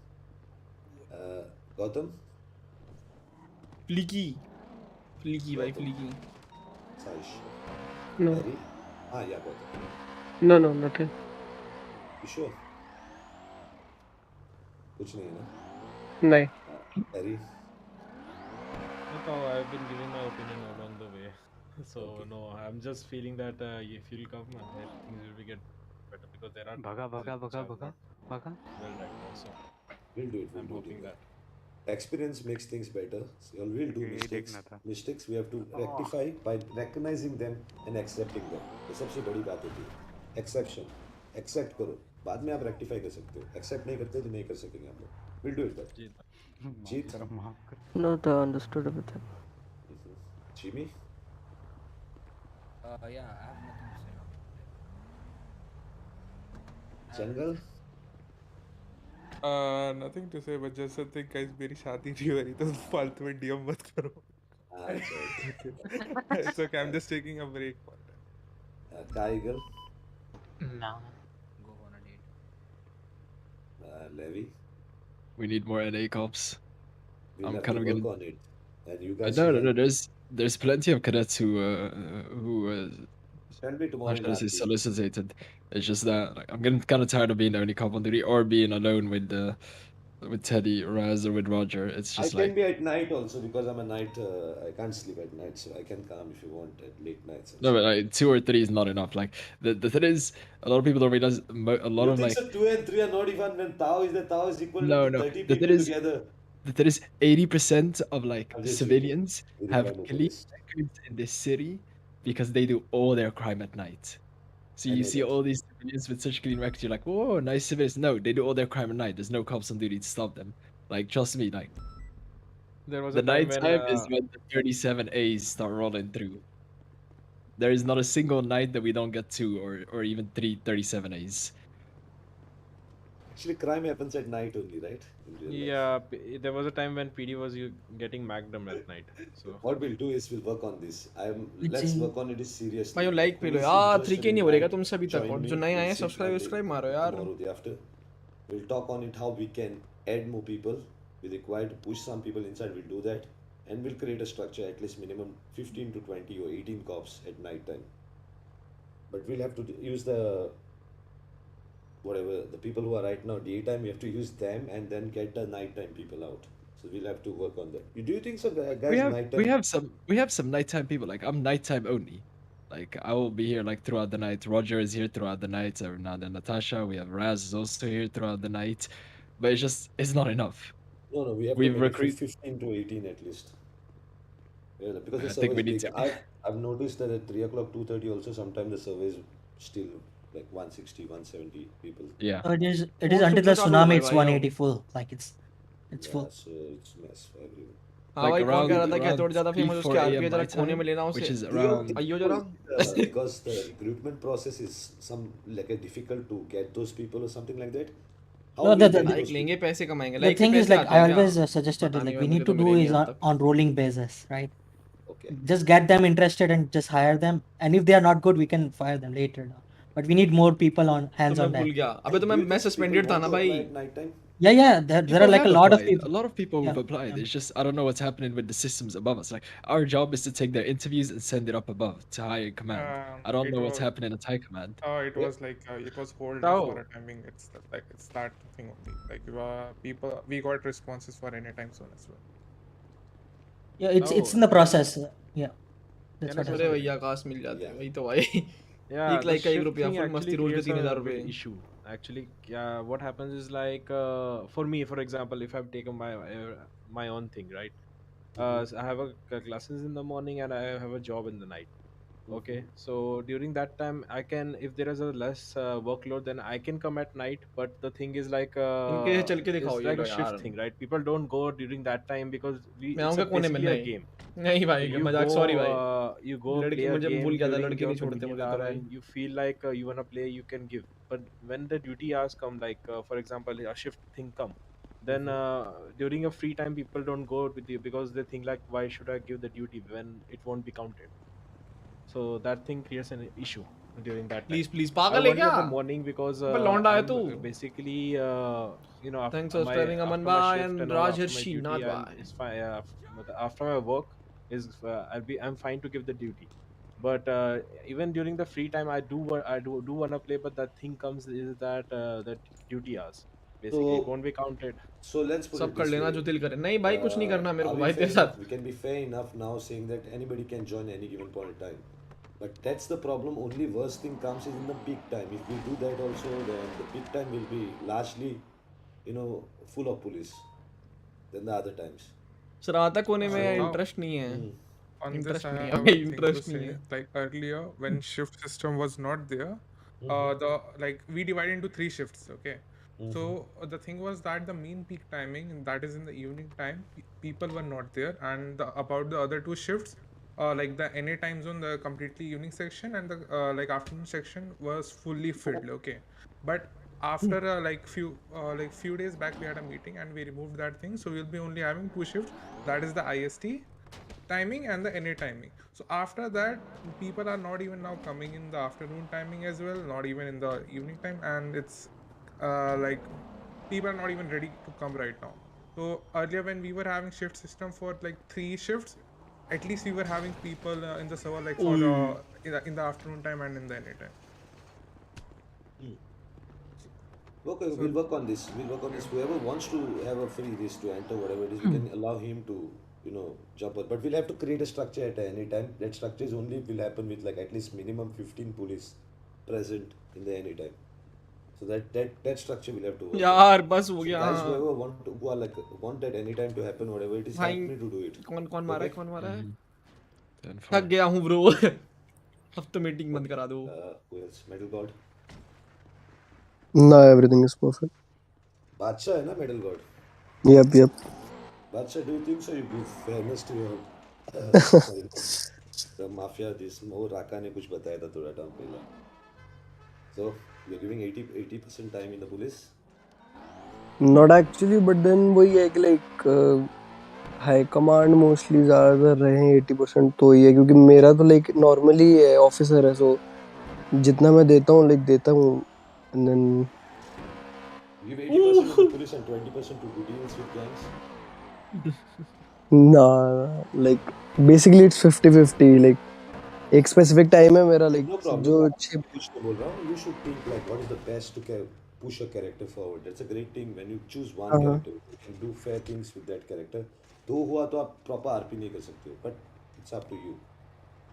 Gautam. Flicky भाई flicky Saish. No. Harry? Yeah, Gautam. No, nothing. You sure? कुछ नहीं है ना? नहीं. Harry. No, I've been giving my opinion along the way. So no, I'm just feeling that if you'll come, things will get better because there are Bhaga. well right now. So We'll do it. I'm hoping that. Experience makes things better. So you all will do mistakes. Mistakes we have to rectify by recognizing them and accepting them. ये सबसे बड़ी बात होती है. Exception. Accept करो. बाद में आप rectify कर सकते हो. Accept नहीं करते तो नहीं कर सकेंगे हम लोग. We'll do it. But Jeet. No, the understood everything. Jimmy. Yeah, I have nothing to say. Jungle. Nothing to say, but just something guys, मेरी शादी नहीं हो रही तो फालतू में DM मत करो. It's okay, I'm just taking a break for that. Kaigal. No. Go on a date. Levi. We need more NA cops. We'll I'm have kind to of work getting. on it. And you guys. No. There's plenty of cadets who Can be tomorrow how in should I say RP. solicited. It's just that like, I'm getting kind of tired of being the only cop on duty or being alone with Teddy, Raz, or with Roger. It's I just can like be at night also because I'm a night. I can't sleep at night, so I can come if you want at late nights. no, but like 2 or 3 is not enough. Like the thing is, a lot of people don't realize a lot You of think like so? 2 and 3 are not even when Tao is equal no. to 30 The thing people is, together. the thing is 80% of like I'm just civilians joking. have Very bad clean police. records in this city because they do all their crime at night. So I you know see that. all these civilians with such clean records, you're like, oh, nice civilians. No, they do all their crime at night. There's no cops on duty to stop them. Like, trust me, like There was the a time when nighttime is when the 37 A's start rolling through. There is not a single night that we don't get 2 or even 3 37 A's. Actually, crime happens at night only, right? In real life. yeah, there was a time when PD was getting Magnum at night. So What we'll do is we'll work on this. Let's जी work on it seriously. भाई like पे Who लो is यार interested 3K in नहीं हो रहेगा night, तुमसे अभी तक join और me. जो नए आए We'll हैं sit सब्सक्राइब Monday, सब्सक्राइब मारो यार tomorrow, day after. We'll talk on it how we can add more people. We require to push some people inside. We'll do that, and we'll create a structure at least minimum 15 to 20 or 18 cops at night time. But we'll have to use the whatever the people who are right now daytime. We have to use them and then get the nighttime people out. So we'll have to work on that. Do you think so, guys? Nighttime. we have some nighttime people. Like I'm nighttime only. Like I will be here like throughout the night. Roger is here throughout the night. Every now and then Natasha. We have Raz is also here throughout the night. But it's not enough. No, we have We've to make it recruit. 15 to 18 at least. Yeah, because the I think server we is need big. to. I've noticed that at 3 o'clock, 2:30 also sometimes the server is still like 160, 170 people. Yeah. So it is Food until super the चालू हो tsunami गए it's भाई अब 180 full. Like it's Yeah, full. so it's mess for everyone. हाँ Like भाई कौन कह रहा था कि around हथौड़ ज्यादा 3 फेमस 4 उसके आरपी a.m. जरा my कोने में time, लेना which उसे is Do you around. think आइयो जरा because the recruitment process is some like a difficult to get those people or something like that? How No, will you get like those लेंगे people? पैसे कमाएंगे The like से thing is पैसे like आते I हैं क्या always suggested पता that नहीं like भाई we मुझे need तो to do मिले नहीं is आज तक on rolling basis, right? Okay. Just get them interested and just hire them. And if they are not good, we can fire them later. But we need more people on hands तो on मैं भूल deck. गया अबे तो Do you मैं think people suspended था want ना to भाई apply at night time? Yeah. There are People like a have lot of applied. people. A lot of people Yeah. who've applied. It's just I don't know what's happening with the systems above us. Like our job is to take their interviews and send it up above to higher command. I don't It know what's was happening at high command. it was like it was hold Tao for a timing. It's that thing only. Like people we got responses for any time soon as well. Yeah, it's Tao in the process. Yeah. That's कहने what I छोड़े said. भैया काश मिल जाते हैं वही तो भाई Yeah, एक the लाइक का 1 shift रुपया thing फुल actually मस्ती रोज के creates 3000 a रुपए issue. Actually, what happens is like for me, for example, if I've taken my own thing, right? So I have classes in the morning and I have a job in the night. Okay, so during that time I can, if there is a less workload, then I can come at night. But the thing is like इनके ये चल के it's दिखाओ ये like low a यार shift thing, right? People don't go during that time because मैं it's आऊंगा कोने में basically a नहीं game. नहीं So भाई you मजाक go सॉरी भाई play लड़की a मुझे भूल game गया था during लड़की your नहीं छोड़ते convenient मुझे तो hour भाई when you feel like you wanna play, you can give. But when the duty hours come, like for example a shift thing come, then during a free time people don't go with you because they think like, why should I give the duty when it won't be counted? So that thing creates an issue during that time. Please I पागल है want it क्या at the morning because अबे लौंडा है I'm तू basically thanks after for my subscribing Aman after my भाई shift and and all, after my राजहर्षि duty, Nath I'm भाई it's fine. After my work is I'm fine to give the duty. But even during the free time, I do wanna play. But the thing comes is that that duty hours basically it So, won't be counted. so let's put सब it कर this लेना way. जो दिल करे नहीं भाई कुछ नहीं करना मेरे Are को we भाई fair तेरे enough? साथ We can be fair enough now saying that anybody can join any given point in time. But that's the problem. Only worst thing comes is in the peak time. If we do that also, then the peak time will be largely, full of police than the other times. शरारता कोने में So interest नहीं है on this, interest I नहीं है have भाई a thing to interest नहीं say. है Like earlier, when shift system was not there, the like we divided into 3 shifts. Okay, so the thing was that the mean peak timing, that is in the evening time, people were not there, and about the other 2 shifts, like the NA time zone, the completely evening section, and the like afternoon section was fully filled. Okay, but after few days back we had a meeting and we removed that thing, so we'll be only having 2 shifts, that is the IST timing and the NA timing. So after that, people are not even now coming in the afternoon timing as well, not even in the evening time, and it's like people are not even ready to come right now. So earlier when we were having shift system for like 3 shifts, at least we were having people in the server like for in the afternoon time and in the NA time. Okay, we'll work on this. We'll work on this. Whoever wants to have a free this to enter whatever it is, we can allow him to, jump on. But we'll have to create a structure at any time. That structure is only will happen with like at least minimum 15 police present in the any time. So that structure will have to work. यार बस हो So गया guys, whoever who are like want that any time to happen, whatever it is, भाई help me to do it. कौन कौन मारा है Okay? कौन मारा है Then थक fine. गया हूँ ब्रो अब तो मीटिंग बंद करा दो Who else? Metal God. No, everything is perfect. Badsha है ना Metal God. Yep. Badsha, do you think so? You give fairness to your sorry, the mafia. This वो राका ने कुछ बताया था थोड़ा टाइम पहले. So you're giving 80% time in the police. Not actually, but then वही है कि like हाई कमांड मोस्टली ज़्यादातर रहे हैं 80% तो ही है क्योंकि मेरा तो लाइक नॉर्मली है ऑफिसर है सो जितना मैं देता हूँ लाइक देता हूँ and then Give 80% to the police and 20% to deals with gangs. nah like basically it's 50-50 like एक specific time है मेरा like No problem. जो कुछ नहीं बोल रहा हूँ. You should think like what is the best to push a character forward. That's a great thing when you choose one character. You can do fair things with that character. दो हुआ तो आप proper RP नहीं कर सकते हो. But it's up to you.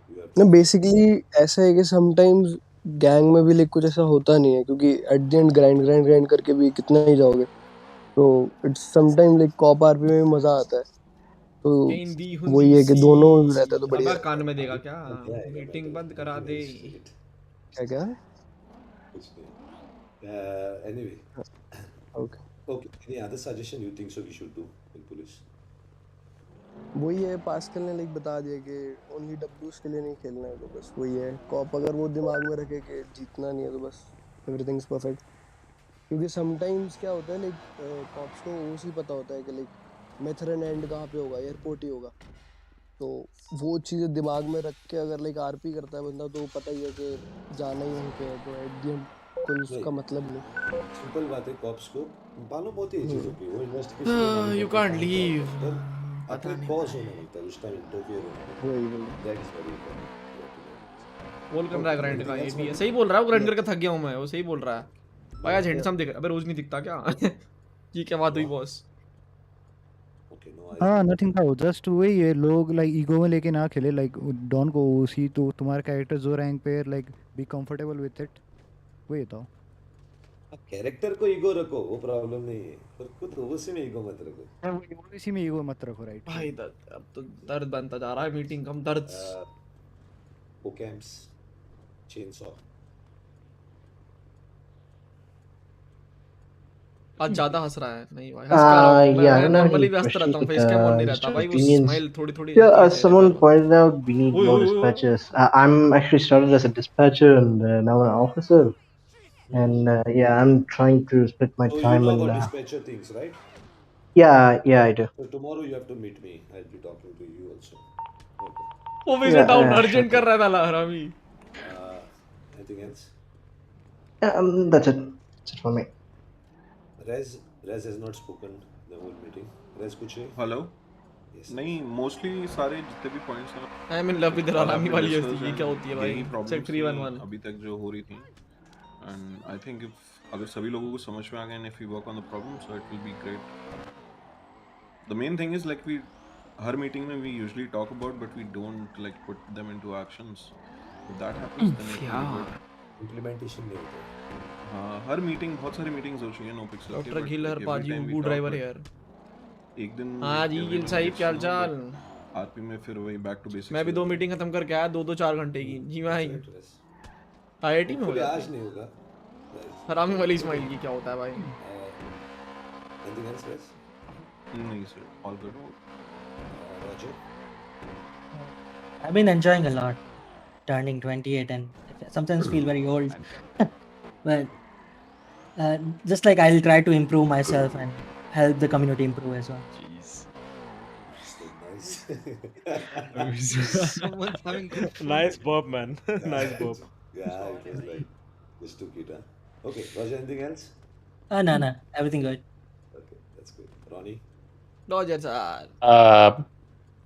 You have ना to. Basically ऐसा है कि समटाइम्स गैंग में भी लाइक कुछ ऐसा होता नहीं है क्योंकि एट द एंड ग्राइंड करके भी कितना ही जाओगे तो it's sometime like cop RP में भी मजा आता है तो हिंदी वही हुंदी है कि सी दोनों रहता है तो बढ़िया अब कान में देगा क्या क्या आएगा मीटिंग mental बंद करा mental दे health shit. क्या कुछ नहीं. Anyway. Okay Okay. Any other suggestion you think so we should do in police? वही है पास्कल ने लाइक बता दिया कि ओनली डब्ल्यूज के लिए नहीं खेलना है तो बस वही है कॉप अगर वो दिमाग में रखे कि जीतना नहीं है तो बस एवरीथिंग इज परफेक्ट क्योंकि समटाइम्स क्या होता है लाइक कॉप्स को उसी पता होता है कि लाइक मेथड एंड कहाँ पे होगा एयरपोर्ट ही होगा तो वो चीज़ें दिमाग में रख के अगर लाइक आरपी करता है बंदा तो पता ही है कि जाना ही वहीं पे है तो एट द एंड कोई उसका मतलब नहीं सिंपल बात है कॉप्स को मालूम होती है चीज़ों की वो इन्वेस्टिगेशन यू कांट लीव अपने पॉज होना होता है उस टाइम इंटरफियर होना वही दैट इज वेरी इंपॉर्टेंट बोल कर रहा है ग्राइंड का ये भी है सही बोल रहा है वो ग्राइंड करके थक गया हूं मैं वो सही बोल रहा है भाई आज हैंडसम दिख रहा है अबे रोज नहीं दिखता क्या ये क्या बात हुई बॉस Okay, no हाँ नथिंग था वो, जस्ट वही है, लोग लाइक ईगो में लेके ना खेले, लाइक डॉन को उसी तो तुम्हारा कैरेक्टर जो रैंक पे like be comfortable with it, वही था। कैरेक्टर को ईगो रखो, वो प्रॉब्लम नहीं है, पर खुद उसी में ईगो मत रखो। वो इसी में ईगो मत रखो, राइट। भाई अब तो दर्द बनता जा रहा है मीटिंग कम दर्द। ओकेम्स चेनसॉ आज ज्यादा हंस रहा है। नहीं भाई हंस क्या रहा हूँ मैं No, नॉर्मली any भी हंसता रहता questions हूँ, like फेस कैम ऑन नहीं just रहता भाई, वो opinions? स्माइल थोड़ी थोड़ी Yeah, रहती है as चेहरे someone पर। pointed out, we need ओए more ओए ओए ओए। dispatchers. I'm actually started as a dispatcher and now an officer, and yeah, I'm trying to split my So you time know and about dispatcher things, right? yeah, I do. So tomorrow you have to meet me. I'll be talking to you also. Okay. Officer doubt Yeah, sure urgent कर thing. रहा था हरामी। Anything else? Yeah, that's it. That's it for me. Rez has not spoken the whole meeting. Rez कुछ है? Hello नहीं mostly सारे जितने भी पॉइंट्स हैं I am in love with all हरामी have been वाली discussed ये क्या and होती है भाई, यही चेक प्रॉब्लम्स 311। अभी तक जो हो रही थी एंड आई थिंक इफ अगर सभी लोगों को समझ में आ गया if we work on the problem so it will be great. The main thing is like we हर मीटिंग में we usually talk about but we don't like put them into actions. If that happens then it will be good. Implementation नहीं होता। हाँ हर meeting बहुत सारी meetings हो चुकी है नोपिक्सल की डॉक्टर बट गिल हर लाइक एवरी पाजी टाइम वी उबू टॉक ड्राइवर बट यार। एक दिन हाँ जी गिल साहिब क्या हाल चाल। आरपी में फिर वही बैक टू बेसिक्स। मैं भी 2 मीटिंग खत्म करके आया, 2-4 घंटे की। जी मैं आईआईटी में हो Hopefully जाते आज नहीं हैं। होगा। हरामी वाली स्माइल की क्या होता है भाई। Anything else, Rez? नहीं sir all good. Roger? I've been enjoying a lot, turning 28 and sometimes feel very old. But just like I'll try to improve myself and help the community improve as well. Nice. Someone's having good food. Nice burp, man. Nice burp. Yeah, it was like just took it, huh? Okay, Roger, anything else? No, everything good. Okay, that's good. Ronnie? Roger sir.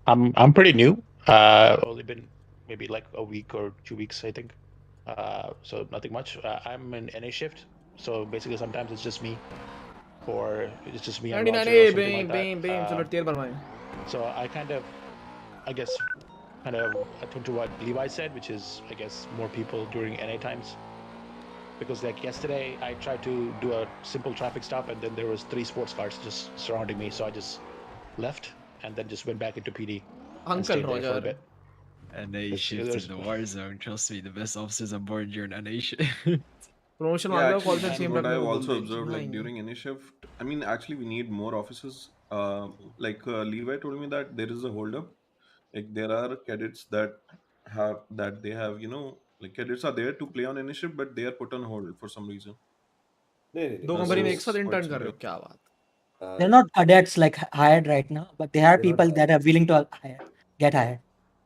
I'm pretty new. Only been maybe like a week or 2 weeks, I think. So nothing much. I'm in NA shift, so basically sometimes it's just me, or it's just me and Roger or something like that. चलो तेल बनवाएं। So I guess attend to what Levi said, which is I guess more people during NA times. Because like yesterday, I tried to do a simple traffic stop, and then there was 3 sports cars just surrounding me, so I just left and then just went back into PD and Uncle stayed there for a Roger। bit. NA shift in the war zone. Trust me, the best officers on board during NA shift. Promotion Yeah, वाले actually, call this से is same what रखने I've को बोल also रहे observed. Like during any shift, I mean, actually, we need more officers. Levi told me that there is a holdup. Like there are cadets that they have, like cadets are there to play on any shift, but they are put on hold for some reason. नहीं, 2 So company में एक it's साथ quite intern कर रहे हो simple. क्या बात। They're not cadets like hired right now, but they are They're not people that are hired. willing to get hired.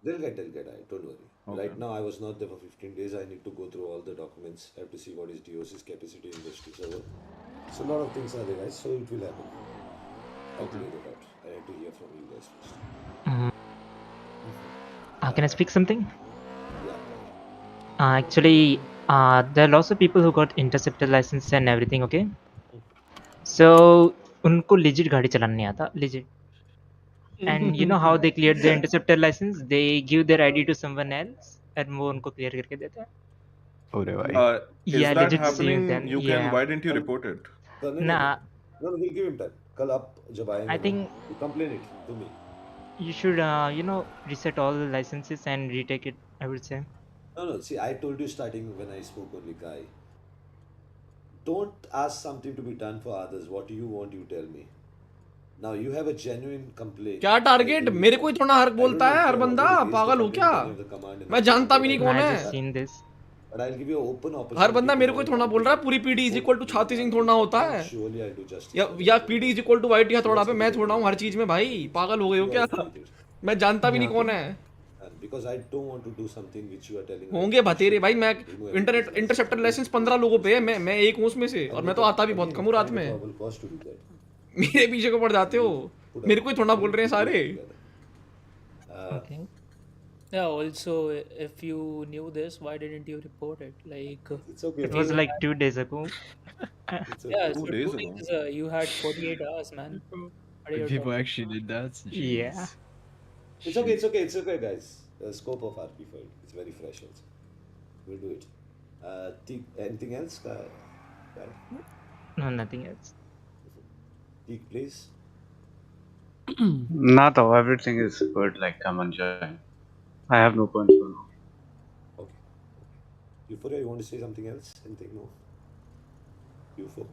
They'll get hired. Don't worry. Right now, I was not there for 15 days. I need to go through all the documents. I have to see what is DOC's capacity in industry server. So a lot of things are there, guys. So it will happen. I'll clear it out. I have to hear from you guys first. Can I speak something? Yeah. Actually, there are lots of people who got interceptor license and everything. Okay, so उनको legit गाड़ी चलाना नहीं आता, legit. And you know how they cleared their interceptor license? They give their ID to someone else, and वो उनको clear करके देता है. Is Yeah, that legit same happening? then. You can. Yeah. Why didn't you report it? नहीं, Nah, no, we'll give him time. कल आप जब आएंगे I ना, think you complain it to me. you should reset all the licenses and retake it, I would say. No. See, I told you starting when I spoke only, Kai. Don't ask something to be done for others. What you want, you tell me. Now you have a genuine complaint. क्या target मेरे को ही थोड़ा हर बोलता है हर बंदा, पागल हो क्या? मैं जानता भी नहीं कौन है। Seen this. But I'll give you an open opportunity. हर बंदा मेरे को ही थोड़ा बोल रहा है, पूरी पीडी इज इक्वल टू छाती सिंह थोड़ा होता है। Surely I'll do justice. या PD is equal to white या थोड़ा पे मैं थोड़ा हूँ हर चीज में भाई, पागल हो गए हो क्या? मैं जानता भी नहीं कौन है। Because I don't want to do something which you are telling me. होंगे भतेरे भाई, मैं इंटरसेप्टर लाइसेंस 15 लोगों पे है, मैं एक हूँ उसमें से, और मैं तो आता भी बहुत कम हूँ रात में। मेरे पीछे को पड़ जाते हो, मेरे को ही थोड़ा बोल रहे हैं सारे। Okay. Yeah, also, if you knew this, why didn't you report it? Like, it's okay. It was like 2 days ago. Yeah, so 2 days, you had 48 hours, man. People actually did that. Yeah. Jeez. It's okay, it's okay, it's okay, guys. The scope of RP for it. It's very fresh also. We'll do it. Anything else? No, nothing else. Teak, please. Not though, everything is good. Like I'm enjoying. I have no points for now. Okay. Euphoria, you want to say something else? Anything? No? UFO?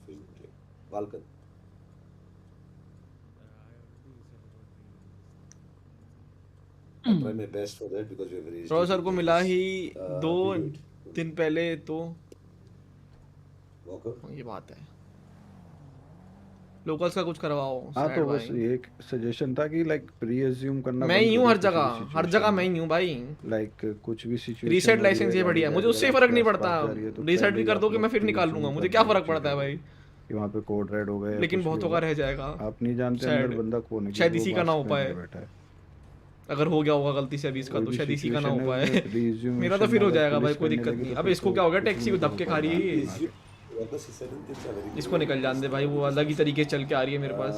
Okay. Balkan. I'll try my best for that because we have raised professor को मिला ही दो we'll do it. दिन पहले तो Walker? ये बात है locals का कुछ करवाओ हाँ sad तो बस भाई। ये एक सजेशन था कि लाइक प्री एज्यूम करना मैं बंद ही हूँ करो हर जगह मैं ही हूँ भाई। लाइक कुछ भी सिचुएशन रीसेट लाइसेंस ये बढ़िया है मुझे उससे फर्क नहीं पड़ता रीसेट भी कर दो कि मैं फिर निकाल लूंगा मुझे क्या फर्क पड़ता है भाई कि वहाँ पे कोड रेड हो गया लेकिन बहुतों का रह जाएगा आप नहीं जानते Sad. अंदर बंदा कौन है शायद इसी का ना हो पाए अगर हो गया होगा गलती से अभी इसका तो शायद इसी का ना हो पाए मेरा तो फिर हो जाएगा भाई कोई दिक्कत नहीं अब इसको क्या हो गया टैक्सी को धक्के खा रही है इसको निकल जान दे भाई वो अलग ही तरीके से चल के आ रही है मेरे पास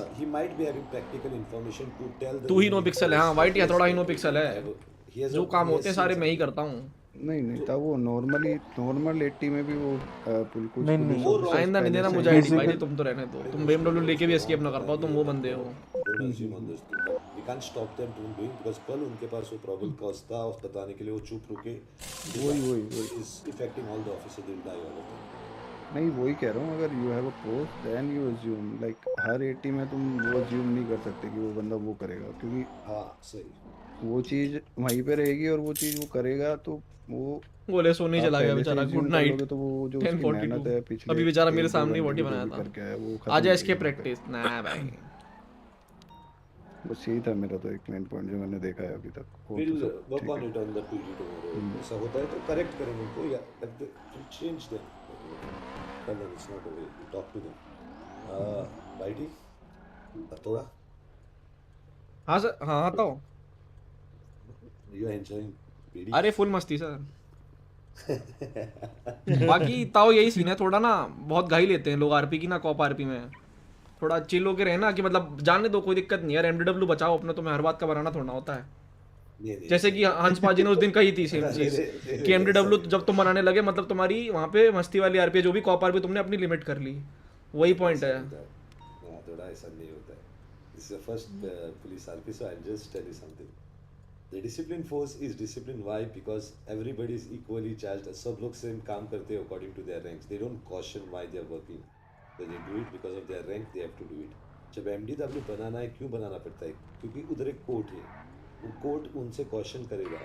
तू ही नो पिक्सल है हाँ वाइट या थोड़ा ही नो पिक्सल है जो काम होते हैं सारे मैं ही करता हूँ नहीं था वो नॉर्मल 80 में भी वो पुलकुच आइंदा नहीं देना मुझे आईडी भाई तुम तो रहने दो तुम BMW लेके भी एस्केप ना कर पाओ तुम वो बंदे हो We can't stop them from doing because कल उनके पास वो probable cause था और बताने के लिए वो चुप रुके वही is affecting all the officers they'll die all of them नहीं वही कह रहा हूँ अगर you have a post then you assume like हर 80 में तुम वो अज्यूम नहीं कर सकते कि वो बंदा वो करेगा क्योंकि हाँ सही वो चीज वहीं पे रहेगी और वो चीज वो करेगा तो वो बोले सोने चला गया बेचारा गुड नाइट तो वो जो उसकी मेहनत है पिछले अभी बेचारा मेरे सामने बॉडी बनाया करके आया वो था आज इसके प्रैक्टिस ना भाई बस यही था मेरा तो एक मेन पॉइंट जो मैंने देखा है अभी तक we'll work on it on the PD tomorrow ऐसा होता है तो करेक्ट करेंगे उनको या change them tell them it's not a way you talk to them Baiti Hathoda हाँ सर हाँ आता हूँ you are enjoying PD अरे फुल मस्ती सर बाकी ताओ यही सीन है थोड़ा ना बहुत गाई लेते हैं लोग आरपी की ना कॉप आरपी में थोड़ा चिल होके रहना कि मतलब जाने दो कोई दिक्कत नहीं यार एमडीडब्ल्यू बचाओ अपने तुम्हें हर बात का बनाना थोड़ा होता है जैसे कि हंस पाजी ने उस दिन कही थी सेम चीज कि एमडीडब्ल्यू जब तुम बनाने लगे मतलब तुम्हारी वहाँ पे मस्ती वाली आरपी जो भी कॉप आरपी तुमने अपनी लिमिट कर ली वही पॉइंट है थोड़ा ऐसा नहीं होता है this is the first police RP so I'll just tell you something the discipline force is disciplined why because everybody is equally charged सब लोग सेम काम करते हैं according to their ranks they don't caution why they are working so they do it because of their rank they have to do it जब MDW बनाना है क्यों बनाना पड़ता है क्योंकि उधर एक कोर्ट है वो कोर्ट उनसे क्वेश्चन करेगा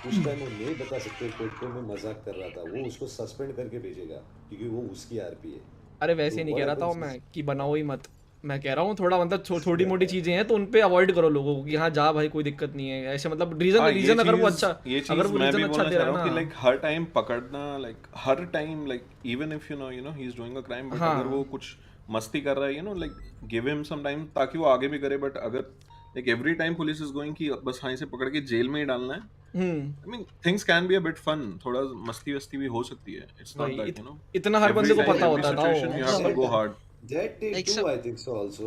उस टाइम वो नहीं बता सकते कोर्ट को मैं मजाक कर रहा था वो उसको सस्पेंड करके भेजेगा क्योंकि वो उसकी आरपी है अरे वैसे नहीं कह रहा था मैं कि बनाओ ही मत मैं कह रहा हूँ थोड़ा मतलब थोड़ी मोटी चीजें हैं तो उन पे अवॉइड करो लोगों को कि हाँ जा भाई कोई दिक्कत नहीं है ऐसे मतलब रीजन अगर वो अच्छा अगर वो रीजन अच्छा दे रहा है ना लाइक हर टाइम पकड़ना लाइक हर time like even if you know he is doing a crime but अगर वो कुछ मस्ती कर रहा है like give him some time ताकि वो आगे भी करे बट अगर like every time police is going कि बस हाँ इसे पकड़ के जेल में ही डालना है I mean things can be a bit fun थोड़ा मस्ती वस्ती भी हो सकती है इट्स नॉट दैट इतना हर बंदे को पता होता था you have to go hard that they Like do some- I think so also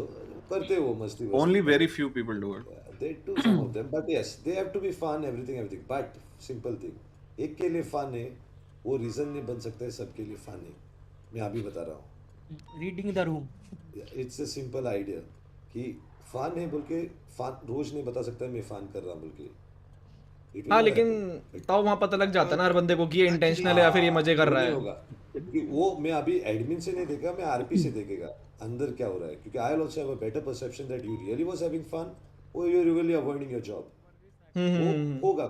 करते वो मस्ती only very few people do it they do some of them but yes they have to be fun everything but simple thing एक के लिए fun है वो reason नहीं बन सकता है सबके लिए fun है मैं अभी बता रहा हूँ reading the room it's a simple idea कि fun है बोल के fun रोज नहीं बता सकता मैं fun कर रहा हूँ बोल के It will हाँ not लेकिन happen. ताऊ वहाँ पता लग जाता है ना हर बंदे को कि ये इंटेंशनल है या फिर ये मजे कर रहा नहीं है होगा क्योंकि वो मैं अभी एडमिन से नहीं देखा मैं आरपी से देखेगा अंदर क्या हो रहा है क्योंकि I also have a better perception that you really was having fun और you are really avoiding your job वो होगा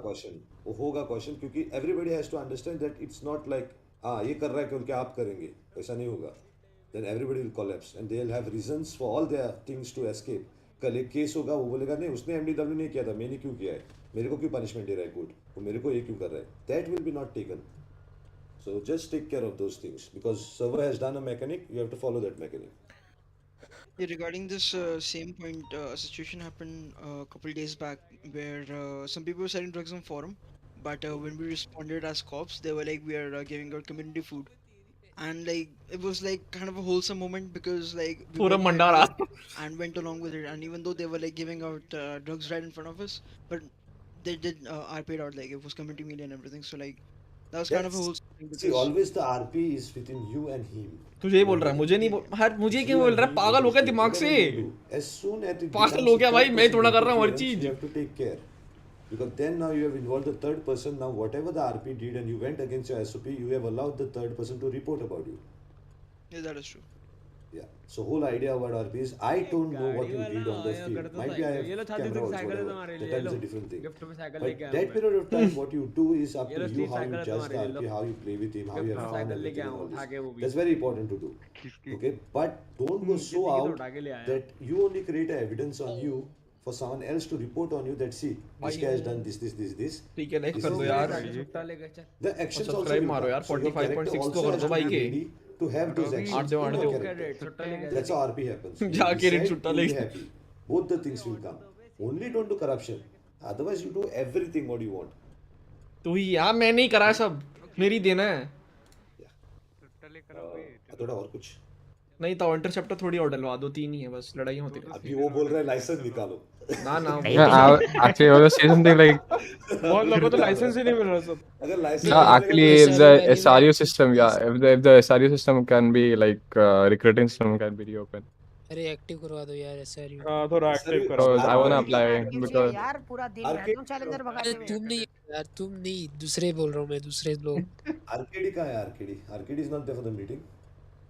क्वेश्चन क्योंकि everybody has to understand that it's not like हाँ ये कर रहा है क्योंकि आप करेंगे ऐसा नहीं होगा then everybody will collapse and they will have reasons for all their things to escape कल एक केस होगा वो बोलेगा नहीं उसने एमडीडब्ल्यू नहीं किया था मैंने क्यों किया है मेरे को क्यों पनिशमेंट दे रहा है कोर्ट वो मेरे को ये क्यों कर रहा है that will be not taken so just take care of those things because server has done a mechanic you have to follow that mechanic Yeah, regarding this same point, a situation happened a couple days back where some people were selling drugs on forum, but when we responded as cops, they were like, "We are giving out community food." and like it was like kind of a wholesome moment because like we पूरा went there Mandara and went along with it, and even though they were like giving out drugs right in front of us, but they did RP it out, like it was community media and everything, so like that was kind of a That's wholesome thing see, because always the RP is within you and him. तुझे ही More बोल रहा है, than मुझे नहीं anything. हर मुझे It's क्यों you बोल and रहा है? him who पागल हो is गया doing दिमाग whatever से, you do. As soon as it पागल becomes हो the गया भाई, third मैं person थोड़ा कर रहा हूँ हर interference, चीज. you have to take care. Because then now you have involved the third person. Now whatever the RP did and you went against your SOP, you have allowed the third person to report about you. yeah, that is true. Yeah. So whole idea about RP is I don't know what you did on the field. Might be I have camera also, whatever. That time is a different thing. But that period of time, what you do is up to you how you judge the RP, how you play with him, how you have fun, everything and all this. That's very important to do. Okay. But don't go so out that you only create evidence on you for someone else to report on you that see this guy has done this. ठीक है, like This कर is दो the यार, reason. The और actions also subscribe will मारो come. यार. So your character 45.6 तो also कर has दो to भाई be के. ready to have those actions आठ दो in आठ your दो character. That's how RP happens. You जाके decide, छुट्टा you'll be लेके. happy. Both the things will come. Only don't do corruption. Otherwise, you do everything what you want. तू ही यार, मैं नहीं करा सब, मेरी देना है. थोड़ा और कुछ नहीं तो इंटरसेप्टर थोड़ी और डलवा दो, 3 ही है बस, लड़ाई होती रहती अभी वो बोल रहा है लाइसेंस निकालो. ना ना Actually, I was say something like बहुत लोगों को तो लाइसेंस ही नहीं मिल रहा सब. अगर licence yeah, actually if the SRU system, yeah, if the SRU system can be like recruiting system can be reopened. अरे एक्टिव करवा दो यार ऐसा ही. हाँ थोड़ा एक्टिव करो. Because I wanna apply because यार पूरा दिन रहता हूँ चैलेंजर भगाते अरे हुए. तुम नहीं यार, तुम नहीं, दूसरे बोल रहा हूँ मैं, दूसरे लोग. आरकेडी कहाँ है? RKD is not there for the meeting.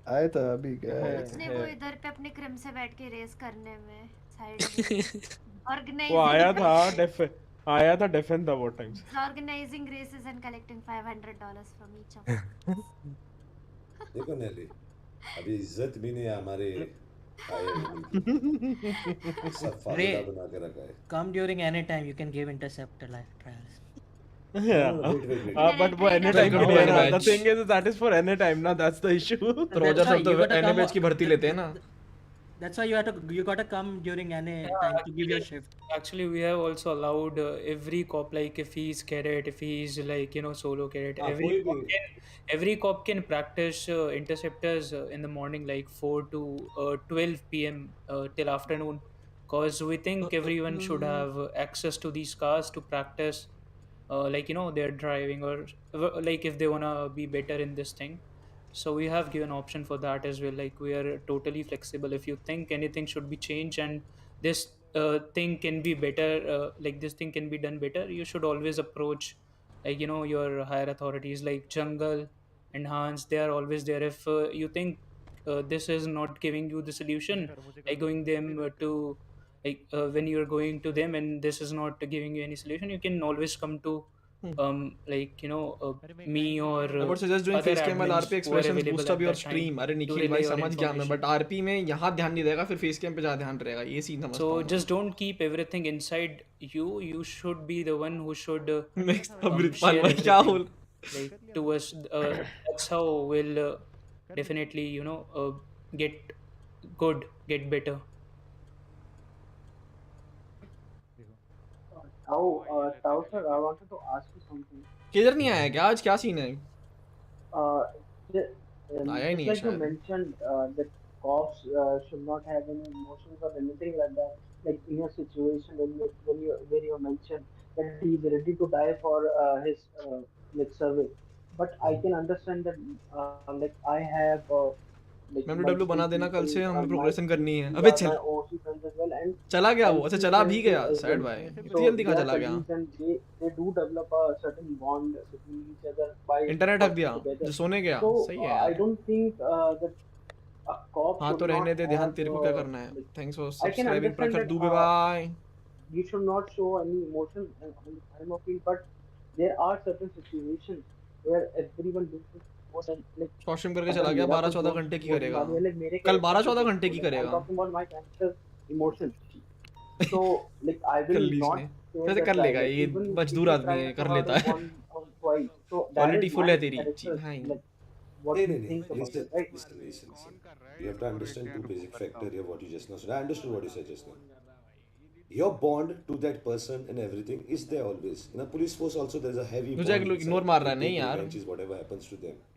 आया था अभी क्या कुछ नहीं, वो इधर पे अपने क्रिम से बैठ के रेस करने में साइड में ऑर्गेनाइजिंग. वो आया था डिफेंड द वो times. Organising races and collecting $500 from each of. देखो नेली, अभी इज्जत भी नहीं है हमारे सब फायदा बना के रखा है. Come during any time, you can give interceptor live trials. Yeah. But वो any time भी नहीं है. The thing is that is for any time ना, that's the issue. रोजर सब तो एनी बैच की भर्ती लेते हैं ना. That's why you gotta come during any time to give your shift. Actually, we have also allowed every cop, like if he's cadet, if he's like solo cadet, every cop can practice interceptors in the morning, like 4 to 12 p.m. Till afternoon, cause we think everyone should have access to these cars to practice, like they're driving, or like if they wanna be better in this thing. So we have given option for that as well. Like we are totally flexible. If you think anything should be changed and this thing can be better, like this thing can be done better, you should always approach like your higher authorities like Jungle and Hans. They are always there. If you think this is not giving you the solution, like going them to like when you're going to them and this is not giving you any solution, you can always come to like me or I would suggest doing other face cam while admins RP who are expressions available boost at up your that time stream. अरे to Nikhil relay भाई your समझ गया मैं, information. But RP में यहाँ ध्यान नहीं देगा, फिर फेस कैम पे ज़्यादा ध्यान रहेगा, ये सीन समझता So हूँ मैं. just don't keep everything inside you. You should be the one who should Next share Amritpal भाई क्या everything बोल. like to us. That's how we'll definitely get good, get better. Tao sir, I wanted to ask you something. किधर नहीं आया क्या आज, क्या scene है? आया ही Just नहीं है like you शायद. mentioned, that cops should not have any emotions or anything like that. Like in your situation, when you mentioned that he is ready to die for his like service, but I can understand that like I have like MW बना multiple देना कल people, से, हमें my progression करनी है. these अबे are चल, my OC friends as well, and चला गया वो. अच्छा LC चला भी friends गया as सैड well. भाई, इतनी So जल्दी कहाँ they are चला गया? colleagues and they do develop a certain bond between each other by internet हक working दिया together. जो सोने गया. So सही है I यार. don't think that a cop हाँ should तो रहने not दे, ध्यान have तेरे को क्या करना है. like, thanks for I can subscribing understand Prakhar that Dubey bye. you should not show any emotion on the time of field, but there are certain situations where everyone does this more than like costume करके अगर चला गया. मेरा 12-14 कुछ घंटे की बहुत करेगा. मालूम है, like मेरे कल character 12-14 कुछ घंटे की like I'm करेगा. talking about my character's emotions. So like I कर will ली not इसने. say वैसे that कर लेगा like ये, even if मजदूर he आदमी है, tries कर to लेता hurt है. on twice, so that quality is full my है तेरी. character, हाँ. like what नहीं he नहीं नहीं, thinks about listen it, right? listen. You have to understand two basic factor here. What you just now said, I understood what you said just now. Your bond to that person and everything is there always. In a police force also, there is a heavy तुझे bond लोग inside. Ignore मार रहा है They नहीं take यार. revenges, whatever happens to them.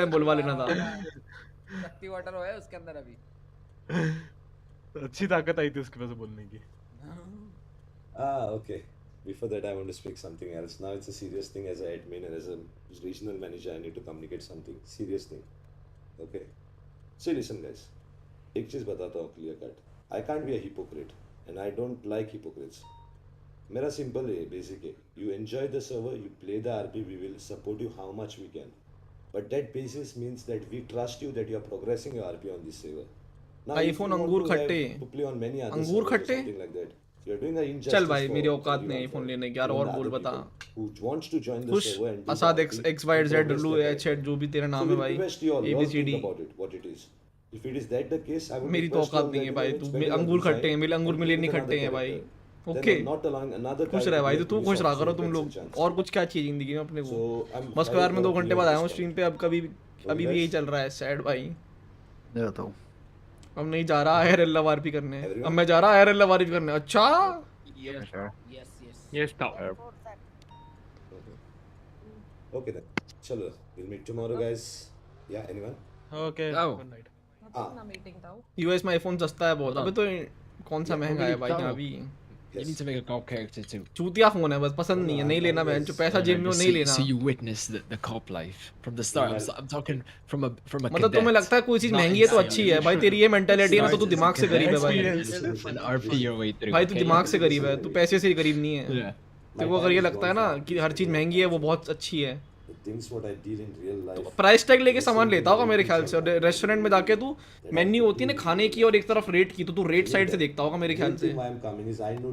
Time बुलवा लेना था। शक्ति वाटर है उसके अंदर अभी। अच्छी ताकत आई थी उसके पास बोलने की। Ah, okay. before that I want to speak something else. Now it's a serious thing. As an admin and as a regional manager, I need to communicate something serious thing. Okay, so listen guys, एक चीज बताता हूँ clear cut. I can't be a hypocrite and I don't like hypocrites. मेरा simple है, basic है. You enjoy the server, you play the RP, we will support you how much we can. But that basis means that we trust you that you are progressing your RP on this server. Now, if you iPhone want अंगूर to have खट्टे to play on many other अंगूर servers or खट्टे something like that, you are doing an injustice चल भाई for मेरी औकात नहीं everyone, iPhone for लेने की यार even और the बोल other बता people who wants to join the खुश server and do the Asad RP X Y and Z progress W their H character. जो भी तेरा So नाम है we'll भाई request you all, A you B all C think D about it, what it is. If it is that the case, I would मेरी तो request you औकात all नहीं that है you know भाई it's तू better that अंगूर you खट्टे sign हैं मेरे अंगूर and मिले play नहीं with खट्टे another हैं भाई character. Then okay I'm not allowing another guy खुश to रहे be भाई a तो तू police खुश रहा officer करो who तुम gets a लोग chance. और कुछ क्या चाहिए जिंदगी में अपने को So I'm बस very यार मैं 2 घंटे clear बाद on आया this हूँ point. स्ट्रीम पे अब कभी अभी भी यही guys? चल रहा है सैड भाई देता हूँ अब नहीं जा रहा है एल आरपी करने अब मैं जा रहा है एल आरपी करने अच्छा Yes, Sure. yes, yes. Yes, stop. Okay then. Chalo, we'll meet tomorrow, guys. Yeah, anyone? Okay. आओ Good night. Ah, मीटिंग था वो। यूएस में आईफोन सस्ता है बहुत Hold अबे on. तो कौन सा Yeah, महंगा है भाई यहाँ भी You need to make a cop character too. चूतिया फोन है बस पसंद नहीं है नहीं लेना मैं जो पैसा जेब में हो नहीं लेना So you witness the cop life from the start. I'm talking from a मतलब तुम्हें cadet. लगता है कोई चीज not महंगी है तो inside. अच्छी है भाई तेरी ये मेंटालिटी है ना तो तू Start as a दिमाग से गरीब है भाई cadet and RP your way through. भाई तू okay? दिमाग से गरीब है तू पैसे से गरीब नहीं है Yeah. तेरे को अगर ये लगता है ना कि हर चीज महंगी है वो बहुत अच्छी है the things what I deal in real life. Price tag लेके सामान लेता होगा मेरे ख्याल से और रेस्टोरेंट में जाके तू मेन्यू होती है ना खाने की और एक तरफ रेट की तो तू रेट साइड से देखता होगा मेरे ख्याल Real से thing why I'm coming is I know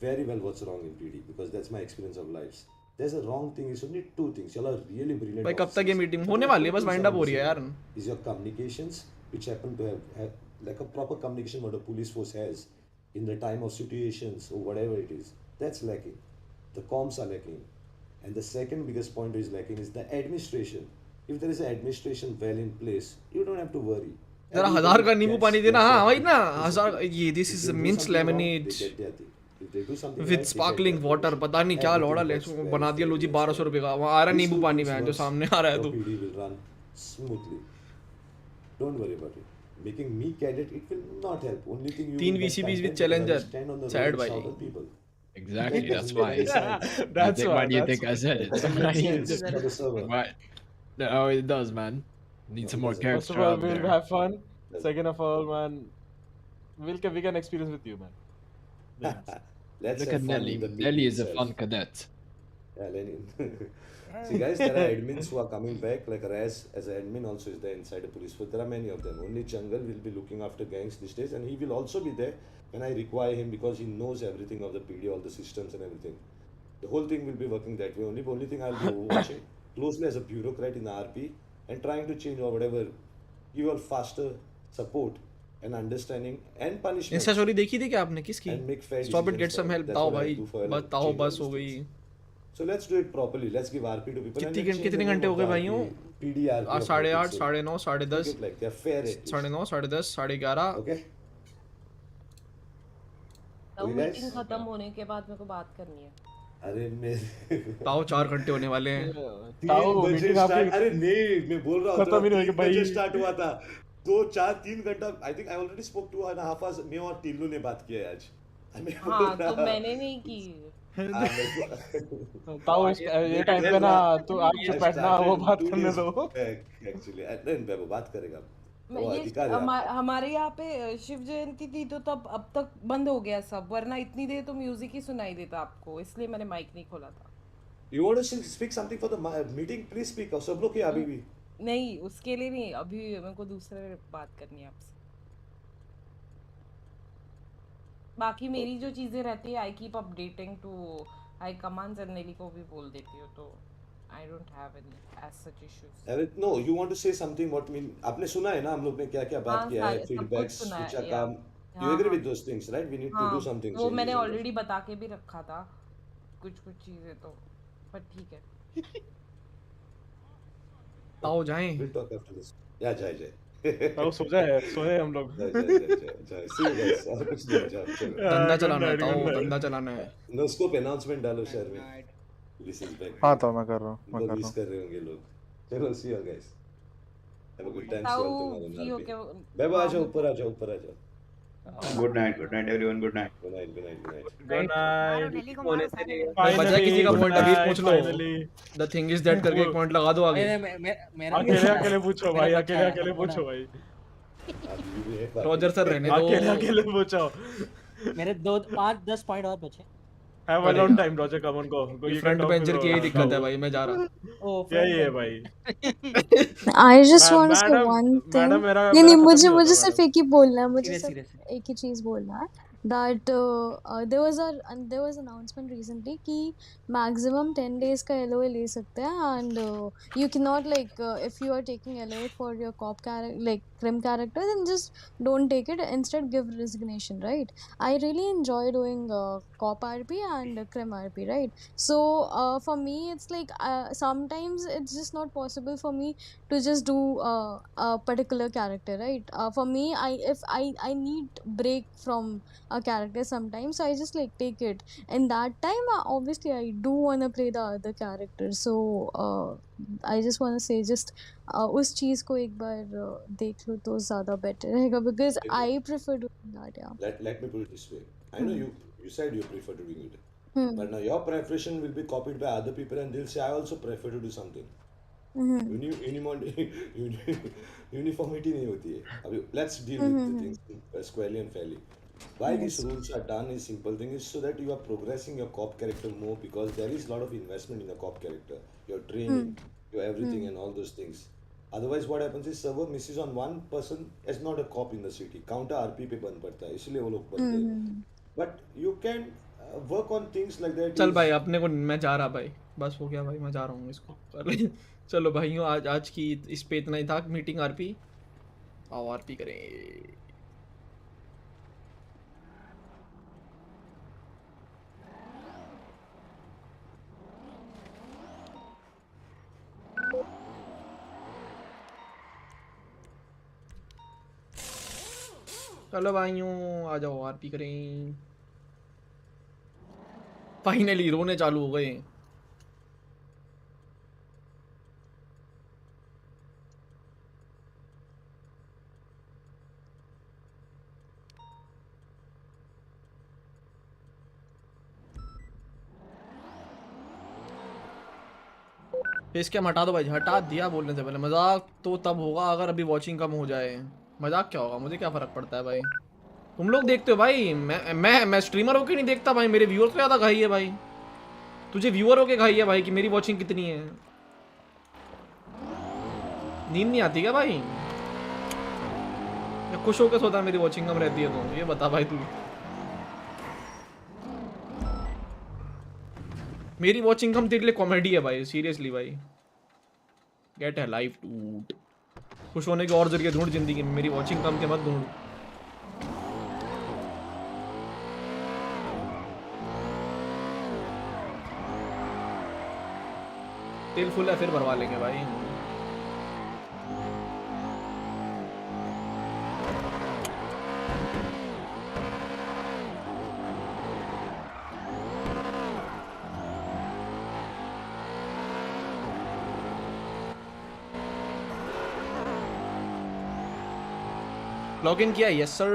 very well what's wrong in PD because that's my experience of lives. There's a wrong thing. It's only two things. Y'all are really brilliant. भाई कब तक ये officers. Meeting But होने there are वाली है two बस things wind I'm up हो रही है यार missing. Is your communications which happen to have like a proper communication what a police force has in the time of situations or whatever it is. That's lacking. The comms are lacking. And the second biggest point is lacking is the administration. If there is an administration well in place, you don't have to worry. जरा Everybody हजार का नींबू gets पानी देना their हाँ वही fair ना share. हजार ये this If is they do mince something wrong, lemonade they get their thing. If they do something with right, they get sparkling their water portion. पता नहीं क्या लौड़ा ले Everything works बना very दिया लो जी fairly and 1200 fairly. रुपए का वहाँ आ रहा These नींबू two पानी things में जो works, सामने आ रहा है your तो PD will run smoothly. Don't worry about it. Making me cadet, it will not help. Only thing you 3 will get VCBs with content because I will challenger stand on the road sad and भाई shout at people. Exactly. That That's doesn't why. make any sense. That's Why do you why. think I said it? Doesn't make sense Just- for the server. Why? No, it does, man. Need No, some it more doesn't. First of character all, out we'll there. have fun. Second of all, man, we can experience with you, man. Please. Let's Look have at fun Nelly. in the Nelly PD is a itself. fun cadet. Yeah, Lenin. See, guys, there are admins who are coming back. Like Raz, as an admin, also is there inside the police force. There are many of them. Only Jungle will be looking after gangs these days, and he will also be there when I require him because he knows everything of the PD, all the systems and everything. The whole thing will be working that way. Only thing I'll be watching closely as a bureaucrat in the RP and trying to change or whatever, give all faster support and understanding and punishment. Insta story देखी थी क्या आपने किसकी And make fair stop it decisions get for some it. Help That's ताओ what I भाई do for बस ताओ change all बस these हो गई things. So let's do it properly. Let's give RP to people. कितनी and let's change कितने the name घंटे हो of गए the भाइयों RP, PDRP of 8:30 Nopixel. 9:30 10:30 Make it like they're fair at least. 9:30 10:30 11:30 Okay. तो Okay, meeting guys? खत्म होने के बाद मेरे को बात करनी है अरे मेरे ताओ 4 घंटे होने वाले हैं 3 बजे start. अरे नहीं मैं बोल रहा हूँ खत्म ही नहीं होगा 3 बजे भाई। स्टार्ट हुआ था 2 4 3 घंटा I think I already spoke 2.5 hours मैं और टिल्लू ने बात किया है आज मैं बोल हाँ रहा- तो मैंने नहीं की हाँ, मेरे को- ताऊ ये टाइम पे ना तू आप चुप बैठना वो बात करने दो एक्चुअली नहीं वो बात करेगा मैं वो ये अधिकार है आपका। हमारे यहाँ पे शिव जयंती थी तो तब अब तक बंद हो गया सब वरना इतनी देर तो म्यूजिक ही सुनाई देता आपको इसलिए मैंने माइक नहीं खोला था You want to speak something for the meeting? Please speak. और सब लोग क्या अभी भी नहीं उसके लिए नहीं अभी मेरे को दूसरे बात करनी है आपसे बाकी मेरी जो चीजें रहती है I keep updating to I commands and Nelly को भी बोल देती हूँ तो I don't have any as such issues अरे no you want to say something what mean आपने सुना है ना हम लोग ने क्या क्या बात हाँ, किया है सब कुछ फीडबैक्स सुना व्हिच है, आर yeah. कम यू हाँ, एग्री हाँ। With those things right we need to हाँ, डू समथिंग वो मैंने ऑलरेडी बता के भी रखा था कुछ कुछ चीजें तो पर ठीक है ताओ जाएं विल टॉक आफ्टर दिस या जय ताऊ सो जाए सोए हम लोग जय सी यू गाइस और कुछ नहीं जाओ चलो धंधा चलाना है ताओ धंधा चलाना है नो स्कोप अनाउंसमेंट डालो शहर में पुलिस इज बैक हाँ तो मैं कर रहा हूँ मैं कर रहा मिस हूँ कर रहे होंगे लोग चलो see you guys have a good time see Tao all free हो टुमारो के बेबो आ जाओ ऊपर आ जाओ Good night everyone. Good night. Good night, good night, good night. Good मारो night. नेली को मारो सारे भाई बचा किसी Finally, का good पॉइंट अभी पूछ night. Low. Finally. The thing is that करके एक पॉइंट लगा दो आगे। मेरा अकेले अकेले पूछो भाई, मेरा अकेले बच्चा है, अकेले होना। पूछो भाई, रॉजर सर रहने दो। अकेले अकेले पूछो। मेरे 5-10 पॉइंट और बचे। Have a long time, Roger. Come on, go. Go. You can front talk bencher with की यही दिक्कत है Roger. भाई, मैं जा रहा। यही है भाई। I just want to say madam one thing. Madam मेरा नहीं मेरा नहीं, खत्म मुझे नहीं मुझे होता सिर्फ मैडम। एक ही बोलना है, मुझे सीरियस सिर्फ सीरियस एक ही चीज बोलना है that there was announcement recently कि maximum 10 days का LOA ले सकते हैं and you cannot like if you are taking LOA for your cop character like crim character then just don't take it, instead give resignation, right? I really enjoy doing cop RP and crim RP, right? So for me it's like sometimes it's just not possible for me to just do a particular character, right? For me, I need break from a character sometimes, so I just like take it. And that time, obviously, I do wanna play the other character. So I just wanna say just उस चीज को एक बार देख लो तो ज़्यादा better रहेगा, because I prefer doing that, yeah. Let me put it this way. I know you said you prefer doing it, Hmm. but now your preparation will be copied by other people, and they'll say I also prefer to do something. Uniformity नहीं होती है. अभी let's deal with the things squarely and fairly. Why these rules are done is simple thing is so that you are progressing your cop character more, because there is a lot of investment in a cop character. Your training, your everything and all those things. Otherwise what happens is server misses on one person as not a cop in the city. Counter RP पे बन पड़ता है, इसलिए वो लोग बनते हैं. But you can work on things like that. चल भाई अपने को, मैं जा रहा भाई, बस हो गया भाई, मैं जा रहा हूँ इसको कर ले। चलो भाइयों, आज की इस पे इतना ही था। मीटिंग आरपी, आओ आरपी करें। चलो भाइयों आ जाओ आरपी करें। फाइनली रोने चालू हो गए। फेस कैम हटा दो भाई, हटा दिया बोलने से पहले। मजाक तो तब होगा अगर अभी वॉचिंग कम हो जाए। मजाक क्या होगा, मुझे क्या फर्क पड़ता है भाई। तुम लोग देखते हो भाई, मैं स्ट्रीमर होके नहीं देखता भाई। मेरे व्यूअर तो ज़्यादा घाई है भाई। तुझे व्यूअर होके घाई है भाई कि मेरी वॉचिंग कितनी है। नींद नहीं आती क्या भाई? या खुश होकर सोता है मेरी वॉचिंग कम रहती है तो? ये बता भाई तू। मेरी वॉचिंग कम तेरे लिए कॉमेडी है भाई, सीरियसली भाई। गेट है लाइफ टूट। खुश होने के और जरिए ढूंढ जिंदगी में, मेरी वॉचिंग कम के मत ढूंढ। तेल फुल है फिर भरवा लेंगे भाई। लॉग इन किया? Yes sir.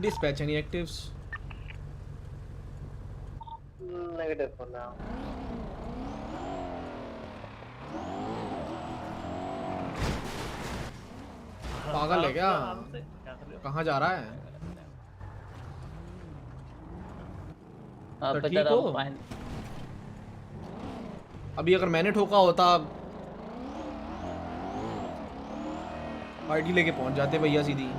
Dispatch any actives? Negative for now. पागल है क्या? कहाँ जा रहा है? तो ठीक हो? अभी अगर मैंने ठोका होता पार्टी लेके पहुंच जाते भैया सीधी।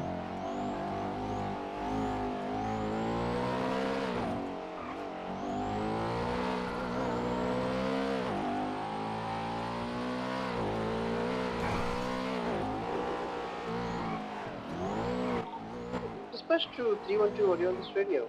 Dispatch to 312 audio on this radio.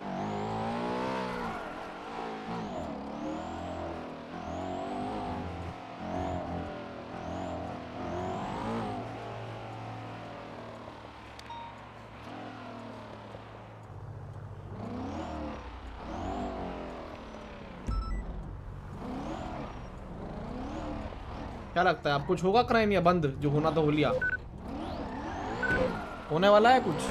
क्या लगता है आप, कुछ होगा क्राइम या बंद? जो होना तो हो लिया। होने वाला है कुछ?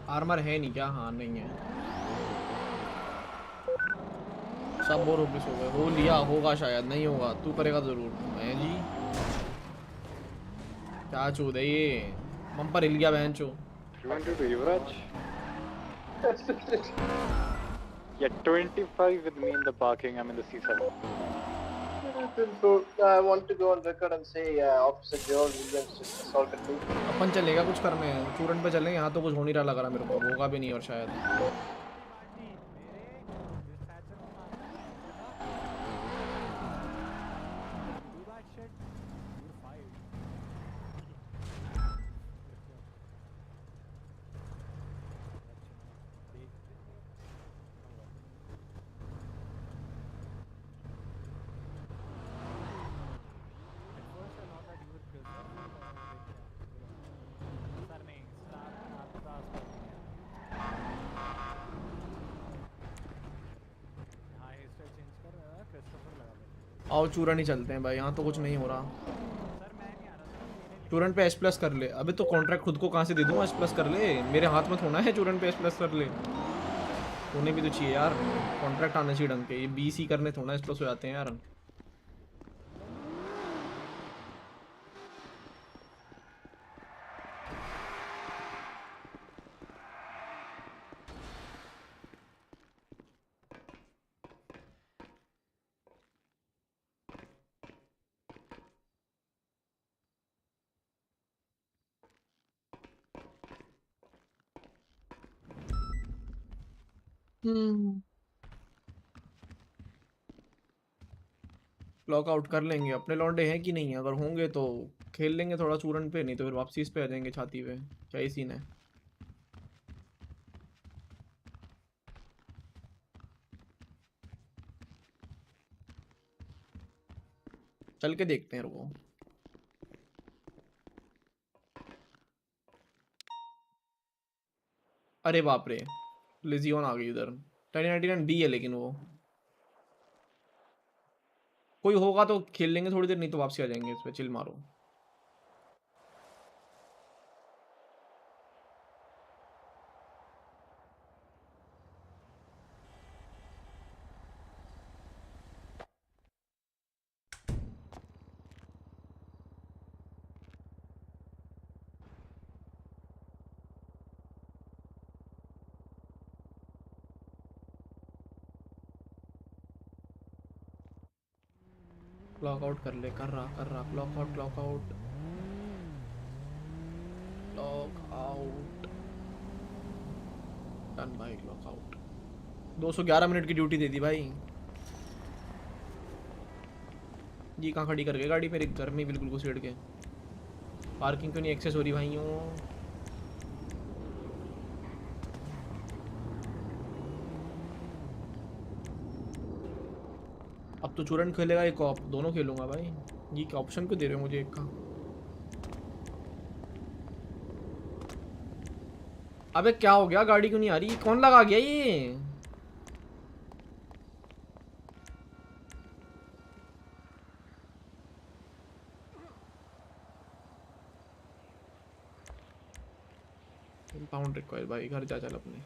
आर्मर है नहीं क्या? हाँ नहीं है। सब बोर रुपीस हो गए। हो लिया होगा शायद, नहीं होगा तू करेगा जरूर। मैं जी क्या चूद है ये, बम्पर हिल गया बहन चो। You want to do Yuvraj? Yeah, 25 with me in the parking. I'm in the C7. So I want to go on record and say Officer George Williams just assaulted me. अपन चलेगा कुछ करने, चूरन पे चलें। यहाँ तो कुछ हो नहीं रहा लग रहा मेरे को, होगा भी नहीं और शायद। आओ चूरन ही चलते हैं भाई, यहाँ तो कुछ नहीं हो रहा। चूरन पे S+ कर ले। अबे तो कॉन्ट्रैक्ट खुद को कहाँ से दे दूँ? S+ कर ले, मेरे हाथ में थोड़ा है चूरन पे S+ कर ले। होने भी तो चाहिए यार, कॉन्ट्रैक्ट आना चाहिए ढंग के। ये BC करने थोड़ा S+ हो जाते हैं यार। लॉक आउट कर लेंगे। अपने लौंडे हैं कि नहीं? अगर होंगे तो खेल लेंगे थोड़ा चूरन पे, नहीं तो फिर वापसी इस पे आ जाएंगे छाती पे। क्या ही सीन है। चल के देखते हैं रुको। अरे बाप रे, लिजियन आ गई उधर। 1099B है लेकिन वो कोई होगा तो खेल लेंगे थोड़ी देर, नहीं तो वापसी आ जाएंगे इस पे। चिल मारो। क्लॉक आउट कर ले। कर रहा clock out clock out done भाई। Clock out. 211 मिनट की ड्यूटी दे दी भाई। जी कहाँ खड़ी कर गए गाड़ी? मेरे घर में बिल्कुल घुसेड़ के। पार्किंग क्यों नहीं एक्सेस हो रही भाइयों? अब तो चूरन खेलेगा एक ऑप, दोनों खेलूंगा भाई। ये क्या ऑप्शन क्यों दे रहे हो मुझे एक का? अबे क्या हो गया? गाड़ी क्यों नहीं आ रही? कौन लगा गया ये? पाउंड रिक्वायर भाई, घर जा चल अपने।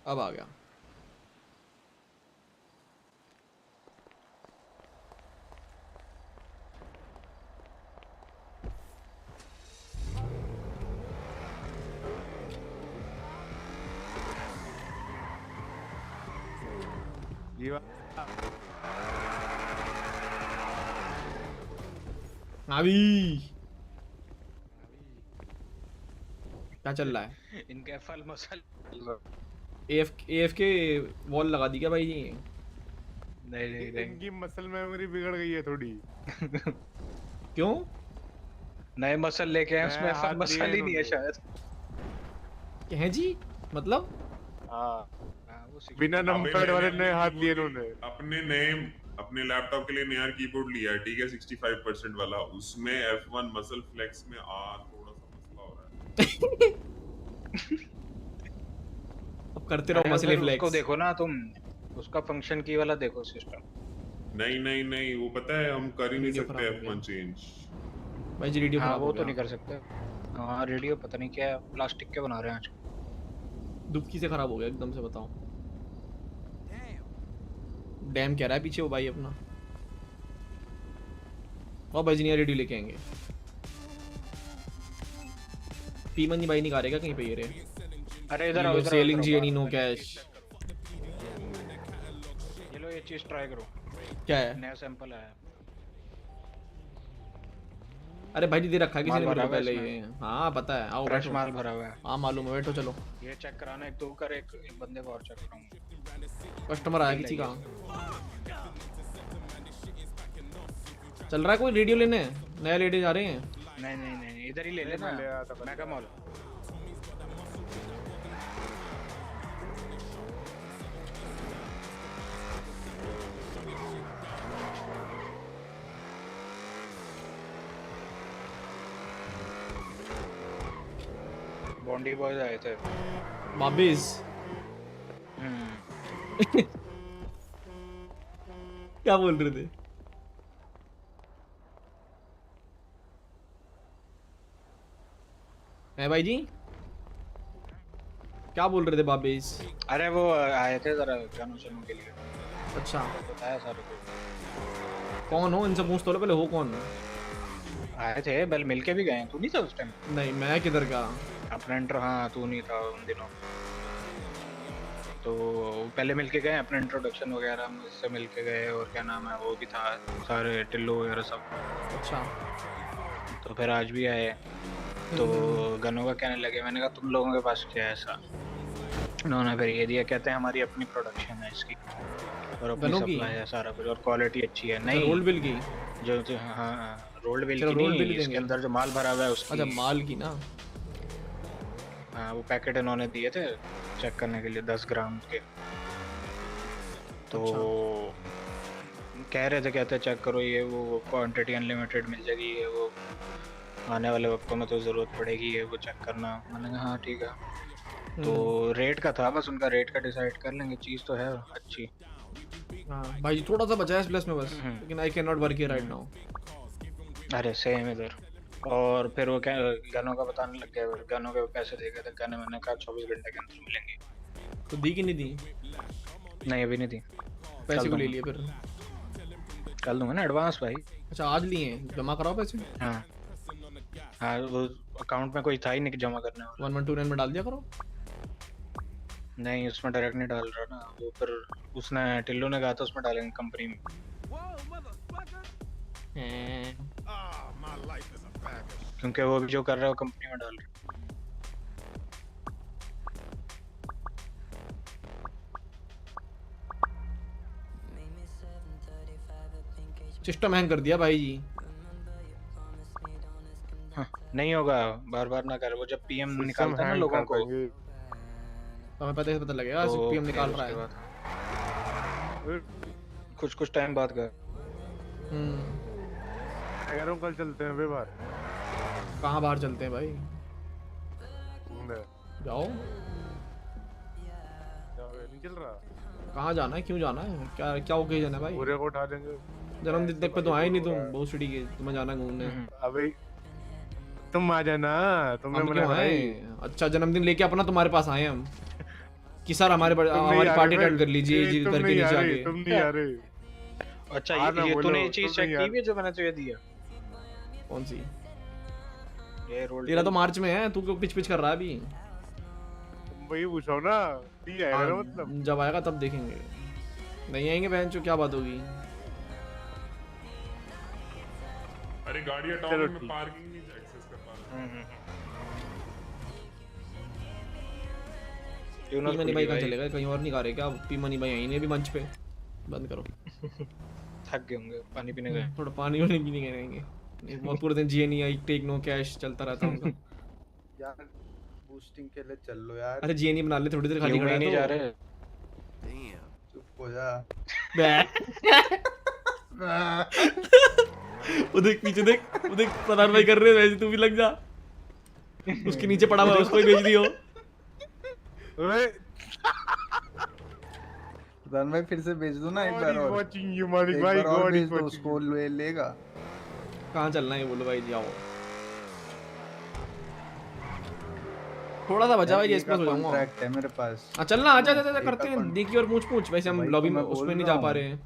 अब आ गया। अभी क्या चल रहा है? इनका फल मसल AF के वॉल लगा दी क्या भाई जी? नहीं नहीं नहीं इनकी मसल मेमोरी बिगड़ गई है थोड़ी। क्यों? नए मसल लेके आए, उसमें फल मसल ही नहीं है शायद। हैं जी मतलब हाँ वो बिना नंबर वाले नए हाथ लिए इन्होंने। अपने लैपटॉप के लिए नया कीबोर्ड लिया है, ठीक है, 65% वाला। उसमें F1 मसल फ्लेक्स में थोड़ा सा मसला हो रहा है। अब करते रहो मसले फिर उसको फ्लेक्स। देखो ना तुम, उसका फंक्शन की वाला देखो सिस्टम। नहीं, वो पता है हम कर ही नहीं वीडियो सकते खराब हो गया। F1 change. भाई जी रेडियो हाँ खराब वो हो तो गया। नहीं कर सकते। हाँ रेडियो पता नहीं क्या है, प्लास्टिक के बना रहे हैं आज। दुबकी से खराब हो गया एकदम से, बताओ। डैम कह रहा है पीछे वो भाई अपना। और भाई जी नया रेडियो लेके आएंगे। पीमन भाई नहीं करेगा कहीं पे ये रे। अरे इधर आओ, सेलिंग जी एनी नो कैश। ये लो ये चीज ट्राई करो। क्या है? नया सैंपल आया है। अरे भाई जी दे रखा है किसी माल ने मेरे भरा को हुआ है पहले इसमें। ये। हाँ पता है, आओ फ्रेश बैठो। माल भरा हुआ है। हाँ मालूम है, बैठो चलो। ये चेक कराना, एक तू कर, एक बंदे को और चेक कराऊंगा। कस्टमर आया किसी का। चल रहा है कोई रेडियो लेने? नया रेडियो जा रहे हैं। नहीं इधर ही ले लेना, मेगा मॉल। बॉन्डी बॉयज आए थे। बाबीज। क्या बोल रहे थे? है भाई जी क्या बोल रहे थे बाबीज? अरे वो आए थे जरा गानों सुनने के लिए। अच्छा बताया सारे को। कौन हो इनसे पूछ तो लो पहले, हो कौन? आए थे बल मिलके भी गए। तू नहीं था उस टाइम? नहीं मैं किधर का। अपना इंटर, हाँ तू नहीं था उन दिनों। तो पहले मिलके गए, अपना इंट्रोडक्शन वगैरह मुझसे मिलके गए, और क्या नाम है वो भी था, सारे टिल्लो वगैरह सब। अच्छा तो फिर आज भी आए। तो गनों का कहने लगे, मैंने कहा तुम लोगों के पास क्या है ऐसा? उन्होंने फिर ये दिया, कहते हैं हमारी अपनी प्रोडक्शन है इसकी और अपनी गनों की? सप्लाई है सारा कुछ, और क्वालिटी अच्छी है। नहीं रोल्ड बिल की? जो हाँ रोल्ड बिल चलो की रोल्ड नहीं, बिल इसके देंगे। अंदर जो माल भरा हुआ है उसकी। अच्छा माल की ना। हाँ वो पैकेट इन्होंने दिए थे चेक करने के लिए 10 ग्राम के। तो कह रहे थे, कहते चेक करो ये वो क्वांटिटी अनलिमिटेड मिल जाएगी, ये वो आने वाले वक्तों में तो ज़रूरत पड़ेगी, ये वो चेक करना। मैंने कहा हाँ ठीक है। तो रेट का था बस, उनका रेट का डिसाइड कर लेंगे। चीज़ तो है अच्छी। हाँ भाई जी थोड़ा सा बचा है प्लस में बस, लेकिन I can not work here right now. अरे सेम इधर। और फिर वो क्या गनों का बताने लग गया, गनों के पैसे दे गए थे। गने मैंने कहा 24 घंटे के अंदर मिलेंगे। तो दी कि नहीं दी? नहीं अभी नहीं दी। पैसे को ले लिए फिर? कल दूंगा ना एडवांस भाई। अच्छा आज लिए हैं, जमा कराओ पैसे। हाँ हाँ वो अकाउंट में कोई था ही नहीं जमा करने वाला। 1129 में डाल दिया करो। नहीं उसमें डायरेक्ट नहीं डाल रहा ना वो, फिर उसने टिल्लो ने कहा था उसमें डालेंगे कंपनी में। क्योंकि वो भी जो कर रहा है वो कंपनी में डाल रहा है। सिस्टम हैंग कर दिया भाई जी। हाँ, नहीं होगा, बार बार ना कर। वो जब पीएम निकालता है ना लोगों को, तो हमें पता लगेगा तो पीएम निकाल फिर रहा उसके है। कुछ टाइम बाद कर। अगर हम कल चलते हैं बाहर। कहाँ बाहर चलते हैं भाई? जाओ। नहीं चल रहा। कहाँ जाना है, क्यों जाना है, क्या क्या ओकेजन है भाई? पूरे को उठा देंगे। जन्मदिन तक पे तो आए नहीं तुम, बहुत छुट्टी के तुम्हें जाना घूमने। अबे तुम आ जाना, तुमने हम मना क्यों आए? कराई। अच्छा जन्मदिन लेके अपना तुम्हारे पास आए हम कि सर हमारी तुम नहीं पार्टी आ रहे अटेंड कर लीजिए जी तुम करके नहीं आ नीचे रहे, आके। तुम नहीं आ रहे। अच्छा आना ये बोलो, तूने ये तुम चीज चेक नहीं की आ- भी है जो मैंने तुझे दिया? कौन सी? ये रोल तेरा तो मार्च में है, तू क्यों पिच कर रहा है अभी? वही पूछो ना, नहीं आएगा ना मतलब। जब आएगा तब देखेंगे। नहीं आएंगे बहन चो, क्या बात होगी? अरे गाड़ी हटाओ, चलो मैं ठीक। पार्किंग नहीं एक्सेस कर पा रहा। पी मनी भाई कहाँ चले गए? कहीं और नहीं गा रहे क्या? पी मनी भाई यहीं ने भी मंच पे। बंद करो। थक गए होंगे, पानी पीने गए। थोड़ा पानी वानी पीने गए रहेंगे। वो पूरे दिन जी नहीं आई टेक नो कैश चलता रहता उनका। यार बूस्टिंग के लिए चल लो यार। अरे जीएनई बना ले, थोड़ी देर खाली खड़ा है नहीं जा तो। रहे। चुप हो जा। वो देख पीछे देख, वो देख सनार भाई कर रहे हैं, वैसे तू भी लग जा। उसके नीचे पड़ा हुआ है, उसको ही भेज दियो। रन भाई फिर से भेज दो ना एक बार और। watching you, Malik एक bhai, बार और God भेज is दो, watching उसको लेगा। कहाँ चलना है बोलो भाई जी, आओ। थोड़ा सा बचा भाई, एक्सप्रेस हो जाऊंगा। कॉन्ट्रैक्ट है मेरे पास। हाँ चलना, आजा आजा करते हैं, देखी और पूछ वैसे हम भाई लॉबी तो में मैं उसमें बोल नहीं रहा जा पा हूँ। रहे हैं,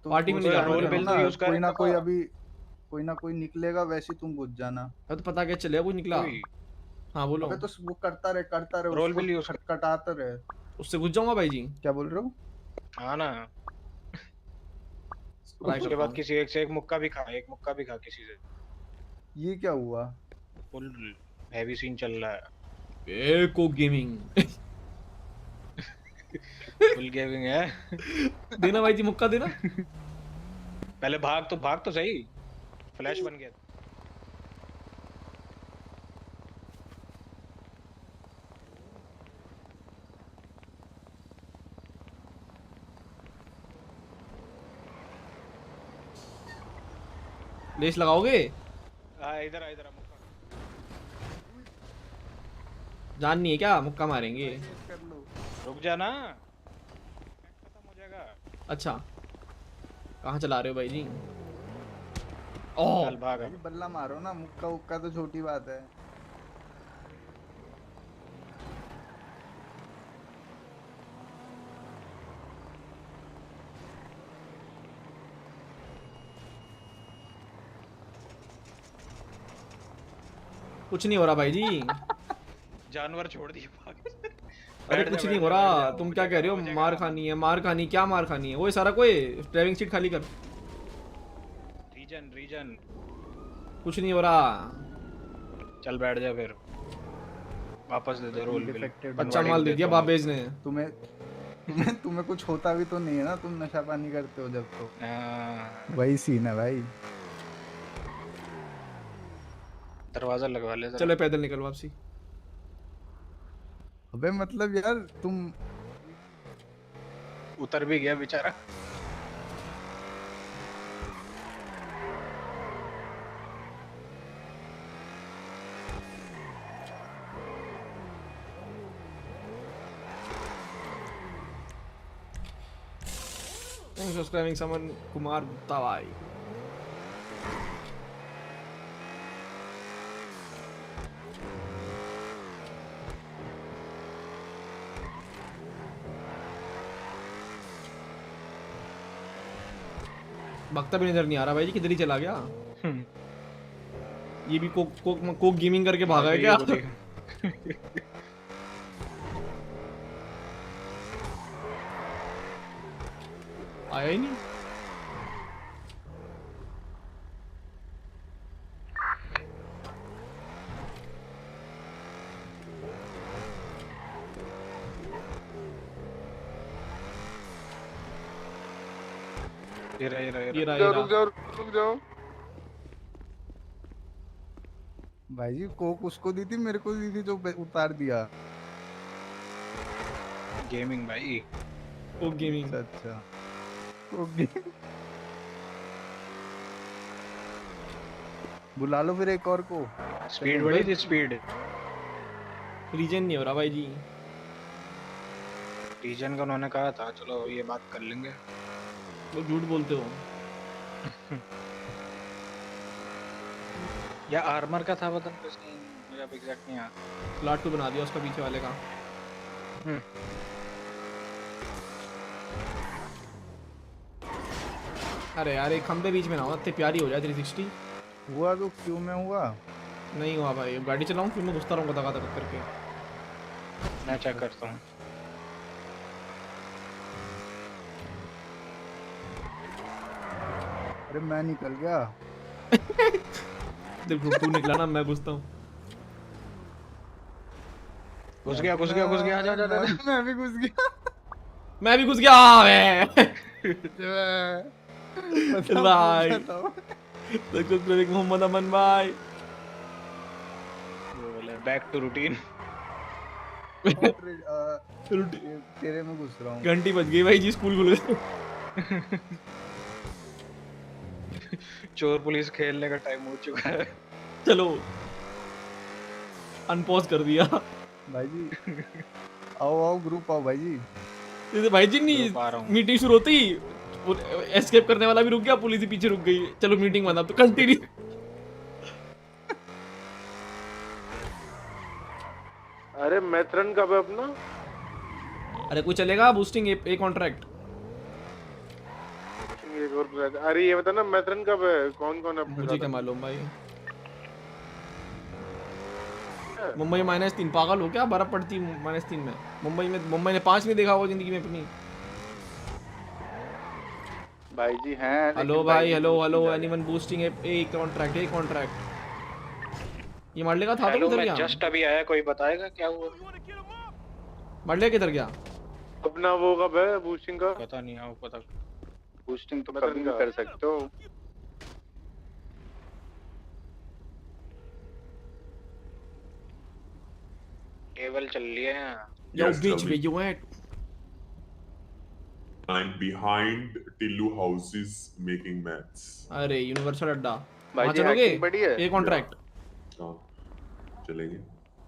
तुम पार्टी में नहीं जा पा रोल रहे बिल हैं। कोई ना कोई अभी कोई ना कोई निकलेगा, वैसे ही तुम घुस जाना। तो पता क्या चलेगा, कुछ निकला। हाँ बोलो। अबे तो वो करता रहे रोल उसको बिल यूज खटखटाता रहे। उससे घुस जाऊंगा भाई जी। क्या बोल रहे हो? हाँ ना, उसके बाद किसी एक से एक मुक्का भी खा किसी से। ये क्या हुआ? फुल हैवी सीन चल रहा है। को गेमिंग फुल गेमिंग है। देना भाई जी, मुक्का देना। पहले भाग तो सही, फ्लैश बन गया। लेस लगाओगे? इधर आ मुक्का। जान नहीं है क्या, मुक्का मारेंगे। रुक जा ना, खत्म हो जाएगा। अच्छा कहाँ चला रहे हो भाई जी? चल भाग। बल्ला मारो ना, मुक्का उक्का तो छोटी बात है। कुछ नहीं हो रहा भाई जी। जानवर छोड़ दिए भाग। अरे कुछ नहीं हो रहा, तुम क्या कह रहे हो? मार खानी है, मार खानी, क्या मार खानी है? वो सारा कोई ड्राइविंग सीट खाली कर। रीजन कुछ नहीं हो रहा। चल बैठ जा फिर, वापस दे दे रोल बिल। अच्छा माल दे दिया बाबेज ने। तुम्हें कुछ होता भी तो नहीं है ना, तुम नशा पानी करते हो जब तो। वही सीन है भाई। दरवाजा लगवा ले। चलो पैदल निकल वापसी। अबे मतलब यार तुम उतर भी गया बेचारा। Thanks for subscribing someone, Kumar Gupta bhai. भक्ता भी नजर नहीं आ रहा भाई जी, किधर ही चला गया? ये भी कोक गेमिंग करके भागा है क्या? आया ही नहीं। ये रहा। रुक जाओ। भाई जी कोक उसको दी थी, मेरे को दी थी, जो उतार दिया। गेमिंग भाई, कोक गेमिंग। अच्छा कोक गेमिंग। बुला लो फिर एक और को। स्पीड बढ़ी थी, स्पीड। रीजन नहीं हो रहा भाई जी। रीजन का उन्होंने कहा था, चलो ये बात कर लेंगे। वो झूठ बोलते हो। या आर्मर का था बटन पे, मुझे अब एग्जैक्ट नहीं याद। प्लाट तो बना दिया उसका पीछे वाले का। अरे यार एक खंबे बीच में ना हो, इतनी प्यारी हो जाए 360। हुआ तो क्यों में हुआ? नहीं हुआ भाई, गाड़ी चलाऊं फिर मैं घुसता रहूंगा धक्का धक्का करके। मैं चेक करता हूँ। अरे मैं निकल गया। देखो तू निकला ना, मैं घुसता हूँ। घुस गया जा। मैं भी घुस गया। मैं भी घुस गया भाई। मोहम्मद अमन भाई। बोले बैक टू रूटीन। तेरे में घुस रहा हूँ। घंटी बज गई भाई जी, स्कूल खुल गए। चोर पुलिस खेलने का टाइम हो चुका है। चलो अनपॉज कर दिया। भाई जी आओ आओ ग्रुप आओ भाई जी। जैसे भाई जी नहीं, मीटिंग शुरू होती एस्केप करने वाला भी रुक गया, पुलिस ही पीछे रुक गई। चलो मीटिंग बना तो कंटिन्यू। अरे मैथरन कब है अपना? अरे कोई चलेगा बूस्टिंग ए कॉन्ट्रैक्ट। एक और अरे ये बता ना मैथरन कब है, कौन कौन है? मुझे क्या मालूम भाई। मुंबई -3 पागल हो क्या? बर्फ पड़ती -3 में। मुंबई ने 5 नहीं देखा होगा जिंदगी में अपनी। भाई जी हैं। हेलो भाई, hello anyone boosting a contract. ये मार लेगा था तो किधर गया? जस्ट अभी आया, कोई बताएगा क्या हुआ? मार ले किधर गया? अपना वो कब है बूस्टिंग का? पता नहीं, आओ पता। बूस्टिंग तो कभी भी कर सकते हो। केवल चल लिए हैं। Yo bitch, where you at? I'm behind Tillu houses making maths. अरे यूनिवर्सल अड्डा भाई वहाँ जी चलोगे? hacking बढ़िया है। ये कॉन्ट्रैक्ट हाँ चलेंगे।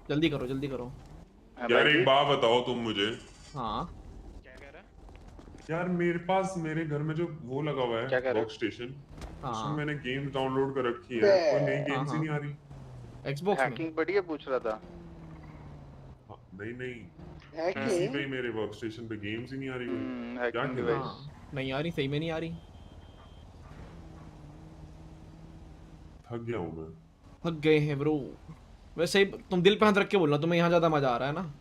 जल्दी करो। यार एक बात बताओ तुम मुझे। हाँ यार मेरे पास मेरे घर में जो वो लगा हुआ है वर्क स्टेशन, हाँ। उसमें मैंने गेम डाउनलोड कर रखी है, कोई नई गेम्स ही नहीं आ रही। Xbox में हैकिंग बढ़िया पूछ रहा था। नहीं पीसी पे ही मेरे वर्क स्टेशन पे गेम्स ही नहीं आ रही कोई। क्या हैकिंग डिवाइस नहीं आ रही, सही में नहीं आ रही। थक गया हूँ मैं। थक गए हैं ब्रो। वैसे तुम दिल पे हाथ रख के बोलना, तुम्हें यहाँ ज्यादा मजा आ रहा है ना?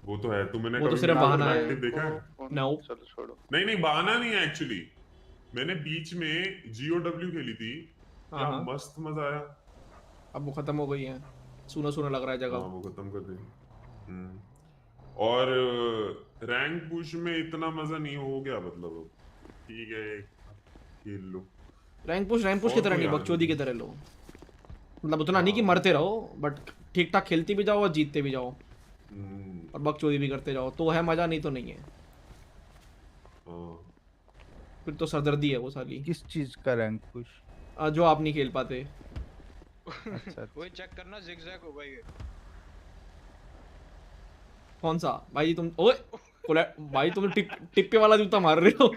वो तो है। तुमने वो तो कभी सिर्फ मेरा बहाना है। perspective देखा है? No। चलो छोड़ो। नहीं बहाना नहीं है एक्चुअली। मैंने बीच में GOW खेली थी, क्या मस्त मजा आया। अब वो खत्म हो गई है, सूना लग रहा है जगह। हाँ वो खत्म कर दी। और रैंक पुश में इतना मजा नहीं हो गया, मतलब ठीक है खेल लो। रैंक पुश की तरह नहीं, बकचोदी की तरह लो। मतलब उतना नहीं कि मरते रहो, बट ठीक ठाक खेलते भी जाओ और जीतते भी जाओ और बकचोदी भी करते जाओ, तो है मजा, नहीं तो नहीं है। फिर तो सरदर्दी है वो साली। किस चीज का रैंक पुश? जो आप नहीं खेल पाते। अच्छा कोई चेक करना zigzag होगा ये। कौन सा भाई तुम? ओए भाई तुम टिप्पे वाला जूता मार रहे हो।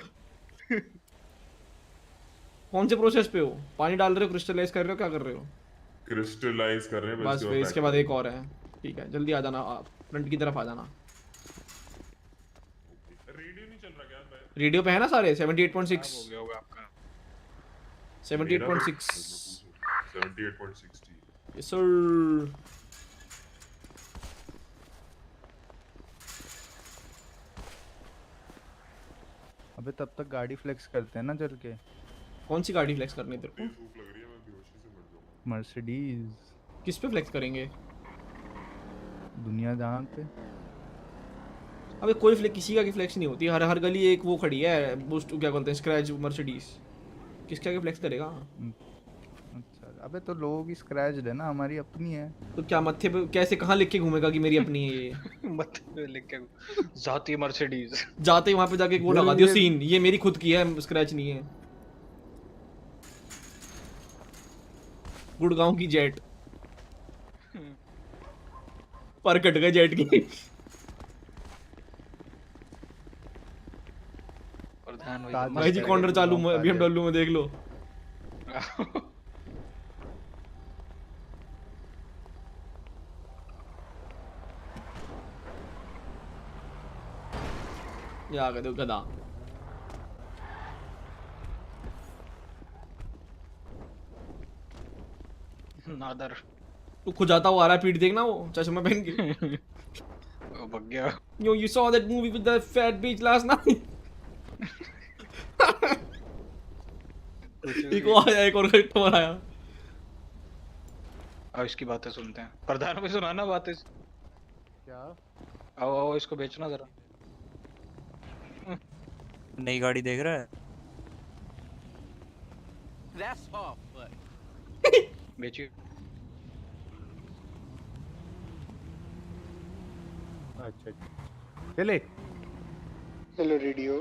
कौन से प्रोसेस पे हो? पानी डाल रहे हो, क्रिस्टलाइज कर रहे हो, क्या कर रहे हो? क्रिस्टलाइज कर रहे हैं बस फिर इसके बाद एक और है। ठीक है जल्दी आ जाना, फ्रंट की तरफ आ जाना। रेडियो नहीं चल रहा क्या भाई? रेडियो पे है ना सारे 78.6 हो गया होगा आपका। 78.6 78.60 यस सर। अबे तब तक गाड़ी फ्लेक्स करते हैं ना चल के। कौन सी गाड़ी फ्लेक्स करनी है तेरे को? भूख लग रही है, मैं बेहोशी से मर जाऊंगा। मर्सिडीज। किस पे फ्लेक्स करेंगे? दुनिया जहां पे। अबे कोई फ्लेक्स, किसी का की फ्लेक्स नहीं होती। हर गली एक वो खड़ी है, बूस्ट क्या बोलते हैं, स्क्रैच मर्सिडीज। किसका के फ्लेक्स करेगा? अच्छा अबे तो लोगों की स्क्रैच है ना, हमारी अपनी है। तो क्या मत्थे पे कैसे कहाँ लिख के घूमेगा कि मेरी अपनी है ये? मत लिख के जाती मर्सिडीज। जाते ही वहां पे जाके वो लगा दियो सीन, ये मेरी खुद की है, स्क्रैच नहीं है। गुड़गांव की जेट पर कट गए जेट की। भाई जी कॉर्नर चालू BMW में देख लो। ये आ गए दो गधा। नादर तू खुजाता हुआ आ रहा है, पीठ देखना वो चश्मा पहन के। भाग गया। Yo, you saw that movie with that fat bitch last night? एक और आया, एक और कस्टमर आया। अब इसकी बातें सुनते हैं। प्रधान भी सुनाना बातें। क्या? आओ इसको बेचना जरा। नई गाड़ी देख रहा है? बेचिए। अच्छा चले हेलो रेडियो।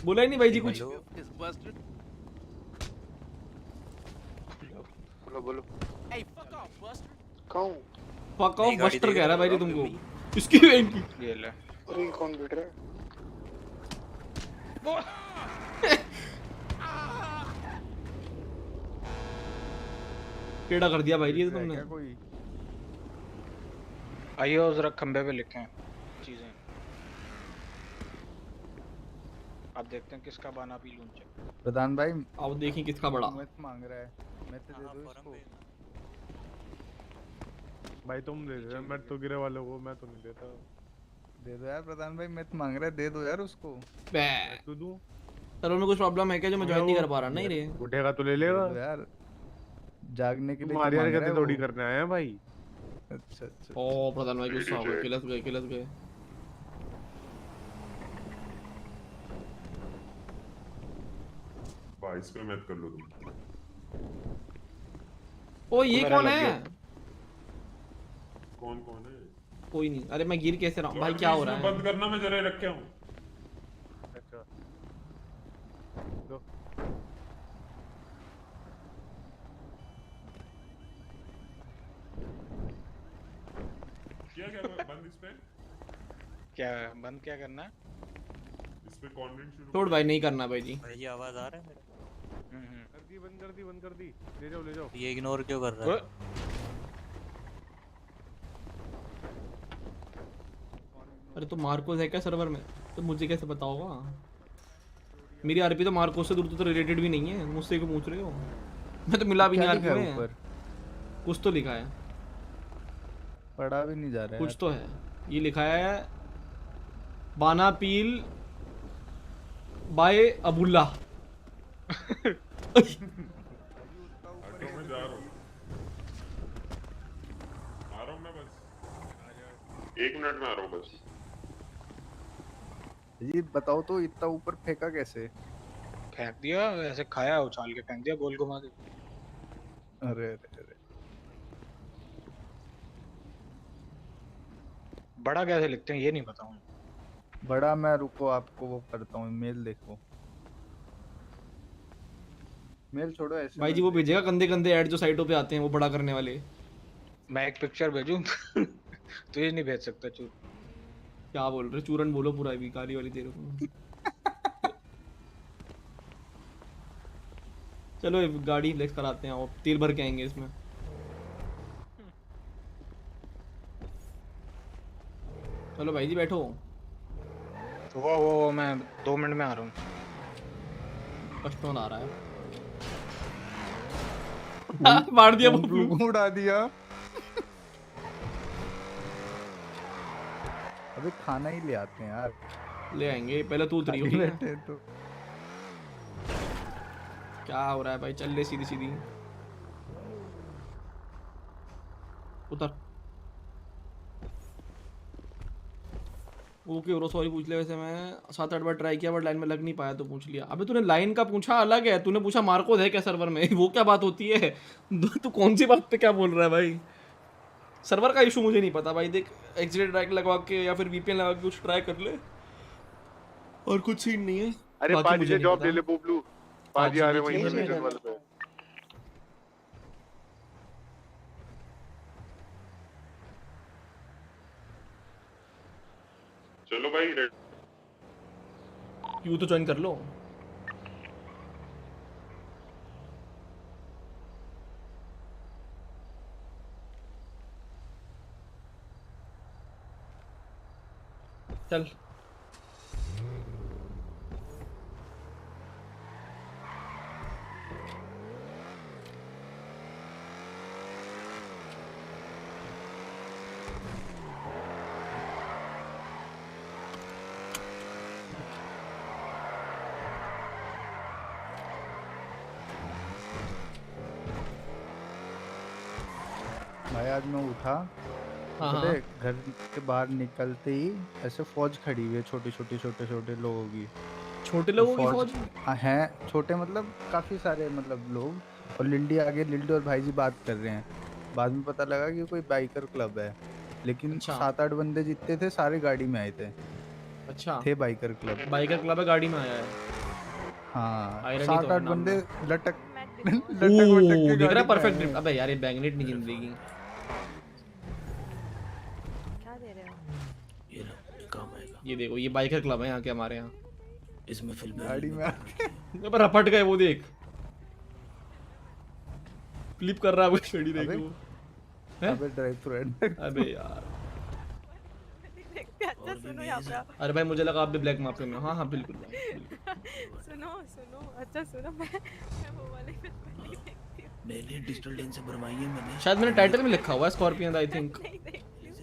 बोला ही नहीं भाई जी कुछ। हेलो बोलो बोलो। कौन? फक नई ऑफ गाड़ी बस्टर देख कह रहा है भाई रहे जी हो तुमको। अभी? इसकी बहन की। ये ले। अरे ये कौन बैठ रहा है? टेढ़ा कर दिया भाई जी ये तो है तुमने। क्या कोई? आइए और जरा खंबे पे लिखें चीजें। आप देखते हैं किसका बाना पी लूं। प्रधान भाई अब देखें किसका बड़ा। मत मांग रहा है, मैं तो दे हाँ, दूं फोरम इसको। पे भाई तुम दे दो, मैं तो गिरे वाले को मैं तो नहीं देता। दे दो यार प्रधान भाई, मत मांग रहा है, दे दो यार उसको। मैं तो दूं। सर्वर में कुछ प्रॉब्लम है क्या जो मैं ज्वाइन नहीं कर पा रहा ना ये? उठेगा तो ले दे लेगा। दो यार, जागने के लिए तो तुम्हारी मांग रहा है हरकतें थोड़ी वो। करने आए हैं भाई। अच्छा अच्छा ओ प्रधान भाई गुस्सा हो गए, किलस गए किलस गए। भाई इस पे मत कर लो तुम। ओ ये मेरा कौन लग है? गया। कौन कौन है? कोई नहीं। अरे मैं गिर कैसे रहा हूँ भाई, लॉर्ड क्या हो प्लीज रहा में है? बंद करना, मैं जरा रखे हूँ। अच्छा दो। किया क्या बंद इस पे? क्या बंद क्या करना है? इस पे कॉन्वेंट शुरू छोड़ भाई, नहीं करना भाई जी। भाई ये आवाज आ रहा है मेरा? कर दी, बंद कर दी, बंद कर दी। ले जाओ ले जाओ। ये इग्नोर क्यों कर रहा है? अरे तो मार्कोस है क्या सर्वर में? तो मुझे कैसे पता होगा? मेरी आरपी तो मार्कोस से दूर तो रिलेटेड भी नहीं है, मुझसे क्यों पूछ रहे हो? मैं तो मिला भी नहीं आरपी में। ऊपर कुछ तो लिखा है, पढ़ा भी नहीं जा रहा है कुछ तो है। ये लिखा है बाना पील बाय अबुल्ला। हटो, मैं जा रहा हूँ। आ रहा हूँ मैं बस 1 मिनट में आ रहा हूँ बस। जी बताओ तो इतना ऊपर फेंका कैसे? फेंक दिया ऐसे, खाया उछाल के फेंक दिया गोल घुमा के। अरे अरे अरे बड़ा कैसे लिखते हैं ये नहीं पता मुझे। बड़ा मैं रुको आपको वो करता हूँ, मेल देखो। मेल छोड़ो ऐसे भाई जी वो भेजेगा गंदे गंदे ऐड जो साइटों पे आते हैं वो बड़ा करने वाले। मैं एक पिक्चर भेजूं? तो ये नहीं भेज सकता चूर। क्या बोल रहे? चूरन बोलो पूरा, भिखारी वाली तेरे को। चलो ये गाड़ी फ्लेक्स कराते हैं और तेल भर के आएंगे इसमें। चलो भाई जी बैठो। वो मैं 2 मिनट में आ रहा हूँ। कस्टमर आ रहा है। मार दिया बबलू। उड़ा दिया। अबे खाना ही ले आते हैं यार। ले आएंगे, पहले तू उतरी हो। खाली बैठे तो क्या हो रहा है भाई? चल ले सीधी सीधी उतर। ओके ब्रो सॉरी, पूछ ले। वैसे मैं 7-8 बार ट्राई किया बट लाइन में लग नहीं पाया तो पूछ लिया। अबे तूने लाइन का पूछा अलग है, तूने पूछा मार्कोस है क्या सर्वर में? वो क्या बात होती है? तू कौन सी बात पे क्या बोल रहा है भाई? सर्वर का इशू मुझे नहीं पता भाई। देख एक्सिडेंट ट्रैक लगवा के या फिर वीपीएन लगा के कुछ ट्राई कर ले, और कुछ सीन नहीं है। अरे बाकी पाजी मुझे से नहीं जॉब पता। ले ले पोपलू। पाजी आ रहे वहीं पे मीटर वाले पे। चलो भाई क्यों तो ज्वाइन कर लो। चल भाई आज मैं उठा, हाँ, पता हाँ। है घर के बाहर निकलते ही ऐसे फौज खड़ी हुई है, छोटे छोटे लोगों की। छोटे लोगों की फौज? हाँ हैं छोटे, मतलब काफी सारे मतलब लोग। और लिल्डी आगे, लिल्डी और भाई जी बात कर रहे हैं। बाद में पता लगा कि कोई बाइकर क्लब है। लेकिन अच्छा। 7-8 बंदे जितने थे सारे गाड़ी में आए थे। अच्छा। थे बाइकर क्लब। बाइकर क्लब है, गाड़ी में आया है। हाँ, आयरनी तो है 7-8 नाम बंदे में। लटक ओह, के दिख रहा गाड़ी है में परफेक्ट आए ड्रिफ्ट। हैं। अबे यार ये मैग्नेट नहीं जिंदगी। क्या दे रहे हो? ये ना काम आएगा। ये देखो, ये बाइकर क्लब है यहाँ के, हमारे यहाँ। इसमें फिल्म गाड़ी में अबे रपट गए वो, देख फ्लिप कर रहा है वो छड़ी, देख वो। अबे ड्राइव थ्रू एंड। अबे यार। देखते अच्छा सुनो यहाँ पे आओ। अरे भाई मुझे लगा आप भी ब्लैक माफिया में। हाँ हाँ बिल्कुल भाई, बिल्कुल। सुनो सुनो अच्छा सुनो, मैं वो वाली फिल्म नहीं देखती हूँ। नहीं डिजिटल लेंस से भरवाई है मैंने। शायद मैंने टाइटल में लिखा हुआ है स्कॉर्पियन, आई थिंक। नहीं देखती हूँ।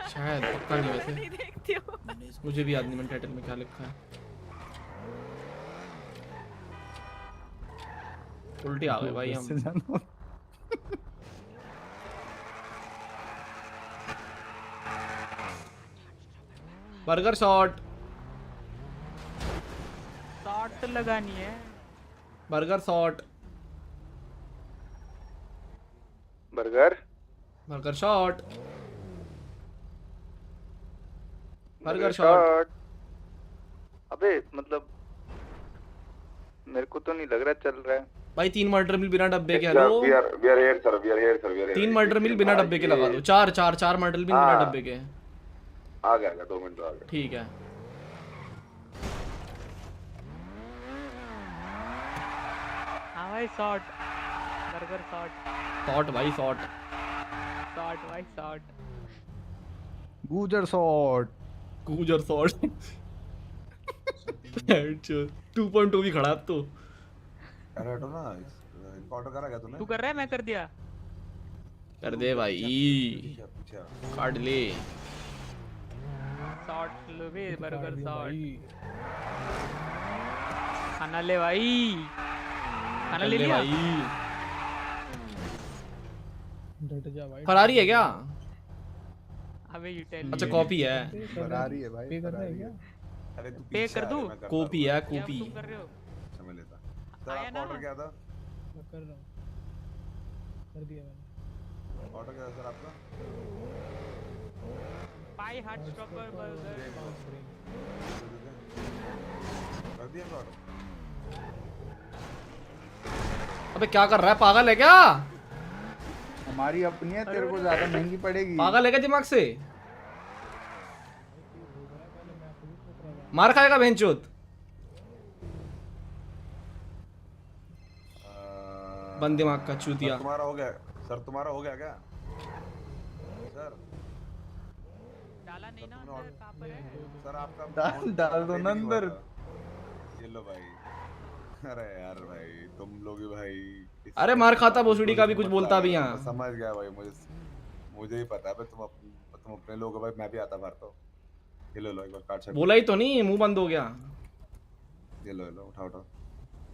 शायद, पक्का नहीं मैं वैसे। नहीं देखती हूँ। मुझे भी याद नहीं मैंने टाइटल में क्या लिखा है। उल्टे आ गए भाई हम। Burger shot. शॉट लगानी है। Burger shot. Burger shot. Burger shot. अबे मतलब मेरे को तो नहीं लग रहा चल रहा है भाई 3 मर्डर मिल बिना डब्बे के। Hello, we are here sir, we are here sir, we are here। 3 murder मिल बिना डब्बे के लगा दो। 4 मर्डर मिल बिना डब्बे के। आ गया 2 मिनट आ गया। ठीक है। हाँ भाई शॉट, बर्गर शॉट। शॉट भाई शॉट। शॉट भाई शॉट। गूजर शॉट। गूजर शॉट। 2.2 भी खड़ा अब तो। अरे हटो ना, इनको ऑर्डर करा क्या तूने? तू कर रहा है, मैं कर दिया। कर दे भाई, काट ले। शॉट लो बे, बर्गर शॉट। खाना ले भाई, खाना ले लिया भाई। फरारी है क्या? अबे यूटेल। अच्छा कॉपी है। फरारी है भाई, फरारी है। अरे तू पे कर दूं? कॉपी है, कॉपी। तुम कर रहे हो? समझ लेता। सर आपका ऑर्डर क्या था? मैं कर रहा हूं, कर दिया मैंने। ऑर्डर क्या था सर आपका? पाई हार्ट स्टॉपर बर्गर। कर दिया ऑर्डर। अबे क्या कर रहा है, पागल है क्या? हमारी अपनी है, तेरे को ज्यादा महंगी पड़ेगी। पागल है क्या दिमाग से? मार खाएगा बेंचोद। बंद दिमाग का चूतिया। तुम्हारा हो गया सर, तुम्हारा हो गया क्या सर? डाला नहीं ना अंदर, कहां पर है सर? आपका डाल दो ना अंदर। ये लो भाई। अरे यार भाई तुम लोग ही भाई। अरे मार खाता भोसड़ी का भी कुछ बोलता भी यहाँ। समझ गया भाई, मुझे ही पता है भाई, तुम अपने लोग हो भाई, मैं भी आता भरता हूँ। ये लो एक बार कार्ड शेप। बोला ही तो नहीं, मुंह बंद हो गया। ये लो उठाओ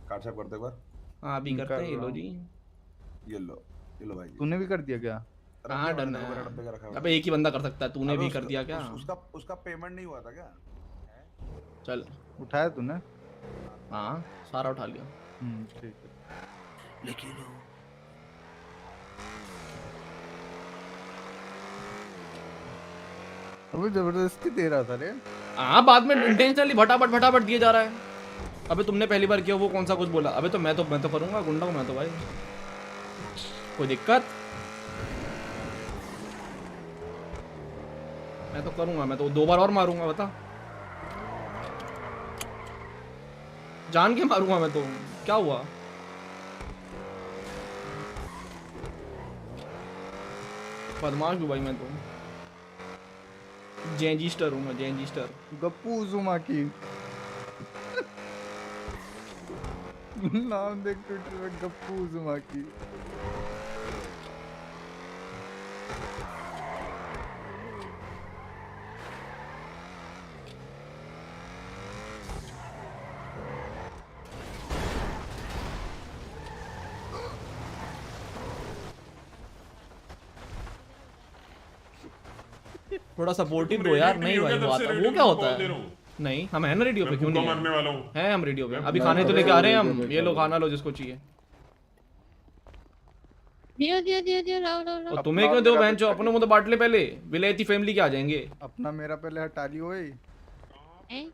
कार्ड शेप कर दो एक बार। हाँ अभी करते हैं। ये लो जी, ये लो भाई। तूने भी कर दिया क्या? कहाँ डन है? अबे एक ही बंदा कर सकता है, तूने भी कर दिया क्या? उसका पेमेंट नहीं हुआ था क्या? चल उठाया तूने? हाँ सारा उठा लिया। ठीक है। लेकिन अबे जबरदस्ती दे रहा था रे। हाँ बाद में इंटेंशनली फटाफट दिए जा रहा है। अबे तुमने पहली बार किया, वो कौन सा कुछ बोला? अबे तो मैं तो करूंगा, गुंडा हूँ मैं तो भाई, कोई दिक्कत? मैं तो करूंगा, मैं तो 2 बार और मारूंगा। बता, जान के मारूंगा मैं तो। क्या हुआ? बदमाश हूँ भाई मैं तो। जेंजिस्टर हूँ मैं, जेंजिस्टर। गप्पू जुमा की नाम देख ट्विटर में, गप्पू जुमा की। थोड़ा सपोर्टिव दो यार। नहीं भाई वो क्या होता है? नहीं हम है ना रेडियो पे, क्यों नहीं मारने वाला हूँ। है हम रेडियो पे। अभी खाने तो लेके आ रहे हैं हम। ये लो खाना लो जिसको चाहिए। दियो लाओ लाओ लाओ। और तुम्हें क्यों दो बहन चो, अपने मुंह तो बांट ले पहले, विलायती फैमिली के आ जाएंगे। अपना मेरा पहले हटा लियो ओए। हैं?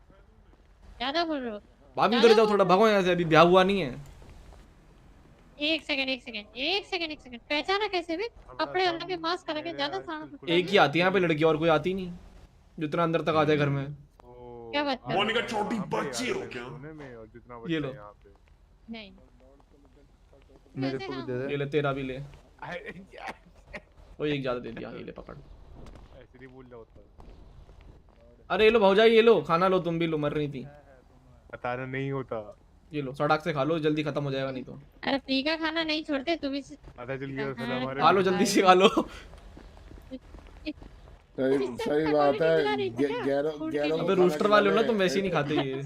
ज्यादा बोल रहे हो? भाभी उधर जाओ थोड़ा, भागो यहाँ से, अभी ब्याह हुआ नहीं है। एक सेकंड पहचाना कैसे बे? कपड़े अलग के मास्क अलग के, ज्यादा सामान एक ही आती है यहाँ पे लड़की, और कोई आती नहीं जितना अंदर तक आ जाए घर में। क्या बात कर रहे हो? मोनिका छोटी बच्ची हो क्या? ये लो नहीं मेरे को भी दे दे। ये ले, तेरा भी ले। वो एक ज्यादा दे दिया, ये ले पकड़। ऐसे नहीं बोल रहा होता। अरे ये लो भौजाई, ये लो खाना लो, तुम भी लो, मर रही थी। बताना नहीं होता। ये लो सड़क से खा लो, जल्दी खत्म हो जाएगा नहीं तो। अरे फ्री का खाना नहीं छोड़ते तू भी। पता चल गया साला हमारे। खा लो जल्दी से खा लो। सही बात है। ग्यारह अबे रूस्टर वाले हो ना तुम, वैसे ही नहीं खाते ये।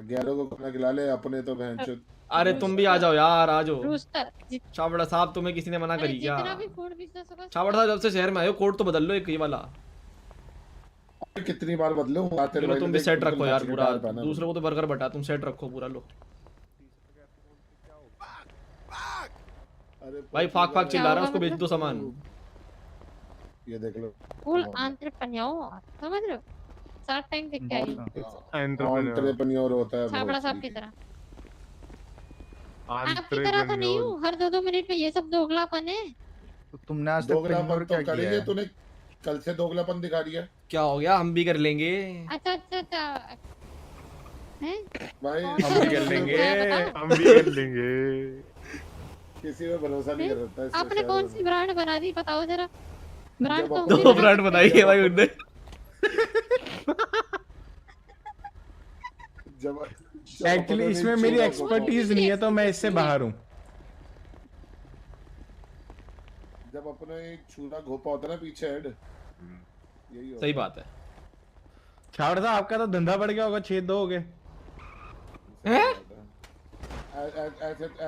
11 को खाना खिला ले, अपने तो बहनचोद। अरे तुम भी आ जाओ यार, आ जाओ। रूस्टर छाबड़ा साहब, तुम्हें किसी ने मना करी क्या? जितना भी फूड बिजनेस होगा छाबड़ा साहब जब से शहर में आए हो, कोड तो बदल लो एक ये वाला। कितनी बार बदलो? तुम भी सेट रखो यार पूरा, दूसरों को तो बर्गर बटा, तुम सेट रखो पूरा। लो भाई, फाक फाक चिल्ला रहा है, उसको बेच दो सामान। ये देख लो, फुल एंटरप्रेन्योर, समझ रहे हो? शार्क टैंक देख के आई। एंटरप्रेन्योर होता है छाबड़ा साहब की तरह। आपकी तरह तो नहीं हूँ, हर 2-2 मिनट में ये सब दोगलापन है। तो तुमने आज तक दोगलापन क्या तो किया करेंगे, है? तूने कल से दोगलापन दिखा दिया। क्या हो गया, हम भी कर लेंगे। अच्छा हैं? भाई हम भी कर लेंगे, हम भी कर लेंगे। किसी में भरोसा नहीं कर सकता है। आपने कौन सी ब्रांड बना दी बताओ जरा? ब्रांड तो दो ब्रांड बनाई है भाई उनने। एक्चुअली इसमें मेरी एक्सपर्टीज नहीं है, तो मैं इससे बाहर हूँ। जब अपने एक छुरा घोपा होता है ना पीछे हेड, यही होता सही बात है। छावड़ा साहब आपका तो धंधा बढ़ गया होगा, 6 दो हो गए।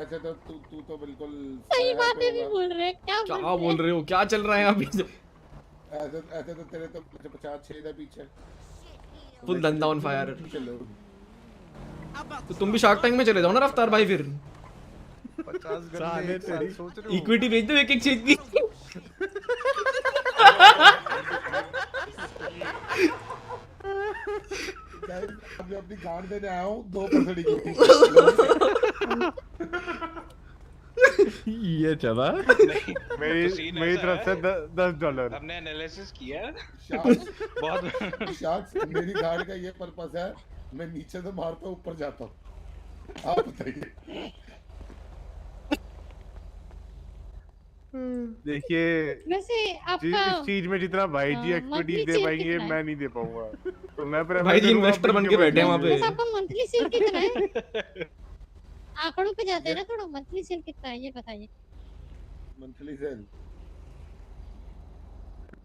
ऐसे तो तू तो बिल्कुल सही बातें भी बोल रहे हैं। क्या बोल रहे हो, क्या चल रहा है यहाँ पीछे? ऐसे तो तेरे तो 50 छेद है पीछे। फुल धंधा ऑन फायर। तो तुम भी शार्क टैंक में चले जाओ ना रफ्तार भाई, फिर 50 गन्ने एक साथ सोच रहे हो? इक्विटी बेच दो एक एक चीज की। मैं अपनी गांड देने आया हूँ 2% इक्विटी। ये चला मेरी तरफ से $10। हमने एनालिसिस किया। शार्क्स मेरी गांड का ये पर्पस है, मैं नीचे से मारता हूँ ऊपर जाता हूँ। आप बताइए। देखिए वैसे आपका इस चीज में जितना भाई जी एक्सपर्टीज दे पाएंगे मैं नहीं दे पाऊंगा, तो मैं भाई जी इन्वेस्टर बन के बैठे हैं वहाँ पे। आपका मंथली सेल कितना है? आंकड़ों पे जाते हैं ना थोड़ा, मंथली सेल कितना है ये बताइए। मंथली सेल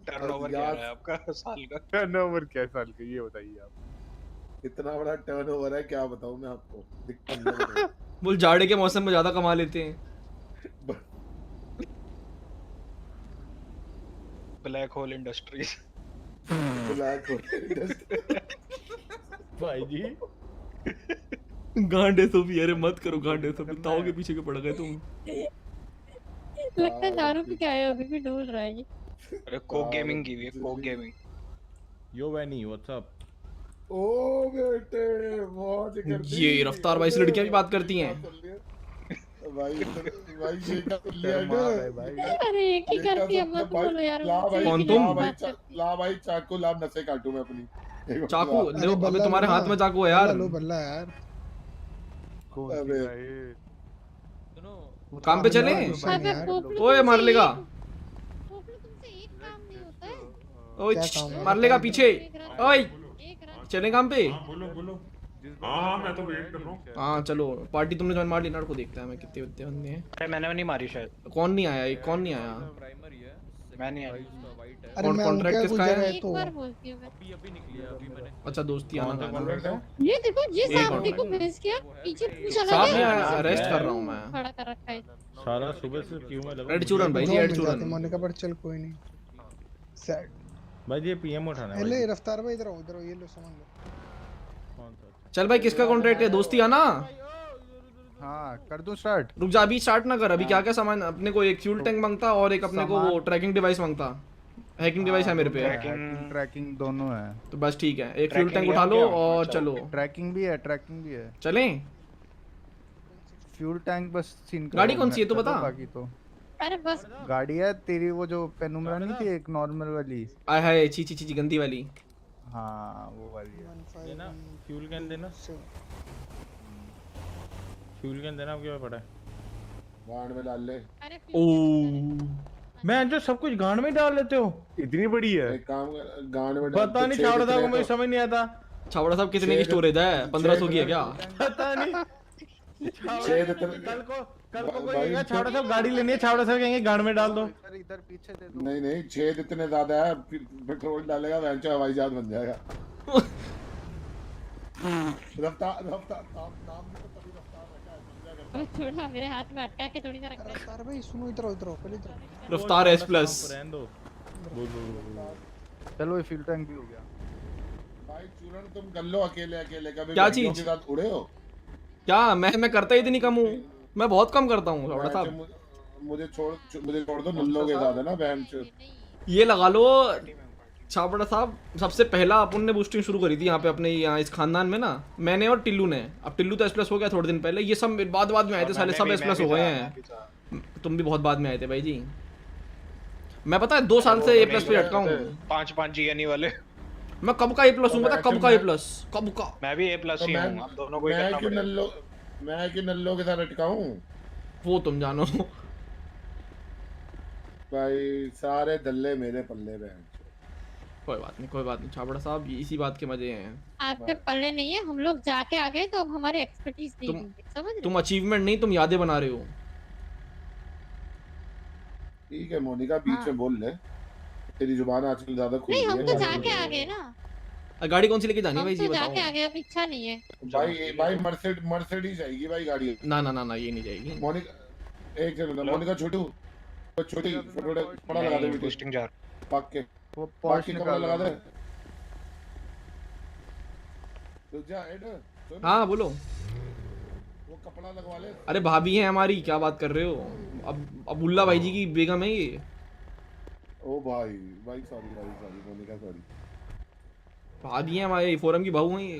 टर्नओवर क्या है आपका साल का? टर्नओवर क्या है साल का, ये बताइए आप। इतना बड़ा टर्नओवर है, क्या बताऊं मैं आपको। दिक्कत नहीं है। बोल जाड़े के मौसम में ज्यादा कमा लेते हैं। Black hole industries. Black hole industry भाई जी गांडे तो भी, अरे मत करो गांडे तो भी, ताऊ के पीछे क्यों पड़ गए तुम? लगता है दारू पी के आए हो, अभी भी डोल रहा है ये। अरे कोक गेमिंग की हुई है, कोक गेमिंग। यो वैनी व्हाट्स अप? ओ बेटे मौज कर दी। ये रफ्तार भाई से लड़कियां भी बात करती हैं। भाई ये कर लिया क्या? अरे एक ही करती है, मत बोलो यार। कौन तुम? ला भाई चाकू ला, नसें काटूं मैं अपनी। चाकू लो, अबे तुम्हारे हाथ में चाकू है यार। लो बल्ला यार। काम पे चले? ओए मार लेगा, ओए मार लेगा पीछे। ओए चले काम पे? बोलो बोलो। हाँ मैं तो वेट कर रहा हूँ। हाँ चलो, पार्टी तुमने ज्वाइन मार ली ना, को देखता है मैं कितने बंदे हैं। अरे मैंने नहीं मारी शायद। कौन नहीं आया? कौन नहीं आया? मैं नहीं आया। अरे मैं कॉन्ट्रैक्ट किसका है? एक बार बोलती हूँ मैं। अभी निकली अभी मैंने। अच्छा दोस्ती आना गाना। ये देखो ये साहब देखो भेज किया पीछे पूछा लगा। साहब ने अरेस्ट कर रहा हूँ मैं। खड़ा कर रखा है। सारा सुबह से क्यों में लगा? रेड चूरन भाई जी, रेड चूरन। मोनिका पर चल कोई नहीं। सेट भाई ये पीएम उठाना है। ले रफ्तार भाई इधर आओ, ये लो सामान लो। चल भाई किसका कॉन्ट्रैक्ट है? दोस्ती आना। हाँ कर दूं स्टार्ट? रुक जा, अभी स्टार्ट ना कर। अभी क्या क्या सामान अपने को? एक फ्यूल टैंक मांगता और एक अपने को वो सामान- ट्रैकिंग डिवाइस मांगता। हैकिंग डिवाइस है मेरे पे। ट्रैकिंग दोनों है। तो बस ठीक है, एक फ्यूल टैंक उठा लो और चलो। ट्रैकिंग भी है, ट्रैकिंग भी है। चलें? फ्यूल टैंक बस सीन गाड़ी कौन सी है तो चलो, बता। बाकी तो अरे बस गाड़ी है तेरी, वो जो पेनुमरा नहीं थी एक नॉर्मल वाली। आय हाय, ची ची ची गंदी वाली। हाँ वो वाली है। देना फ्यूल कैन देना। फ्यूल कैन देना, आपके पास पड़ा है? गांड में डाल ले। मैं जो सब कुछ गांड में डाल लेते हो, इतनी बड़ी है। एक काम कर, गांड में डाल। पता नहीं छावड़ा साहब को मुझे समझ नहीं आता। छावड़ा साहब कितने की स्टोरेज है? 1500 की है क्या? पता नहीं। कल को कोई कहेगा छावड़ा साहब गाड़ी लेनी है, छावड़ा साहब कहेंगे गांड में डाल दो। इधर पीछे दे दो। नहीं नहीं, छेद इतने ज्यादा है, पेट्रोल डालेगा वैंचो हवाई जहाज बन जाएगा। रफ्तार रफ्तार नाम भी तो तभी रफ्तार रखा है। थोड़ा मेरे हाथ में अटका के थोड़ी ना रख दे। सर भाई सुनो, इधर इधर पहले इधर। रफ्तार S प्लस। चलो ये फ्यूल टैंक भी हो गया। भाई चूरन तुम कर लो अकेले अकेले, कभी क्या बंदियों चीज? के साथ उड़े हो? क्या मैं करता ही इतनी कम हूँ? मैं बहुत कम करता हूँ छावड़ा साहब। मुझे छोड़ दो नल्लों के साथ है ना वैंचो। ये लगा लो छावड़ा साहब, सबसे पहला अपन ने बूस्टिंग शुरू करी थी यहाँ पे अपने यहाँ इस खानदान में ना, मैंने और टिल्लू ने। अब टिल्लू तो S+ हो गया थोड़े दिन पहले, ये सब बाद में आए थे साले, सब S+ हो गए हैं। तुम भी बहुत बाद में आए थे भाई जी। मैं पता है 2 साल से A+ पे अटका हूँ। 5 GNE वाले। मैं कब का A+ हूँ पता? कब का A+? कब का? मैं भी A+ ही हूँ। हम दोनों को ही करना पड़ेगा। मैं क्यों नल्लों के साथ अटका हूँ? वो तुम जानो। भाई सारे दल्ले मेरे पल्ले पे हैं। कोई बात नहीं, कोई बात नहीं छाबड़ा साहब, इसी बात के मजे हैं। आपके पल्ले नहीं है, हम लोग जाके आ गए तो अब हमारे एक्सपर्टीज नहीं तुम- होंगे, समझ रहे? तुम अचीवमेंट नहीं, तुम यादें बना रहे हो। ठीक है मोनिका, बीच में बोल ले, तेरी जुबान आजकल ज्यादा खुल नहीं, रही हम है। तो जाके आ गए ना। गाड़ी कौन सी लेके जानी है हम भाई तो जी जाके बताओ। आ गए, अब इच्छा नहीं है। भाई मर्सिडीज जाएगी भाई गाड़ी। ना ना ना ना, ये नहीं जाएगी। मोनिका एक सेकंड, मोनिका छोटू छोटी थोड़ा कपड़ा लगा दे बेटी। बूस्टिंग जार पाक के वो पाक के Porsche कपड़ा लगा दे। निकालो। रुक जा एड, सुन। हाँ बोलो। वो कपड़ा लगवा ले। अरे भाभी है हमारी, क्या बात कर रहे हो? अब अब्दुल्ला भाई जी की बेगम है ये। ओ भाई भाई सॉरी मोनिका सॉरी। भाभी है हमारे, फोरम की बहू है ये।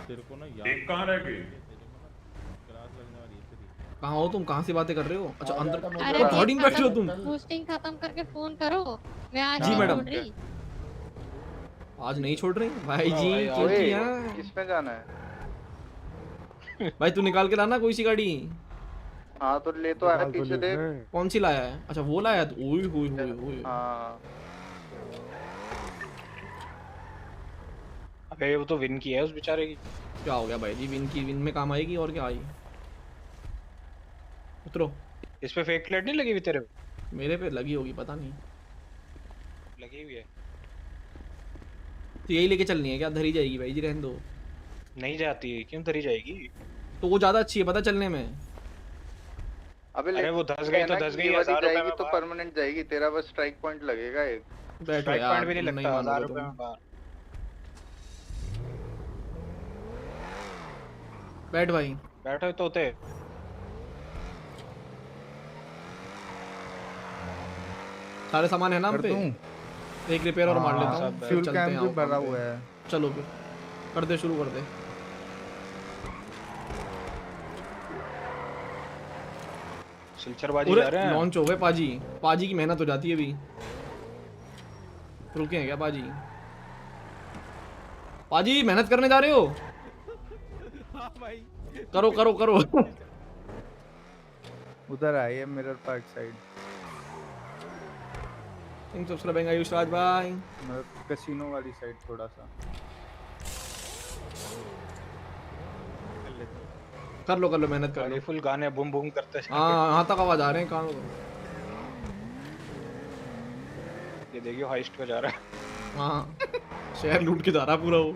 तेरे को ना एक कहाँ रह गए? कहाँ हो तुम? कहाँ से बातें कर रहे हो? अच्छा अंदर अरे रिकॉर्डिंग बैठे हो तुम? बूस्टिंग खत्म करके फोन करो, मैं आज जी नहीं मैडम। छोड़ रही। आज नहीं छोड़ रही भाई जी, क्यों ओए, किया? किसमें जाना है? भाई तू निकाल के लाना कोई सी गाड़ी। हाँ तो ले तो आया, पीछे देख। कौन सी लाया है? अच्छा वो लाया है। ओए होए होए होए। हाँ अबे वो तो विन की है उस बेचारे की। क्या हो गया भाई जी? विन में काम आएगी और क्या आई। उतरो। इस पे फेक प्लेट नहीं लगी हुई तेरे पे? मेरे पे लगी होगी, पता नहीं। लगी हुई है। तो यही लेके चलनी है क्या? धरी जाएगी भाई जी, रहने दो। नहीं जाती है, क्यों धरी जाएगी? तो वो ज्यादा अच्छी है पता चलने में। अबे अरे वो धस गई तो धस गई, 1000 रुपए जाएगी में तो बाहर। परमानेंट जाएगी, तेरा बस स्ट्राइक पॉइंट लगेगा एक। बैठो स्ट्राइक यार, पॉइंट भी नहीं तुम लगता, मान 1000 रहे रुपए तुम। में बाहर। बैठ भाई। बैठो तोते। सारे सामान है ना हम कर पे? दूं? एक रिपेयर और मार लेता हाँ, हूँ, फ्यूल चलते कैंप हैं भी आओ भरा काम पे। हुआ है। चलो फिर कर दे, शुरू कर दे। सिलचरबाजी जा रहे हैं। लॉन्च हो गए पाजी। पाजी की मेहनत हो जाती है अभी। रुके हैं क्या पाजी? पाजी मेहनत करने जा रहे हो? हाँ भाई। करो करो करो। उधर आइए mirror park side. Thanks subscribing Ayush Raj भाई। कैसीनो वाली साइड थोड़ा सा कर लो मेहनत कर लो। फुल गाने बूम बूम करते हैं। हाँ यहाँ तक आवाज आ रहे हैं कानों को। ये देखियो हाइस्ट पे जा रहा है। हाँ शहर लूट के जा रहा पूरा वो।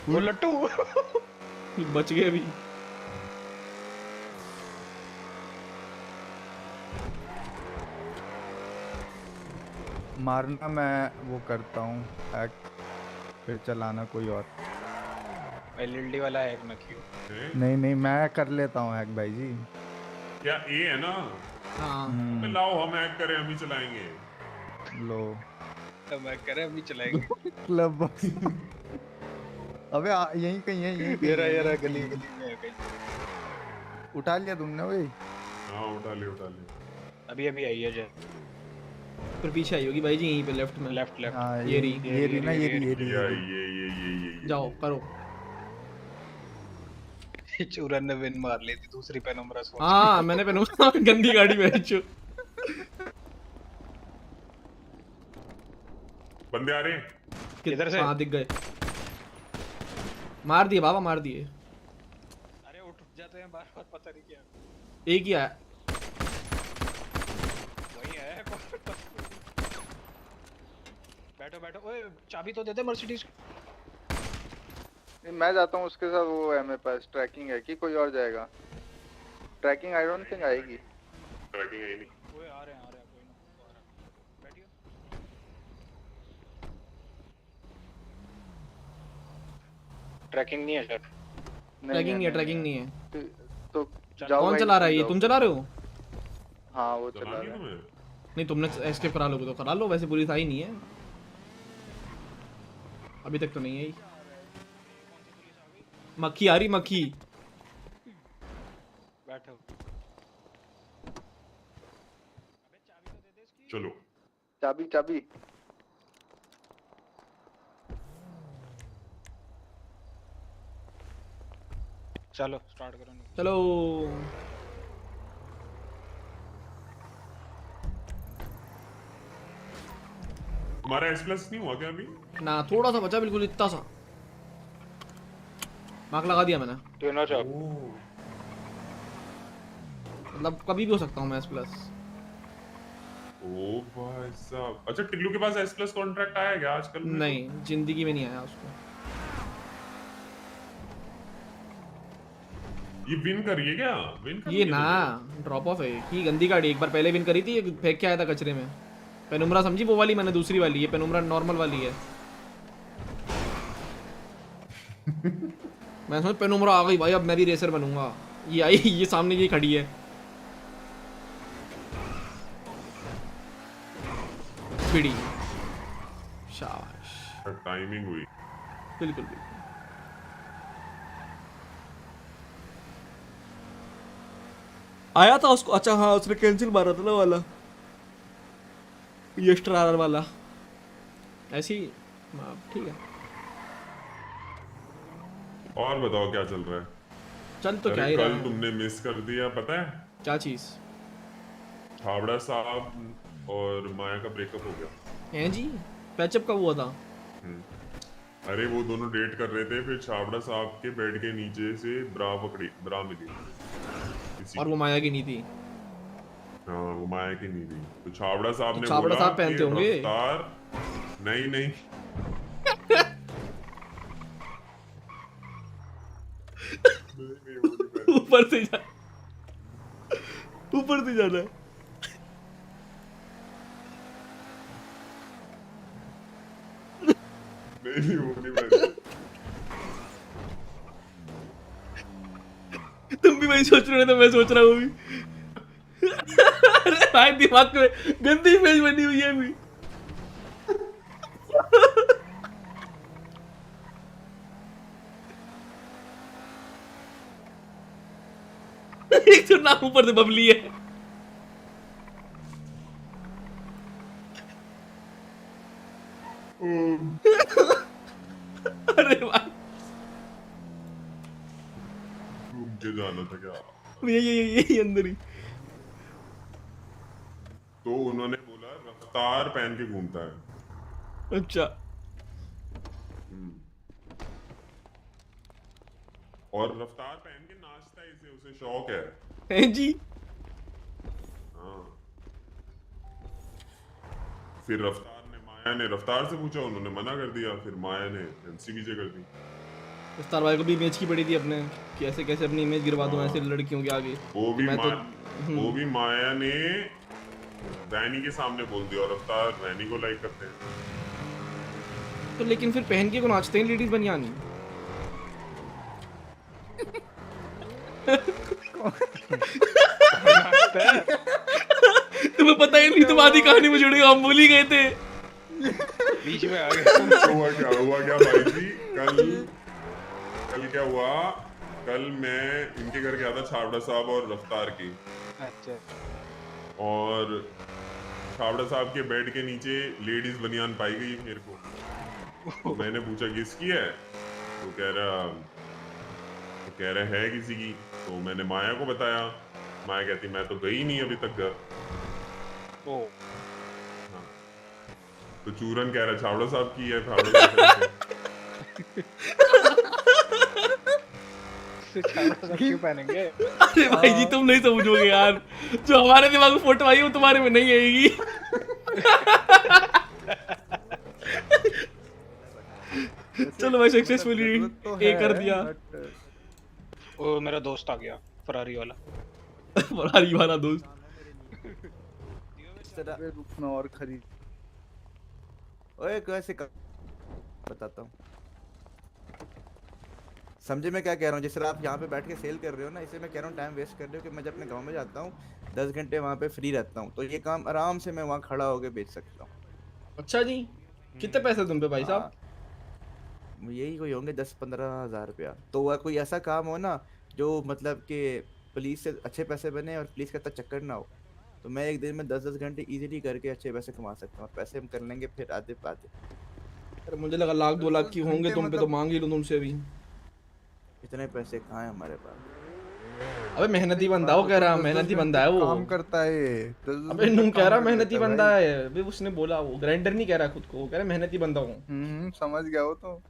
वो लट्टू बच गए अभी। मारना मैं वो करता हूँ हैक। फिर चलाना कोई और। एलईडी वाला हैक मत कियो। नहीं नहीं मैं कर लेता हूँ हैक भाई जी। क्या ए है ना? हाँ अबे लाओ हम हैक करें, हम ही चलाएंगे। लो हम हैक करें, हम ही चलाएंगे। Club box. अबे यहीं कहीं है, यहीं कहीं ये है, रहा यहीं गली कहीं है। गली में है कहीं। उठा लिया तुमने भाई? हाँ उठा ले। अभी अभी आई है जय। फिर पीछे आई होगी भाई जी, यहीं पे लेफ्ट में। Left left. हाँ ये रही ना ये जाओ करो। चूरन ने विन मार ली थी दूसरी पेनम्बरा सोच। हाँ मैंने पेनम्बरा गंदी गाड़ी में बेचो। बंदे आ रहे हैं किधर से? हाँ दिख गए, मार दिए बाबा मार दिए। अरे उठ जाते हैं बार बार, पता नहीं क्या। एक ही आया। वही है। बैठो बैठो। ओए चाबी तो दे दे मर्सिडीज। मैं जाता हूँ उसके साथ। वो है मेरे पास ट्रैकिंग है कि कोई और जाएगा? ट्रैकिंग आई डोंट थिंक आएगी। ट्रैकिंग आई नहीं। ओए आ रहे हैं कोई ना आ रहा है। बैठियो। ट्रैकिंग नहीं है सर। ट्रैकिंग नहीं है। तो कौन चला रहा है ये? तुम चला रहे हो? हाँ वो चला रहा है। नहीं तुमने एस्केप करा लोगे तो करा लो, वैसे पुलिस आई नहीं है अभी तक तो नहीं आई। मक्खी आ रही मक्खी। बैठो। चलो चाबी चाबी। चलो स्टार्ट करो। चलो हमारा S+ नहीं हुआ क्या अभी? ना, थोड़ा सा बचा, बिल्कुल इतना सा। मार्क लगा दिया मैंने। Tuner job. मतलब कभी भी हो सकता हूँ मैं S+। ओ भाई साहब। अच्छा टिल्लू के पास S+ कॉन्ट्रैक्ट आया क्या आजकल में? नहीं जिंदगी में नहीं आया उसको। ये विन करिए क्या? विन करिए ये ना ड्रॉप ऑफ है कि गंदी गाड़ी। एक बार पहले विन करी थी, फेंक के आया था कचरे में। पेनुम्रा समझी वो वाली, मैंने दूसरी वाली। ये पेनुम्रा नॉर्मल वाली है। मैं सोच पेनुम्रा आ गई भाई, अब मैं भी रेसर बनूंगा। ये आई, ये सामने ये खड़ी है। पिड़ी शाबाश। टाइमिंग हुई। बिल्कुल बिल्कुल। आया था उसको। अच्छा हाँ उसने कैंसिल मारा था ना वाला, ये स्टारर वाला। ऐसी ठीक है। और बताओ क्या चल रहा है? चल तो क्या ही रहा कल है। तुमने मिस कर दिया पता है? क्या चीज? छाबड़ा साहब और माया का ब्रेकअप हो गया। हैं जी? पैचअप कब हुआ था? अरे वो दोनों डेट कर रहे थे, फिर छाबड़ा साहब के बेड के नीचे से ब्रा मिली। और वो माया की नहीं थी। हाँ वो माया की नहीं थी। तो छाबड़ा साहब ने छाबड़ा बोला साहब पहनते कि होंगे। रफ्तार नहीं ऊपर से जा, ऊपर से जाना। नहीं वो नहीं पहनते। तुम भी वही सोच रहे हो तो मैं सोच रहा हूँ अभी। अरे भाई दिमाग में गंदी इमेज बनी हुई है अभी। एक तो नाम ऊपर से बबली है। अरे भाई घूम के जाना था क्या? ये अंदर ही। तो उन्होंने बोला रफ्तार पहन के घूमता है। अच्छा। और रफ्तार पहन के नाचता है, इसे उसे शौक है। हैं जी? हाँ। फिर माया ने रफ्तार से पूछा, उन्होंने मना कर दिया। फिर माया ने एनसीबीजे कर दी। रफ्तार भाई को भी इमेज की पड़ी थी अपने, कि ऐसे कैसे अपनी इमेज गिरवा दूं ऐसे लड़कियों के आगे। वो भी माया ने वैनी के सामने बोल दिया, और रफ्तार वैनी को लाइक करते हैं। तो लेकिन फिर पहन के क्यों नाचते हैं लेडीज बनियान? तुम्हें पता ही नहीं, तुम आधी कहानी में जुड़े, हम भूल ही गए थे। बीच में आ गए। हुआ क्या भाई जी, कल क्या हुआ? कल मैं इनके घर गया था, छाबड़ा साहब और रफ्तार की। अच्छा। और छाबड़ा साहब के बेड के नीचे लेडीज बनियान पाई गई मेरे को। तो मैंने पूछा किसकी है, तो कह रहा है किसी की। तो मैंने माया को बताया, माया कहती मैं तो गई नहीं अभी तक घर। हाँ। तो चूरन कह रहा छाबड़ा साहब की है, छाबड़ा साहब क्यों पहनेंगे? अरे भाई जी तुम नहीं समझोगे यार, जो हमारे दिमाग में फोटो आई वो तुम्हारे में नहीं आएगी। चलो भाई सक्सेसफुली ए कर दिया। ओ मेरा दोस्त आ गया, फरारी वाला। फरारी वाला दोस्त। रुकना और खरीद। ओए कैसे बताता हूँ, समझे मैं क्या कह रहा हूँ? जिस तरह आप यहाँ पे बैठ के सेल कर रहे हो ना, इसे मैं कह रहा हूँ टाइम वेस्ट कर रहे हो कि मैं जब अपने गांव में जाता हूँ 10 घंटे वहाँ पे फ्री रहता हूँ, तो ये काम आराम से मैं वहाँ खड़ा होकर बेच सकता हूँ। अच्छा जी, कितने पैसे तुम पे भाई साहब? यही कोई होंगे 10-15 हज़ार रुपया। तो वह कोई ऐसा काम हो ना जो मतलब कि पुलिस से अच्छे पैसे बने और पुलिस का इतना चक्कर ना हो, तो मैं एक दिन में 10-10 घंटे इजीली करके अच्छे पैसे कमा सकता हूँ। पैसे हम कर लेंगे फिर आधे पाते। अरे मुझे लगा 1-2 लाख की होंगे तुम पे, तो मांग ही लूं तुमसे अभी। इतने पैसे कहाँ है हमारे पास? अबे मेहनती बंदा, वो कह रहा मेहनती बंदा है वो। काम करता है ये। अबे नूम कह रहा मेहनती बंदा है, अबे उसने बोला, वो ग्राइंडर नहीं कह रहा खुद को, वो कह रहा मेहनती बंदा हूँ। समझ गया वो तो।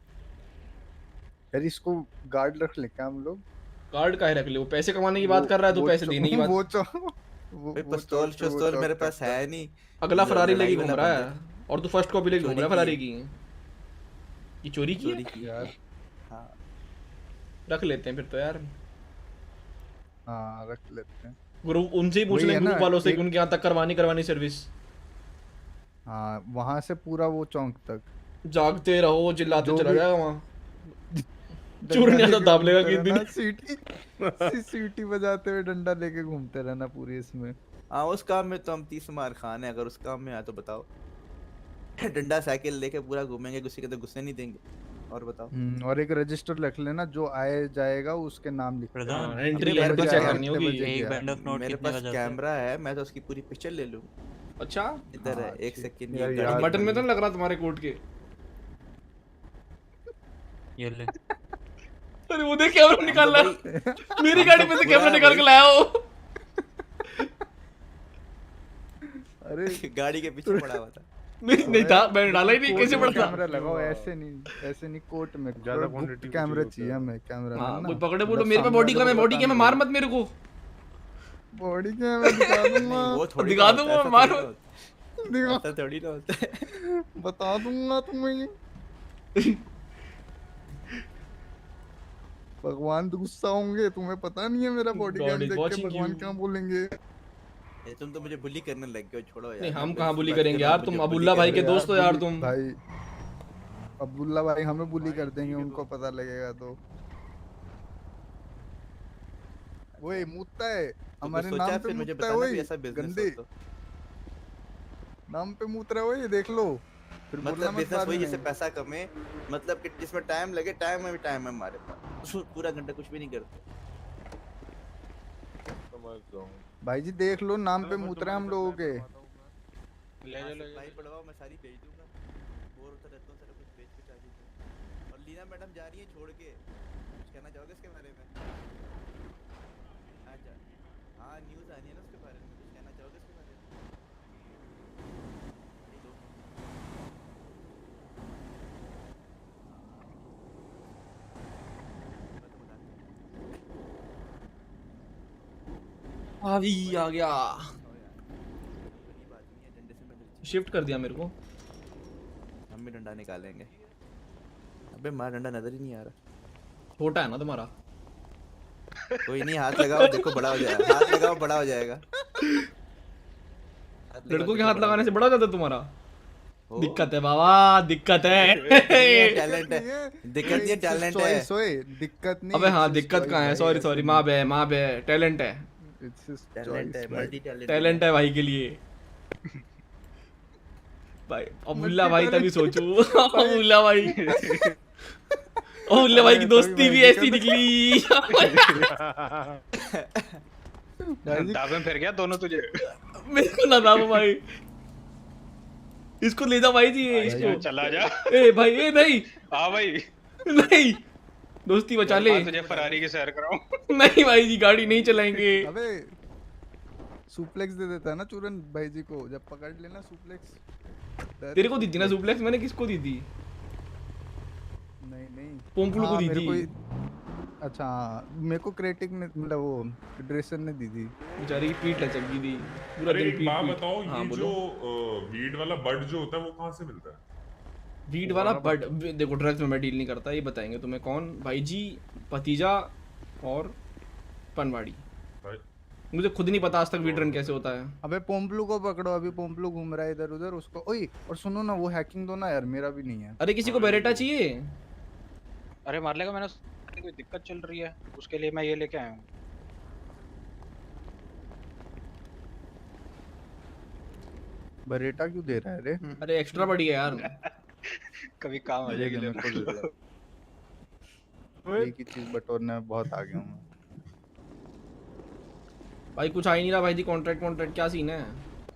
यार इसको गार्ड रख ले क्या हम लोग? गार्ड काहे रख ले, वो पैसे कमाने की बात कर रहा है, तो पैसे देने की बात। वो पिस्तौल शस्तौल मेरे पास है नहीं। अगला फरारी लेके घूम रहा है और तू फर्स्ट कॉपी लेके घूम रहा है फरारी की। ये चोरी की यार। हाँ रख लेते हैं फिर तो यार। हाँ रख लेते हैं। ग्रुप उनसे ही पूछ लेंगे, ग्रुप वालों से कि उनके यहाँ तक करवानी सर्विस। हाँ वहाँ से पूरा वो चौक तक जागते रहो, चिल्लाते चला जाएगा वहाँ। चूरन ऐसा दाब लेगा कि दिन सीटी बजाते हुए डंडा लेके घूमते रहना पूरी इसमें। हाँ उस काम में तो हम 30 मार खान है, अगर उस काम में आया तो बताओ। डंडा साइकिल लेके पूरा घूमेंगे, किसी के तो गुस्से नहीं देंगे। और बताओ। और एक रजिस्टर रख लेना, जो आए जाएगा उसके नाम लिख लेना। एंट्री लाइन पर चेक करनी होगी। एक बैंड ऑफ नोट मेरे पास कैमरा है, मैं तो उसकी पूरी पिक्चर ले लूंगा। अच्छा इधर है, एक सेकंड। बटन में तो नहीं लग रहा तुम्हारे कोट के। ये ले। अरे वो देख कैमरा निकाल रहा, मेरी गाड़ी पे से कैमरा निकाल के लाया हो। अरे गाड़ी के पीछे पड़ा हुआ था। नहीं था, मैंने डाला ही नहीं, कैसे पड़ा था? कैमरा लगाओ, ऐसे नहीं कोट में ज्यादा क्वांटिटी कैमरा चाहिए हमें। कैमरा हां कोई पकड़े बोलो, मेरे पे बॉडी का, मैं बॉडी के में मार मत मेरे को। बॉडी के में दिखा दूंगा, वो थोड़ी दिखा दूंगा, मारो दिखा थोड़ी ना होता है। बता दूंगा तुम्हें। भगवान तो गुस्सा होंगे, तुम्हें पता नहीं है मेरा बॉडी कैम देख के भगवान क्या बोलेंगे। तुम तो मुझे बुली करने लग गए, छोड़ो यार। नहीं हम कहाँ बुली करेंगे यार, तुम अब्दुल्ला भाई के दोस्त हो यार तुम। भाई अब्दुल्ला भाई हमें बुली कर देंगे, उनको पता लगेगा तो। वो मुद्दा है हमारे नाम पे, मुद्दा है वही गंदे नाम पे मूत रहे हो, ये देख लो। फिर मतलब बिजनेस वही जिससे पैसा कमे, मतलब कि जिसमें टाइम लगे, टाइम में भी टाइम है हमारे पास, पूरा घंटा कुछ भी नहीं करते। भाई जी देख लो, नाम पे मूत रहे हम लोगों के। ले भाई पढ़वाओ, मैं सारी भेज दूंगा। बोर होता रहता हूं, सारा कुछ भेज के चार्ज दूंगा। और लीना मैडम जा रही है छोड़ के, कुछ कहना चाहोगे इसके बारे में? अच्छा हां न्यूज़ आनी है ना उसके बारे में, कुछ कहना चाहोगे इसके बारे में? अभी आ गया, शिफ्ट कर दिया मेरे को। हम भी डंडा निकालेंगे। अबे मार, डंडा नजर ही नहीं आ रहा। छोटा है ना तुम्हारा? कोई नहीं, हाथ लगाओ, देखो बड़ा हो जाएगा। हाथ लगाओ, बड़ा हो जाएगा। लड़कों के हाथ लगाने से बड़ा हो जाता है तुम्हारा? दिक्कत है बाबा, दिक्कत है। टैलेंट है, दिक्कत नहीं है, टैलेंट है। दिक्कत नहीं। अबे हाँ, दिक्कत कहाँ है? सॉरी सॉरी, माँ बे, टैलेंट है, टैलेंट है, मल्टी टैलेंट टैलेंट है भाई के लिए। भाई अबुल्ला भाई तभी सोचू। अबुल्ला भाई, अबुल्ला भाई की दोस्ती भी ऐसी निकली। दावे में फिर गया दोनों तुझे। मेरे को ना दाबो भाई, इसको ले जा भाई जी, इसको चला जा। ए भाई, ए नहीं, हाँ भाई, नहीं, दोस्ती बचा ले। तुझे फरारी की सैर कराऊं? नहीं भाई जी, गाड़ी नहीं चलाएंगे। अबे सुप्लेक्स दे देता है ना चूरन भाई जी को, जब पकड़ लेना सुप्लेक्स। तेरे को दी थी ना सुप्लेक्स? मैंने किसको दी थी? नहीं पोंपलू को दी थी। अच्छा मेरे को क्रिटिक ने, मतलब वो ड्रेसर ने दी थी। बेचारे की पीठ लचक गई थी पूरा अरे दिन। एक बात बताओ, हाँ, ये बोलो। जो वीड वाला बड जो होता है वो कहाँ से मिलता है? वीड वाला बड, देखो ड्रग्स में मैं डील नहीं करता, ये बताएंगे तुम्हें कौन। भाई जी, भतीजा और पनवाड़ी। मुझे खुद नहीं पता आज तक वीड रन कैसे होता है। अबे पोम्पलू को पकड़ो, अभी पोम्पलू घूम रहा है इधर उधर, उसको। ओए और सुनो ना, वो हैकिंग दो ना यार, मेरा भी नहीं है। अरे किसी को बेरेटा चाहिए? अरे मार लेगा, मैंने कोई दिक्कत चल रही है उसके लिए मैं ये लेके आया हूँ। बरेटा क्यों दे रहा है रे? अरे एक्स्ट्रा बढ़िया यार। कभी काम आ जाएगी। एक ही चीज बटोरने में बहुत आ गया हूँ मैं। भाई कुछ आ ही नहीं रहा भाई जी। कॉन्ट्रैक्ट क्या सीन है?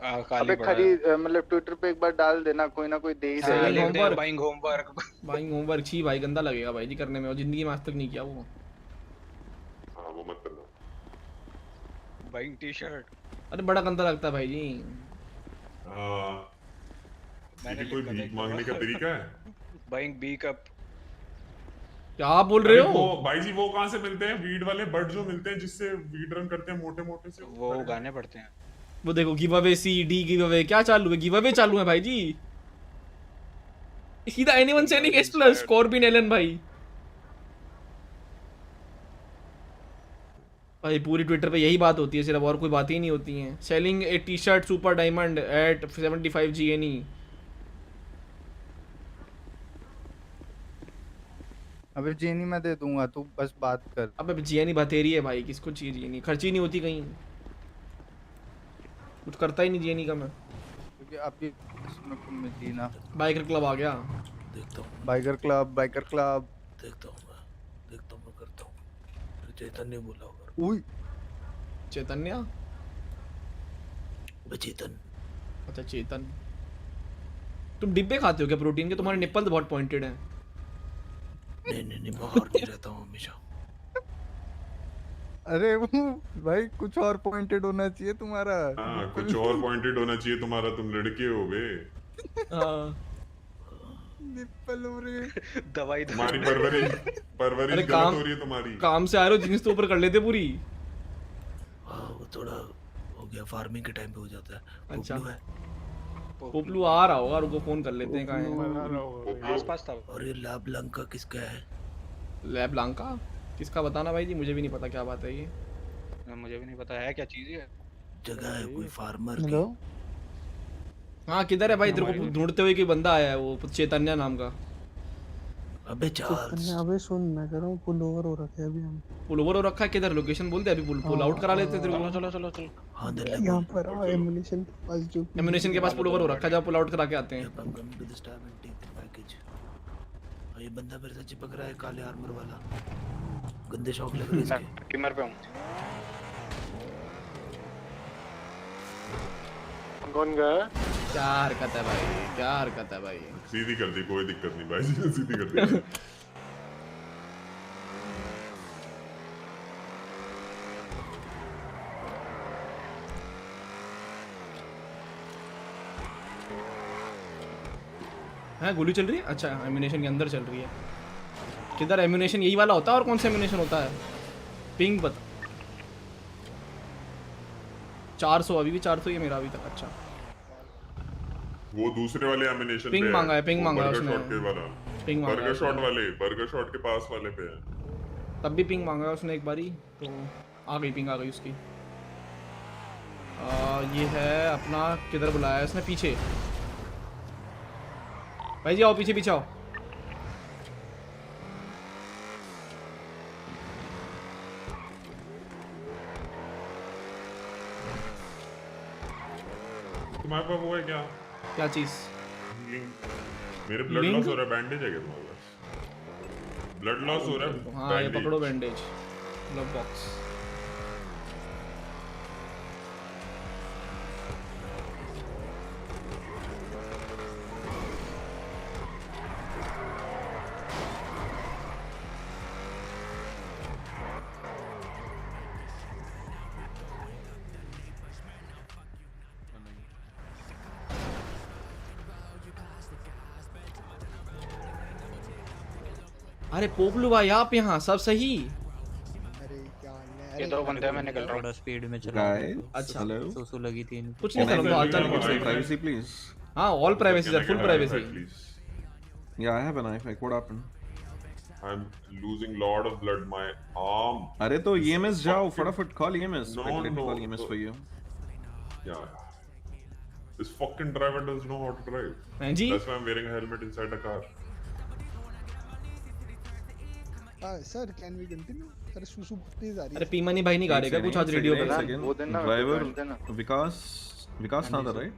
अबे खरीद, मतलब ट्विटर पे एक बार डाल देना, कोई ना कोई दे ही देगा। बाइंग होमवर्क छी भाई, गंदा लगेगा भाई जी करने में, और जिंदगी में आज तक नहीं किया वो। हाँ वो मत करना। बाइंग टी-शर्ट, अरे बड़ा गंदा लगता है भाई जी। ये कोई भीख मांगने का तरीका है? Buying B cup. क्या बोल रहे हो? वो भाई जी वो कहाँ से मिलते हैं वीड वाले बड जो मिलते हैं जिससे वीड रन करते हैं मोटे मोटे से? वो गाने पड़ते हैं। वो देखो give away CD give away क्या चालू है? गिव अवे चालू है भाई जी। सीधा anyone selling S+ scorpion Alan भाई। भाई पूरी ट्विटर पे यही बात होती है सिर्फ, और कोई बातें ही नहीं होती हैं। Selling a T shirt super diamond at 75 GNE। अबे जीनी मैं दे दूंगा, तू बस बात कर। अबे GNE बतेरी है भाई, किसको चाहिए GNE? खर्ची नहीं होती कहीं, कुछ करता ही नहीं GNE का मैं। क्योंकि आपकी इसमें को मिली ना। बाइकर क्लब आ गया। देखता हूँ बाइकर क्लब देखता हूँ मैं करता हूँ। चैतन्य बोला होगा। उई चैतन्य? चेतन। अच्छा चेतन। तुम डिब्बे खाते हो क्या प्रोटीन के? तुम्हारे निप्पल तो बहुत पॉइंटेड हैं। नहीं बाहर नहीं रहता हूँ हमेशा। अरे वो भाई कुछ और पॉइंटेड होना चाहिए तुम्हारा। हाँ कुछ और पॉइंटेड होना चाहिए तुम्हारा, तुम लड़के हो बे। निप्पल हो रहे। दवाई तुम्हारी परवरिश गलत हो रही है तुम्हारी। काम से आ रहे हो, जीन्स तो ऊपर कर लेते पूरी। वो थोड़ा हो गया, फार्मिंग के टाइम पे हो जाता है। अच्छा पोपलू है। पोपलू आ रहा होगा, रुको फोन कर लेते हैं। कहाँ है? आसपास था। और ये लैब लंका किसका है? लैब लांका किसका बताना भाई जी, मुझे भी नहीं पता क्या बात है ये। मुझे भी नहीं पता है क्या चीज है। जगह है कोई फार्मर हेलो। हाँ किधर है भाई? तेरे को ढूंढते हुए कोई बंदा आया है, वो चैतन्य नाम का। अबे चार्ल्स। अबे सुन, मैं कह रहा हूँ पुल ओवर हो रखा है अभी हम। पुल ओवर हो रखा है? किधर? लोकेशन बोलते हैं, अभी पुल आउट करा लेते हैं तेरे को। चलो हाँ यहाँ पर एमुनेशन के पास जो एमुनेशन के पास पुल ओवर हो रखा है, जब पुल आउट करा के आते हैं। ये बंदा मेरे से चिपक रहा है, काले आर्मर वाला। गंदे शौक लग रहे हैं इसके। किमर पे हूँ। कौन गया? क्या हरकत है भाई, क्या हरकत है भाई। सीधी कर दी, कोई दिक्कत नहीं भाई जी, सीधी कर दी। है गोली चल रही है? अच्छा एम्यूनेशन के अंदर चल रही है। किधर एम्यूनेशन? यही वाला होता है? और कौन सा एम्यूनेशन होता है? पिंग बता। 400 अभी भी 400 ही है मेरा अभी तक। अच्छा वो दूसरे वाले एमिनेशन पिंग मांगा है, पिंग मांगा है उसने। शॉट के वाला पिंग मांगा बर्गर शॉट वाले, बर्गर शॉट के पास वाले पे है। तब भी पिंग मांगा है उसने एक बारी, तो आ गई पिंग, आ गई उसकी। ये है अपना, किधर बुलाया है इसने? पीछे भाई जी आओ पीछे पीछे आओ। तुम्हारे पास वो है क्या? क्या चीज? मेरे ब्लड Healing? लॉस हो रहा है, बैंडेज है क्या तुम्हारे पास? ब्लड लॉस हो रहा है। हाँ ये पकड़ो बैंडेज, ग्लव बॉक्स। अरे पोपलू भाई आप यहाँ सब सही? ये दो बंदे मैं निकल रहा हूँ। थोड़ा स्पीड में चला। अच्छा सुसु लगी थी इनको। कुछ नहीं सर, हम तो हालचाल नहीं पूछ रहे। Privacy, please. हाँ all privacy sir, full privacy. Yeah, I have a knife. Like, what happened? I'm losing lot of blood. My arm. अरे तो EMS जाओ फटाफट, call EMS. No, Let me no, call EMS no. for you. Yeah. This fucking driver doesn't know how to drive. Hainjii? That's why I'm wearing a helmet inside a car. Sir, can we continue? Sir, सुसु तेज आ रही है। अरे पीमनी भाई नहीं गा रहे क्या कुछ आज रेडियो पे? वो देना Driver Vikas Nada, right?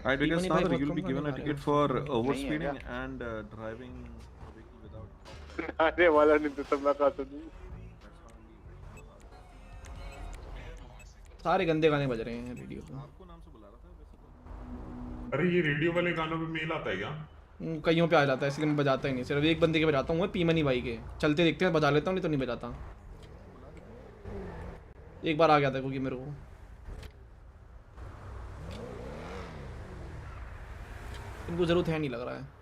Right, Vikas Nada, you'll be given a ticket for overspeeding and driving a vehicle without. अरे वाला नहीं तो सब मैं कहा तो नहीं। सारे गंदे गाने बज रहे हैं रेडियो पे। अरे ये रेडियो वाले गानों पे मेल आता है क्या? कईयों पे आ जाता है, इसलिए मैं बजाता ही नहीं, सिर्फ एक बंदे के बजाता हूँ, पीमनी भाई के। चलते देखते हैं, बजा लेता हूँ, नहीं तो नहीं बजाता। एक बार आ गया था क्योंकि मेरे को इनको जरूरत है नहीं लग रहा है।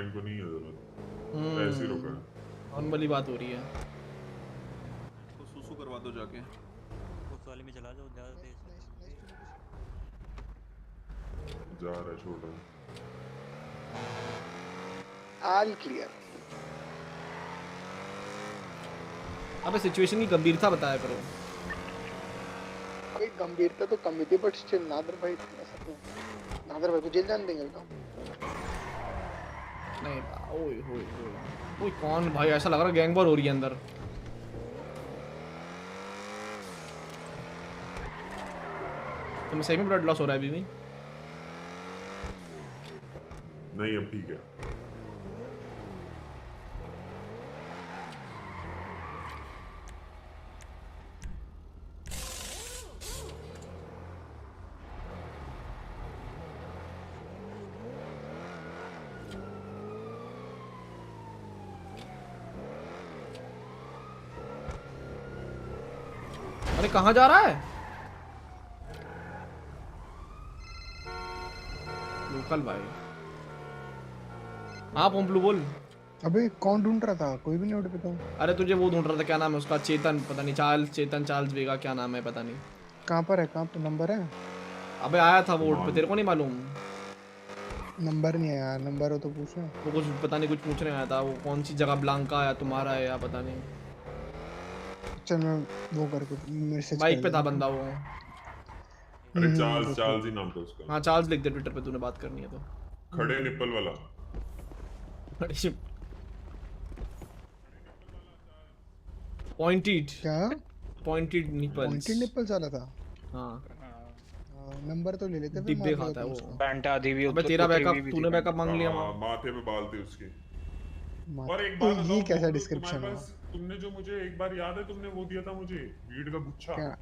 इनको नहीं है जरूरत, ऐसे ही रुका है। नॉर्मली बात हो रही है। तो सुसु करवा दो जाके। उस वाले में चला जाओ, ज्यादा तेज जा रहा है, छोड़ All clear. अबे सिचुएशन की गंभीरता बताया करो। अबे गंभीरता तो कम ही थी, बट स्टिल नादर भाई ऐसा तो नादर भाई को जेल जान देंगे तो नहीं। ओए ओए ओए ओए कौन भाई, ऐसा लग रहा है गैंग वॉर हो रही है अंदर। तुम्हें सही में ब्लड लॉस हो रहा है अभी भी? नहीं अब ठीक है। अरे कहाँ जा रहा है? लोकल भाई। हाँ पोम्पलू बोल। अबे कौन ढूंढ रहा था? कोई भी नहीं उठ पे था। अरे तुझे वो ढूंढ रहा था, क्या नाम है उसका? चेतन, पता नहीं चार्ल्स वेगा, क्या नाम है पता नहीं। कहाँ पर है? कहाँ पर नंबर है? अबे आया था वोट पे, तेरे को नहीं मालूम? नंबर नहीं है यार, नंबर हो तो पूछो। वो कुछ पता नहीं, कुछ पूछने आया था। वो कौन सी जगह, ब्लांका आया तुम्हारा है या पता नहीं। चल मैं वो करके मैसेज बाइक पे था बंदा वो। अरे चार्ल्स ही नाम था उसका। हाँ चार्ल्स लिख दे ट्विटर पे, तूने बात करनी है तो। खड़े निप्पल वाला। पॉइंटेड। क्या? Pointed nipples. पॉइंटेड निप्पल्स वाला था। हाँ नंबर तो ले लेते फिर। डिब्बे खाता है वो। पैंट आधी भी। अबे तेरा बैकअप, तूने बैकअप मांग लिया। माथे पे बाल थे उसके। और एक तो बात ये कैसा डिस्क्रिप्शन है? तुमने जो मुझे एक बार याद है, तुमने वो दिया था मुझे वीड का गुच्छा। क्या?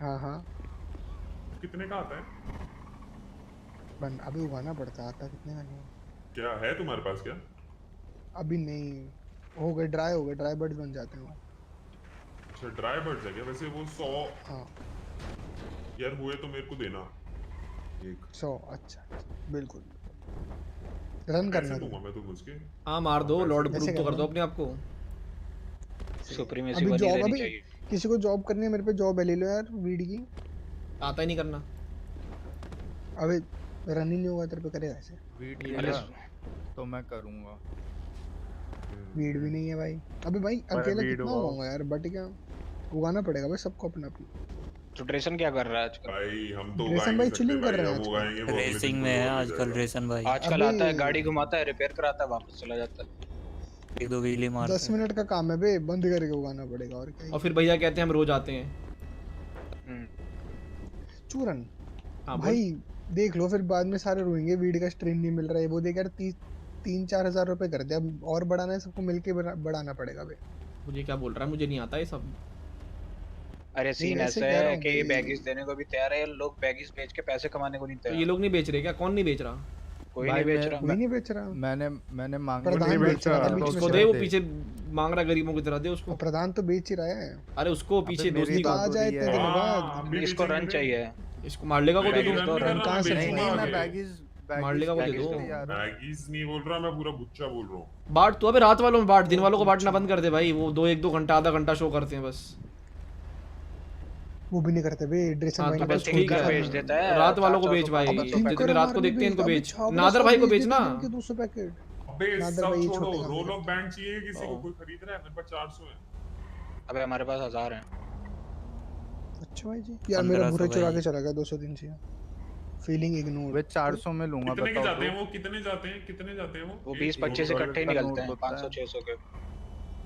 हाँ हाँ। कितने का आता है? अभी उगाना पड़ता, आता कितने का नहीं। क्या है तुम्हारे पास क्या? अभी नहीं, हो गए ड्राई, हो गए ड्राई बर्ड्स बन जाते हैं। अच्छा ड्राई बर्ड्स है क्या? वैसे वो 100 हाँ यार हुए तो मेरे को देना एक 100। अच्छा बिल्कुल, रन करना दूंगा मैं तो घुस के। हाँ मार दो, लॉर्ड प्रूफ तो कर दो अपने आप को। सुप्रीमेसी अभी बनी जॉब, रहनी अभी चाहिए। किसी को जॉब करनी है, मेरे पे जॉब ले लो यार वीड की। आता ही नहीं करना। अबे रन ही नहीं होगा तेरे पे, करेगा ऐसे? वीड अरे देगा तो मैं करूंगा। वीड भी नहीं है भाई। अबे भाई भाई अकेला वीड कितना उगाओ। उगाऊंगा यार, बट क्या उगाना पड़ेगा भाई सबको अपना अपना। तो ड्रेसन क्या कर रहा है आजकल? भाई हम तो ड्रेसन उगा ही भाई नहीं सकते चिलिंग कर भाई, रहे हैं हम आजकल। उगाएंगे वो अगले दिन रेसिंग कोई में है और ले आजकल जाएगा। रेसन भाई। आजकल आता है, गाड़ी घुमाता है, रिपेयर कराता है, वापस चला जाता है। एक दो व्हील ही मारता 10 मिनट का काम है बे, बंद करके उगाना पड़ेगा और क्या ही। और फिर भैया कहते हैं हम रोज आते हैं। चूरन हाँ बोल। भाई देख लो, फिर बाद में सारे रोएंगे वीड का स्ट्रीम नहीं मिल रहा है, वो देख यार 3-4 हजार रुपए कर दे, अब और बढ़ाना है सबको मिलके बढ़ाना पड़ेगा बे। मुझे क्या बोल रहा है, मुझे नहीं आता ये सब। अरे सीन वैसे ऐसा कह रहा है हूँ कि भाई। बैगीज देने को भी तैयार है, लोग बैगीज बेच के पैसे कमाने को नहीं तो ये तैयार। लोग नहीं बेच रहे क्या? कौन नहीं बेच रहा? कोई नहीं बेच रहा। कोई नहीं बेच रहा। मैंने मांगा प्रधान बेच रहा था बीच में उसको से। दे, वो पीछे मांग रहा गरीबों की तरह, दे उसको। प्रधान तो बेच ही रहा है। अरे उसको पीछे दोस्ती आ जाए इतने दिनों बाद। इसको रन चाहिए। इसको मार लेगा को दे दो। कहाँ से नहीं नहीं, मैं बैगीज मार लेगा को दे दो। बैगीज नहीं बोल रहा मैं, पूरा बुच्चा बोल रहा हूँ। बांट तो, अबे रात वालों में बांट, दिन वालों को बांटना बंद कर दे भाई। वो 1-2 घंटा आधा घंटा शो करते हैं बस। वो भी नहीं करते बे, ड्रेसन हाँ भाई तो ने बस ठीक है, बेच देता है। रात वालों को बेच भाई, जितने रात को देखते हैं इनको बेच। नादर भाई को बेचना। 200 पैकेट। अबे नादर सब भाई छोड़ो, छोटे रोल ऑफ बैंड चाहिए किसी को? कोई खरीद रहा है? मेरे पास 400 है। अबे हमारे पास 1000 है। अच्छा भाई जी यार, मेरा भूरे चुरा के चला गया 203 फीलिंग इग्नोर। वे 400 में लूंगा। कितने के जाते हैं वो? कितने जाते हैं? कितने जाते हैं वो? वो 20-25 इकट्ठे ही निकलते हैं, 500-600 के।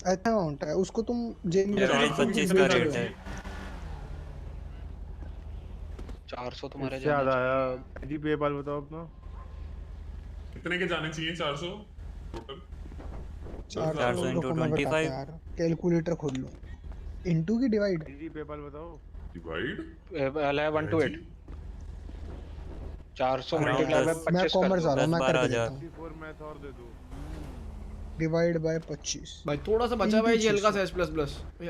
अच्छा अमाउंट है उसको, तुम जेब में एवरेज 25 का रेट है। 400 तुम्हारे इससे याद आया, जी पेपाल बताओ अपना। कितने के जाने चाहिए? 400 टोटल? 400 into 25 कैलकुलेटर खोल लो। इनटू की डिवाइड। जी पेपाल बताओ। डिवाइड 1 to 8 400 मल्टीप्लाई बाय 25 मैं कॉमर्स आ रहा हूं, मैं करके देता हूं। 64 मैथ और दे दो। डिवाइड बाय 25 भाई थोड़ा सा बचा भाई जी, हल्का सा S++,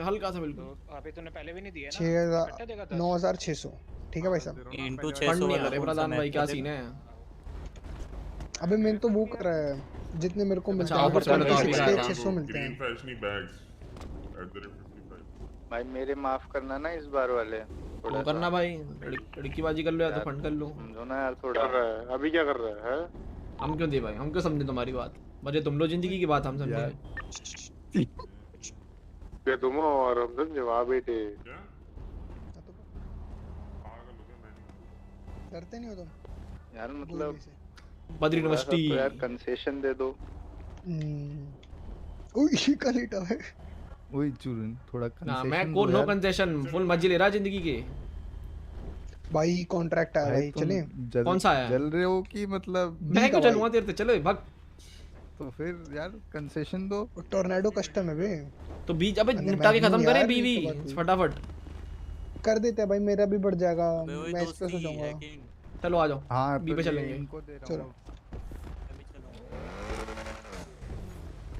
हल्का सा बिल्कुल। अभी तूने पहले भी नहीं दिया ना। 9600 ठीक है भाई साहब। इंटू फंड 600 नहीं आ वाला रहे कौन सा प्रधान भाई, मैथ क्या का सीन है? अबे मैंने तो वो कर रहा है जितने मेरे को मिलते हैं, ऑफर चल रहा है, 600 मिलते ग्रीन हैं। फैशनी बैग्स @55। भाई मेरे माफ करना ना इस बार वाले। तो करना भाई, लड़कीबाजी कर लो या तो फंड कर लो। समझो ना यार थोड़ा। कर रहा है अभी, क्या कर रहा है? हम क्यों दे भाई, हम क्यों समझे तुम्हारी बात? मुझे तुम लोग जिंदगी की बात हम समझे। ये तुम और हम जवाब बेटे। डरते नहीं हो तुम यार मतलब बद्री यूनिवर्सिटी तो यार कंसेशन दे दो। ओए कलेटा है। ओए चूरन थोड़ा ना कंसेशन मैं को नो कंसेशन, फुल मजे ले रहा जिंदगी के भाई। कॉन्ट्रैक्ट आया भाई, चले। कौन सा आया? जल रहे हो कि मतलब मैं क्यों चलूंगा तेरे से? चलो भाग। तो फिर यार कंसेशन दो। टोर्नेडो कस्टम है बे। तो बीच अबे निपटा के खत्म करें बीवी फटाफट। कर देते हैं भाई, मेरा भी बढ़ जाएगा, मैं एक्सप्रेस हो जाऊंगा। चलो आ जाओ। हाँ बी पे चलेंगे। चलो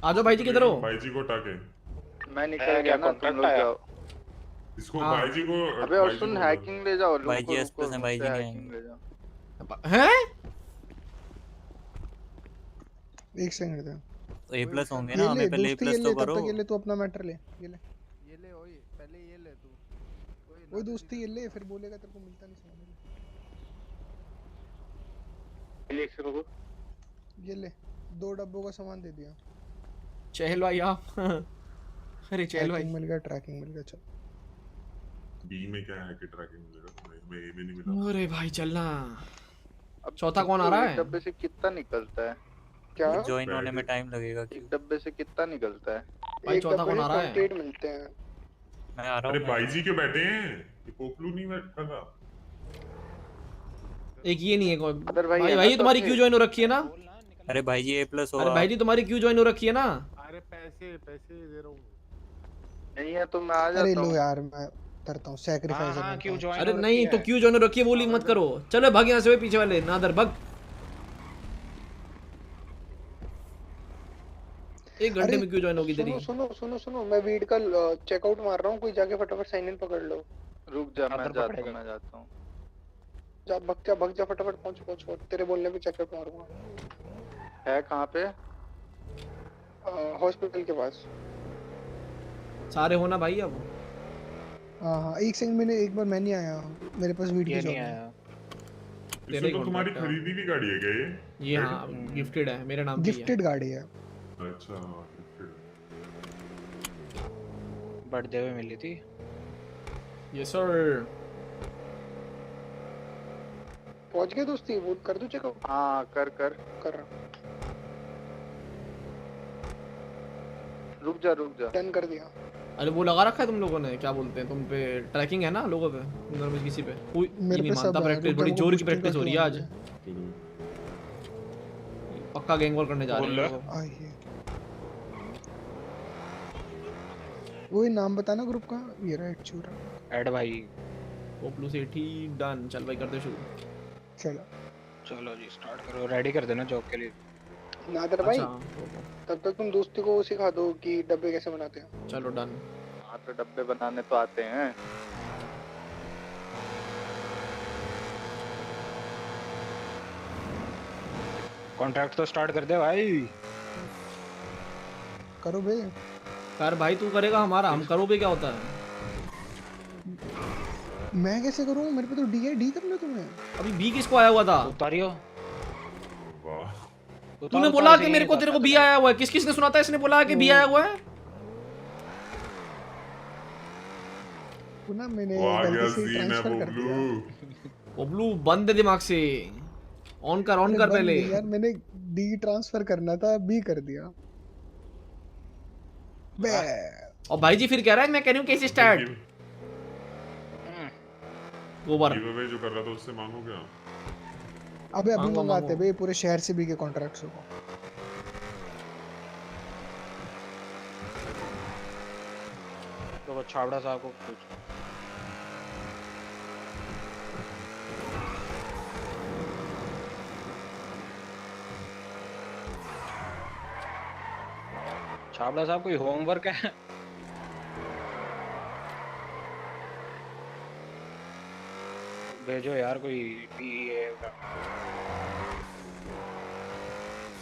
आ जाओ भाई जी, किधर हो? भाई जी को टाके। मैं निकल गया ना, तुम लोग जाओ। इसको भाई जी को। अबे और सुन, हैकिंग ले जाओ। भाई जी एस+ है, भाई जी नहीं आएंगे। हैं? एक सेकंड दे। तो A+ होंगे ना, हमें पहले A+ तो करो। ये ले, तू अपना मैटर ले, ये ले ओए पहले ये ले तू। ओए दोस्ती ये ले, फिर बोलेगा तेरे को मिलता नहीं सामान। ये ले 2 डब्बों का सामान दे दिया। चहल भाई आप। अरे चहल भाई मिल गया, ट्रैकिंग मिल गया। चल बी में क्या है कि ट्रैकिंग मिलेगा? हमें ए में नहीं मिला। अरे भाई चलना। चौथा कौन आ रहा है? डब्बे से कितना निकलता है? क्या ज्वाइन होने में टाइम लगेगा? एक डब्बे से कितना निकलता है? भाई चौथा कौन आ रहा है? 28 मिलते हैं। मैं आ रहा हूं। अरे भाई जी क्यों बैठे हैं? ये पोपलू नहीं बैठ रहा। एक ये नहीं है कोई। अदर भाई भाई तुम्हारी क्यों ज्वाइन हो रखी है ना? अरे भाई जी A+ हो। अरे भाई जी तुम्हारी क्यों ज्वाइन हो रखी है ना? अरे पैसे दे रहा हूँ। नहीं है तो मैं आ जाता हूं। अरे लो यार, मैं करता हूं सैक्रिफाइस। हां क्यों ज्वाइन? अरे नहीं तो क्यों ज्वाइन हो रखी है बोली मत करो। चलो भाग यहाँ से, पीछे वाले नादर भाग। 1 घंटे में क्यों ज्वाइन होगी तेरी? सुनो मैं वीड का चेकआउट मार रहा हूँ, कोई जाके फटाफट साइन इन पकड़ लो। रुक जा, मैं जाता हूँ। जा भाग जा फटाफट, पहुंच। तेरे बोलने पे चेकआउट मारूंगा। है कहाँ पे? हॉस्पिटल के पास। सारे होना भाई अब। हाँ एक सेकंड, मैंने एक बार मैं नहीं आया, मेरे पास वीड की जॉब है। तेरा ही तो तुम्हारी कॉन्ट्रैक्ट है। खरीदी भी गाड़ी है क्या ये? ये हाँ गिफ्टेड है, मेरे नाम पे ही है। गिफ्टेड गाड़ी है। अच्छा gifted। बर्थडे में मिली थी। Yes sir. पहुंच गए दोस्ती, वो कर दो चेकआउट। हाँ कर कर रहा। रुक जा डन कर दिया। अरे वो लगा रखा है तुम लोगों ने, क्या बोलते हैं तुम पे, ट्रैकिंग है ना लोगों पे, उधर में किसी पे कोई मेरे नहीं पे सब मानता। है, प्रैक्टिस रुक जा, बड़ी मेरे को जोर की boosting प्रैक्टिस हो रही है आज, पक्का गैंग वॉर करने जा रहे हैं लोग। आइए वही नाम बताना ग्रुप का। ये राइट चूरन ऐड भाई। पोपलू से ठीक डन। चल भाई करते शुरू। चलो जी स्टार्ट करो, रेडी कर देना जॉब के लिए। नादर भाई अच्छा तब तक तुम दोस्ती को सिखा दो कि डब्बे कैसे बनाते हैं। चलो डन। हाँ तो डब्बे बनाने तो आते हैं। कॉन्ट्रैक्ट तो स्टार्ट कर दे भाई। करो बे। कर भाई तू करेगा हमारा, हम करोगे क्या होता है। मैं कैसे करूं, मेरे पे तो डी है। डी कर लो तुम्हें। अभी बी किसको आया हुआ था? उतारियो। तूने बोला कि मेरे को तेरे को बी आया हुआ है। किस किसने सुना था? इसने बोला कि बी आया हुआ है। पुनः मैंने वो आ गया गलती से सीन है ट्रांसफर कर दिया। पोपलू बंद है दिमाग से। ऑन कर पहले यार मैंने डी ट्रांसफर करना था, बी कर दिया। बे और भाई जी फिर कह रहा है मैं कह रही हूँ कैसे स्टार्ट। गोबर गिव जो कर रहा था उससे मांगो क्या? अबे अभी मंगाते बे पूरे शहर से बी के कॉन्ट्रैक्ट्स को। तो छावड़ा साहब को पूछ। छावड़ा साहब कोई होमवर्क है? भेजो यार कोई पीए का।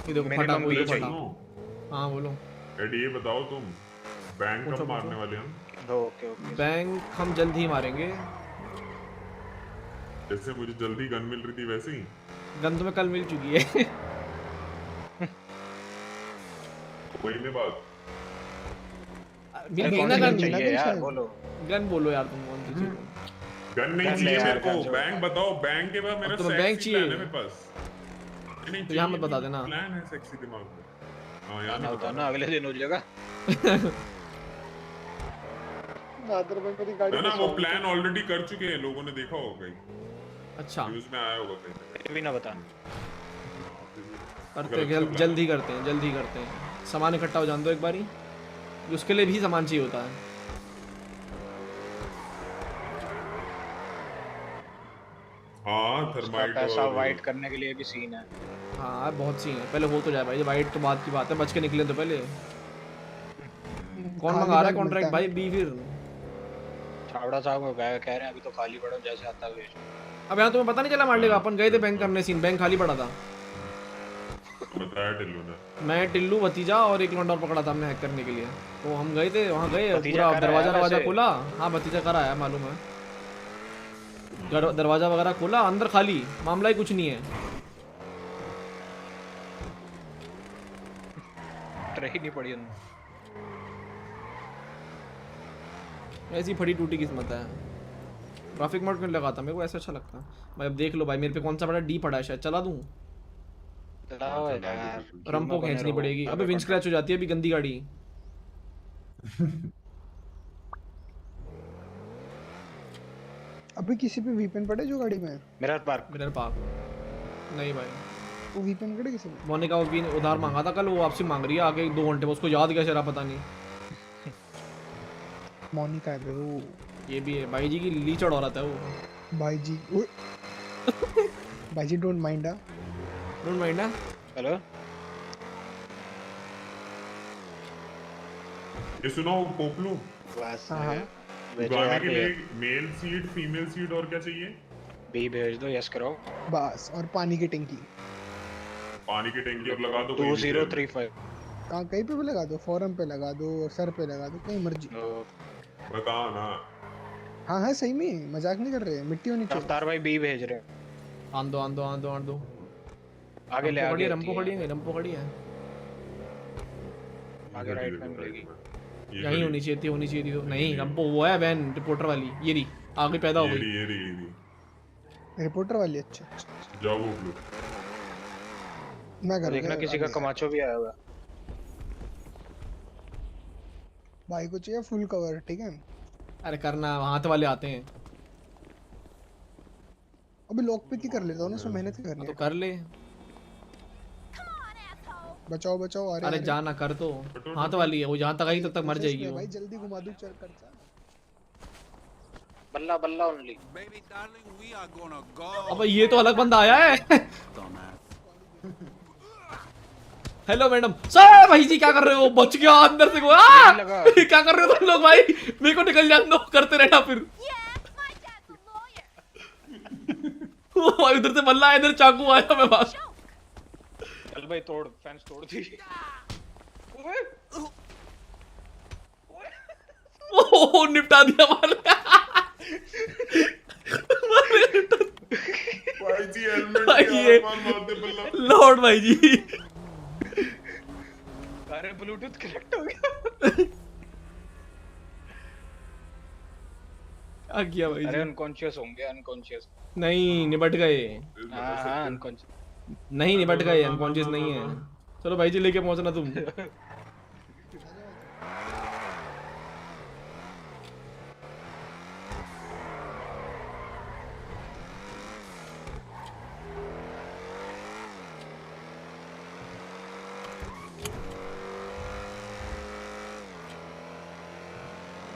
ये देखो फटा कोई फटा। हाँ बोलो। एडी ये बताओ तुम बैंक कब मारने वाले हम? ओके बैंक हम जल्द ही मारेंगे। जैसे मुझे जल्दी गन मिल रही थी वैसे ही गन तुम्हें कल मिल चुकी है। महीने बाद मिल गई ना गन चाहिए यार बोलो। गन बोलो यार तुम कौन सी चाहिए? गन नहीं चाहिए मेरे को। बैंक बताओ। बैंक के बाद मेरा तुम्हें बैंक चाहिए मेरे पास। नहीं तो यहाँ मत बता देना। प्लान है सेक्सी दिमाग में। हाँ यार ना बताना अगले दिन हो जाएगा। नादर भाई मेरी गाड़ी ना वो प्लान ऑलरेडी कर चुके हैं, लोगों ने देखा होगा कहीं। अच्छा न्यूज़ में आया होगा कहीं। ये भी ना बताना। करते हैं जल्द ही करते हैं, जल्द ही करते हैं। सामान इकट्ठा हो जाने दो एक बारी, उसके लिए भी सामान चाहिए होता है। हाँ थर्माइट पैसा वाइट करने के लिए भी सीन है। हाँ बहुत सीन है, पहले हो तो जाए भाई। वाइट तो बात की बात है, बच के निकले तो पहले। कौन मंगा रहा है कॉन्ट्रैक्ट भाई? बी फिर छावड़ा साहब को कह रहे हैं अभी तो खाली पड़ा जैसे आता है। अब यहाँ तुम्हें पता नहीं चला मार लेगा। अपन गए थे बैंक करने, सीन बैंक खाली पड़ा था। बताया टिल्लू ने। मैं टिल्लू भतीजा और एक लौंडा पकड़ा था हमने हैक करने के लिए। तो हम गए थे वहाँ, गए भतीजा पूरा कर दरवाजा आया दरवाजा वैसे। खोला। हाँ भतीजा कर आया मालूम है। दरवाजा वगैरह खोला, अंदर खाली, मामला ही कुछ नहीं है। ट्रेन नहीं पड़ी उन्हें। ऐसी फटी टूटी किस्मत है। ग्राफिक मोड क्यों लगाता? मेरे को ऐसा अच्छा लगता है भाई। अब देख लो भाई मेरे पे कौन सा बड़ा डी पड़ा है, शायद चला दूं। रंपो खींचनी पड़ेगी। अबे विंड स्क्रैच हो जाती है अभी गंदी गाड़ी। अभी किसी पे वीपन पड़े जो गाड़ी में? मिरर पार्क नहीं भाई वो वीपन पड़े किसी में? मोनिका वो भी उधार मांगा था कल, वो वापसी मांग रही है आगे 2 घंटे में। उसको याद क्या चला पता नहीं। मोनिका है वो। ये भी है भाई जी की लीचड़ औरत है वो। भाई जी भाई जी don't mind. Don't mind. Hello ये सुनो पोपलू। बस गाने के लिए मेल सीट, फीमेल सीट और क्या चाहिए? बी भेज दो, यस करो बस। और पानी की टंकी। पानी की टंकी और लगा दो 2035। कहाँ कहीं पे भी लगा दो, फोरम पे लगा दो, सर पे लगा दो, कहीं मर्जी। बता ना। हाँ हाँ सही में मजाक नहीं कर रहे। मिट्टी होनी चाहिए। रफ्तार भाई बी भेज रहे हैं। आन दो आन दो आन दो आन दो। आगे ले, आगे रंपो खड़ी है, रंपो खड़ी है। आगे राइट में मिलेगी। यहीं होनी चाहिए थी, होनी चाहिए थी तो नहीं। रंपो वो है वैन रिपोर्टर वाली, ये रही आगे पैदा हो गई। रिपोर्टर वाली, अच्छा जाओ वो मैं कर देखना किसी का कमाचो भी आया हुआ है। भाई को चाहिए फुल कवर, ठीक है। अरे करना, हाथ वाले आते हैं। अभी लॉक पिक ही कर लेता हूँ ना, उसमें मेहनत करनी है। तो कर ले। बचाओ बचाओ, अरे अरे जाना कर तो, हाथ वाली है वो, जहाँ तक आई तब तक मर जाएगी वो। भाई जल्दी घुमा दूं, चल कर चा। बल्ला बल्ला ओनली। अब ये तो अलग बंदा आया है। Hello madam. सर भाई जी क्या कर रहे हो? बच गया अंदर से। क्या कर रहे हो तुम लोग भाई? मेरे को निकल जाने दो, करते रहना फिर। इधर से बल्ला, इधर चाकू आया, मैं भाग। चल भाई तोड़, फैंस तोड़ दी। ओह निपटा दिया मार। भाई जी हेलमेट लॉर्ड भाई जी। अरे ब्लूटूथ कनेक्ट हो गया। क्या किया भाई? अरे अनकॉन्शियस होंगे, अनकॉन्शियस। नहीं निपट गए। हाँ अनकॉन्शियस नहीं निपट गए, अनकॉन्शियस नहीं है। चलो भाई जी लेके पहुंचना तुम।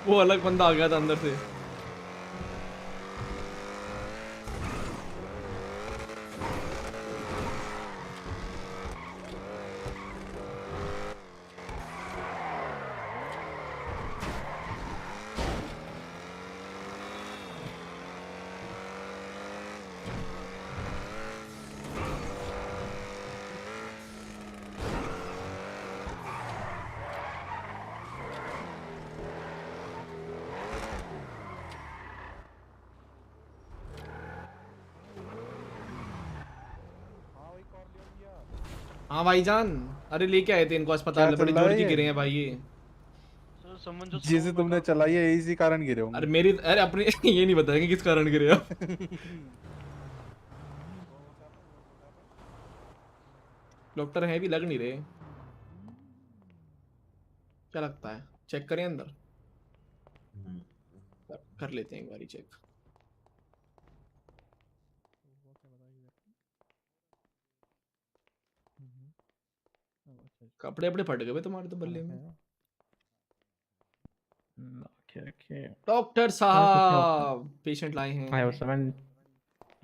वो अलग बंदा आ गया था अंदर से। हाँ भाईजान, अरे लेके आए थे इनको अस्पताल, बड़े जोर की गिरे हैं भाई ये। जिसे तुमने चलाई है इसी कारण गिरे होंगे। अरे मेरी, अरे अपने ये नहीं बताएंगे किस कारण गिरे आप। डॉक्टर है भी, लग नहीं रहे। क्या लगता है, चेक करें अंदर? कर लेते हैं एक बारी चेक। कपड़े अपने फट गए तुम्हारे तो बल्ले में। डॉक्टर साहब पेशेंट लाए हैं। I was seven.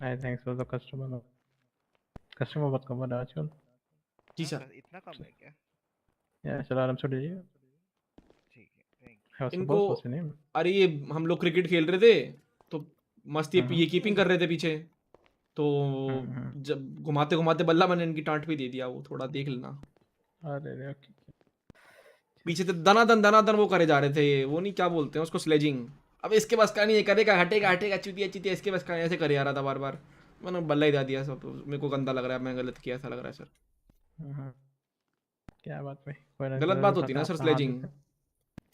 I think so. The customer बहुत कम है आजकल। जी सर। इतना कम है क्या? Yeah, चलो आराम से लीजिए। ठीक है, थैंक इनको, अरे ये हम लोग क्रिकेट खेल रहे थे तो मस्त ये कीपिंग कर रहे थे पीछे, तो जब घुमाते घुमाते बल्ला मैंने इनकी टांट पे दे दिया, वो थोड़ा देख लेना। अरे ओके। पीछे से दनादन वो करे जा रहे थे, वो नहीं क्या बोलते हैं उसको, स्लेजिंग। अब इसके बस का नहीं, ये करेगा, हटेगा हटेगा, चुतिया चुतिया, इसके बस का ऐसे करे जा रहा था बार बार। मैंने बल्ला ही दे दिया सब। मेरे को गंदा लग रहा है, मैं गलत किया ऐसा लग रहा है सर। क्या बात भाई? गलत बात होती ना सर, स्लेजिंग।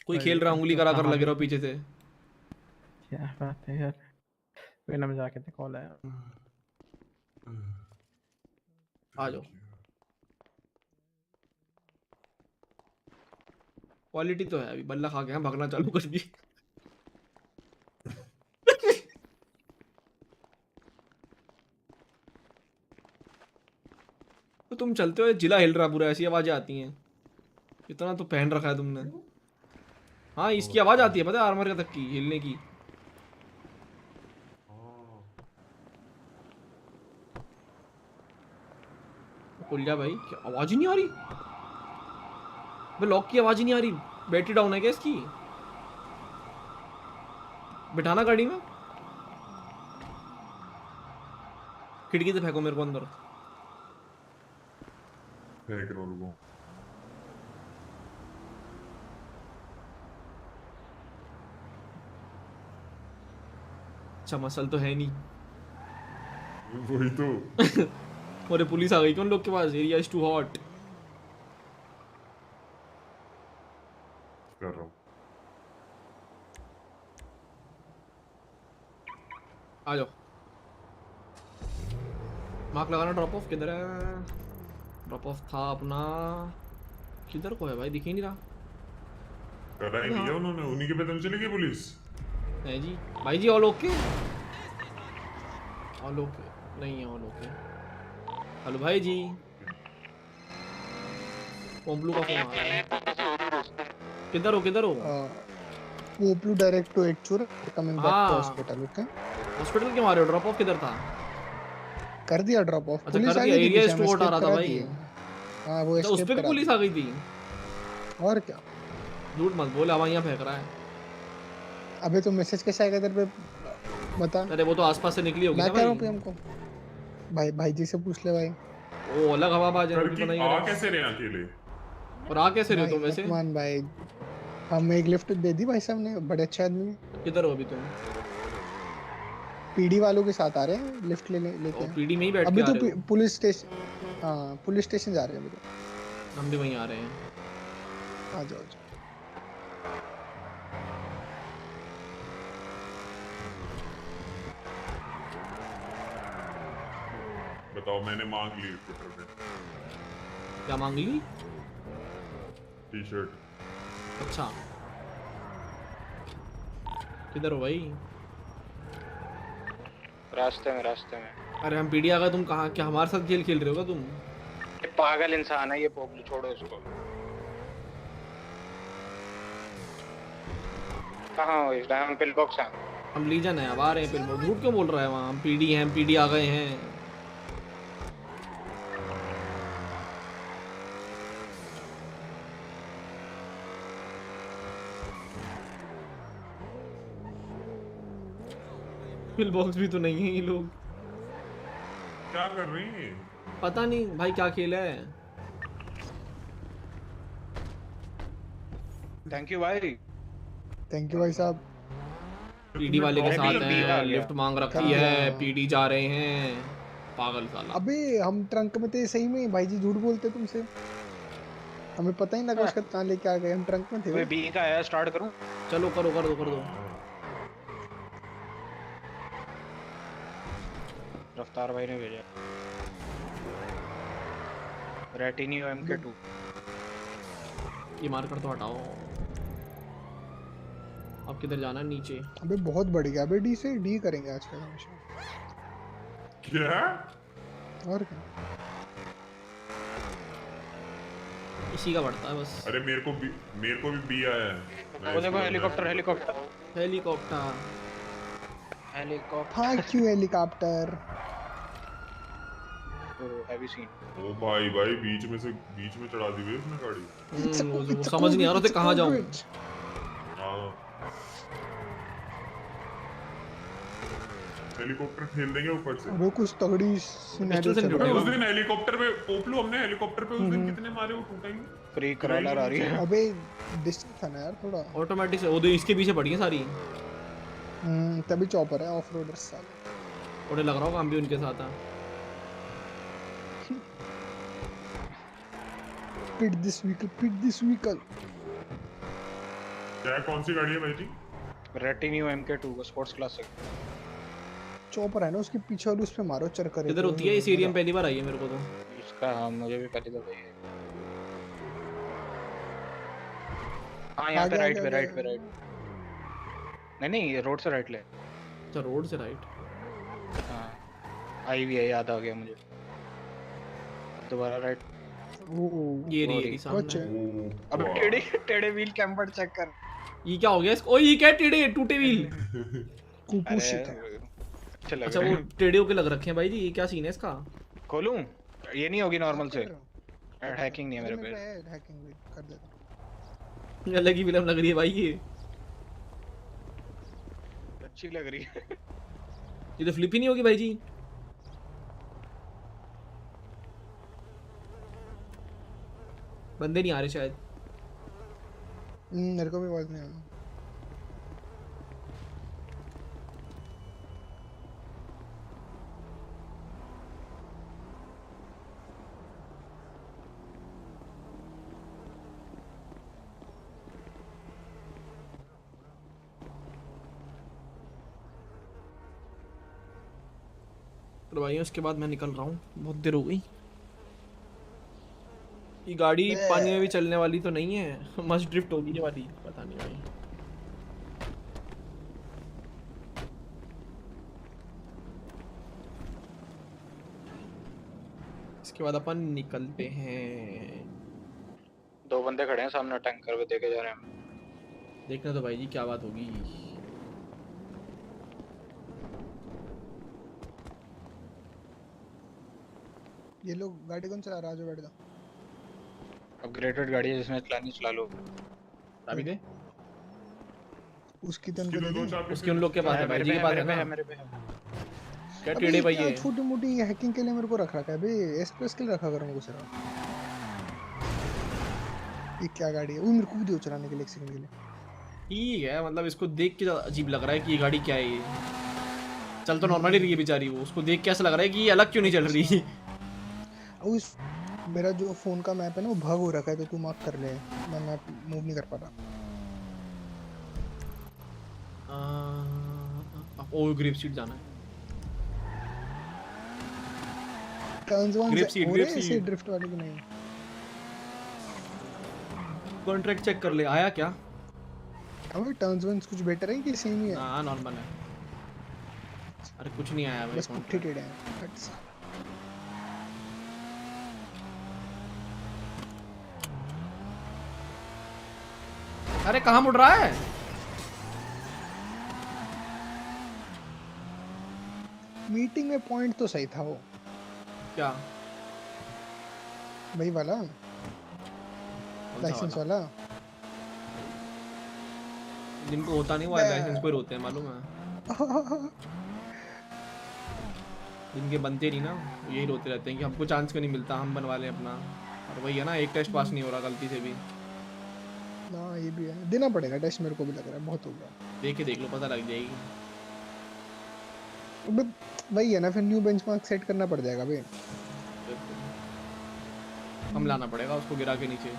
कोई खेल रहा, उंगली करा कर लगे रहो पीछे से। क्या बात है यार, कोई ना, मैं जाके थे कॉल आया। आ जाओ। क्वालिटी तो है, अभी बल्ला खा के भागना चालू कर दी। तो तुम चलते हो जिला हिल रहा पूरा, ऐसी आवाजें आती हैं। इतना तो पहन रखा है तुमने। हाँ इसकी आवाज आती है पता है, आर्मर का तक की हिलने की। खुल जा भाई, क्या आवाज ही नहीं आ रही? लॉक की आवाज ही नहीं आ रही। बैटरी डाउन है क्या इसकी? बिठाना गाड़ी में, खिड़की से फेंको मेरे को अंदर। फेंक रहा हूं। अच्छा मसल तो है नहीं। वही तो। अरे पुलिस आ गई कौन लोग के पास, एरिया इज टू हॉट। कर रहा हूँ। आ जाओ। मार्क लगाना, ड्रॉप ऑफ किधर है? ड्रॉप ऑफ था अपना, किधर को है भाई, दिख ही नहीं रहा। करा ही दिया उन्होंने, उन्हीं के पे तुम चली गई पुलिस। है जी भाई जी, ऑल ओके? ऑल ओके नहीं है, ऑल ओके। हेलो भाई जी, पोम्पलू का फोन आ रहा है। किधर हो किधर हो? पोम्पलू direct to actual coming back to hospital. Okay hospital क्यों आ रहे हो? ड्रॉप ऑफ किधर था? कर दिया ड्रॉप ऑफ। अच्छा पुलिस कर आ दिया, गई थी एरिया पीछे, हमें स्टोर आ रहा escape था करा भाई। दिए। हाँ वो अच्छा, उस escape पे भी करा पुलिस दी। आ गई थी? और क्या, झूठ मत बोल, हवाइयाँ फेंक रहा है। अबे तो मैसेज कैसे आएगा तेरे पे, बता। अरे वो तो आसपास से निकली होगी मैं ना कह रहा हूँ भाई। पीएम को, भाई जी से पूछ ले भाई। वो अलग हवाबाज है, करके पता नहीं आ करेगा। कैसे रहे अकेले? और आ कैसे रहे हो भाई तुम वैसे? मत मान भाई, हम एक लिफ्ट दे दी भाई साहब ने, बड़े अच्छे आदमी। किधर हो अभी तुम? पीडी वालों के साथ आ रहे हैं, लिफ्ट लेके। पीडी में ही बैठ अभी के आ तो रहे हो? पुलिस स्टेशन, हाँ पुलिस स्टेशन जा रहे हैं अभी तो। हम भी वहीं आ रहे हैं। आ जाओ आ जाओ। बताओ, मैंने मांग ली ट्विटर पे। क्या मांग ली? T shirt. अच्छा, किधर हो भाई? रास्ते में रास्ते में। अरे हम पीडी आ गए, तुम कहाँ, क्या हमारे साथ खेल खेल रहे हो क्या तुम? ये पागल इंसान है ये पोपलू, छोड़ो इसको। कहाँ हो इस टाइम? पिल बॉक्स है। हम लीजन है, अब आ रहे हैं। फिर झूठ क्यों बोल रहा है वहाँ? हम पीडी हैं, पीडी आ गए हैं। पिल बॉक्स भी तो नहीं है ये लोग। क्या कर रही है? पता नहीं भाई क्या खेल है। थैंक यू भाई। थैंक यू भाई साहब। पीडी वाले के साथ है, लिफ्ट मांग रखी कर है, दिया। पीडी जा रहे हैं। पागल साला। अबे हम ट्रंक में थे सही में, भाई जी झूठ बोलते तुमसे, हमें पता ही ना लगा उसका कहाँ लेके आ गए, हम ट्रंक में थे। मैं बी का आया, स्टार्ट करूं? चलो करो कर दो कर दो। रफ्तार भाई ने भेजा। रेटिनी MK2। ये मार कर तो हटाओ। अब किधर जाना है? नीचे। अबे बहुत बढ़ गया, अबे डी से डी करेंगे आज का हमेशा। क्या? और क्या, इसी का बढ़ता है बस। अरे मेरे को भी बी आया है। वो देखो हेलीकॉप्टर हेलीकॉप्टर हेलीकॉप्टर हेलीकॉप्टर। हाँ क्यों हेलीकॉप्टर। Heavy scene. ओ भाई बीच में चढ़ा दी उसने गाड़ी। वो समझ नहीं आ रहा था कहाँ जाऊँ। हाँ। हेलीकॉप्टर खेल देंगे ऊपर से। अबे कुछ तगड़ी सिनेरियो चल रहा है। उस दिन हेलीकॉप्टर पे पोपलू, हमने हेलीकॉप्टर पे उस दिन कितने मारे, वो टूटेंगे। फ्री क्रॉलर आ रही है। अबे डिस्टेंस था ना यार थोड़ा। ऑटोमेटिक से वो तो इसके पीछे पड़ी है सारी। तभी चॉपर है, ऑफ रोडर्स साले। उन्हें लग रहा होगा हम भी उनके साथ हैं। पिट दिस व्हीकल। क्या कौन सी गाड़ी है भाई जी? रेटिनी MK2 का स्पोर्ट्स क्लासिक। चॉपर है ना उसके पीछे, और उस पे मारो चरकर। इधर होती है इस एरिया में, पहली बार आई है मेरे को तो इसका। हाँ मुझे भी पहली दफा है। हाँ यहाँ पे राइट पे। नहीं रोड से राइट ले। अच्छा रोड से राइट। हाँ आई भी है, याद आ गया मुझे। दोबारा राइट। ये रही सामने। अब टेढ़े व्हील कैम्पर चेक कर। ये क्या हो गया इसको? ओए ये क्या टेढ़े टूटे व्हील? कुपोषित है। अच्छा वो टेढ़े होके लग रखे हैं भाई जी। ये क्या सीन है इसका? खोलूं? ये नहीं होगी नॉर्मल से। हैकिंग नहीं है मेरे पे। हैकिंग कर देता। ये अलग ही फिल्म लग रही है भाई ये। अच्छी लग रही है। ये तो फ्लिप ही नहीं होगी भाई जी। बंदे नहीं आ रहे शायद। मेरे को भी आवाज नहीं आ रहा। तो भाई उसके बाद मैं निकल रहा हूँ, बहुत देर हो गई। ये गाड़ी पानी में भी चलने वाली तो नहीं है, मस्त ड्रिफ्ट होगी ये वाली, पता नहीं भाई। इसके बाद अपन निकलते हैं। 2 बंदे खड़े हैं सामने टैंकर पे, देखे जा रहे हैं। देखना तो भाई जी क्या बात होगी। ये लोग गाड़ी कौन चला रहा है? जो बैठ जा। अपग्रेडेड गाड़ी है, जिसने चलानी चला लो। अभी दे उसकी तो उनको दे दे। उसके उन लोग के पास है भाई जी के पास है ना। मेरे पे है। क्या टेढ़े भाई ये छोटी मोटी हैकिंग के लिए मेरे को रख रखा है बे, एसप्रेस के लिए रखा करो मेरे को सिर्फ। ये क्या गाड़ी है? वो मेरे को भी दो चलाने के लिए, एक सेकंड के लिए। ठीक है, मतलब इसको देख के अजीब लग रहा है कि ये गाड़ी क्या है। ये चल तो नॉर्मली रही है बेचारी, वो उसको देख के ऐसा लग रहा है कि ये अलग क्यों नहीं चल रही। उस मेरा जो फोन का मैप है ना वो भाग हो रखा है, तो तू मार्क कर ले, मैं मैप मूव नहीं कर पा रहा। ओ ग्रिप सीट जाना है। Turns one grip seat, grip से सीट। ड्रिफ्ट वाले की नहीं। कॉन्ट्रैक्ट चेक कर ले, आया क्या? अबे टर्न्स वन कुछ बेटर है कि सेम ही है? हां नॉर्मल है। अरे कुछ नहीं आया भाई, बस पुट्ठी टेढ़े हैं। अच्छा अरे कहाँ मुड़ रहा है? मीटिंग में पॉइंट तो सही था वो। क्या? वही वाला लाइसेंस वाला। जिनको होता नहीं वो लाइसेंस पर होते हैं, मालूम है? जिनके बनते नहीं ना, यही रोते रहते हैं कि हमको चांस क्यों नहीं मिलता, हम बनवा लें अपना। और वही है ना, एक टेस्ट पास नहीं हो रहा गलती से भी। ना ये भी है, देना पड़ेगा टेस्ट, मेरे को भी लग रहा है बहुत हो गया। देख लो, पता लग जाएगी। वही है ना, फिर न्यू बेंचमार्क सेट करना पड़ जाएगा बे। हम लाना पड़ेगा उसको गिरा के नीचे।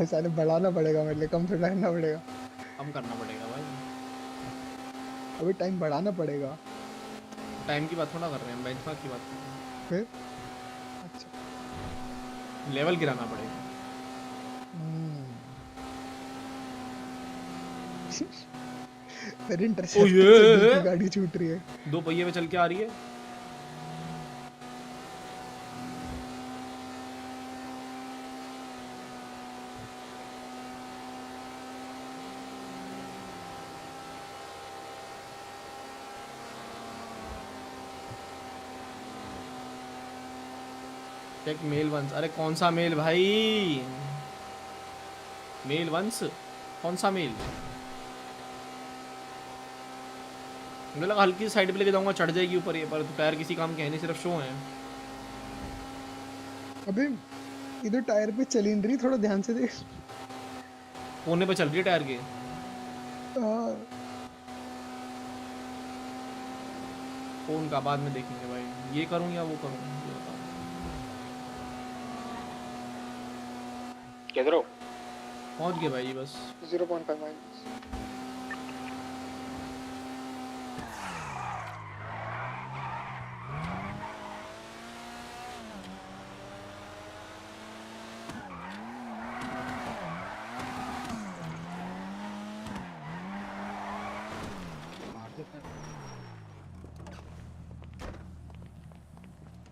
सारे बढ़ाना पड़ेगा मेरे लिए, कम थोड़ा करना पड़ेगा। कम करना पड़ेगा भाई, अभी टाइम बढ़ाना पड़ेगा। टाइम की बात थोड़ा कर रहे हैं, बेंचमार्क की बात कर रहे हैं। फिर अच्छा लेवल गिराना पड़ेगा। फिर इंटरसेप्टर गाड़ी छूट रही है, 2 पहिए पे चल के आ रही है। Check mail once. अरे कौन सा मेल भाई? मेल वंस कौन सा मेल? मुझे लगा हल्की साइड पे लेके जाऊंगा चढ़ जाएगी ऊपर ये, पर टायर किसी काम के है नहीं, सिर्फ शो है। अबे इधर टायर पे चली नहीं रही, थोड़ा ध्यान से देख। कोने पे चल रही है टायर के। फोन का बाद में देखेंगे भाई, ये करूं या वो करूं, ये बताओ। किधर हो? पहुंच गए भाई बस 0.5 miles.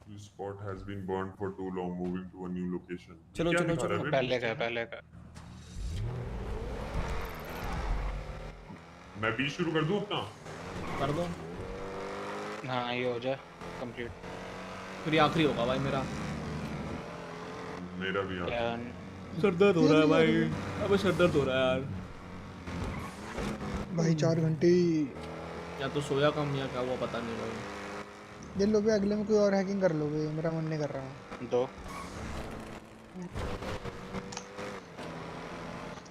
This spot has been burned for too long. Moving to a new location. चलो क्या चलो दिखा रहा चलो, है बे? पहले का मैं भी शुरू कर दूं अपना? कर दो। हाँ ये हो जाए कंप्लीट, फिर ये आखिरी होगा भाई मेरा। मेरा भी यार सर दर्द हो रहा है भाई, अबे सर दर्द हो रहा है यार भाई। 4 घंटे या तो सोया कम या क्या हुआ पता नहीं भाई। ये लो बे, अगले में कोई और हैकिंग कर लो बे, मेरा मन नहीं कर रहा। 2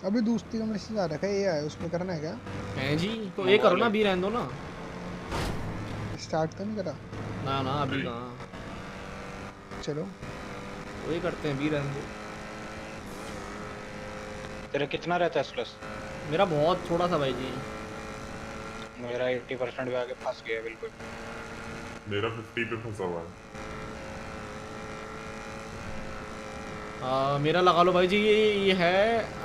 अभी दोस्ती का मैसेज आ रखा है, ये आया, उसमें करना है क्या? हैं जी, तो ये करो ना, बी रहने दो ना। स्टार्ट तो नहीं करा ना ना अभी कहाँ। चलो वही करते हैं, बी रहने दो। तेरा कितना रहता है प्लस? मेरा बहुत थोड़ा सा भाई जी। मेरा 80% पे आके फंस गया बिल्कुल। मेरा 50 पे फंसा हुआ है। मेरा लगा लो भाई जी, ये है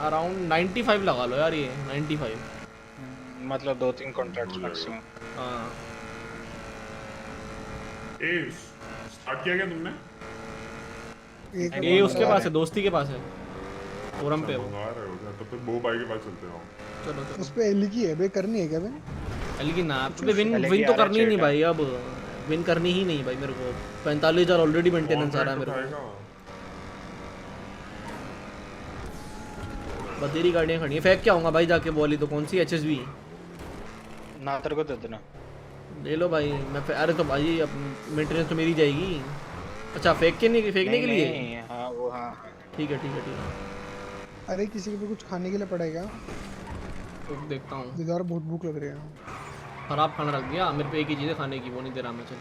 अराउंड 95 लगा लो यार, ये 95। मतलब 2-3 कॉन्ट्रैक्ट्स मैक्सिमम। हाँ ए स्टार्ट किया क्या तुमने? ये उसके पास है, दोस्ती के पास है, फोरम पे वो। मंगा रहे हो क्या? तो फिर वो भाई के पास चलते हैं। चलो उस पे एल की है बे, करनी है क्या बे? एल की ना पे विन तो करनी ही नहीं भाई, अब विन करनी ही नहीं भाई मेरे को। 45,000 ऑलरेडी मेंटेनेंस आ रहा है मेरे को। बतेरी गाड़ियाँ खड़ी हैं, फेंक क्या होगा भाई जाके बोली तो। कौन सी HSV ना तेरे को दे देना। ले लो भाई। अरे तो भाई अब मेंटेनेंस तो मेरी जाएगी। अच्छा फेंकने के लिए? हाँ वो हाँ ठीक है ठीक है ठीक है। अरे किसी को भी कुछ खाने के लिए पड़ेगा तो देखता हूँ। दीदार बहुत भूख लग रही है। खराब खाना रख दिया मेरे पे, एक ही चीज़ है खाने की, वो नहीं दे रहा मैं। चल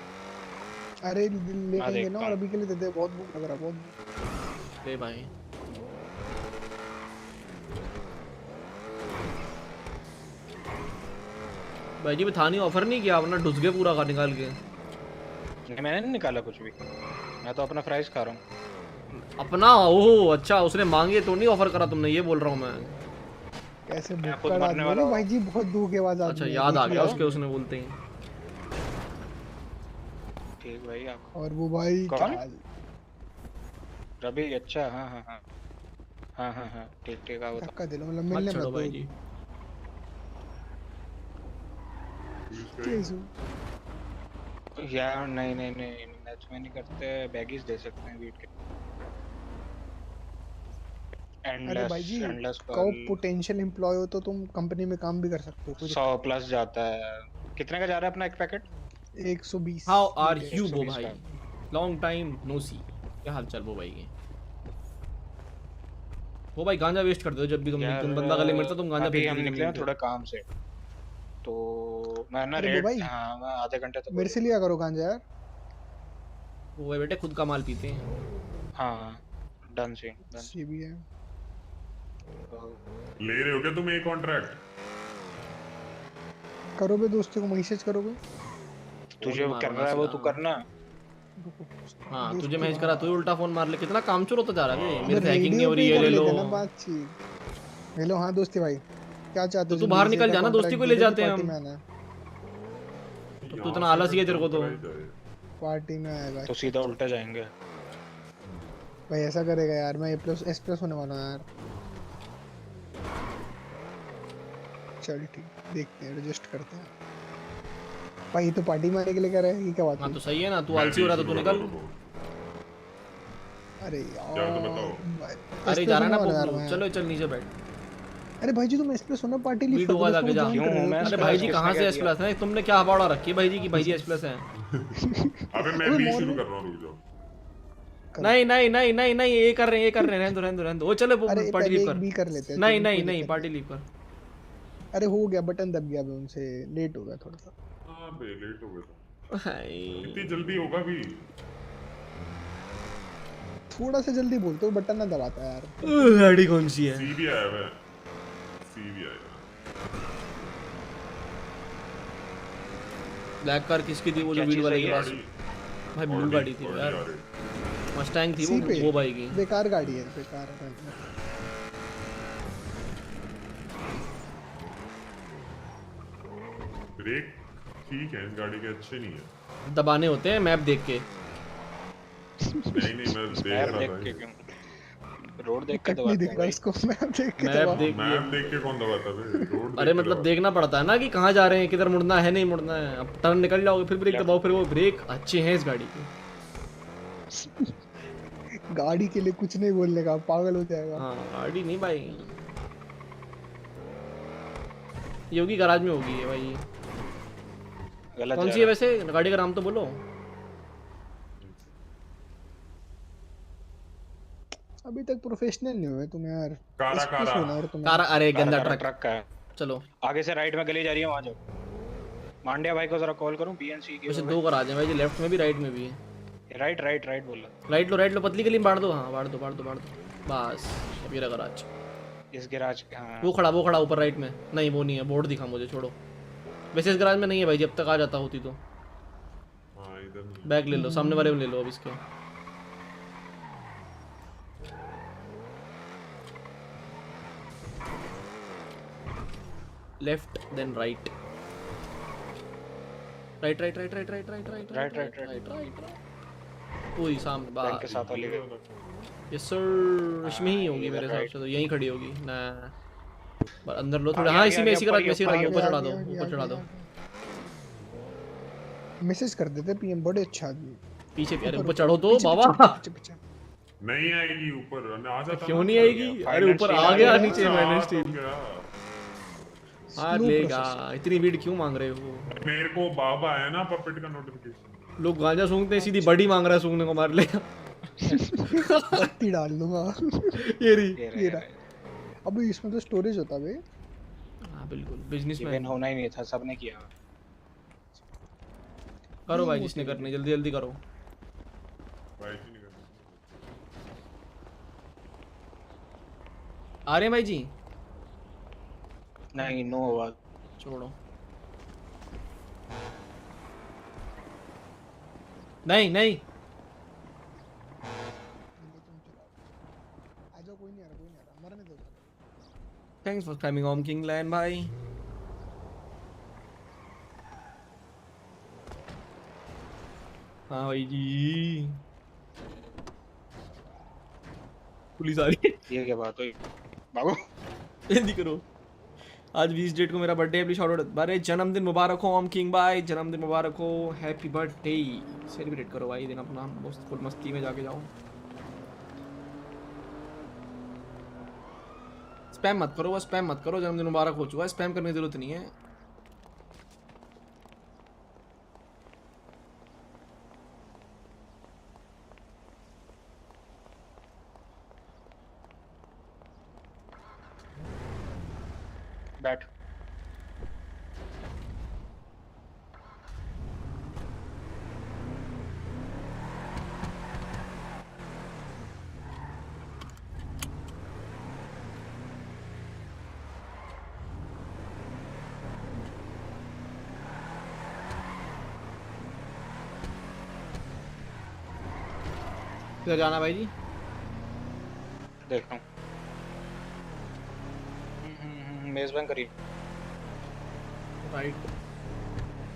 अरे लेके ना, और अभी के लिए दे दे, बहुत भूख लग रहा है बहुत। ले भाई। भाई जी था नहीं, ऑफर नहीं किया, वरना ढुस गए पूरा का निकाल के। नहीं मैंने नहीं निकाला कुछ भी, मैं तो अपना फ्राइज खा रहा हूँ। अपना? ओह अच्छा, उसने मांगे तो नहीं ऑफर करा तुमने, ये बोल रहा हूँ मैं। कैसे भुक्कड़ आदमी हो भाई जी, बहुत दुख के आवाज आती है। अच्छा याद आ गया उसके, उसने बोलते ही। ठीक भाई आप। और वो भाई कौन? रवि, अच्छा हाँ हाँ हाँ हाँ हाँ हाँ ठीक ठीक आओ। धक्का दे लो, मतलब मिलने मत भाई जी। यार नहीं नहीं नहीं मैच में नहीं करते, बैगीज दे सकते हैं बीट के। अरे भाई जी कब पोटेंशियल एम्प्लॉय हो तो तुम कंपनी में काम भी कर सकते हो। 100+ जाता है। कितने का जा रहा है अपना एक पैकेट? 120। हाउ आर यू वो भाई, लॉन्ग टाइम नो सी। क्या हाल चाल वो भाई के? वो भाई गांजा वेस्ट कर दो जब भी तुम बंदा गले मिलता तुम गांजा फेंक हम निकले हैं थोड़ा काम से, तो मैं ना रेट हाँ मैं आधे घंटे तक मेरे से लिया करो गांजा यार। वो बेटे खुद का माल पीते हैं। हाँ डन से भी है। ले रहे हो क्या तुम एक कॉन्ट्रैक्ट? करोगे दोस्तों को मैसेज करोगे? तुझे वो कर रहा है वो तू करना। हाँ तुझे मैसेज करा, तू उल्टा फोन मार ले। कितना काम चोर होता जा रहा है मेरे से, हैकिंग नहीं हो रही है। ले लो बातचीत। हेलो हाँ दोस्ती भाई क्या चाहते हो? तू बाहर निकल जाना, दोस्ती को ले जाते हैं हम। तो इतना आलस ही है तेरे को तो। पार्टी में आएगा तो सीधा उल्टा जाएंगे भाई। ऐसा करेगा यार, मैं A+ होने वाला हूँ यार। चल ठीक, देखते हैं, रजिस्टर करते हैं। भाई तो पार्टी में आने के लिए कह रहा है, ये क्या बात है? हाँ तो सही है ना, तू आलसी हो रहा था तू निकल। अरे यार अरे जा रहा ना पोपलो, चलो चल नीचे बैठ। अरे भाई जी तुम A+ होना, पार्टी लीव कर दो। जाके जा। अरे भाई जी कहाँ से A+ है? तुमने क्या हवाड़ा रखी है भाई जी की भाई जी A+ है? अबे मैं भी शुरू कर रहा हूँ, रुक जाओ। नहीं नहीं नहीं नहीं नहीं ये कर रहे हैं, ये कर रहे हैं, रहने दो। वो चले पार्टी लीव कर लेते हैं। नहीं नहीं नहीं पार्टी लीव कर। अरे हो गया, बटन दब गया अभी, उनसे लेट हो गया थोड़ा सा। हां बे लेट हो गया था। इतनी जल्दी होगा भी? थोड़ा सा जल्दी बोलते हो, बटन ना दबाता यार। गाड़ी कौन सी है? सी भी आया है, सी भी आया। ब्लैक कार किसकी थी? वो जो वीड वाले के पास भाई, ब्लू गाड़ी थी यार, मस्टैंग थी वो भाई की। बेकार गाड़ी है, बेकार है। ब्रेक ठीक है, इस गाड़ी के अच्छे नहीं है, दबाने होते हैं मैप देख के। नहीं नहीं मैं देख रहा था, रोड देख के दबाते हैं इसको। मैप देख के कौन दबाता है? रोड अरे मतलब देखना पड़ता है ना कि कहाँ जा रहे हैं, किधर मुड़ना है, नहीं मुड़ना है। अब टर्न निकल जाओगे फिर ब्रेक दबाओ, फिर वो ब्रेक अच्छे हैं इस गाड़ी के। गाड़ी के लिए कुछ नहीं बोलने का, पागल हो जाएगा। हाँ गाड़ी नहीं भाई, ये होगी गैराज में होगी ये भाई। कौन सी है वैसे गाड़ी का नाम तो बोलो। अभी तक प्रोफेशनल नहीं हुए तुम यार। कारा अरे गंदा ट्रक का है। चलो आगे से राइट में गली जा रही है, वहां जाओ। मांडिया भाई को जरा कॉल करूं, BNC की। वैसे दो गराज हैं भाई जी, लेफ्ट में भी राइट में भी है। राइट राइट राइट बोल रहा। राइट लो पतली गली में बांट दो। हाँ बांट दो बस। अब ये रहा गराज, इस गैराज। हाँ वो खड़ा ऊपर राइट में। नहीं वो नहीं है, बोर्ड दिखा मुझे, छोड़ो। वैसे इस गराज में नहीं है भाई, जब तक आ जाता होती तो। हाँ इधर नहीं। बैग ले लो, सामने वाले में ले लो अब इसके। Left then right, right right right right right right right right right right right. वही सामने बैंक के साथ वाली यस सर, इसमें ही होगी मेरे हिसाब से, तो यहीं खड़ी होगी ना। पर अंदर लो थोड़ा। हाँ इसी में, इसी गराज में, इसी गराज में। ऊपर चढ़ा दो, ऊपर चढ़ा दो। मैसेज कर देते पीएम, बड़े अच्छा आदमी। पीछे यार, ऊपर चढ़ो तो बाबा। नहीं आएगी ऊपर, आ जाता। क्यों नहीं आएगी? अरे ऊपर आ गया नीचे मैंने स्टील। हाँ लेगा, इतनी भीड़ क्यों मांग रहे हो? मेरे को बाबा है ना पपेट का नोटिफिकेशन। लोग गांजा सूंघते हैं, सीधी बड़ी मांग रहा है सूंघने को, मार लेगा। पत्ती डाल दूंगा। ये रहा। अबे इसमें तो स्टोरेज होता है। हाँ बिल्कुल, बिजनेसमैन होना ही नहीं था, सबने किया। करो भाई जिसने करनी, जल्दी जल्दी करो भाई जी। नहीं करना आ रहे हैं भाई जी? नहीं, नो आवाज छोड़ो। नहीं नहीं आजा, कोई नहीं आ रहा, कोई नहीं आ रहा, मरने दो। Thanks for coming home king land भाई। हाँ भाई जी, पुलिस आ रही है। ये क्या बात हुई बाबू? जल्दी करो, आज 20 डेट को मेरा बर्थडे है, प्लीज शाउट आउट। अरे जन्मदिन मुबारक हो होम किंग भाई, जन्मदिन मुबारक हो, हैप्पी बर्थडे। सेलिब्रेट करो भाई दिन अपना, मस्त फुल मस्ती में जाके जाओ। स्पैम मत करो, बस स्पैम मत करो। जन्मदिन मुबारक हो चुका है, स्पैम करने की जरूरत नहीं है। बैठ। किधर जाना भाई जी? देखता हूँ। मेजबान करीब। Right,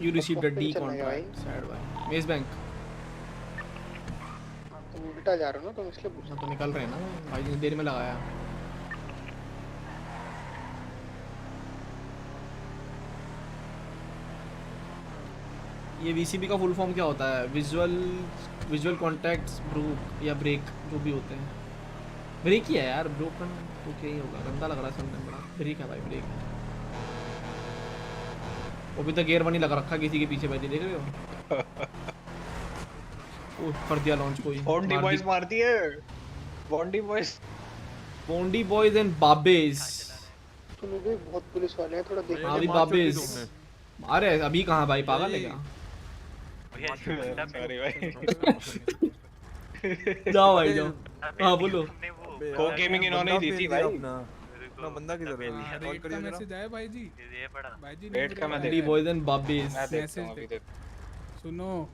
you received a D contract, sad भाई। मेज बैंक तुम उल्टा जा रहे हो ना, तुम इसलिए पूछ। तो निकल रहे हैं ना भाई जी, देर में लगाया। ये वीसीबी का फुल फॉर्म क्या होता है? विजुअल कॉन्टैक्ट्स ब्रोक या ब्रेक, जो भी होते हैं। ब्रेक ही है यार, ब्रोकन तो क्या ही होगा, गंदा लग रहा है सुनने में। बड़ा ब्रेक है भाई, ब्रेक है। वो भी तो गियर वन ही लगा रखा किसी के पीछे, भाई देख रहे हो? ओह कर दिया लॉन्च कोई। बॉन्डी बॉयज मारती है, बॉन्डी बॉयज एंड बाबेस। तुम भी बहुत पुलिस वाले हैं, थोड़ा देखो। हाँ भी बाबेस। अरे अभी कहाँ भाई, पागल है क्या? सॉरी भाई। जाओ भाई जाओ। हाँ बोलो। को गेमिंग इन्होंने ही दी थी भाई। अपना बंदा किधर है? कॉल कर मैसेज आया भाई जी। भाई जी वेट का मैं बॉन्डी बॉयज एंड बाबेस। मैसेज सुनो।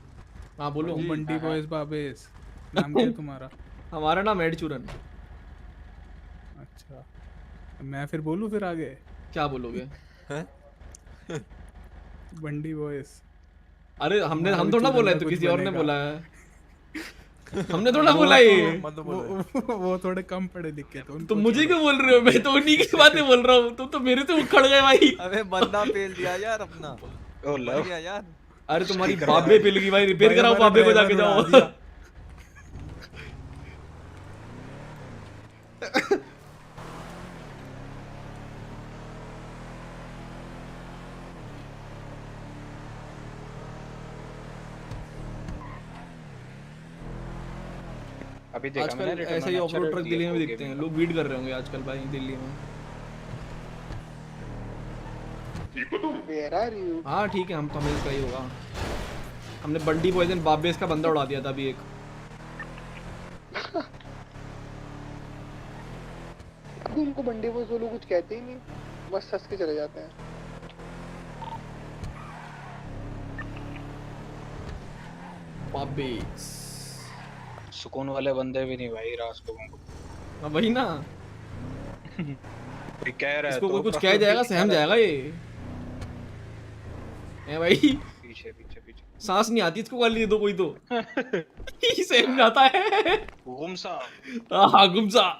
हाँ बोलो। बंडी बॉयज बाबेस, नाम क्या है तुम्हारा? हमारा नाम है चूरन। अच्छा, मैं फिर बोलूं फिर आगे? क्या बोलोगे? बंडी बॉयज। अरे हम थोड़ा बोला है, तो किसी और ने बोला है। हमने थोड़ा बोला ये। वो थोड़े कम पढ़े लिखे तो तुम मुझे क्यों बोल रहे हो? मैं तो उन्हीं की बातें बोल रहा हूँ। तुम तो मेरे से उखड़ गए भाई। अबे बंदा पेल दिया यार अपना। ओ लव यार। अरे तुम्हारी बाबे पिल गई भाई, रिपेयर कराओ बाबे को जाके जाओ। अभी देखा आजकल मैंने ऐसे ही ऑफ रोड ट्रक दिल्ली में भी दिखते हैं। लोग बीट कर रहे होंगे आजकल भाई दिल्ली में। हाँ ठीक है, हम तो हमें इसका ही होगा। हमने बंडी बॉयज एंड बाबेस का बंदा उड़ा दिया था अभी एक। अभी उनको बंडी बॉयज वो लोग कुछ कहते ही नहीं, बस हंस के चले जाते हैं। पाबेस सुकून वाले बंदे भी नहीं भाई रास लोगों को। हाँ वही ना, कोई कह रहा है इसको तो कोई कुछ कह जाएगा सहम जाएगा ये। है भाई, पीछे पीछे पीछे सांस नहीं आती इसको, गाली दे दो कोई तो सहम जाता है। गुमसा हाँ गुमसा।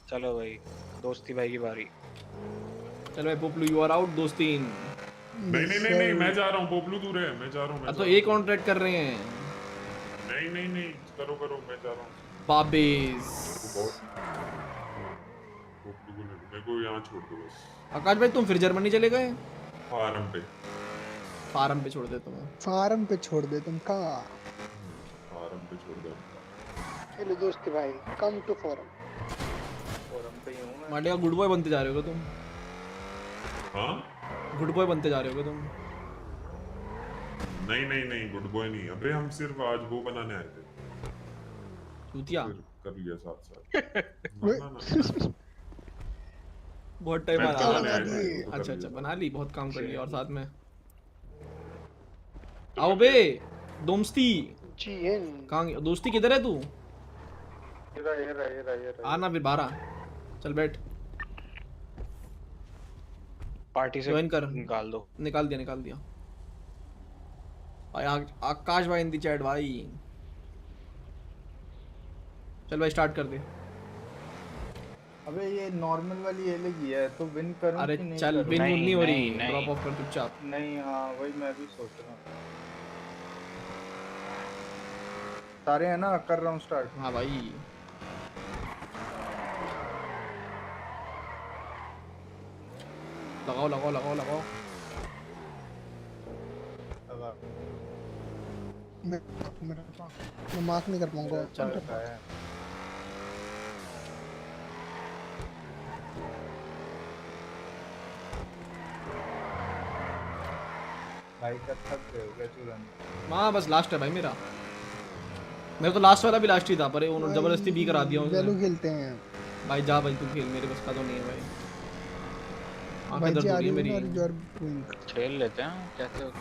चलो भाई दोस्ती भाई की बारी। चल भाई पोपलू यू आर आउट दोस्तीन। नहीं नहीं नहीं नहीं, मैं जा रहा हूँ पोपलू, दूर है, मैं जा रहा हूँ। अब तो एक कॉन्ट्रैक्ट कर रहे हैं। नहीं नहीं नहीं, करो करो, मैं जा रहा हूँ। पाबेस पोपलू को मेरे को यहाँ छोड़ दो बस। आकाश भाई तुम फिर जर्मनी चले गए? फार्म पे। फार्म पे छोड़ दे तुम्हें। फार्म पे छोड़ दे तुम कहाँ? फार्म पे छोड़ दो। हेलो दोस्त भाई, कम टू फार्म। फोरम पे ही हूँ मैं। माटिया गुड बॉय बनते जा रहे हो तुम? हाँ गुड बॉय बनते जा रहे हो तुम? नहीं नहीं नहीं, गुड बॉय नहीं, अबे हम सिर्फ आज वो बनाने आए थे। चूतिया कर लिया साथ साथ। बहुत टाइम मैं आ बनाने रहा आया था, है। वो कर अच्छा लिया। अच्छा बना ली, बहुत काम कर लिया। और साथ में आओ बे दोस्ती। कहाँ दोस्ती किधर है तू? ये आना फिर 12। चल बैठ, पार्टी से ज्वाइन कर। निकाल दो। निकाल दिया भाई। आकाश भाई इन दी चैट भाई। चल भाई स्टार्ट कर दे। अबे ये नॉर्मल वाली ये लगी है तो विन करूं अरे कि नहीं चल करूं? विन नहीं हो रही, नहीं। ड्रॉप ऑफ कर चुपचाप। नहीं हाँ वही मैं भी सोच रहा हूँ। सारे है ना, कर रहा हूँ स्टार्ट। हाँ भाई लगाओ। मैं मार्क नहीं कर पाऊंगा। चल रहा है भाई का थक गए हो क्या चूरन? हाँ बस लास्ट है भाई मेरा। मेरा तो लास्ट वाला भी लास्ट ही था, पर उन्होंने जबरदस्ती भी करा दिया वैल्यू उसने। खेलते हैं भाई जा भाई तू खेल, मेरे बस का तो नहीं है भाई। आंखें भाई दर्द जी हो आ रही है रही मेरी। है और योर गोइंग। खेल लेते हैं कहते हो तो।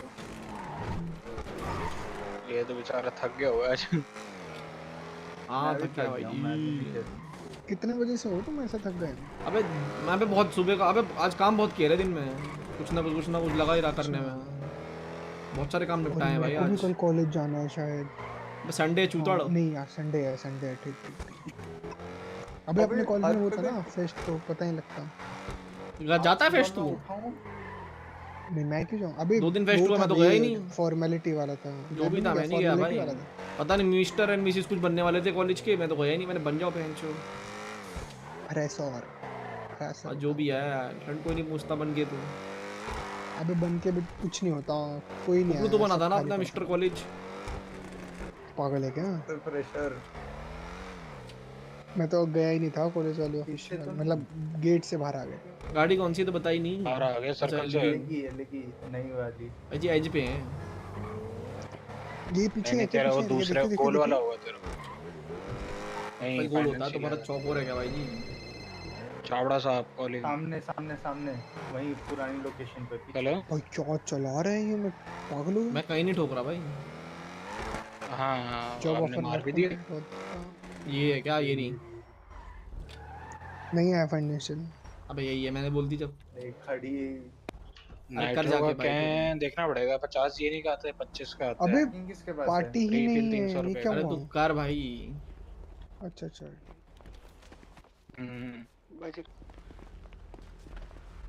ये तो बेचारा थक गया हुआ है आज। हाँ मैं भी थक गया थक गया हूँ, मैं भी नहीं भाई। खेल। कितने बजे से हो तुम ऐसा थक गए? अबे मैं पे बहुत सुबह का, अबे आज काम बहुत किया है दिन में, कुछ ना कुछ लगा ही रहा करने में। बहुत सारे काम निपटाए हैं भाई मेरे को भी आज। कल कॉलेज जाना है शायद। संडे चूताड़। नहीं यार संडे है ठीक। अबे अपने कॉलेज में वो था ना फेस्ट, तो पता ही लगता। जाता है फेस्ट तू? नहीं मैं क्यों जाऊं? अबे 2 दिन फेस्ट हुआ, मैं तो गया ही नहीं। फॉर्मेलिटी वाला था जो भी था मैं नहीं गया भाई। पता नहीं मिस्टर एंड मिसेस कुछ बनने वाले थे कॉलेज के, मैं तो गया ही नहीं। मैंने बन जाओ पहनचो फ्रेशर जो भी है, ठंड कोई नहीं पूछता बन गए तू। अबे बन के भी कुछ नहीं होता, कोई नहीं तू तो बना था ना अपना मिस्टर कॉलेज। पागल है क्या? फ्रेशर मैं तो गया ही नहीं था कॉलेज वाले ऑफिस, मतलब गेट से बाहर आ गए। गाड़ी कौन सी तो बताई नहीं। बाहर आ गए सर्कल से। लगी नई वाली जी एज पे हैं। ये पीछे नहीं तेरा वो दूसरा गोल वाला होगा तेरा। नहीं गोल होता तो बड़ा चौक हो रहेगा भाई जी। चावड़ा साहब कॉलेज सामने वही पुरानी लोकेशन पे। चलो भाई क्या चला रहे हैं ये, मैं पागल हूं। मैं कहीं नहीं ठोक रहा भाई। हाँ जॉब आपने ऑफर मार भी दिया। ये है क्या? ये नहीं है फाइनेंशियल। अबे यही है, मैंने बोल दी जब खड़ी नाइट्रो का क्या देखना पड़ेगा। 50 ये नहीं कहते 25 का आता है। अबे किसके पास पार्टी ही नहीं है, ये क्या अरे हुआ? तू कर भाई। अच्छा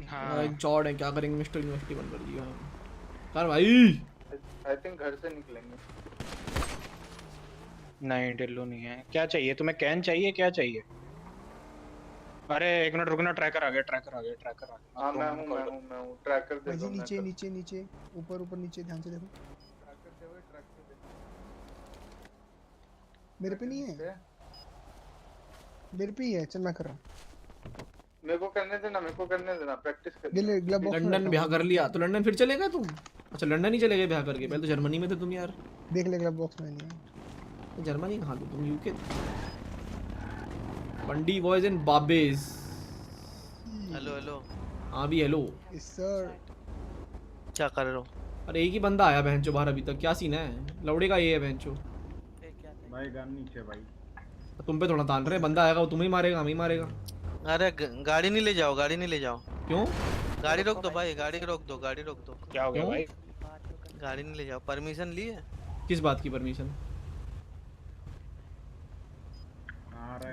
हाँ चौड़ है, क्या करेंगे मिस्टर यूनिवर्सिटी बंद कर दिया। कर भाई। आई थिंक घर से निकलेंगे। नहीं टिल्लू नहीं है। क्या चाहिए तुम्हें? कैन चाहिए? क्या चाहिए? अरे एक मिनट रुकना, ट्रैकर आ गया। हाँ मैं हूँ ट्रैकर दे दो। नीचे ऊपर नीचे ध्यान से देखो। मेरे पे नहीं है, मेरे पे ही है। चल मैं कर रहा हूँ। मेरे को करने देना प्रैक्टिस कर। ले ग्लव बॉक्स में लंदन ब्याह कर लिया तो लंदन फिर चले गए तुम? अच्छा लंदन ही चले गए ब्याह करके, पहले तो जर्मनी में थे तुम यार। देख ले ग्लव बॉक्स में नहीं है। जर्मनी कहाँ तो तुम यूके बंडी boys and babes. Hello hello. हाँ भी हेलो सर। क्या कर रहे हो? अरे एक ही बंदा आया बहनचो बाहर अभी तक, क्या सीन है? लौड़े का ये है बहनचो। भाई गन नीचे भाई। तुम पे थोड़ा तान रहे, बंदा आएगा वो तुम्हें मारेगा, हमें मारेगा। अरे गाड़ी नहीं ले जाओ, गाड़ी नहीं ले जाओ। क्यों? गाड़ी रोक दो भाई, गाड़ी रोक दो, गाड़ी रोक दो। क्या हो गया भाई? गाड़ी नहीं ले जाओ, परमिशन ली है? किस बात की परमिशन?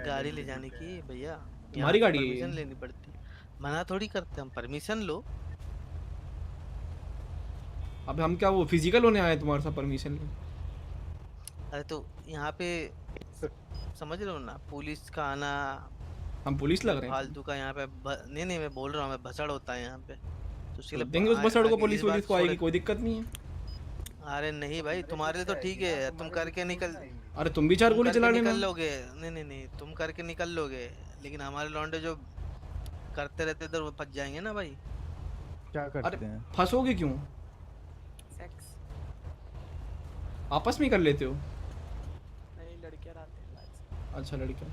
गाड़ी ले जाने की भैया। तुम्हारी गाड़ी है परमिशन लेनी पड़ती, मना थोड़ी करते हम, परमिशन लो। अब हम क्या वो फिजिकल होने आए तुम्हारे साथ परमिशन ले? अरे तो यहाँ पे समझ रहे हो ना, पुलिस का आना। हम पुलिस लग रहे हैं? फालतू का यहाँ पे नहीं नहीं, मैं बोल रहा हूँ, मैं भसड़ होता है यहाँ पे, तो इसके लिए देंगे उस बसड़ को, पुलिस इस बार वुलिस को आएगी, कोई दिक्कत नहीं है। अरे नहीं भाई, तुम्हारे लिए तो ठीक है, तुम करके निकल। अरे तुम भी 4 गोली चला लेना। निकल लोगे, नहीं नहीं नहीं, तुम करके निकल लोगे, लेकिन हमारे लौंडे जो करते रहते इधर वो फंस जाएंगे ना भाई। क्या करते हैं? फंसोगे क्यों? आपस में कर लेते हो? नहीं, लड़कियां रहते हैं। अच्छा लड़कियां।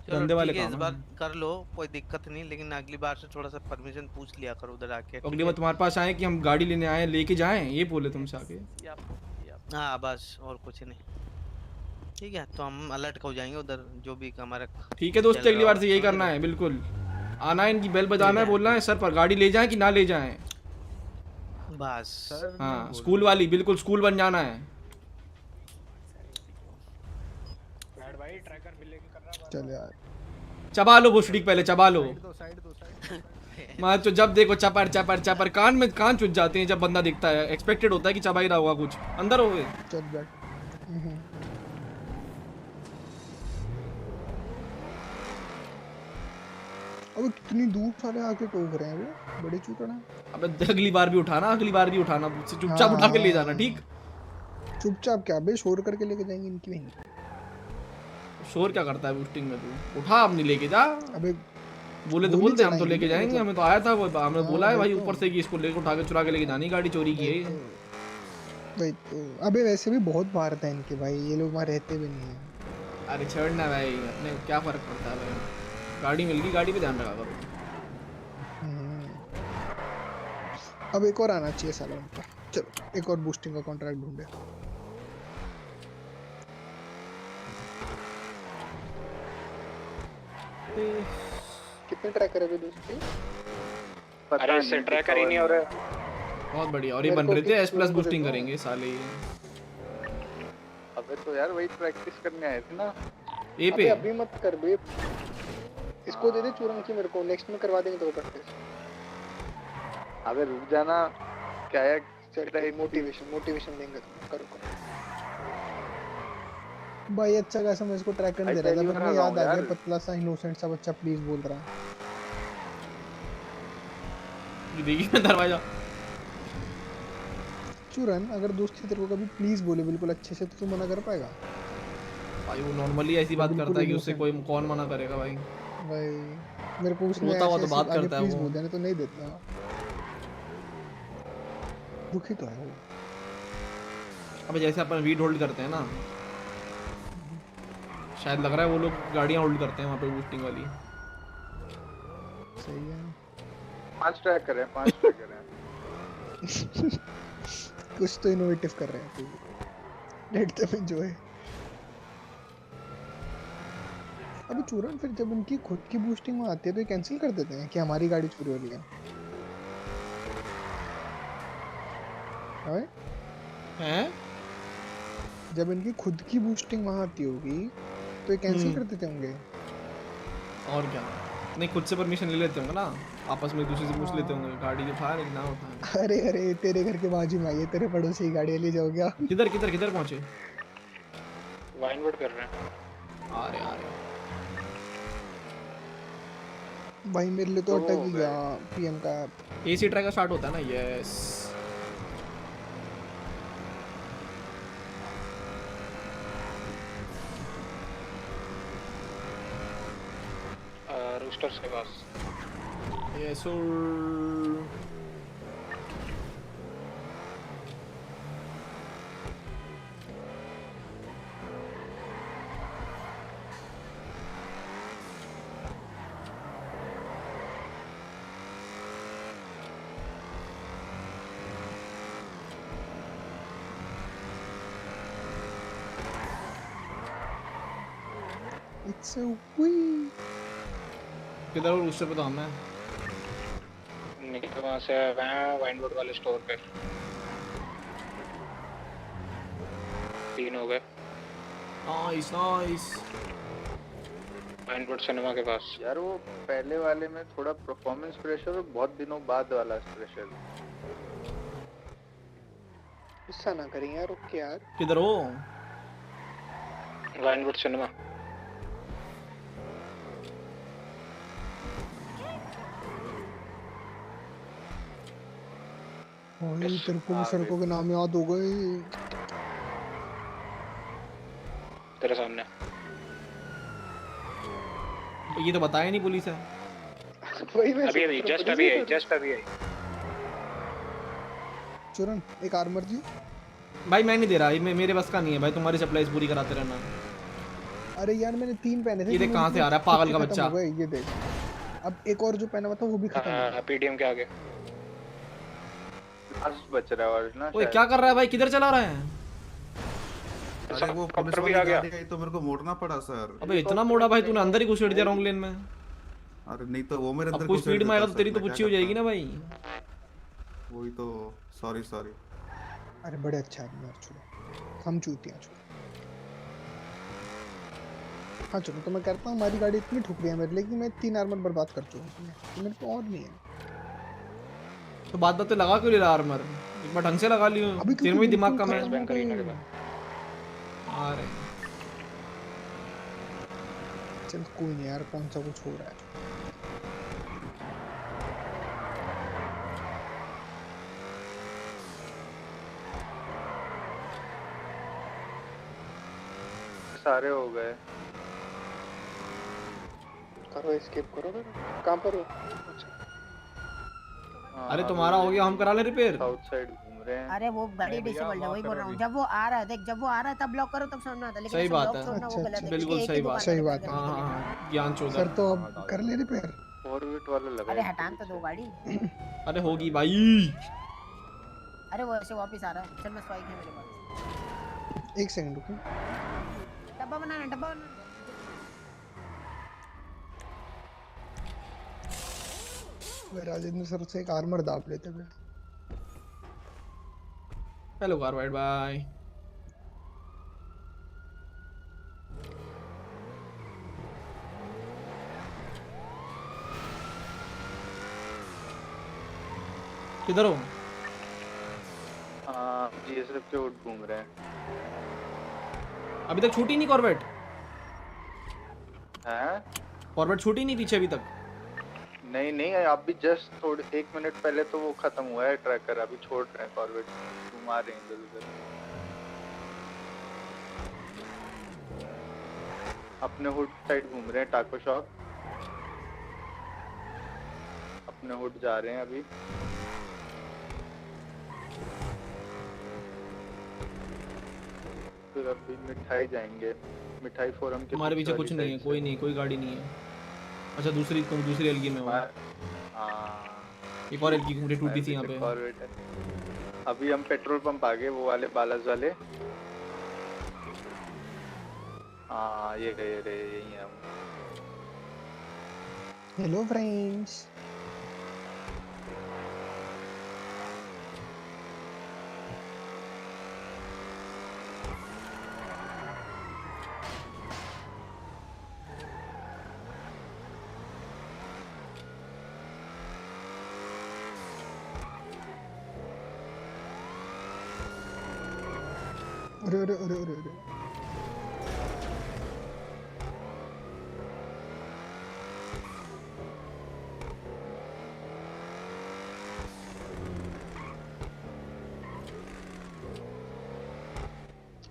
चलो वाले ठीक है, काम इस है। बार कर लो, कोई दिक्कत नहीं, लेकिन अगली बार से थोड़ा सा परमिशन पूछ लिया करो उधर आके। अगली बार तुम्हारे पास आए कि हम गाड़ी लेने आए, लेके जाएं, ये बोले तुमसे आके। हाँ बस, और कुछ नहीं। ठीक है, तो हम अलर्ट हो जाएंगे उधर, जो भी हमारा। ठीक है दोस्त, अगली बार से यही करना है, बिल्कुल आना है, इनकी बेल बजाना है, बोलना है सर पर गाड़ी ले जाएं कि ना ले जाएं। बस हाँ स्कूल वाली, बिल्कुल स्कूल बन जाना है। भाई ट्रैकर भी लेके कर रहा है। चल यार चबा लो बुशडिक, पहले चबा लो। मैं तो जब देखो चपर चपर चपर, कान में कान चुज जाते हैं जब बंदा दिखता है, एक्सपेक्टेड होता है कि चबा ही रहा होगा कुछ। अंदर हो गए। चल बैठ। अब कितनी दूर सारे आके टोक रहे हैं वो, बड़े चूतड़ हैं। अबे अगली बार भी उठाना, अगली बार भी उठाना, चुपचाप उठा के ले जाना, ठीक? चुपचाप क्या बे, शोर करके लेके जाएंगे इनकी वहीं। शोर क्या करता है बूस्टिंग में तू? उठा, अपनी लेके जा। अबे बोले तो बोलते, हम तो लेके जाएंगे, हमें तो आया था वो, हमें बोला है भाई ऊपर से कि इसको लेके उठा के चुरा के लेके जानी, गाड़ी चोरी की है। भाई तो अबे वैसे भी बहुत भारत है इनके भाई, ये लोग वहाँ रहते भी नहीं है। अरे छोड़ना भाई, अपने क्या फर्क पड़ता है भाई, गाड़ी मिल गई, गाड़ी पे ध्यान रखा करो। अब एक और आना चाहिए साला उनका। चलो एक और बूस्टिंग का कॉन्ट्रैक्ट ढूंढे। कितने ट्रैकर है दोस्तों? अरे इससे ट्रैकर ही नहीं हो रहा। बहुत बढ़िया, और ये बन रहे थे S+ बूस्टिंग करेंगे साले। अबे तो यार वही प्रैक्टिस करने आए थे ना। ए पे अभी मत कर बे, इसको दे दे चूरन की, मेरे को नेक्स्ट में करवा देंगे तो प्रैक्टिस। अबे रुक जाना, क्या है, चल रहा है मोटिवेशन देंगे, करो भाई। अच्छा खासा मैं इसको ट्रैक करने दे रहा था, फिर मुझे याद आ गया पतला सा इनोसेंट सा बच्चा प्लीज बोल रहा है। ये देखिए दरवाजा। चूरन अगर दोस्त तेरे को कभी प्लीज बोले बिल्कुल अच्छे से, तो तू मना कर पाएगा? भाई वो नॉर्मली ऐसी बात करता है कि उससे कोई कौन मना करेगा भाई। भाई मेरे को उसने रोता हुआ तो बात करता है प्लीज वो। बोल देना तो नहीं देता, दुखी तो है वो। अबे जैसे अपन वीड होल्ड करते हैं ना, शायद लग रहा है वो लोग गाड़ियां होल्ड करते हैं वहाँ पे बूस्टिंग वाली। सही है। 5 ट्रैक करें, 5 ट्रैक करें। कुछ तो इनोवेटिव कर रहे हैं, लेट देम एंजॉय। अबे चूरन फिर जब उनकी खुद की बूस्टिंग में आती है तो ये कैंसिल कर देते हैं कि हमारी गाड़ी चोरी हो रही है? हैं? जब इनकी खुद की बूस्टिंग वहाँ आती होगी तो ये कैंसिल कर देते होंगे। और क्या, नहीं खुद से परमिशन ले लेते होंगे ना, आपस में एक दूसरे से पूछ लेते होंगे गाड़ी उठाए लेकिन ना उठाए। अरे अरे तेरे घर के बाजू में आई है, तेरे पड़ोसी की गाड़ी ले जाओ क्या? किधर किधर किधर पहुंचे? वाइनवुड कर रहे हैं। आ रहे भाई मेरे लिए तो अटक ही गया पीएम का। एसी ट्रैकर स्टार्ट होता है ना? यस। रूस्टर्स के पास। Yes sir. So we किधर हो उससे पता मैं निकल वहाँ से वाइनवुड वाले स्टोर पे 3 हो गए। Nice nice. वाइनवुड सिनेमा के पास। यार वो पहले वाले में थोड़ा परफॉर्मेंस प्रेशर और बहुत दिनों बाद वाला प्रेशर। गुस्सा ना करें यार, ओके यार। किधर हो? Winwood cinema. भाई तेरे को भी सड़कों के नाम याद हो गए। तेरे सामने। ये तो बताया नहीं पुलिस है। अभी जस्ट अभी आई। चुरन एक आर्मर जी। भाई मैं नहीं दे रहा, मेरे बस का नहीं है भाई, तुम्हारी सप्लाईज पूरी कराते रहना। अरे यार मैंने 3 पहने थे। ये देख कहाँ से आ रहा है पागल का बच्चा। ये देख अब एक और जो पहना हुआ था वो भी खत्म हो गया। पीटीएम के आगे बच रहा है और ना। ओए क्या कर रहा है भाई, किधर चला रहा है? अरे वो पुलिस वाली गाड़ी आई तो मेरे को मोड़ना पड़ा सर। अबे इतना मोड़ा भाई, तूने अंदर ही घुसेड़ दिया रॉन्ग लेन में। अरे नहीं तो वो मेरे अंदर कुछ स्पीड में आएगा तो तेरी तो पुच्ची हो जाएगी ना भाई। वही तो सॉरी। अरे बड़े अच्छा आदमी यार, छोड़ो हम चूतियां छोड़ो। हाँ चलो तो मैं करता हूँ, हमारी गाड़ी इतनी ठुक रही है मेरे, लेकिन मैं 3 आर्मर बर्बाद कर चुका हूँ, मेरे को और नहीं है। तो बात तो लगा क्यों ले रहा आर्मर? एक बार ढंग से लगा लियो, तेरे में भी दिमाग कम है। अरे चल कोई नहीं यार, कौन सा कुछ हो रहा है। सारे हो गए। करो एस्केप करो। कहाँ पर हो? अरे तुम्हारा हो गया, हम करा ले रिपेयर। साउथ साइड घूम रहे हैं। अरे वो गाड़ी डिसेबल्ड है, वही बोल रहा हूँ। जब वो आ रहा है देख, जब वो आ रहा है तब ब्लॉक करो, तब समझ में आता है। लेकिन सही बात है, बिल्कुल सही बात है। हाँ ज्ञान चौधरी सर तो अब कर ले रिपेयर। फॉरवर्ड वाला लगा। अरे हटान तो दो गाड़ी। अरे होगी भाई। अरे वो ऐसे वापस आ रहा है। चल मैं स्पाइक है मेरे पास। 1 सेकंड रुको। डब्बा बनाना। राजेंद्र सर से एक आर्मर दाप लेते हुए। हेलो कारवाइड बाय। किधर हो? जीएसएफ के उठ घूम रहे हैं। अभी तक छूटी नहीं कॉर्वेट? हैं? कॉर्वेट छूटी नहीं पीछे अभी तक? नहीं आप भी जस्ट थोड़े 1 मिनट पहले तो वो खत्म हुआ है ट्रैकर, अभी छोड़ रहे हैं कॉर्वेट, घुमा रहे हैं इधर। अपने हुड साइड घूम रहे हैं, टाको शॉप अपने हुड जा रहे हैं अभी। फिर अभी मिठाई जाएंगे, मिठाई फोरम के हमारे पीछे कुछ नहीं है, कोई नहीं, कोई गाड़ी नहीं है। अच्छा दूसरी एलगी में हो। एक और एलगी घूमते टूटी थी यहाँ पे। अभी हम पेट्रोल पंप आ गए, वो वाले बालाज वाले। हाँ ये गए रे, यही है हम। Hello friends. अरे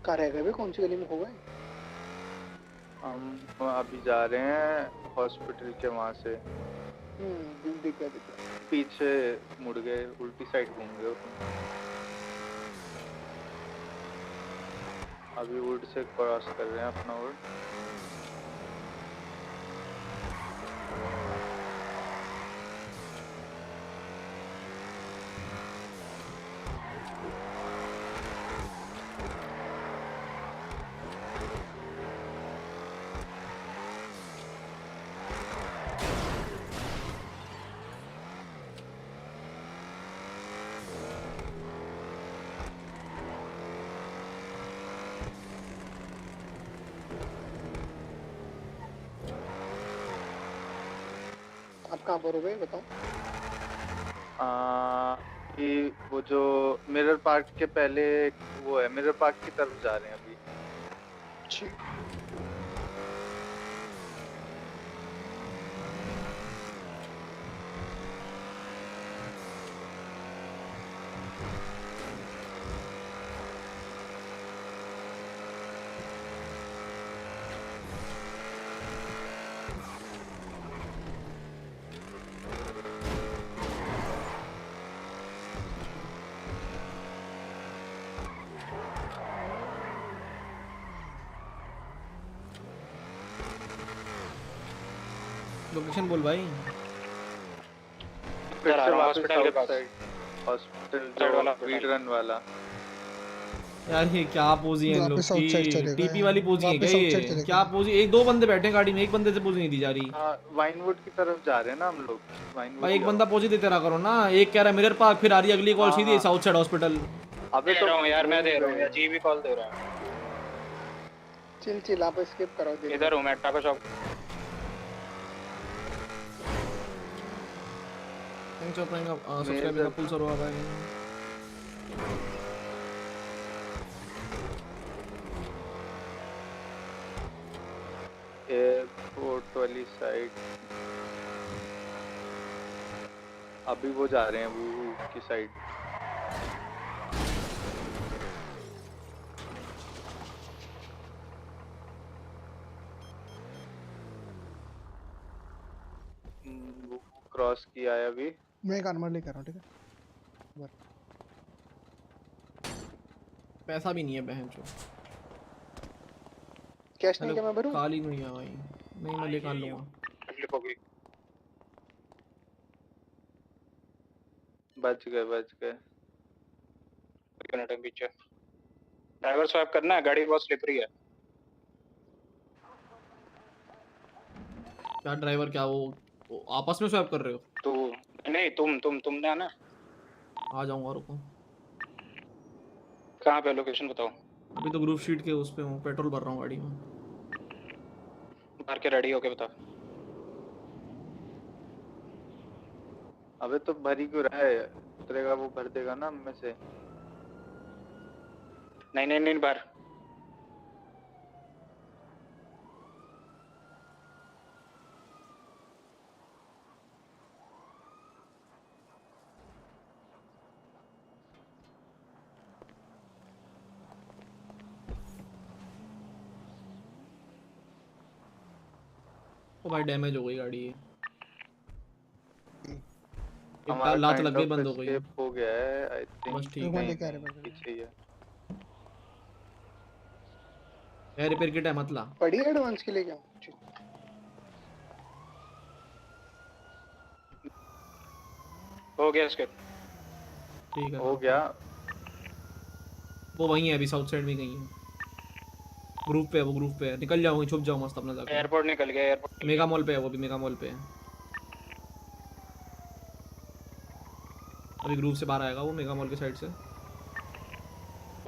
कहाँ रह गए? कौन सी गली में हो गए? हम अभी जा रहे हैं हॉस्पिटल के वहाँ से। दिखा पीछे मुड़ गए, उल्टी साइड घूम गए। अभी वुड से क्रॉस कर रहे हैं अपना वुड। आप कहाँ पर हो गए बताओ? कि वो जो मिरर पार्क के पहले वो है, मिरर पार्क की तरफ जा रहे हैं अभी। लोकेशन बोल भाई। फिर से वापस हॉस्पिटल के पास। हॉस्पिटल साइड जो वाला वीड रन वाला। यार ये क्या पोजी है इन लोग वापस आउटसाइड की? चले गए टीपी वाली पोजी है क्या वापस आउटसाइड ये? चले क्या पोजी? एक दो बंदे बैठे हैं गाड़ी में, एक बंदे से पोजी नहीं दी जा रही। हाँ, वाइनवुड की तरफ जा रहे हैं ना हम लोग। वाइनवुड भाई एक बंदा पोजी देते रहा करो ना। एक कह रहा है मिरर पार्क, फिर आ रही अगली कॉल सीधी साउथ साइड हॉस्पिटल। अबे तो यार मैं दे रहा हूँ, जी भी कॉल दे रहा है। चिल आप स्किप करो। इधर हूँ मैं, टाको शॉप। थैंक्स फॉर प्लाइंग अप सब्सक्राइबिंग अप पुल सरवा भाई। एयरपोर्ट वाली साइड अभी वो जा रहे हैं वो की साइड। वो क्रॉस किया है अभी। मैं एक आर्मर लेकर आ रहा हूँ, ठीक है? पैसा भी नहीं है बहन चो। कैश नहीं क्या मैं भरूं? खाली नहीं है भाई। नहीं मैं लेकर लूंगा। बच गए। पीछे ड्राइवर स्वैप करना है, गाड़ी बहुत स्लिपरी है। क्या ड्राइवर? क्या वो आपस में स्वैप कर रहे हो? तो नहीं तुमने आना। आ जाऊंगा, रुको। कहाँ पे लोकेशन बताओ। अभी तो ग्रुप शीट के उस पे हूँ, पेट्रोल भर रहा हूँ गाड़ी में। भर के रेडी होके बता। अबे तो भर ही क्यों रहा है? उतरेगा वो भर देगा ना हम में से। नहीं भर। ओ भाई डैमेज हो गई गाड़ी। हमारा लात kind लग गई, of बंद हो गई। escape हो गया है आई थिंक। बस ठीक है। पीछे ही है। एयर रिपेयर किट है मत ला। पड़ी एडवांस के लिए क्या? हो गया इसके। ठीक है हो गया। वो वहीं है अभी, साउथ साइड में कहीं है। ग्रुप पे है वो, ग्रुप पे है। निकल जाओ वहीं, छुप जाओ मस्त अपना जाके। एयरपोर्ट निकल गया। एयरपोर्ट मेगा मॉल पे है वो भी, मेगा मॉल पे है। अभी ग्रुप से बाहर आएगा वो, मेगा मॉल की साइड से।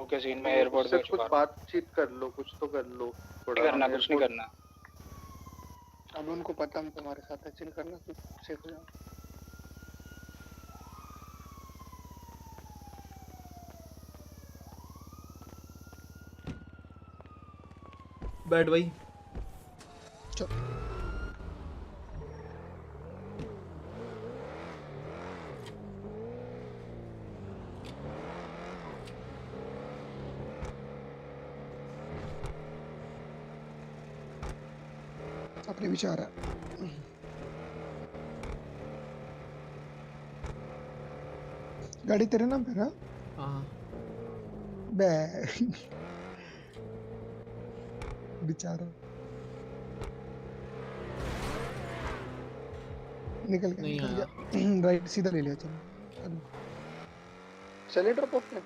ओके सीन में एयरपोर्ट से पे कुछ बातचीत कर लो, कुछ तो कर लो। कुछ नहीं करना। अब उनको पता हम तुम्हारे साथ है, चिल करना, कुछ सेफ हो जाओ। बैठ भाई। अपने विचार है। गाड़ी तेरे नाम पे ना? हाँ। बे बेचारा निकल गया। राइट सीधा ले लिया। चले ड्रॉप ऑफ में।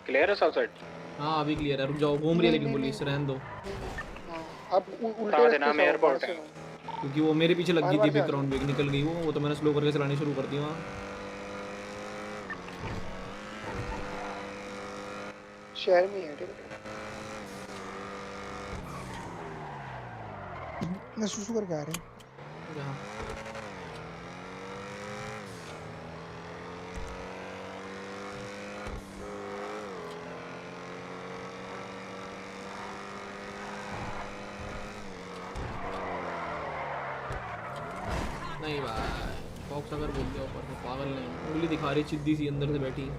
क्लियर है साउथ साइड? हाँ अभी क्लियर है। रुक जाओ, घूम रही है लेकिन पुलिस, रहने दो। अब उल्टे देना में एयरपोर्ट है। क्योंकि वो मेरे पीछे लग गई थी बैकग्राउंड में, निकल गई वो तो मैंने स्लो करके चलानी शुरू कर दी वहाँ। शहर में है, ठीक है? मैं सुसु करके आ रहे हैं। नहीं भाई फॉक्स अगर बोल दिया ऊपर से पागल नहीं, उंगली दिखा रही चिद्दी सी अंदर से बैठी।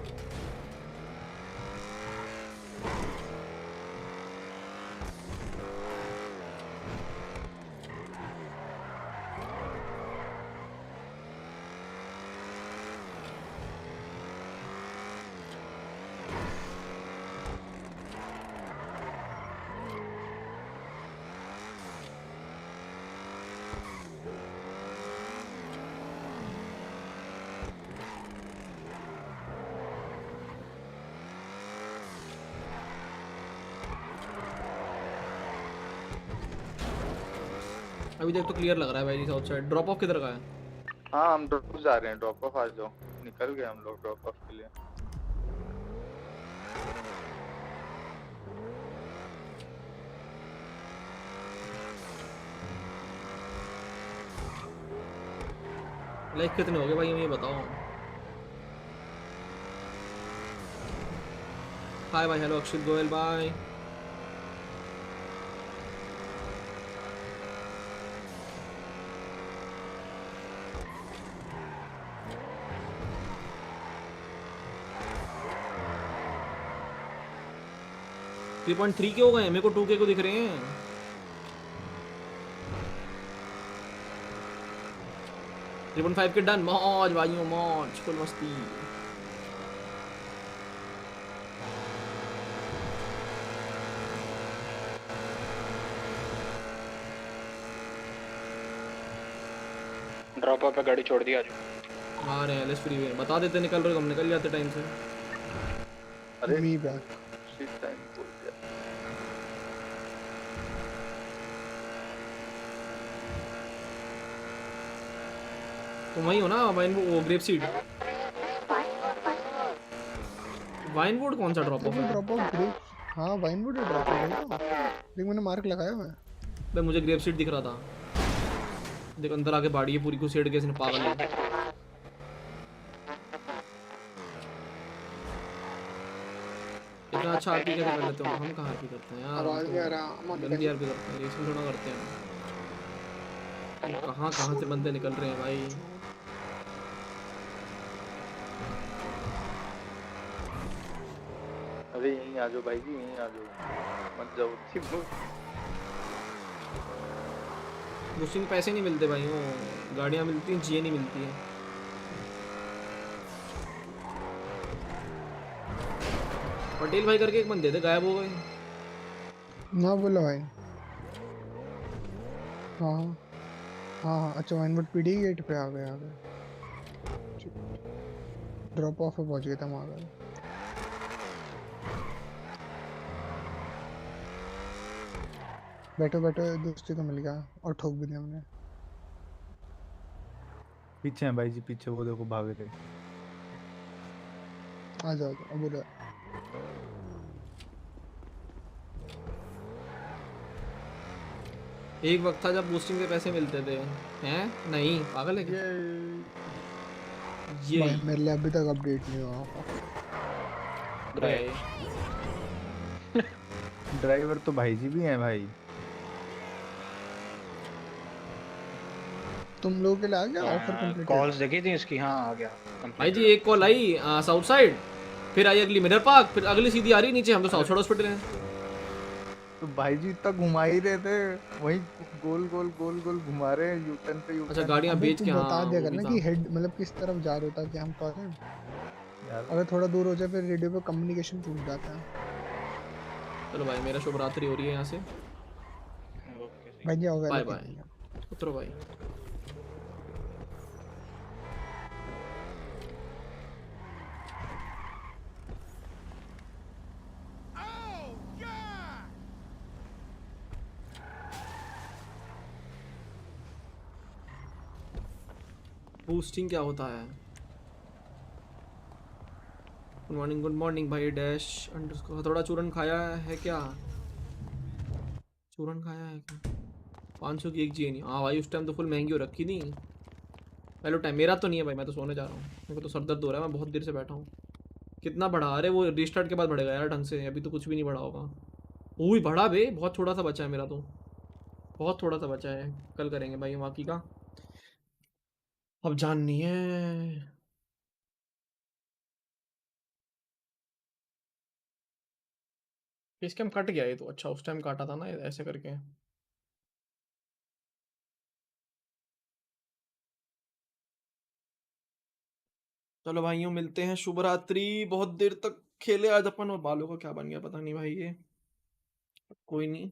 अभी तक तो क्लियर लग रहा है भाई जी साउथ साइड। ड्रॉप ऑफ किधर का है? हाँ हम ड्रॉप जा रहे हैं, ड्रॉप ऑफ आ जाओ, निकल गए हम लोग ड्रॉप ऑफ के लिए। लाइक कितने हो गए भाई, हम ये बताओ। हाय भाई, हेलो अक्षित गोयल भाई। थ्री 3.3 के हो गए, मेरे को 2K को दिख रहे हैं। ट्रिपल 5 के डन। मौज भाइयों मौज, फुल मस्ती। ड्रॉप पे गाड़ी छोड़ दिया आज। आ रहे हैं, लेट्स फ्री वे बता देते निकल रहे हो, हम निकल जाते टाइम से। अरे मी बैक शिट टाइम बोल दिया। तो वही हो ना वाइन वो ग्रेप सीड। वाइनवुड कौन सा ड्रॉप ऑफ है? ड्रॉप ऑफ ग्रेप, हाँ वाइनवुड ड्रॉप ऑफ है। देख मैंने मार्क लगाया हुआ है। भाई मुझे ग्रेप सीड दिख रहा था। देख अंदर आके बाड़ी है पूरी घुसेड़ के, इसने पागल है। इतना अच्छा आरपी कैसे कर लेते हो? हम कहाँ आरपी करते हैं यार, आवाज नहीं आ रहा। गंदी आरपी करते हैं, रेसिंग थोड़ा करते हैं। कहाँ कहाँ से बंदे निकल रहे हैं भाई। अरे यहीं आ जाओ भाई जी, यहीं आ जाओ, मत जाओ उसी बुशिंग पैसे नहीं मिलते भाई, वो गाड़ियाँ मिलती हैं, चीजें नहीं मिलती है। पटेल भाई करके एक बंदे थे, गायब हो गए। ना बोला भाई। हाँ हाँ हाँ, अच्छा वाइनवुड पीडी गेट पे आ गए, आ गए। ड्रॉप ऑफ पे पहुंच गए थे हम, आ गए। बैठो बैठो, दोस्ती को मिल गया और ठोक भी दिया हमने। पीछे हैं भाई जी, पीछे वो देखो भाग रहे। आ जाओ अब बोलो। एक वक्त था जब बूस्टिंग के पैसे मिलते थे, हैं? नहीं पागल है क्या? ये मेरे लिए अभी तक अपडेट नहीं हुआ। ड्राइवर तो भाई जी भी हैं भाई। तुम लोगों के लिए आ गया ऑफर कंप्लीट? कॉल्स देखी थी इसकी? हाँ आ गया भाई जी। एक कॉल आई साउथ साइड, फिर आई अगली मिरर पार्क, फिर अगली सीधी आ रही नीचे। हम तो साउथ साइड हॉस्पिटल हैं। तो भाई जी इतना घुमा ही रहे थे, वही गोल गोल गोल गोल घुमा रहे हैं, यू टर्न पे यू टर्न। अच्छा गाड़ियां बेच के, बता दिया करना कि हेड मतलब किस तरफ जा रहे हो, ताकि हम करें। अगर थोड़ा दूर हो जाए फिर रेडियो पे कम्युनिकेशन टूट जाता है। चलो भाई, मेरा शुभ रात्रि हो रही है यहाँ से। भाई जी बाय बाय, उतरो भाई। बूस्टिंग क्या होता है? गुड मॉर्निंग भाई। डैश अंडरस्कोर थोड़ा चूरन खाया है क्या? चूरन खाया है क्या? 500 की एक जी नहीं। हाँ भाई उस टाइम तो फुल महंगी हो रखी थी। हेलो टाइम मेरा तो नहीं है भाई, मैं तो सोने जा रहा हूँ। मेरे को तो सर दर्द हो रहा है, मैं बहुत देर से बैठा हूँ। कितना बढ़ा? अरे वो रिस्टार्ट के बाद बढ़ेगा यार ढंग से, अभी तो कुछ भी नहीं बढ़ा होगा। वो बढ़ा बे, बहुत थोड़ा सा बचा है मेरा तो, बहुत थोड़ा सा बचा है। कल करेंगे भाई बाकी का। अब जाननी है। इसके हम कट गया ये तो। अच्छा उस टाइम काटा था ना ऐसे करके। चलो भाइयों मिलते हैं, शुभ रात्रि। बहुत देर तक खेले आज अपन, और बालों का क्या बन गया पता नहीं भाई ये। कोई नहीं,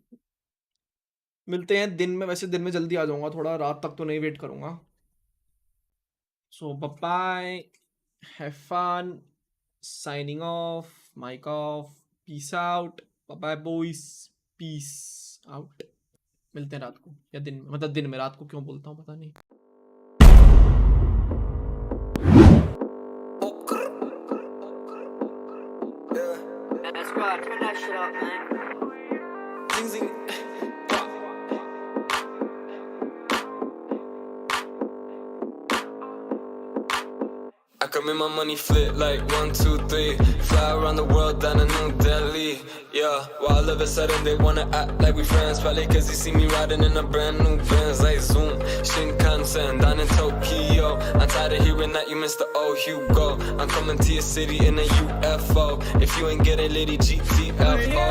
मिलते हैं दिन में। वैसे दिन में जल्दी आ जाऊंगा, थोड़ा रात तक तो नहीं वेट करूंगा। So bye, have fun, signing off, mic off, peace out, bye boys, peace out. मिलते हैं रात को या दिन में, मतलब दिन में, रात को क्यों बोलता हूँ पता नहीं। Turn that shit up, man. Zing zing. I come in my money flip like 1, 2, 3. Fly around the world down to New Delhi. Yeah, while all of a sudden they wanna act like we friends. Probably cause they see me riding in a brand new Benz. Like Zoom, Shinkansen, down in Tokyo. I'm tired of hearing that you missed the old Hugo. I'm coming to your city in a UFO. If you ain't get it, lady, GTFO.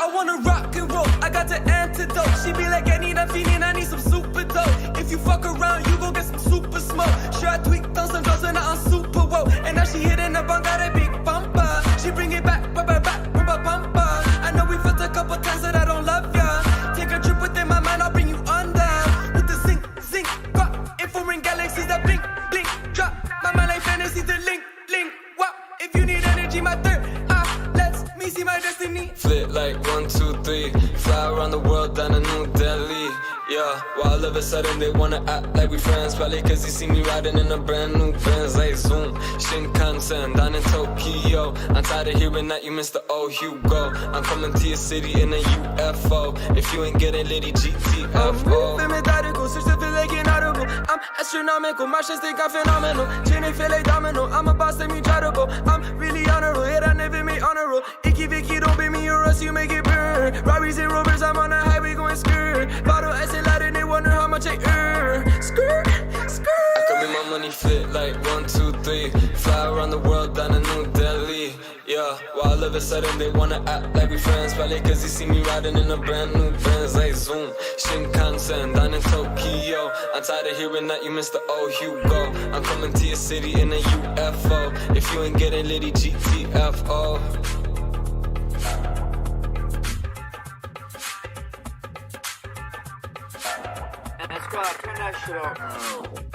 I wanna rock and roll, I got the antidote. She be like, I need a feeling, I need some super dope. If you fuck around, you gon' get some super smoke. Sure, I tweaked on some drugs and now I'm super woke. And now she hitting the bunk, got a big bumper. She bring it back, bumper. I know we felt a couple times that I don't love ya. Take a trip within my mind, I'll bring you under. With the zing, got infrared galaxies that blink, drop. My mind like fantasy, the link, wow. If you need energy, my third let's me see my destiny. Flip like 1, 2, 3. Fly around the world down to New Delhi. Yeah, while all of a sudden they wanna act like we friends. Probably cause they see me riding in a brand new Benz. Like Zoom, Shinkansen, down in Tokyo. I'm tired of hearing that you missed the old Hugo. I'm coming to your city in a UFO. If you ain't getting litty, GTFO. I'm astronomical, my shit think I'm phenomenal. Chinny feel like domino, I'm a boss, let me try to go. I'm really honorable, yet I never made honor roll. Icky Vicky, don't be me or else you make it burn. Robberies and robbers, I'm on a highway going skirt. Bottle ice and light and they wonder how much I earn. Skirt. I come in my money fit like 1, 2, 3. Fly around the world down to New Delhi. Yeah, while all of a sudden they wanna act like we friends. Probably cause they see me riding in a brand new Benz. Like Zoom, Shinkansen, down in Tokyo. I'm tired of hearing that you missed the old Hugo. I'm coming to your city in a UFO. If you ain't getting litty, GTFO. Let's go, turn that shit up.